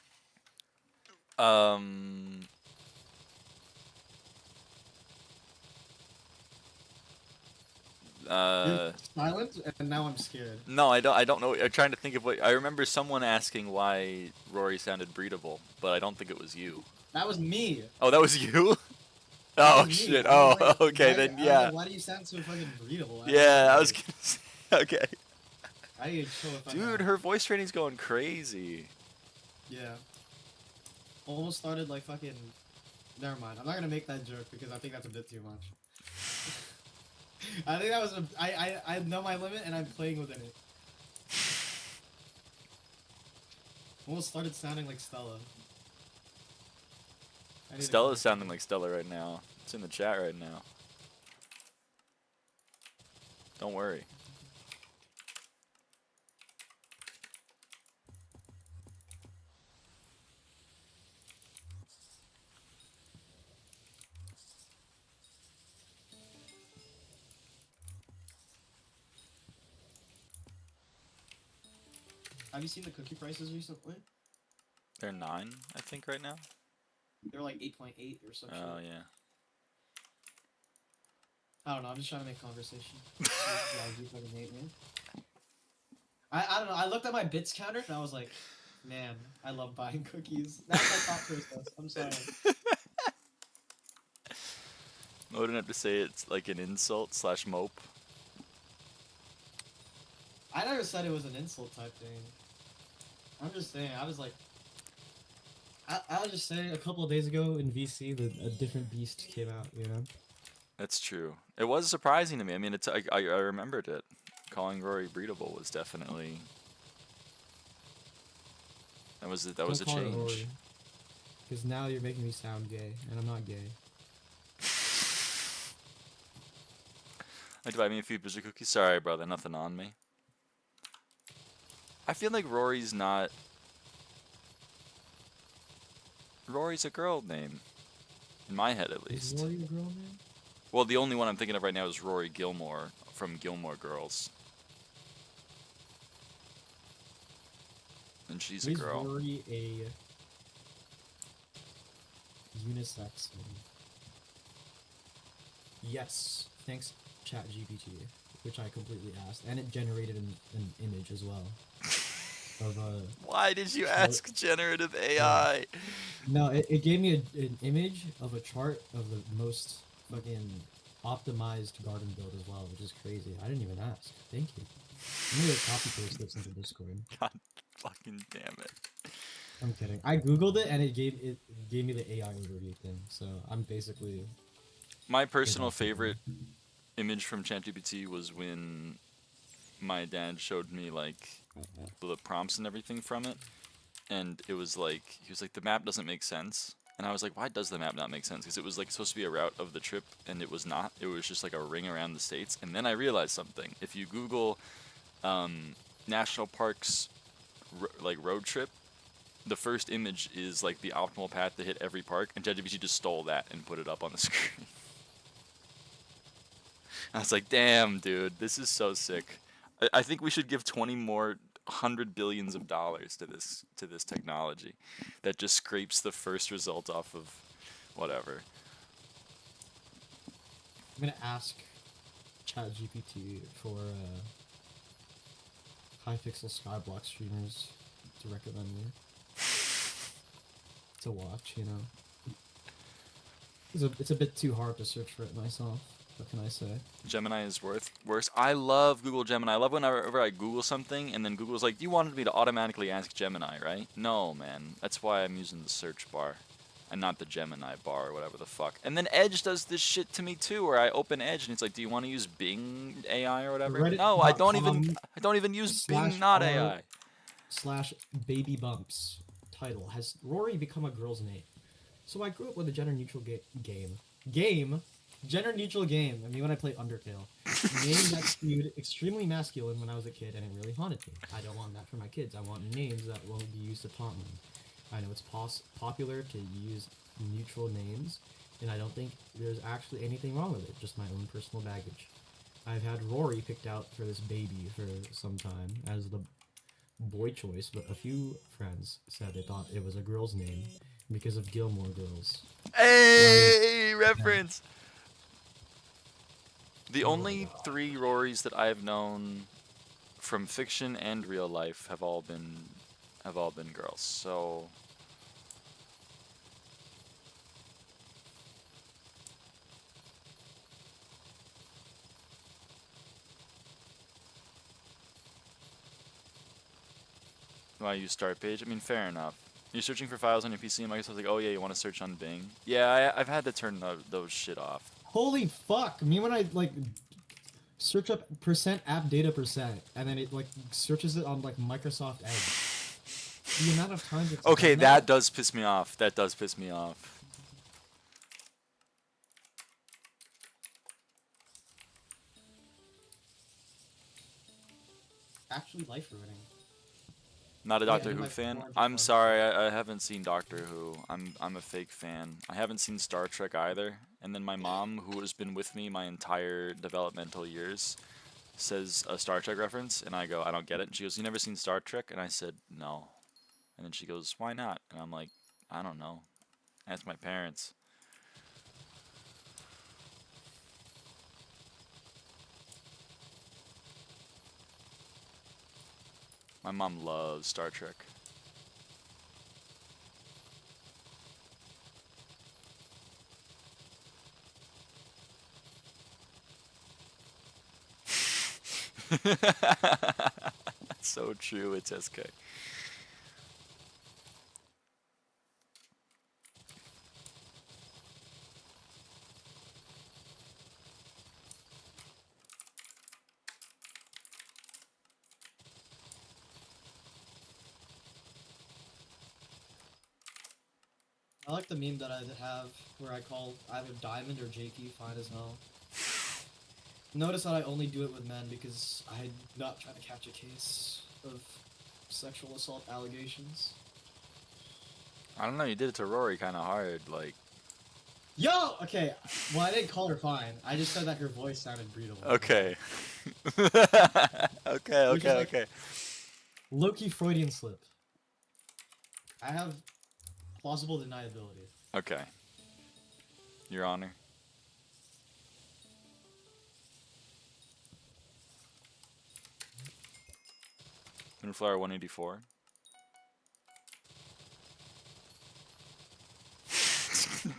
Speaker 3: You're silent, and now I'm scared.
Speaker 1: No, I don't know. I'm trying to think of what I remember. Someone asking why Rory sounded breedable, but I don't think it was you.
Speaker 3: That was me.
Speaker 1: Oh, that was you.
Speaker 3: That
Speaker 1: Oh
Speaker 3: was me.
Speaker 1: shit.
Speaker 3: I was
Speaker 1: Oh,
Speaker 3: like,
Speaker 1: okay
Speaker 3: why-
Speaker 1: then.
Speaker 3: I was
Speaker 1: Yeah.
Speaker 3: like, why do you sound so fucking breedable?
Speaker 1: Yeah, I was gonna say. Okay.
Speaker 3: I need to chill if I
Speaker 1: Dude,
Speaker 3: can.
Speaker 1: her voice training's going crazy.
Speaker 3: Yeah. Almost started like fucking. Never mind. I'm not gonna make that joke because I think that's a bit too much. I think that was a. I know my limit and I'm playing within it. Almost started sounding like Stella. I need to
Speaker 1: Stella's
Speaker 3: calm-
Speaker 1: sounding like Stella right now. It's in the chat right now. Don't worry.
Speaker 3: Have you seen the cookie prices recently?
Speaker 1: They're 9, I think, right now.
Speaker 3: They're like 8.8 or something.
Speaker 1: Oh yeah.
Speaker 3: I don't know. I'm just trying to make conversation. Yeah, you fucking hate me. I don't know. I looked at my bits counter and I was like, man, I love buying cookies. That's my thought process. I'm sorry.
Speaker 1: I wouldn't have to say it's like an insult / mope.
Speaker 3: I never said it was an insult type thing. I'm just saying. I was like, I was just saying.
Speaker 2: A couple of days ago in VC, a different beast came out. You know.
Speaker 1: That's true. It was surprising to me. I mean, it's I remembered it. Calling Rory breedable was definitely that was a change.
Speaker 2: Because now you're making me sound gay, and I'm not gay.
Speaker 1: Like to buy me a few booster cookies. Sorry, brother, nothing on me. I feel like Rory's not. Rory's a girl name, in my head at least.
Speaker 2: Is Rory a girl name?
Speaker 1: Well, the only one I'm thinking of right now is Rory Gilmore from Gilmore Girls. And she's a
Speaker 2: Is
Speaker 1: girl.
Speaker 2: Rory a unisex name? Yes, thanks ChatGPT, which I completely asked, and it generated an image as well. Of a
Speaker 1: Why did you ask generative AI?
Speaker 2: no, it gave me an image of a chart of the most fucking optimized garden build as well, which is crazy. I didn't even ask. Thank you. I'm gonna copy paste this into Discord.
Speaker 1: God fucking damn it.
Speaker 2: I'm kidding. I googled it and it gave me the AI overview thing. So I'm basically
Speaker 1: My personal favorite image from ChatGPT was when my dad showed me like the prompts and everything from it, and it was like he was like, the map doesn't make sense, and I was like, why does the map not make sense? Because it was like supposed to be a route of the trip, and it was not. It was just like a ring around the states. And then I realized something. If you Google national parks like road trip, the first image is like the optimal path to hit every park, and ChatGPT just stole that and put it up on the screen. I was like, damn, dude, this is so sick. I think we should give 20 more $100 billion to this technology that just scrapes the first result off of whatever.
Speaker 2: I'm gonna ask ChatGPT for Hypixel SkyBlock streamers to recommend me to watch. You know, it's a bit too hard to search for it myself. What can I say?
Speaker 1: Gemini is worse. I love Google Gemini. I love whenever I Google something and then Google's like, you wanted me to automatically ask Gemini, right? No, man. That's why I'm using the search bar and not the Gemini bar or whatever the fuck. And then Edge does this shit to me too, where I open Edge and it's like, do you want to use Bing AI or whatever? No, I don't even use Bing not AI.
Speaker 2: slash baby bumps title. Has Rory become a girl's name? So I grew up with a gender neutral gender neutral game. I mean, when I played Undertale, name that skewed extremely masculine when I was a kid, and it really haunted me. I don't want that for my kids. I want names that will be used to taunt them. I know it's popular to use neutral names, and I don't think there's actually anything wrong with it. Just my own personal baggage. I've had Rory picked out for this baby for some time as the boy choice, but a few friends said they thought it was a girl's name because of Gilmore Girls.
Speaker 1: Hey, reference. The only 3 Rorys that I have known from fiction and real life have all been girls. So why use start page? I mean, fair enough. You're searching for files on your PC, and Microsoft's like, oh yeah, you want to search on Bing? Yeah, I've had to turn those shit off.
Speaker 2: Holy fuck! Me when I like search up %app data%, and then it like searches it on like Microsoft Edge. The amount of times it's
Speaker 1: Okay,
Speaker 2: done
Speaker 1: that does piss me off. That does piss me off.
Speaker 3: Actually, life ruining.
Speaker 1: Not a
Speaker 3: Yeah,
Speaker 1: Doctor
Speaker 3: you
Speaker 1: Who
Speaker 3: might
Speaker 1: fan.
Speaker 3: warrant
Speaker 1: I'm
Speaker 3: before.
Speaker 1: sorry, I haven't seen Doctor Who. I'm a fake fan. I haven't seen Star Trek either. And then my mom, who has been with me my entire developmental years, says a Star Trek reference, and I go, I don't get it. And she goes, you never seen Star Trek? And I said, no. And then she goes, why not? And I'm like, I don't know. Ask my parents. My mom loves Star Trek. So true, it's SK.
Speaker 3: I like the meme that I have where I call either Diamond or Jakey fine as hell. Notice that I only do it with men because I'm not trying to catch a case of sexual assault allegations.
Speaker 1: I don't know, you did it to Rory kind of hard, like.
Speaker 3: Yo! Okay, well I didn't call her fine. I just said that her voice sounded breathable.
Speaker 1: Okay. Okay,
Speaker 3: Which is
Speaker 1: okay,
Speaker 3: like-
Speaker 1: okay.
Speaker 2: Low-key Freudian slip.
Speaker 3: I have plausible deniability.
Speaker 1: Okay. Your Honor. Moonflower 184.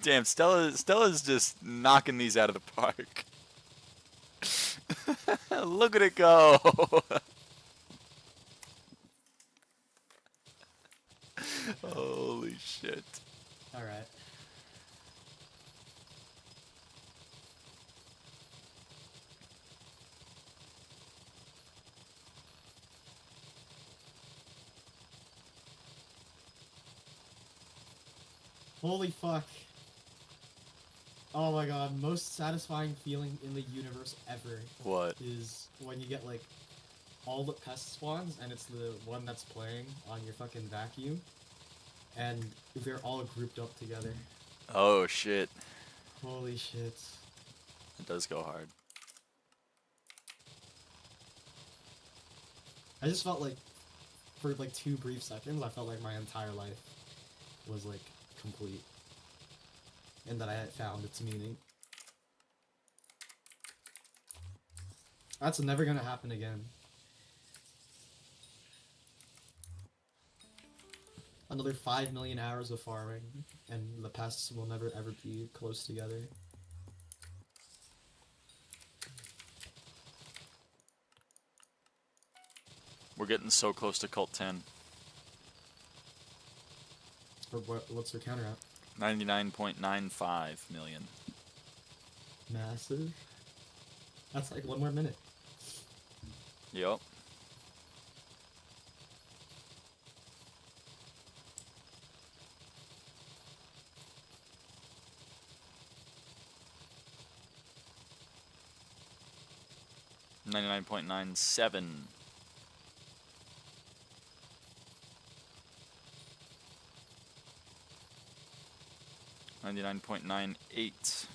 Speaker 1: Damn, Stella's just knocking these out of the park. Look at it go. Holy shit.
Speaker 3: Alright. Holy fuck. Oh my god, most satisfying feeling in the universe ever
Speaker 1: What?
Speaker 3: is when you get like all the pest spawns and it's the one that's playing on your fucking vacuum and they're all grouped up together.
Speaker 1: Oh shit.
Speaker 3: Holy shit.
Speaker 1: It does go hard.
Speaker 3: I just felt like for like 2 brief seconds I felt like my entire life was like complete and that I had found its meaning. That's never gonna happen again. Another 5 million hours of farming, and the pests will never ever be close together.
Speaker 1: We're getting so close to Cult 10.
Speaker 3: Or what's their counter at?
Speaker 1: 99.95 million.
Speaker 3: Massive. That's like 1 more minute.
Speaker 1: Yup. 99.97. $99.98.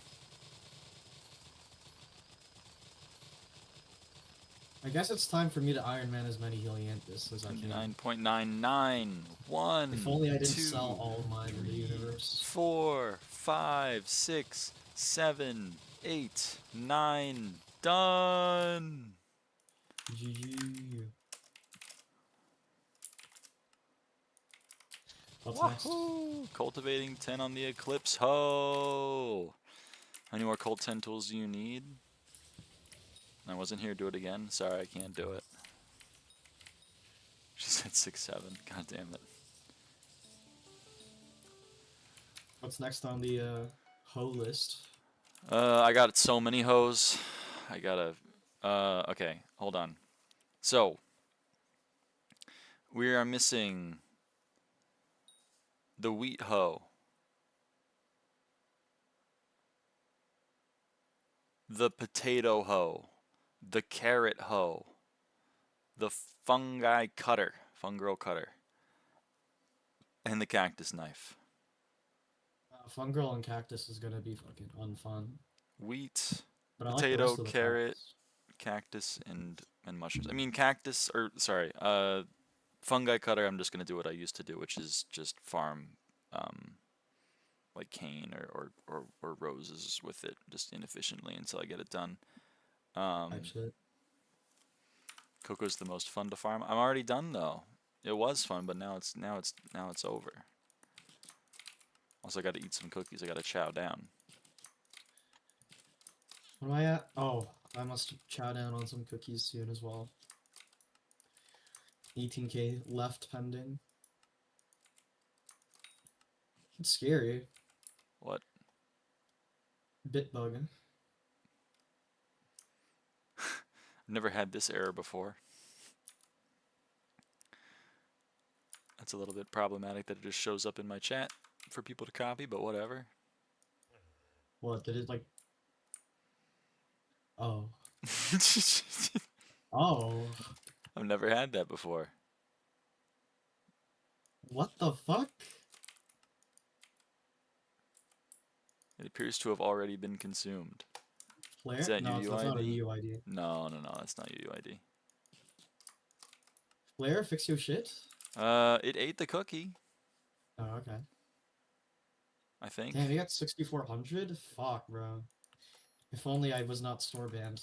Speaker 2: I guess it's time for me to Iron Man as many Helianthus as I can.
Speaker 1: 99.99. 1,
Speaker 2: If only I didn't
Speaker 1: 2,
Speaker 2: sell all of mine in the
Speaker 1: 3,
Speaker 2: universe.
Speaker 1: 4, 5, 6, 7, 8, 9. Done.
Speaker 2: GG. What's next?
Speaker 1: Wahoo! Cultivating 10 on the Eclipse. Ho! How many more Colt 10 tools do you need? I wasn't here. Do it again. Sorry, I can't do it. She said 6, 7. God damn it.
Speaker 2: What's next on the hoe list?
Speaker 1: I got so many hoes. I gotta. Okay, hold on. So, we are missing the wheat hoe, the potato hoe, the carrot hoe, the fungal cutter, and the cactus knife.
Speaker 2: Fungirl and cactus is gonna be fucking unfun.
Speaker 1: Wheat,
Speaker 2: But I like the
Speaker 1: potato,
Speaker 2: rest of the
Speaker 1: carrot,
Speaker 2: parts.
Speaker 1: cactus, and mushrooms. I mean cactus, or sorry, fungi cutter. I'm just gonna do what I used to do, which is just farm, like cane or roses with it, just inefficiently until I get it done.
Speaker 2: Type shit.
Speaker 1: Cocoa's the most fun to farm. I'm already done though. It was fun, but now it's over. Also, I got to eat some cookies. I got to chow down.
Speaker 2: Where am I at? Oh, I must chow down on some cookies soon as well. 18k left pending. It's scary.
Speaker 1: What?
Speaker 2: Bitbug.
Speaker 1: I've never had this error before. That's a little bit problematic that it just shows up in my chat for people to copy, but whatever.
Speaker 2: What, did it like... Oh. Oh.
Speaker 1: I've never had that before.
Speaker 2: What the fuck?
Speaker 1: It appears to have already been consumed.
Speaker 2: Flare?
Speaker 1: Is that
Speaker 2: No, that's not a
Speaker 1: UUID?
Speaker 2: UUID.
Speaker 1: No, that's not UUID.
Speaker 2: Flare, fix your shit?
Speaker 1: It ate the cookie,
Speaker 2: Oh, okay.
Speaker 1: I think.
Speaker 2: Damn, you got 6,400? Fuck, bro. If only I was not store banned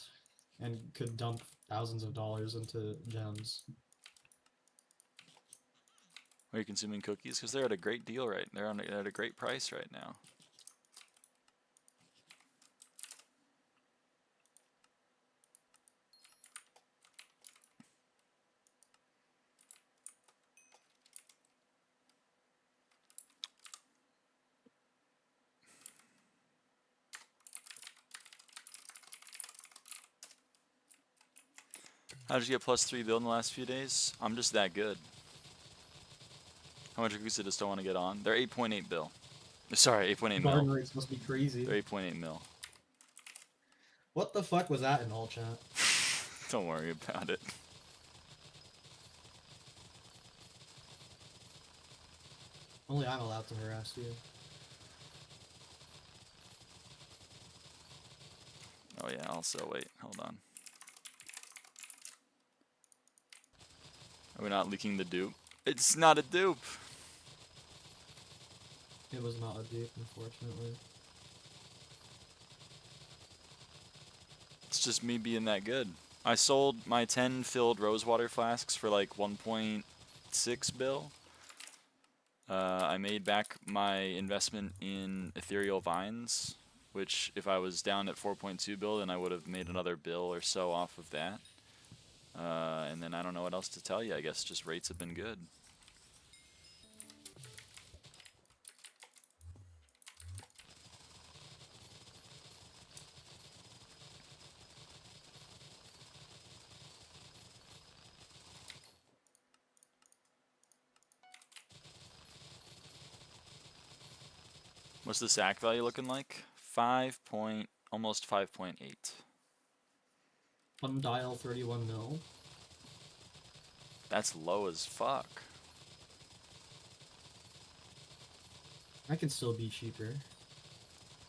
Speaker 2: and could dump thousands of dollars into gems.
Speaker 1: Are you consuming cookies? Because they're at a great deal right. They're at a great price right now. How did you get +3 build in the last few days? I'm just that good. How much cookies did I still want to get on? They're 8.8 bill. Sorry, 8.8
Speaker 2: Garden
Speaker 1: mil.
Speaker 2: rates must be crazy.
Speaker 1: They're 8.8 mil.
Speaker 2: What the fuck was that in all chat?
Speaker 1: Don't worry about it.
Speaker 2: Only I'm allowed to harass you.
Speaker 1: Oh yeah, also, wait, hold on. Are we not leaking the dupe? It's not a dupe!
Speaker 2: It was not a dupe, unfortunately.
Speaker 1: It's just me being that good. I sold my 10 filled rosewater flasks for like 1.6 bill. I made back my investment in ethereal vines, which if I was down at 4.2 bill, then I would have made another bill or so off of that. And then I don't know what else to tell you. I guess just rates have been good. What's the sack value looking like? Almost 5.8.
Speaker 3: Undial 31 mil.
Speaker 1: That's low as fuck.
Speaker 2: I can still be cheaper.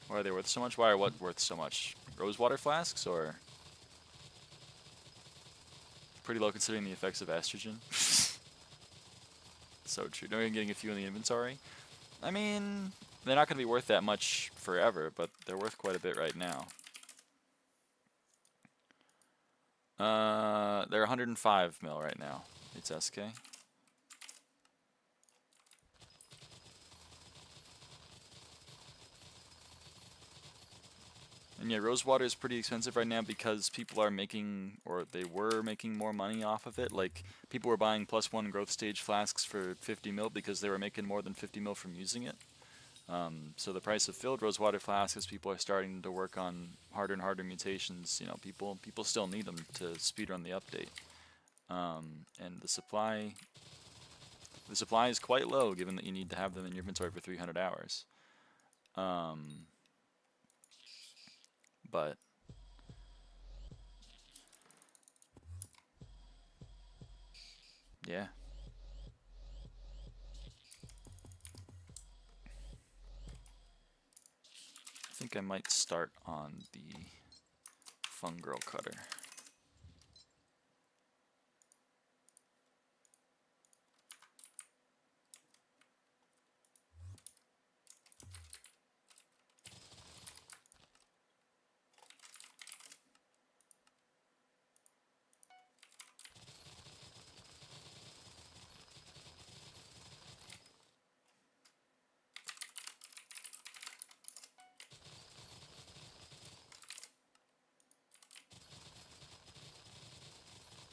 Speaker 1: Why are they worth so much? Why are what worth so much? Rosewater flasks or pretty low considering the effects of estrogen? So true. No, you're getting a few in the inventory. I mean, they're not going to be worth that much forever, but they're worth quite a bit right now. They're 105 mil right now. It's SK. And yeah, Rosewater is pretty expensive right now because people are making, or they were making more money off of it. Like, people were buying +1 growth stage flasks for 50 mil because they were making more than 50 mil from using it. So the price of filled Rosewater flasks, as people are starting to work on harder and harder mutations, you know, people still need them to speedrun the update. And the supply is quite low, given that you need to have them in your inventory for 300 hours. But yeah. I think I might start on the Fungrel cutter.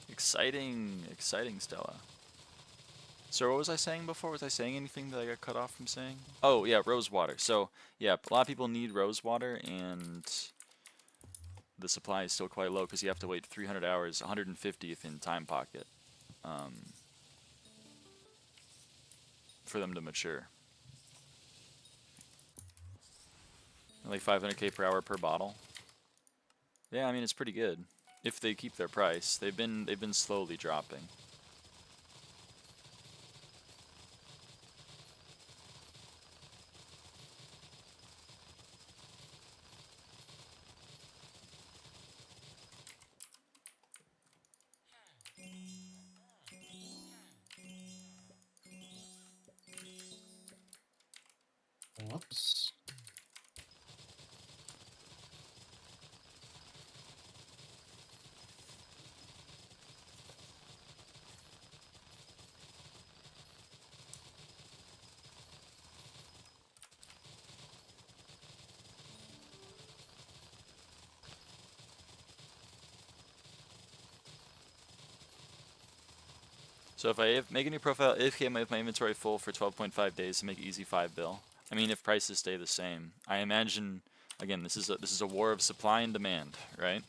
Speaker 1: Exciting, Stella. So what was I saying before? Was I saying anything that I got cut off from saying? Oh, yeah, Rosewater. So, yeah, a lot of people need Rosewater, and the supply is still quite low because you have to wait 300 hours, 150th in time pocket, for them to mature. Like 500k per hour per bottle. Yeah, I mean, it's pretty good. If they keep their price. They've been slowly dropping.
Speaker 3: Whoops.
Speaker 1: So if I make a new profile, if I have my inventory full for 12.5 days to make it easy 5 bill. I mean, if prices stay the same, I imagine. Again, this is a war of supply and demand, right?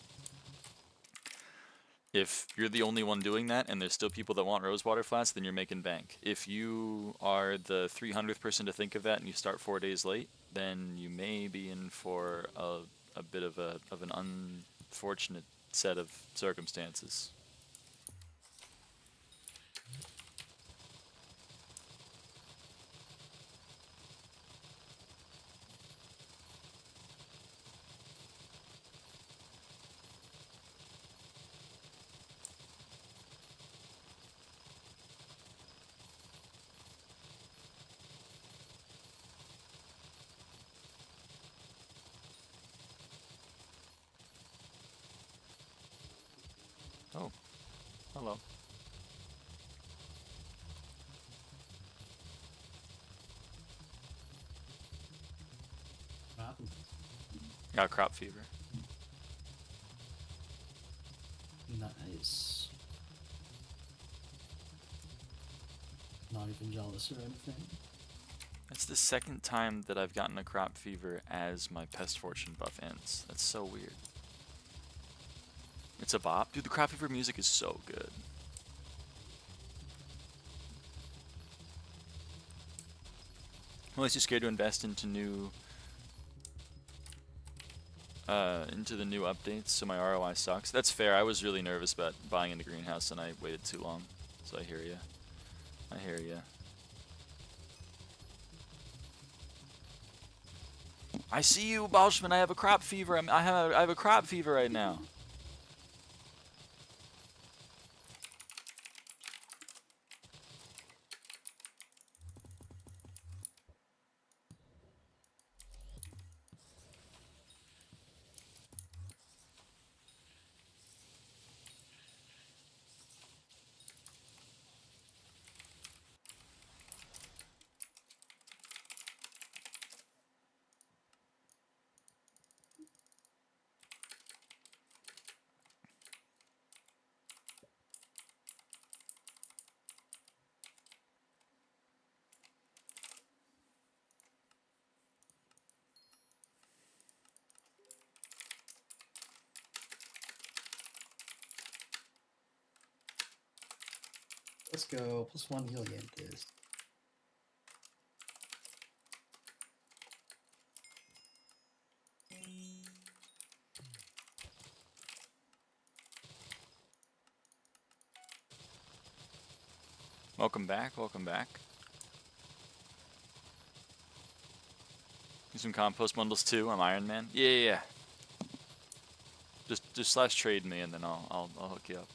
Speaker 1: If you're the only one doing that and there's still people that want Rosewater flasks, then you're making bank. If you are the 300th person to think of that and you start 4 days late, then you may be in for a bit of an unfortunate set of circumstances. Oh, hello.
Speaker 3: What happened?
Speaker 1: Got crop fever.
Speaker 3: Nice. Not even jealous or anything.
Speaker 1: It's the second time that I've gotten a crop fever as my pest fortune buff ends. That's so weird. It's a bop. Dude, the crop fever music is so good. I'm always too scared to invest into new into the new updates, so my ROI sucks. That's fair. I was really nervous about buying in the greenhouse, and I waited too long. So I hear ya. I hear ya. I see you, Balshman. I have a crop fever. I have a crop fever right now.
Speaker 3: Let's go. +1 Helianthus.
Speaker 1: Welcome back. Welcome back. Need some compost bundles too. I'm Iron Man. Yeah, yeah, yeah. Just slash trade me, and then I'll hook you up.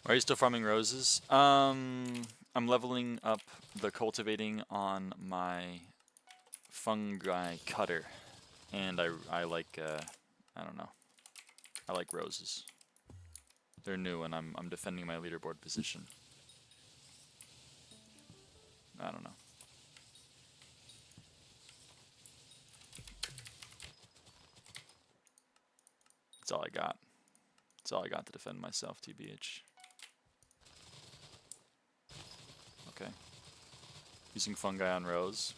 Speaker 1: Are you still farming roses? I'm leveling up the cultivating on my fungi cutter, and I like I don't know. I like roses. They're new, and I'm defending my leaderboard position. I don't know. That's all I got. That's all I got to defend myself, TBH. Okay. Using fungi on rose.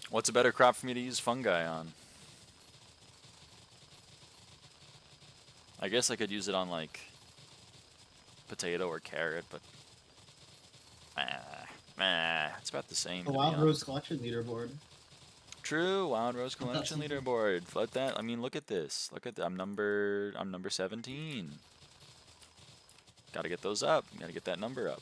Speaker 1: What's a better crop for me to use fungi on? I guess I could use it on like potato or carrot, but it's about the same.
Speaker 3: The Wild Rose Collection leaderboard.
Speaker 1: True, Wild Rose Collection leaderboard. Let that. I mean, look at this. Look at that. I'm number 17. Got to get those up. Got to get that number up.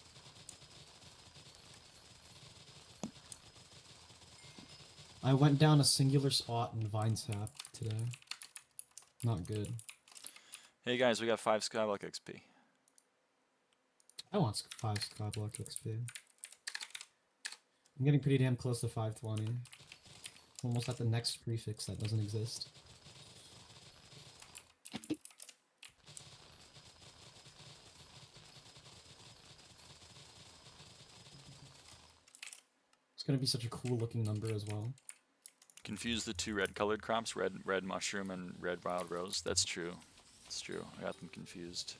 Speaker 2: I went down a singular spot in Vine Sap today. Not good.
Speaker 1: Hey guys, we got 5 SkyBlock XP.
Speaker 2: I want 5 SkyBlock XP. I'm getting pretty damn close to 520. Almost at the next prefix that doesn't exist. It's gonna be such a cool looking number as well.
Speaker 1: Confuse the 2 red colored crops, red mushroom and red wild rose. That's true. It's true. I got them confused.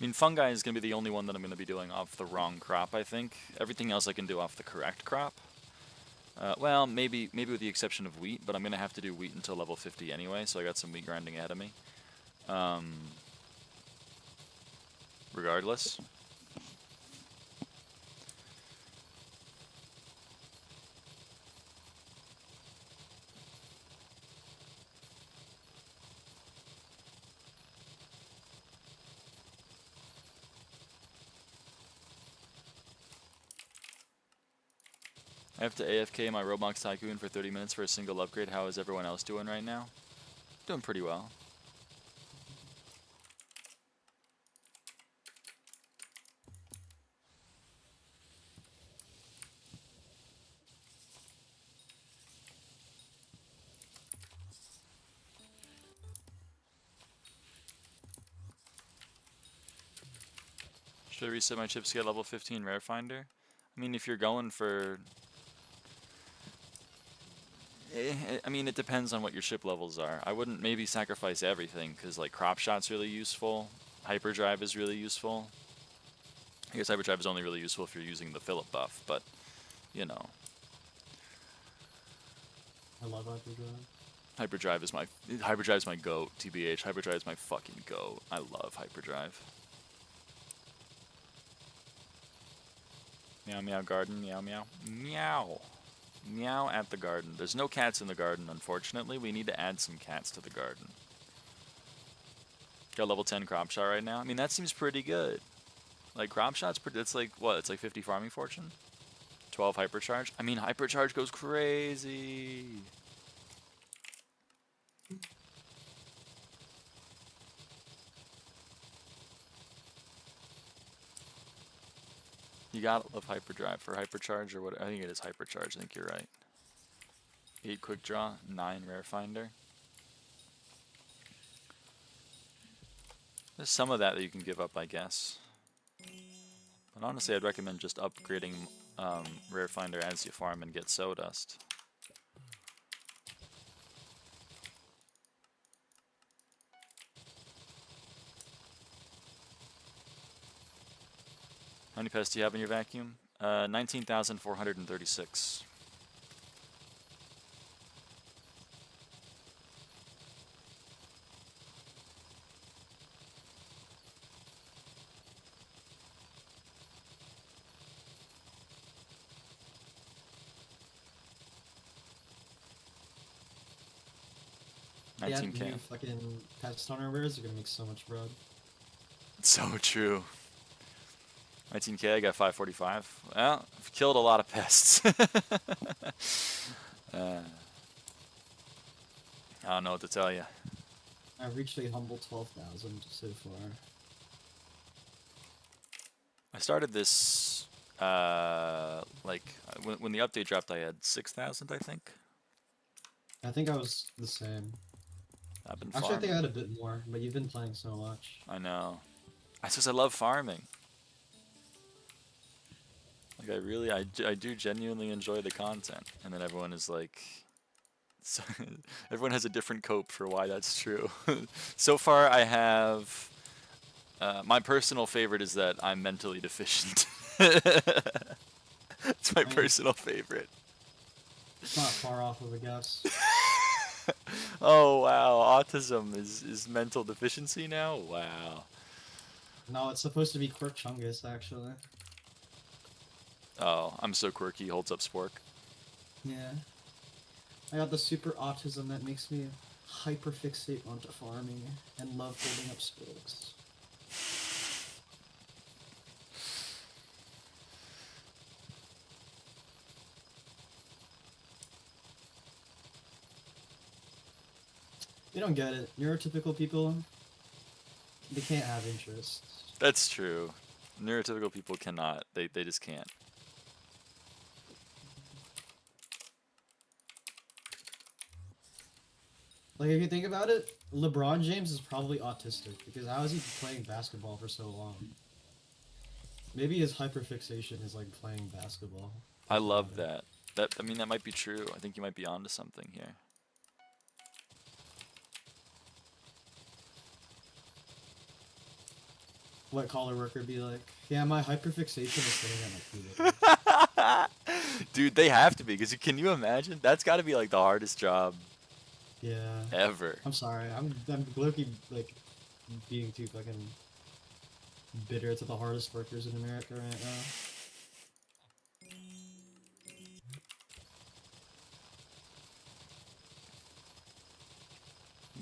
Speaker 1: I mean, fungi is going to be the only one that I'm going to be doing off the wrong crop, I think. Everything else I can do off the correct crop. Well, maybe with the exception of wheat, but I'm going to have to do wheat until level 50 anyway, so I got some wheat grinding ahead of me. Regardless. I have to AFK my Roblox Tycoon for 30 minutes for a single upgrade. How is everyone else doing right now? Doing pretty well. Should I reset my chips to get level 15 rare finder? I mean, if you're going for... I mean, it depends on what your ship levels are. I wouldn't maybe sacrifice everything, because like crop shot's really useful. Hyperdrive is really useful. I guess hyperdrive is only really useful if you're using the Phillip buff, but you know.
Speaker 2: I love hyperdrive.
Speaker 1: Hyperdrive's my goat, TBH. Hyperdrive's my fucking goat. I love hyperdrive. Meow meow garden, meow meow. Meow. Meow at the garden. There's no cats in the garden, unfortunately. We need to add some cats to the garden. Got level 10 crop shot right now. I mean, that seems pretty good. Like, crop shot's pretty, it's like, what? It's like 50 farming fortune? 12 hypercharge? I mean, hypercharge goes crazy. You gotta love hyperdrive for hypercharge, or what? I think it is hypercharge. I think you're right. 8 quick draw, 9 rare finder. There's some of that you can give up, I guess. But honestly, I'd recommend just upgrading rare finder as you farm and get sawdust. How many pests do you have in your vacuum? 19,436.
Speaker 2: Yeah,
Speaker 1: 19K.
Speaker 2: new fucking pest hunter wares are gonna make so much bread.
Speaker 1: So true. 19K, I got 545. Well, I've killed a lot of pests. I don't know what to tell you.
Speaker 2: I've reached a humble 12,000 so far.
Speaker 1: I started this, like, when the update dropped, I had 6,000, I think.
Speaker 2: I think I was the same.
Speaker 1: I've been
Speaker 2: Actually,
Speaker 1: farming.
Speaker 2: I think I had a bit more, but you've been playing so much.
Speaker 1: I know. That's because I love farming. Like, I do genuinely enjoy the content. And then everyone is like... So everyone has a different cope for why that's true. So far, I have... my personal favorite is that I'm mentally deficient. It's my personal favorite.
Speaker 2: It's not far off of a guess.
Speaker 1: Oh wow, autism is mental deficiency now? Wow.
Speaker 2: No, it's supposed to be Quirchungus, actually.
Speaker 1: Oh, I'm so quirky, holds up spork.
Speaker 2: Yeah. I got the super autism that makes me hyperfixate onto farming and love holding up spokes. You don't get it. Neurotypical people, they can't have interests.
Speaker 1: That's true. Neurotypical people cannot. They just can't.
Speaker 2: Like, if you think about it, LeBron James is probably autistic, because how is he playing basketball for so long? Maybe his hyperfixation is like playing basketball.
Speaker 1: I love that. I mean, that might be true. I think you might be onto something here.
Speaker 2: white collar worker be like, yeah, my hyperfixation is sitting at my keyboard.
Speaker 1: Dude, they have to be, because can you imagine? That's got to be like the hardest job
Speaker 2: Yeah.
Speaker 1: ever.
Speaker 2: I'm sorry. I'm low-key, like, being too fucking bitter to the hardest workers in America right now.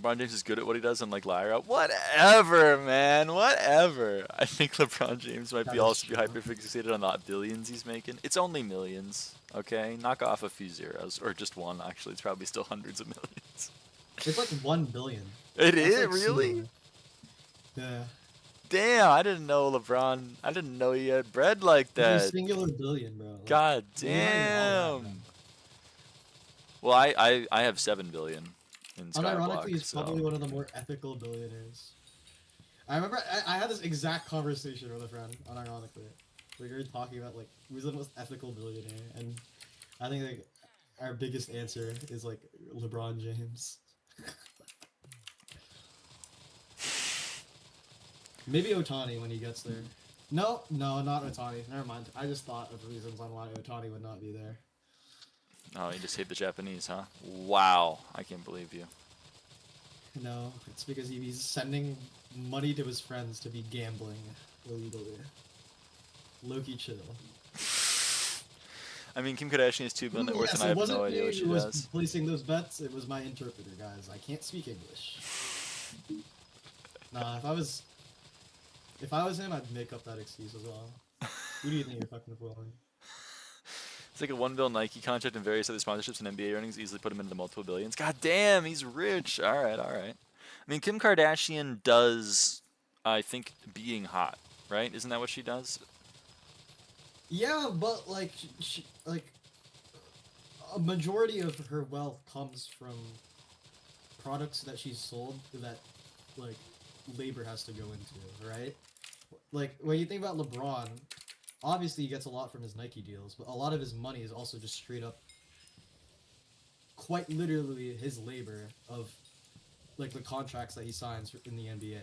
Speaker 1: LeBron James is good at what he does, unlike lyraava. Whatever, man. Whatever. I think LeBron James might
Speaker 2: That
Speaker 1: be
Speaker 2: is
Speaker 1: also be
Speaker 2: true.
Speaker 1: hyperfixated on the billions he's making. It's only millions, okay? Knock off a few zeros, or just one. Actually, it's probably still hundreds of millions.
Speaker 2: It's like 1 billion.
Speaker 1: It
Speaker 2: That's
Speaker 1: is
Speaker 2: like
Speaker 1: really.
Speaker 2: singular. Yeah.
Speaker 1: Damn, I didn't know LeBron. I didn't know he had bread like
Speaker 2: It's a
Speaker 1: that.
Speaker 2: singular billion, bro. Like,
Speaker 1: God
Speaker 2: we're not even all that,
Speaker 1: damn.
Speaker 2: man.
Speaker 1: Well, I have 7 billion in SkyBlock.
Speaker 2: Unironically, he's
Speaker 1: So.
Speaker 2: probably one of the more ethical billionaires. I remember I had this exact conversation with a friend, unironically. We were talking about, like, who's the most ethical billionaire, and I think, like, our biggest answer is, like, LeBron James. Maybe Otani when he gets there. No, not Otani. Never mind. I just thought of reasons on why Otani would not be there.
Speaker 1: Oh, you just hate the Japanese, huh? Wow, I can't believe you.
Speaker 2: No, it's because he's sending money to his friends to be gambling illegally. Loki chill.
Speaker 1: I mean, Kim Kardashian has 2 billion net worth,
Speaker 2: Yes,
Speaker 1: and I
Speaker 2: it
Speaker 1: have
Speaker 2: wasn't
Speaker 1: no
Speaker 2: me
Speaker 1: idea what she
Speaker 2: who was
Speaker 1: does.
Speaker 2: placing those bets. It was my interpreter, guys. I can't speak English. Nah, if I was him, I'd make up that excuse as well. Who do you think you're fucking fooling?
Speaker 1: It's like a $1 billion Nike contract and various other sponsorships and NBA earnings easily put him into multiple billions. God damn, he's rich. All right, all right. I mean, Kim Kardashian does, I think, being hot, right? Isn't that what she does?
Speaker 2: Yeah, but like, like, a majority of her wealth comes from products that she's sold that, like, labor has to go into, right? Like, when you think about LeBron, obviously he gets a lot from his Nike deals, but a lot of his money is also just straight up, quite literally, his labor of, like, the contracts that he signs in the NBA.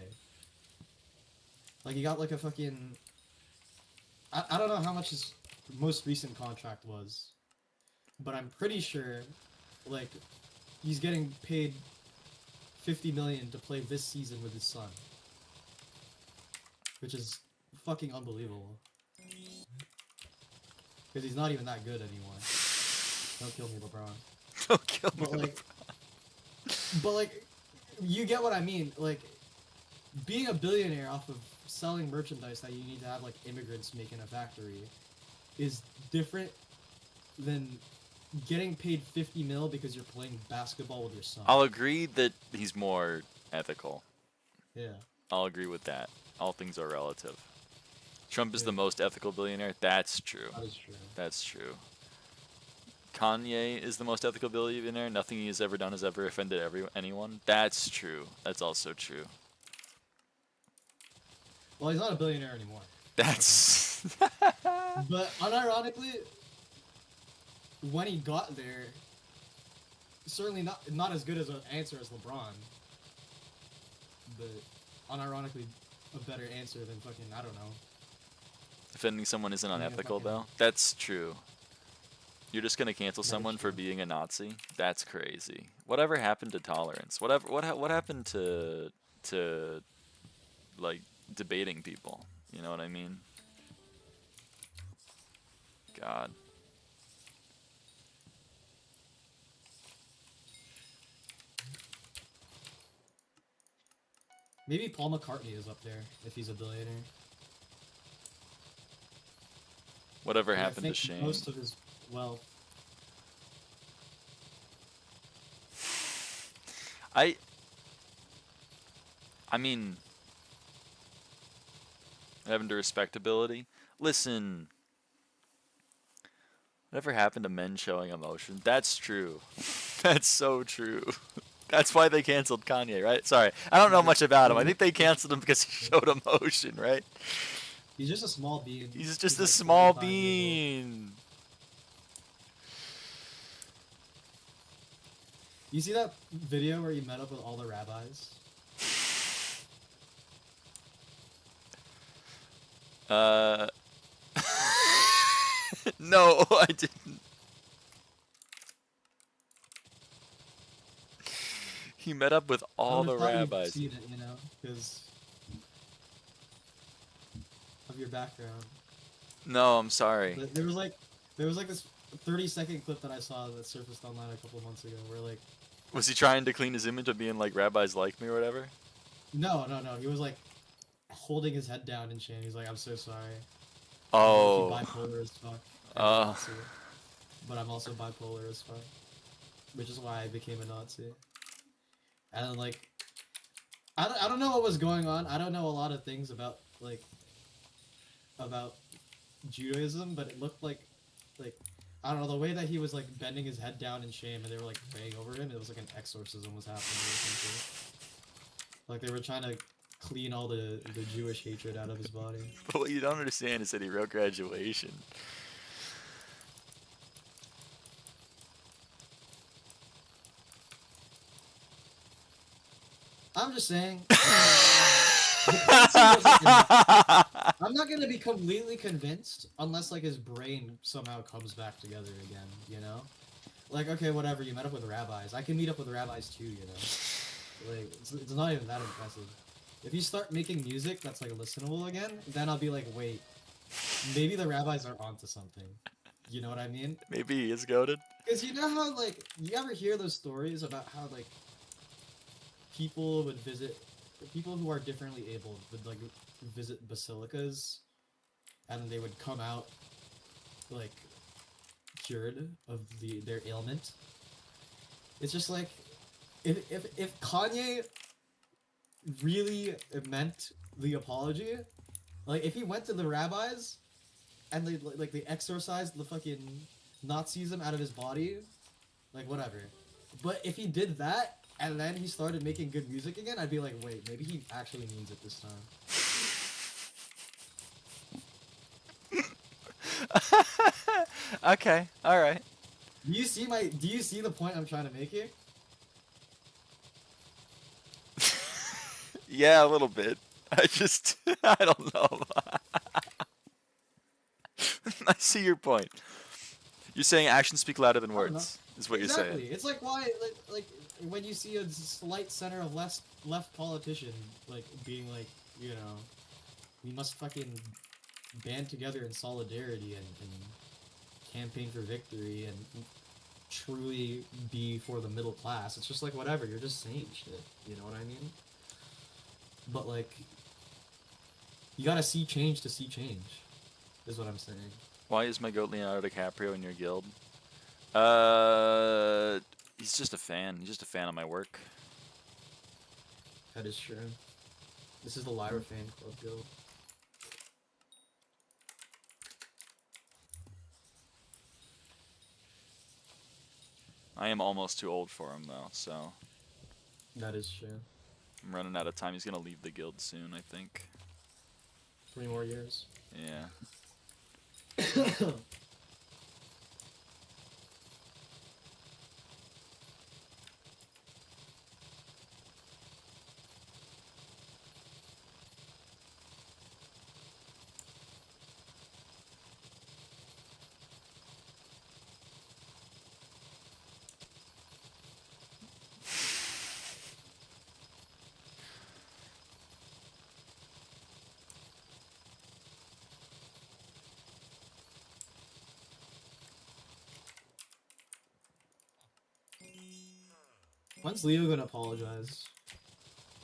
Speaker 2: Like, he got, like, a fucking... I don't know how much his most recent contract was, but I'm pretty sure, like, he's getting paid $50 million to play this season with his son, which is fucking unbelievable. Because he's not even that good anymore. Don't kill me, LeBron.
Speaker 1: Don't kill me.
Speaker 2: But like, but like, you get what I mean. Like, being a billionaire off of selling merchandise that you need to have like immigrants make in a factory is different than getting paid 50 mil because you're playing basketball with your son.
Speaker 1: I'll agree that he's more ethical.
Speaker 2: Yeah.
Speaker 1: I'll agree with that. All things are relative. Trump is
Speaker 2: Yeah.
Speaker 1: the most ethical billionaire. That's true.
Speaker 2: That is true.
Speaker 1: That's true. Kanye is the most ethical billionaire. Nothing he has ever done has ever offended anyone. That's true. That's also true.
Speaker 2: Well, he's not a billionaire anymore.
Speaker 1: That's.
Speaker 2: But unironically, when he got there, certainly not as good as an answer as LeBron, but unironically a better answer than fucking, I don't know.
Speaker 1: Offending someone isn't
Speaker 2: Yeah,
Speaker 1: unethical,
Speaker 2: fucking-
Speaker 1: though. That's true. You're just gonna cancel
Speaker 2: That is
Speaker 1: someone for
Speaker 2: true.
Speaker 1: being a Nazi? That's crazy. Whatever happened to tolerance? What happened to like debating people? You know what I mean? God.
Speaker 2: Maybe Paul McCartney is up there if he's a billionaire.
Speaker 1: Whatever
Speaker 2: Like, I
Speaker 1: happened to
Speaker 2: think
Speaker 1: Shane?
Speaker 2: most of his wealth.
Speaker 1: I mean, what happened to respectability? Listen, whatever happened to men showing emotion? That's true. That's so true. That's why they canceled Kanye, right? Sorry, I don't know much about him. I think they canceled him because he showed emotion, right?
Speaker 2: He's just a small bean.
Speaker 1: He's just a
Speaker 2: like
Speaker 1: small
Speaker 2: 45 years old.
Speaker 1: bean.
Speaker 2: You see that video where he met up with all the rabbis?
Speaker 1: Uh. No, I didn't. He met up with
Speaker 3: I
Speaker 1: all
Speaker 3: would
Speaker 1: the
Speaker 3: have thought you'd
Speaker 1: rabbis.
Speaker 3: seen it, you know, because of your background.
Speaker 1: No, I'm sorry.
Speaker 3: But there was like this 30-second clip that I saw that surfaced online a couple months ago, where like,
Speaker 1: Was he trying to clean his image of being like rabbis like me or whatever?
Speaker 3: no, he was like holding his head down in shame. He's like, I'm so sorry.
Speaker 1: Oh.
Speaker 3: I'm bipolar as fuck. I'm a
Speaker 1: Uh.
Speaker 3: Nazi, but I'm also bipolar as fuck, which is why I became a Nazi. And then, like, I don't know what was going on. I don't know a lot of things about like about Judaism, but it looked like I don't know, the way that he was like bending his head down in shame and they were like praying over him. It was like an exorcism was happening or something. Like they were trying to clean all the Jewish hatred out of his body.
Speaker 1: But what you don't understand is that he wrote graduation.
Speaker 3: I'm just saying. I'm not gonna be completely convinced unless like his brain somehow comes back together again, you know? Like, okay, whatever, you met up with rabbis. I can meet up with rabbis too, you know? Like, it's not even that impressive. If you start making music that's like listenable again, then I'll be like, wait, maybe the rabbis are onto something. You know what I mean?
Speaker 1: Maybe he is goated.
Speaker 3: Because you know how, like, you ever hear those stories about how, like, people would visit, people who are differently abled would, like, visit basilicas, and then they would come out, like, cured of their ailment? It's just like, if Kanye really meant the apology, like, if he went to the rabbis, and they exorcised the fucking Nazism out of his body, like, whatever. But if he did that, and then he started making good music again, I'd be like, wait, maybe he actually means it this time.
Speaker 1: Okay, alright.
Speaker 3: Do you see the point I'm trying to make here?
Speaker 1: Yeah, a little bit. I don't know. I see your point. You're saying actions speak louder than words, is what you're
Speaker 3: Exactly.
Speaker 1: saying.
Speaker 3: It's like why, like when you see a slight center of left politician, like, being like, you know, we must fucking band together in solidarity and campaign for victory and truly be for the middle class. It's just like, whatever, you're just saying shit, you know what I mean? But, like, you gotta see change to see change, is what I'm saying.
Speaker 1: Why is my goat Leonardo DiCaprio in your guild? He's just a fan. He's just a fan of my work.
Speaker 3: That is true. This is the Lyra fan club guild.
Speaker 1: I am almost too old for him, though, so
Speaker 3: That is true.
Speaker 1: I'm running out of time. He's gonna leave the guild soon, I think.
Speaker 3: 3 more years.
Speaker 1: Yeah.
Speaker 3: When's Leo gonna apologize?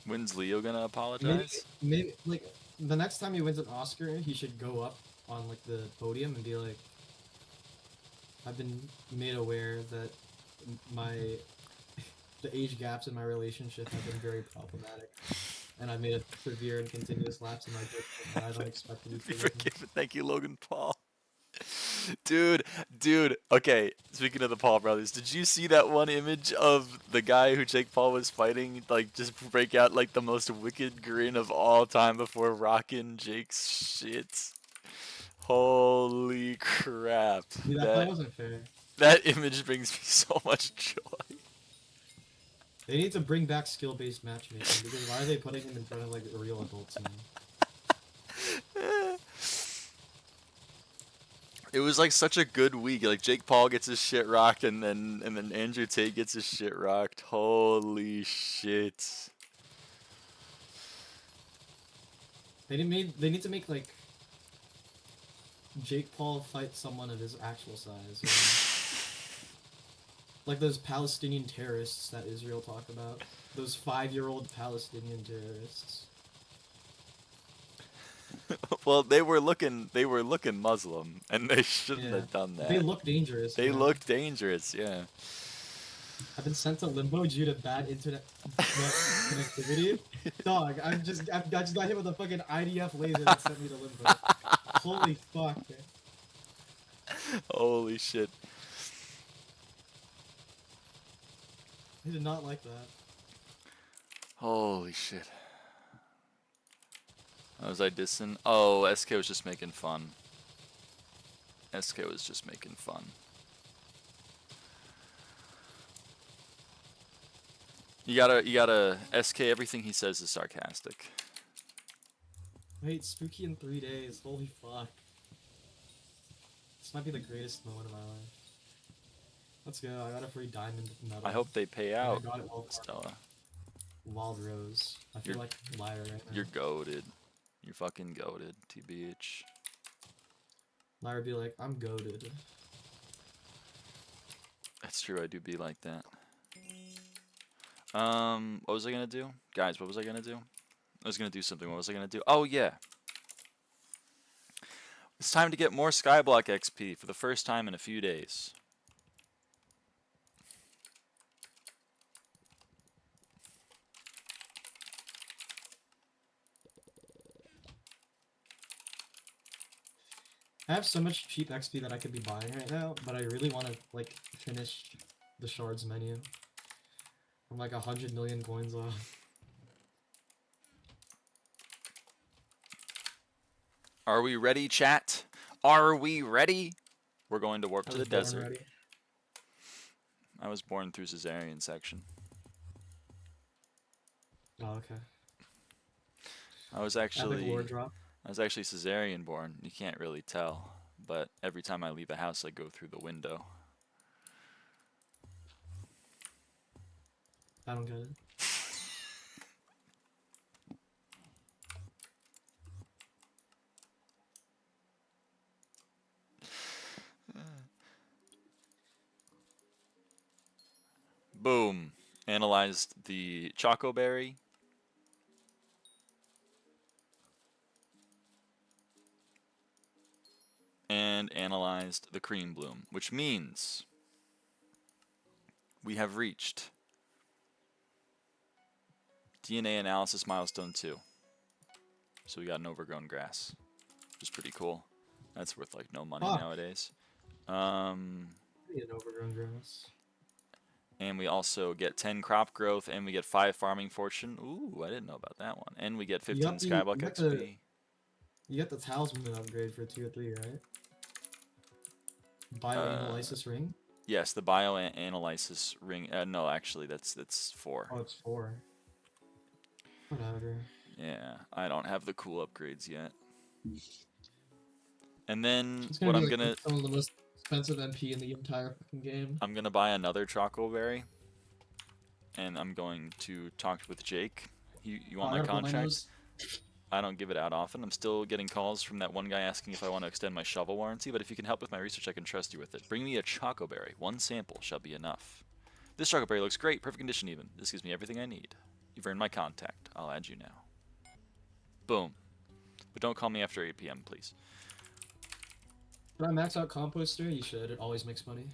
Speaker 1: When's Leo gonna apologize?
Speaker 3: Maybe like the next time he wins an Oscar, he should go up on like the podium and be like, "I've been made aware that my the age gaps in my relationship have been very problematic, and I made a severe and continuous lapse in my judgment, and I don't expect to be
Speaker 1: Be
Speaker 3: forgiven."
Speaker 1: forgiven. Thank you, Logan Paul. Dude, okay, speaking of the Paul brothers, did you see that one image of the guy who Jake Paul was fighting, like, just break out, like, the most wicked grin of all time before rocking Jake's shit? Holy crap.
Speaker 3: Dude, that wasn't fair.
Speaker 1: That image brings me so much joy.
Speaker 3: They need to bring back skill-based matchmaking, because why are they putting him in front of like a real adult team?
Speaker 1: It was like such a good week. Like Jake Paul gets his shit rocked, and then Andrew Tate gets his shit rocked. Holy shit!
Speaker 2: They need to make like Jake Paul fight someone of his actual size. You know? Like those Palestinian terrorists that Israel talk about. Those 5-year-old Palestinian terrorists.
Speaker 1: Well, they were looking Muslim, and they shouldn't
Speaker 2: Yeah.
Speaker 1: have done that.
Speaker 2: They look dangerous.
Speaker 1: They
Speaker 2: man.
Speaker 1: looked dangerous, yeah.
Speaker 2: I've been sent to limbo due to bad internet connectivity. Dog, I just got hit with a fucking IDF laser that sent me to limbo. Holy fuck, man.
Speaker 1: Holy shit.
Speaker 2: I did not like that.
Speaker 1: Holy shit. Was I dissing? Oh, SK was just making fun. SK was just making fun. You gotta, SK, everything he says is sarcastic.
Speaker 2: Wait, spooky in 3 days. Holy fuck. This might be the greatest moment of my life. Let's go. I got a free diamond medal.
Speaker 1: I hope they pay
Speaker 2: And I
Speaker 1: out,
Speaker 2: got it
Speaker 1: Stella.
Speaker 2: Wild Rose. I feel like Lyra right now.
Speaker 1: You're goated. You're fucking goated, TBH.
Speaker 2: Lyra be like, I'm goated.
Speaker 1: That's true, I do be like that. What was I gonna do? Guys, what was I gonna do? I was gonna do something. What was I gonna do? Oh, yeah. It's time to get more SkyBlock XP for the first time in a few days.
Speaker 2: I have so much cheap XP that I could be buying right now, but I really want to, like, finish the shards menu. I'm like 100 million coins off.
Speaker 1: Are we ready, chat? Are we ready? We're going to warp to the desert.
Speaker 2: Ready.
Speaker 1: I was born through cesarean section.
Speaker 2: Oh, okay.
Speaker 1: I was
Speaker 2: Epic
Speaker 1: actually
Speaker 2: lore drop.
Speaker 1: cesarean born. You can't really tell, but every time I leave a house, I go through the window.
Speaker 2: I don't get it.
Speaker 1: Boom. Analyzed the Choco Berry. And analyzed the Cream Bloom, which means we have reached DNA analysis milestone 2. So we got an overgrown grass, which is pretty cool. That's worth like no money nowadays.
Speaker 2: Be an overgrown grass.
Speaker 1: And we also get 10 crop growth, and we get 5 farming fortune. Ooh, I didn't know about that one. And we get 15 SkyBlock XP.
Speaker 2: You got the talisman upgrade for tier 3, right? Bioanalysis ring?
Speaker 1: Yes, the bioanalysis ring. No, actually, that's 4.
Speaker 2: Oh, it's 4. Whatever.
Speaker 1: Yeah, I don't have the cool upgrades yet. And then
Speaker 2: It's
Speaker 1: what I'm
Speaker 2: be
Speaker 1: gonna
Speaker 2: like some of the most expensive MP in the entire fucking game.
Speaker 1: I'm gonna buy another Choco Berry, and I'm going to talk with Jake. You want my contract? I don't give it out often. I'm still getting calls from that one guy asking if I want to extend my shovel warranty, but if you can help with my research, I can trust you with it. Bring me a Choco Berry. 1 sample shall be enough. This Choco Berry looks great, perfect condition even. This gives me everything I need. You've earned my contact. I'll add you now. Boom. But don't call me after 8 p.m., please.
Speaker 2: Should I max out composter? You should. It always makes money.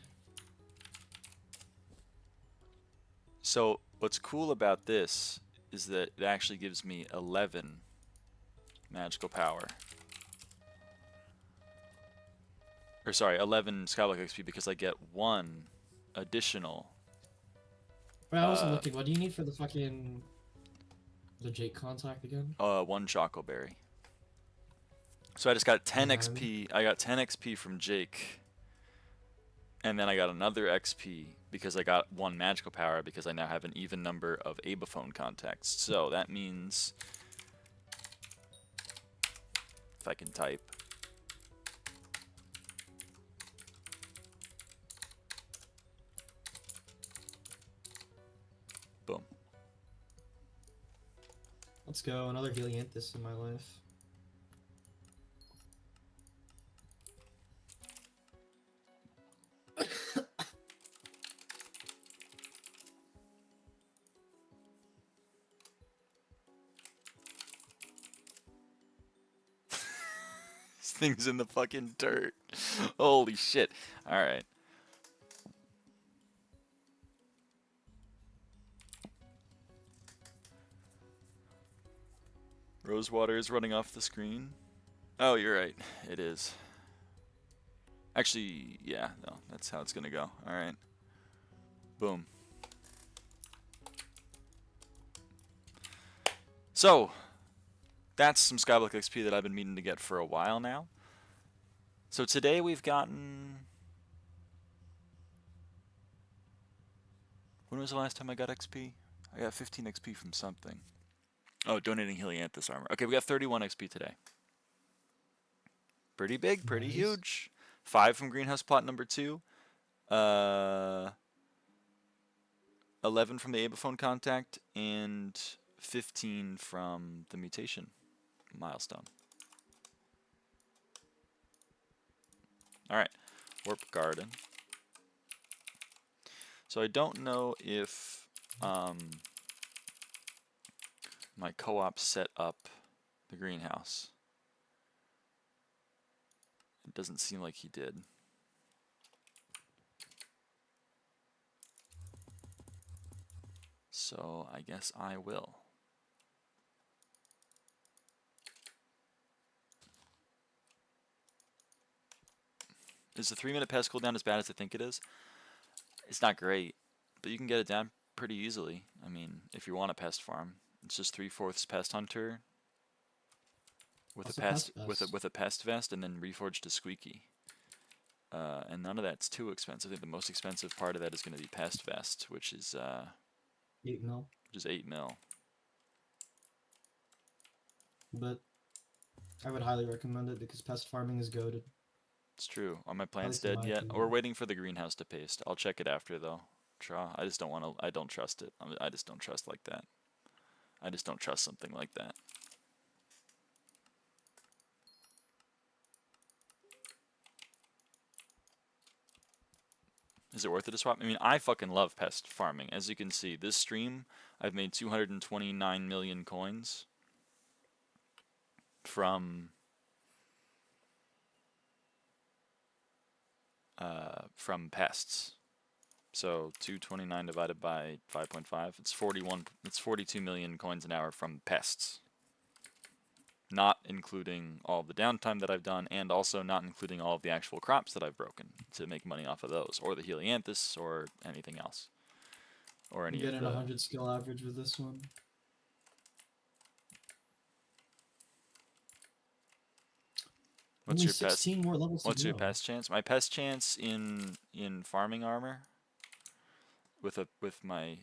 Speaker 1: So what's cool about this is that it actually gives me 11 magical power. Or sorry, 11 SkyBlock XP because I get 1 additional.
Speaker 2: Wait, I wasn't looking. What do you need for the fucking... the Jake contact again?
Speaker 1: 1 Choco Berry. So I just got 10 XP. I got 10 XP from Jake. And then I got another XP because I got 1 magical power because I now have an even number of Abaphone contacts. So that means if I can type
Speaker 2: Let's go. Another Helianthus in my life.
Speaker 1: This thing's in the fucking dirt. Holy shit. Alright. Rosewater is running off the screen. Oh, you're right. It is. Actually, yeah, no, that's how it's gonna go. Alright. Boom. So, that's some SkyBlock XP that I've been meaning to get for a while now. So today we've gotten... When was the last time I got XP? I got 15 XP from something. Oh, donating Helianthus armor. Okay, we got 31 XP today. Pretty big, pretty
Speaker 2: Nice.
Speaker 1: huge. 5 from greenhouse plot number 2. 11 from the Abaphone contact, and 15 from the mutation milestone. Alright, Warp Garden. So I don't know if my co-op set up the greenhouse. It doesn't seem like he did. So I guess I will. Is the 3-minute pest cooldown as bad as I think it is? It's not great, but you can get it down pretty easily. I mean, if you want a pest farm, it's just 3/4 pest hunter with
Speaker 2: What's
Speaker 1: a
Speaker 2: a pest vest?
Speaker 1: with a pest vest, and then reforged to squeaky. And none of that's too expensive. I think the most expensive part of that is going to be pest vest, which is
Speaker 2: 8 mil.
Speaker 1: 8 mil.
Speaker 2: But I would highly recommend it because pest farming is goated.
Speaker 1: It's true. Are my plants
Speaker 2: least in
Speaker 1: dead
Speaker 2: my
Speaker 1: yet?
Speaker 2: opinion.
Speaker 1: We're waiting for the greenhouse to paste. I'll check it after though. I just don't want to. I don't trust it. I just don't trust like that. I just don't trust something like that. Is it worth it to swap? I mean, I fucking love pest farming. As you can see, this stream, I've made 229 million coins from pests. So 229 divided by 5.5, it's 41. It's 42 million coins an hour from pests. Not including all the downtime that I've done, and also not including all of the actual crops that I've broken to make money off of those, or the Helianthus, or anything else, or
Speaker 2: I'm
Speaker 1: any
Speaker 2: getting
Speaker 1: of the.
Speaker 2: 100 skill average with this one.
Speaker 1: What's
Speaker 2: Only
Speaker 1: your pest?
Speaker 2: 16 more levels
Speaker 1: What's
Speaker 2: to
Speaker 1: your
Speaker 2: go.
Speaker 1: pest chance? My pest chance in farming armor with my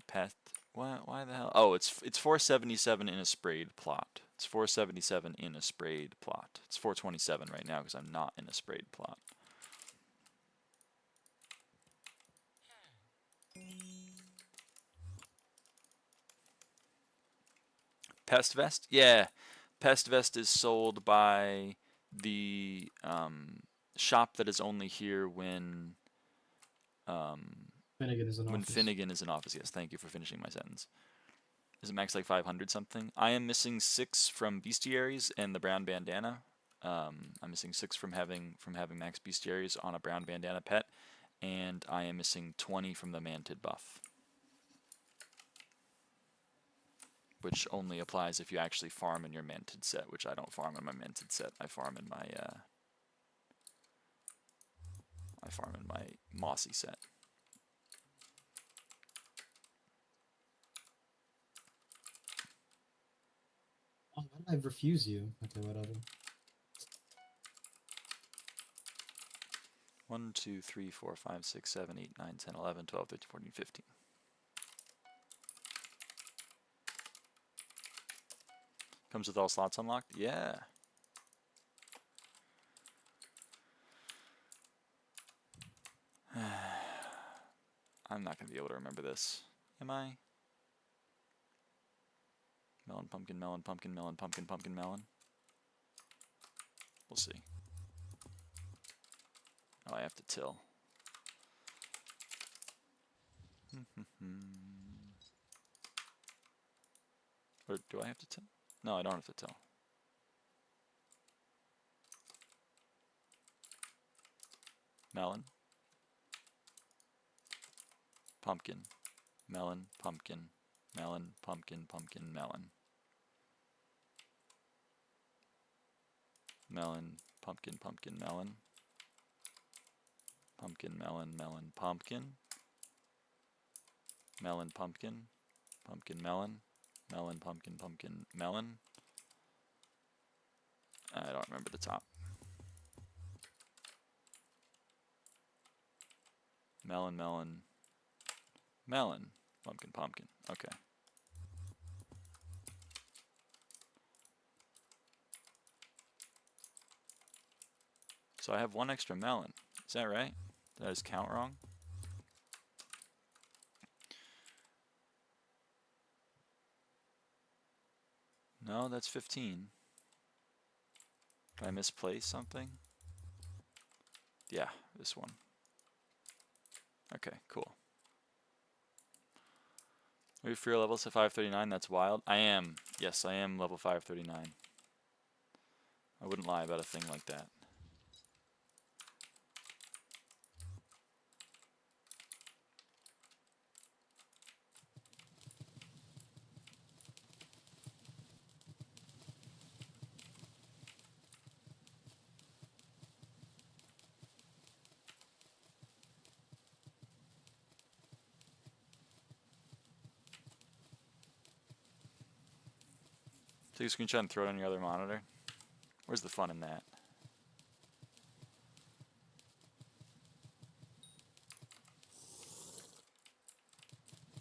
Speaker 1: pest. Why the hell? Oh, it's 477 in a sprayed plot. It's 477 in a sprayed plot. It's 427 right now because I'm not in a sprayed plot. Pest vest? Yeah, pest vest is sold by the shop that is only here when
Speaker 2: Finnegan is in office.
Speaker 1: Finnegan is in office. Yes, thank you for finishing my sentence. Is it max like 500 something? I am missing 6 from bestiaries and the brown bandana. I'm missing 6 from having max bestiaries on a brown bandana pet, and I am missing 20 from the mantid buff, which only applies if you actually farm in your mantid set, which I don't farm in my mantid set. I farm in my mossy set.
Speaker 2: Oh, why did I refuse you? Okay, whatever.
Speaker 1: 1, 2, 3, 4, 5, 6, 7, 8, 9, 10, 11, 12, 13, 14, 15. Comes with all slots unlocked? Yeah. I'm not going to be able to remember this. Am I? Melon, pumpkin, melon, pumpkin, melon, pumpkin, pumpkin, melon. We'll see. Oh, I have to till. Or do I have to till? No, I don't have to till. Melon. Pumpkin. Melon, pumpkin, melon, pumpkin, pumpkin, melon. Melon, pumpkin, pumpkin, melon. Pumpkin, melon, melon, pumpkin. Melon, pumpkin, pumpkin, melon. Melon, pumpkin, pumpkin, melon. I don't remember the top. Melon, melon, melon, pumpkin, pumpkin. Okay. So I have one extra melon. Is that right? Did I just count wrong? No, that's 15. Did I misplace something? Yeah, this one. Okay, cool. Are you free levels at 539? That's wild. I am. Yes, I am level 539. I wouldn't lie about a thing like that. Take a screenshot and throw it on your other monitor. Where's the fun in that?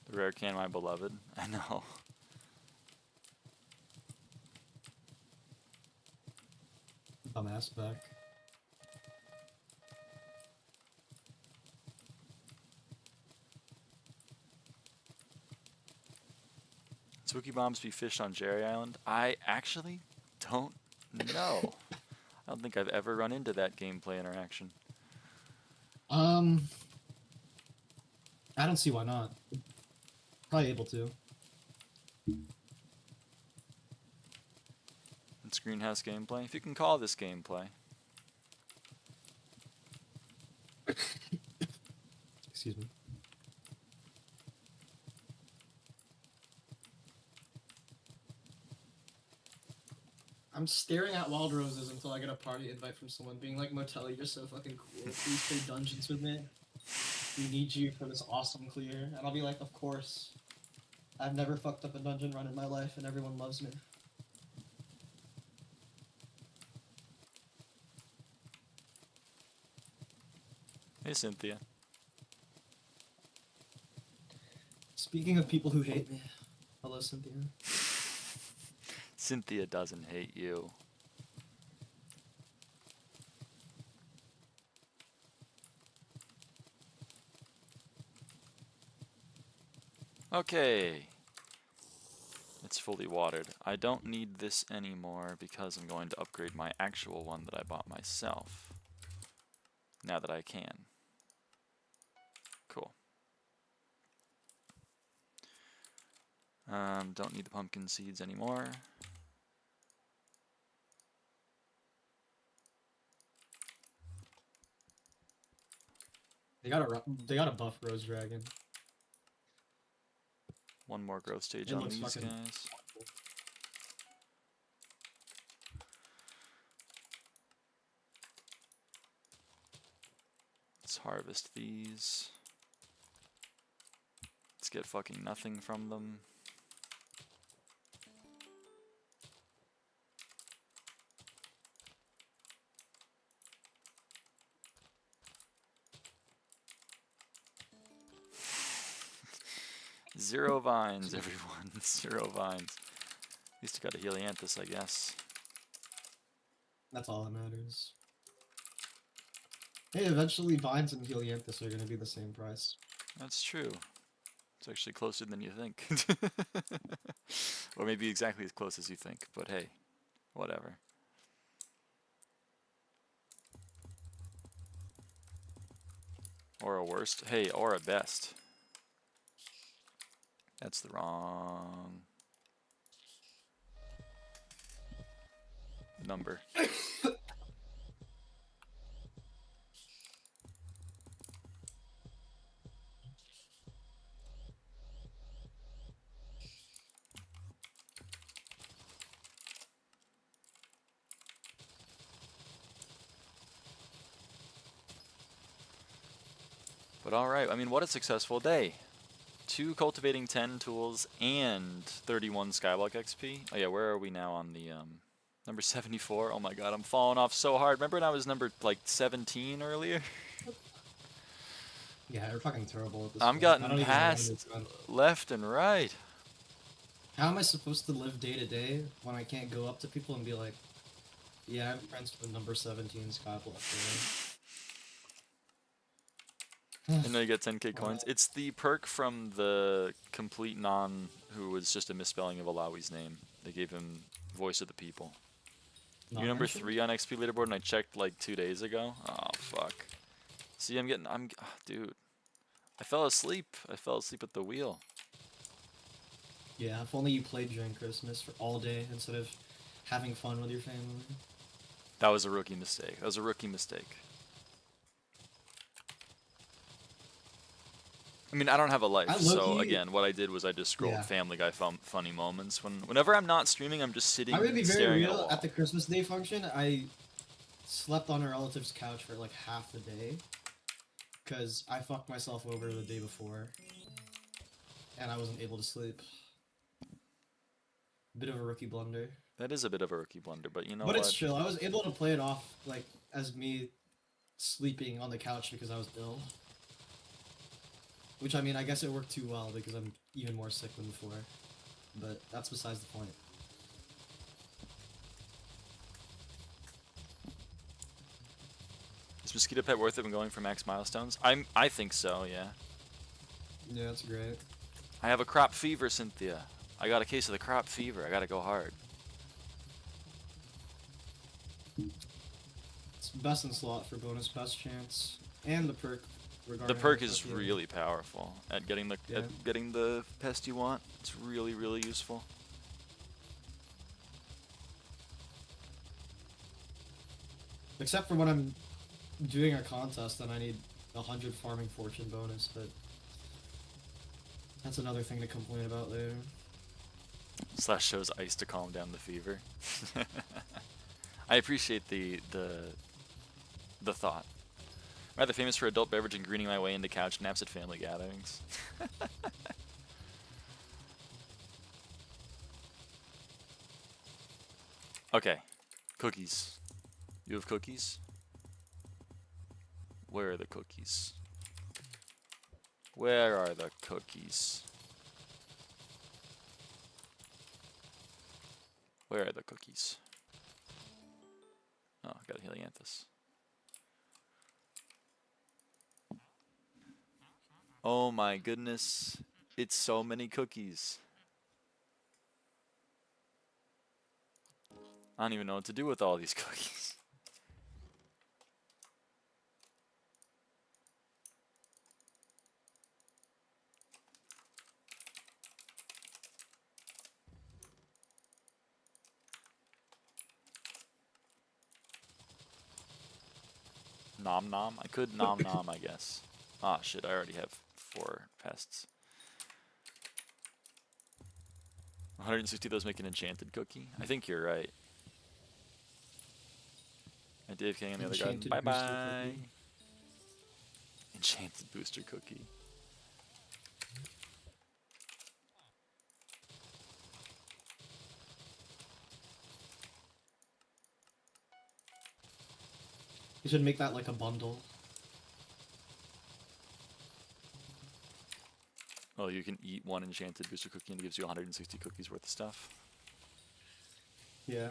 Speaker 1: The rare can, my beloved. I know.
Speaker 2: Dumbass back.
Speaker 1: Spooky bombs be fished on Jerry Island? I actually don't know. I don't think I've ever run into that gameplay interaction.
Speaker 2: I don't see why not. Probably able to.
Speaker 1: It's greenhouse gameplay. If you can call this gameplay.
Speaker 2: Excuse me.
Speaker 3: I'm staring at wild roses until I get a party invite from someone being like, Motelli, you're so fucking cool. Please play dungeons with me. We need you for this awesome clear. And I'll be like, of course. I've never fucked up a dungeon run in my life and everyone loves me.
Speaker 1: Hey, Cynthia.
Speaker 3: Speaking of people who hate me. Hello, Cynthia.
Speaker 1: Cynthia doesn't hate you. Okay. It's fully watered. I don't need this anymore because I'm going to upgrade my actual one that I bought myself. Now that I can. Cool. Don't need the pumpkin seeds anymore.
Speaker 2: They got a buff Rose Dragon.
Speaker 1: One more growth stage
Speaker 2: It
Speaker 1: on
Speaker 2: looks
Speaker 1: these
Speaker 2: fucking
Speaker 1: guys. Let's harvest these. Let's get fucking nothing from them. Zero vines, everyone. 0 vines. At least I got a Helianthus, I guess.
Speaker 2: That's all that matters. Hey, eventually vines and Helianthus are gonna be the same price.
Speaker 1: That's true. It's actually closer than you think. Or maybe exactly as close as you think, but hey, whatever. Or a worst. Hey, or a best. That's the wrong number. But alright, I mean, what a successful day. 2 cultivating 10 tools and 31 SkyBlock XP. Oh yeah, where are we now on the number 74? Oh my god, I'm falling off so hard. Remember when I was number like 17 earlier?
Speaker 3: Yeah, we're fucking terrible at this
Speaker 1: I'm
Speaker 3: point. I don't
Speaker 1: gotten
Speaker 3: even know when
Speaker 1: past
Speaker 3: it's done.
Speaker 1: left and right.
Speaker 3: How am I supposed to live day to day when I can't go up to people and be like, yeah, I'm friends with number 17 SkyBlock.
Speaker 1: And then you get 10k coins. It's the perk from the complete non who was just a misspelling of Alawi's name. They gave him voice of the people. You're number 3 on XP leaderboard, and I checked like 2 days ago. Oh fuck. See, dude. I fell asleep. I fell asleep at the wheel.
Speaker 3: Yeah, if only you played during Christmas for all day instead of having fun with your family.
Speaker 1: That was a rookie mistake. That was a rookie mistake. I mean, I don't have a life, so again, what I did was I just scrolled Family Guy funny moments. Whenever I'm not streaming, I'm just sitting
Speaker 3: I'm gonna be very
Speaker 1: staring
Speaker 3: real.
Speaker 1: at a wall.
Speaker 3: At the Christmas Day function, I slept on a relative's couch for like half the day because I fucked myself over the day before, and I wasn't able to sleep. Bit of a rookie blunder.
Speaker 1: That is a bit of a rookie blunder, but you know
Speaker 3: But
Speaker 1: what?
Speaker 3: it's chill. I was able to play it off like as me sleeping on the couch because I was ill. Which, I mean, I guess it worked too well because I'm even more sick than before. But that's besides the point.
Speaker 1: Is Mosquito Pet worth it when going for max milestones? I think so, yeah.
Speaker 3: Yeah, that's great.
Speaker 1: I have a crop fever, Cynthia. I got a case of the crop fever. I gotta go hard.
Speaker 3: It's best in slot for bonus best chance. And the perk regarding
Speaker 1: The perk is really powerful at getting the pest you want. It's really, really useful.
Speaker 3: Except for when I'm doing a contest and I need 100 farming fortune bonus, but that's another thing to complain about later.
Speaker 1: Slash shows ice to calm down the fever. I appreciate the thought. Rather famous for adult beverage and greening my way into couch naps at family gatherings. Okay, cookies. You have cookies? Where are the cookies? Where are the cookies? Where are the cookies? Oh, I got a Helianthus. Oh my goodness. It's so many cookies. I don't even know what to do with all these cookies. Nom nom? I could nom nom, I guess. Ah, shit, I already have 4 pests. 160 of those make an enchanted cookie? I think you're right. And Dave King on the other garden. Bye bye. Enchanted booster cookie.
Speaker 3: You should make that like a bundle.
Speaker 1: Oh, you can eat 1 enchanted booster cookie and it gives you 160 cookies worth of stuff.
Speaker 3: Yeah.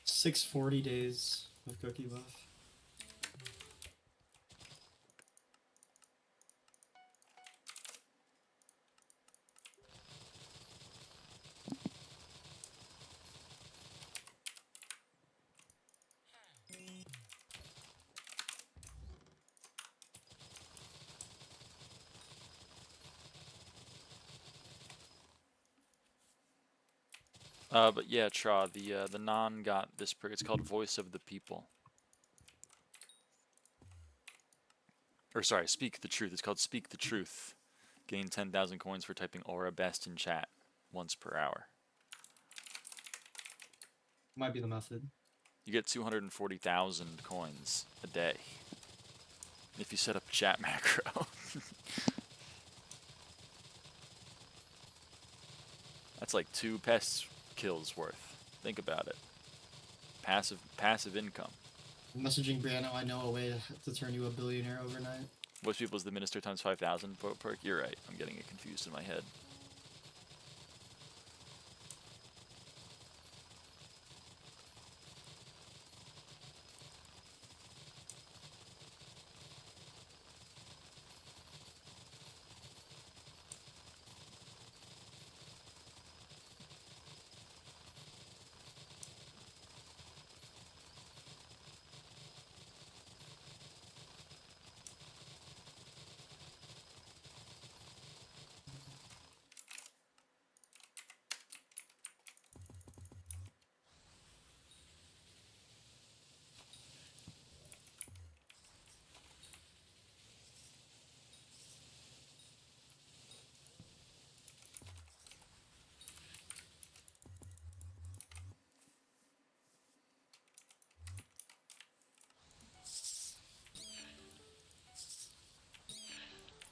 Speaker 3: 640 days of cookie buff.
Speaker 1: But yeah, Tra, the non got this perk. It's called Voice of the People. Or sorry, Speak the Truth. It's called Speak the Truth. Gain 10,000 coins for typing aura best in chat once per hour.
Speaker 3: Might be the method.
Speaker 1: You get 240,000 coins a day if you set up chat macro. That's like 2 pest kills worth. Think about it. Passive income.
Speaker 3: Messaging Brianna, I know a way to turn you a billionaire overnight.
Speaker 1: Most people's the minister times 5,000 perk. You're right. I'm getting it confused in my head.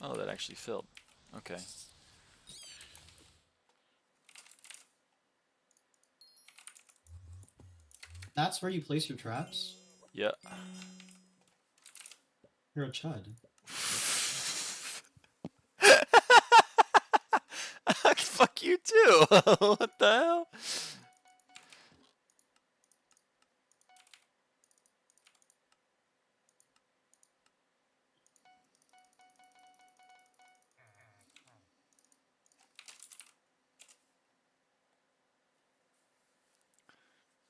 Speaker 1: Oh, that actually filled. Okay.
Speaker 3: That's where you place your traps?
Speaker 1: Yeah.
Speaker 3: You're a chud.
Speaker 1: Fuck you too. What the hell?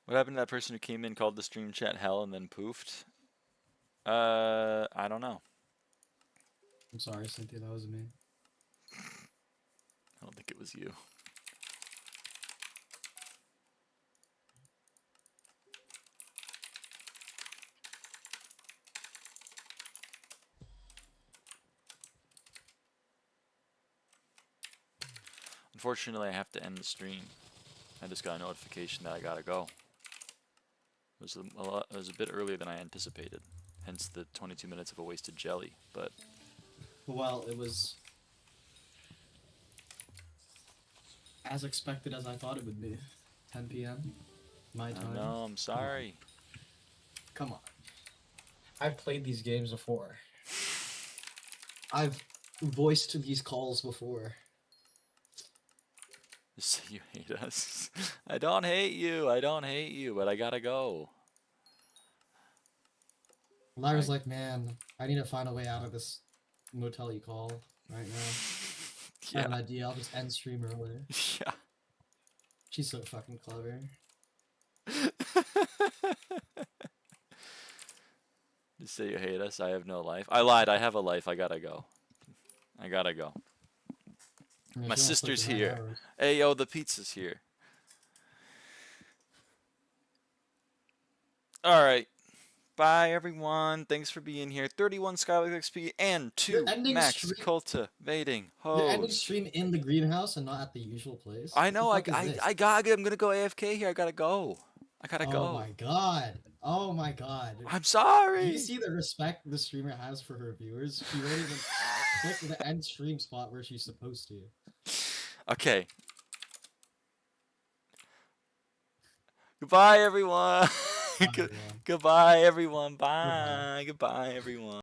Speaker 1: What happened to that person who came in, called the stream chat hell, and then poofed? I don't know.
Speaker 3: I'm sorry, Cynthia, that was me.
Speaker 1: I don't think it was you. Unfortunately, I have to end the stream. I just got a notification that I gotta go. It was a bit earlier than I anticipated, hence the 22 minutes of a wasted jelly. But
Speaker 3: Well, it was as expected as I thought it would be. 10 p.m. my time.
Speaker 1: no, I'm sorry.
Speaker 3: Come on. I've played these games before. I've voiced these calls before.
Speaker 1: Just say you hate us. I don't hate you. I don't hate you, but I gotta go.
Speaker 2: Lyra's like, man, I need to find a way out of this motel you call right now. I have an idea. I'll just end stream early.
Speaker 1: Yeah.
Speaker 2: She's so fucking clever.
Speaker 1: Just say you hate us. I have no life. I lied. I have a life. I gotta go. I gotta go.
Speaker 2: I mean,
Speaker 1: My
Speaker 2: she only
Speaker 1: sister's
Speaker 2: slept for 9
Speaker 1: here.
Speaker 2: hours.
Speaker 1: Hey, yo, the pizza's here. Alright. Bye, everyone. Thanks for being here. 31 SkyBlock XP and 2
Speaker 2: ending
Speaker 1: max
Speaker 2: stream-
Speaker 1: cultivating
Speaker 2: You're ending
Speaker 1: hoes.
Speaker 2: stream in the greenhouse and not at the usual place.
Speaker 1: I
Speaker 2: What the
Speaker 1: know.
Speaker 2: fuck is this?
Speaker 1: I'm gonna go AFK here. I gotta go. I gotta go.
Speaker 2: Oh my god. Oh my god.
Speaker 1: I'm
Speaker 2: Do
Speaker 1: sorry.
Speaker 2: you see the respect the streamer has for her viewers? She won't even click the end stream spot where she's supposed to.
Speaker 1: Okay. Goodbye, everyone.
Speaker 2: Bye, everyone.
Speaker 1: Goodbye, everyone. Bye.
Speaker 2: Goodbye.
Speaker 1: Goodbye, everyone.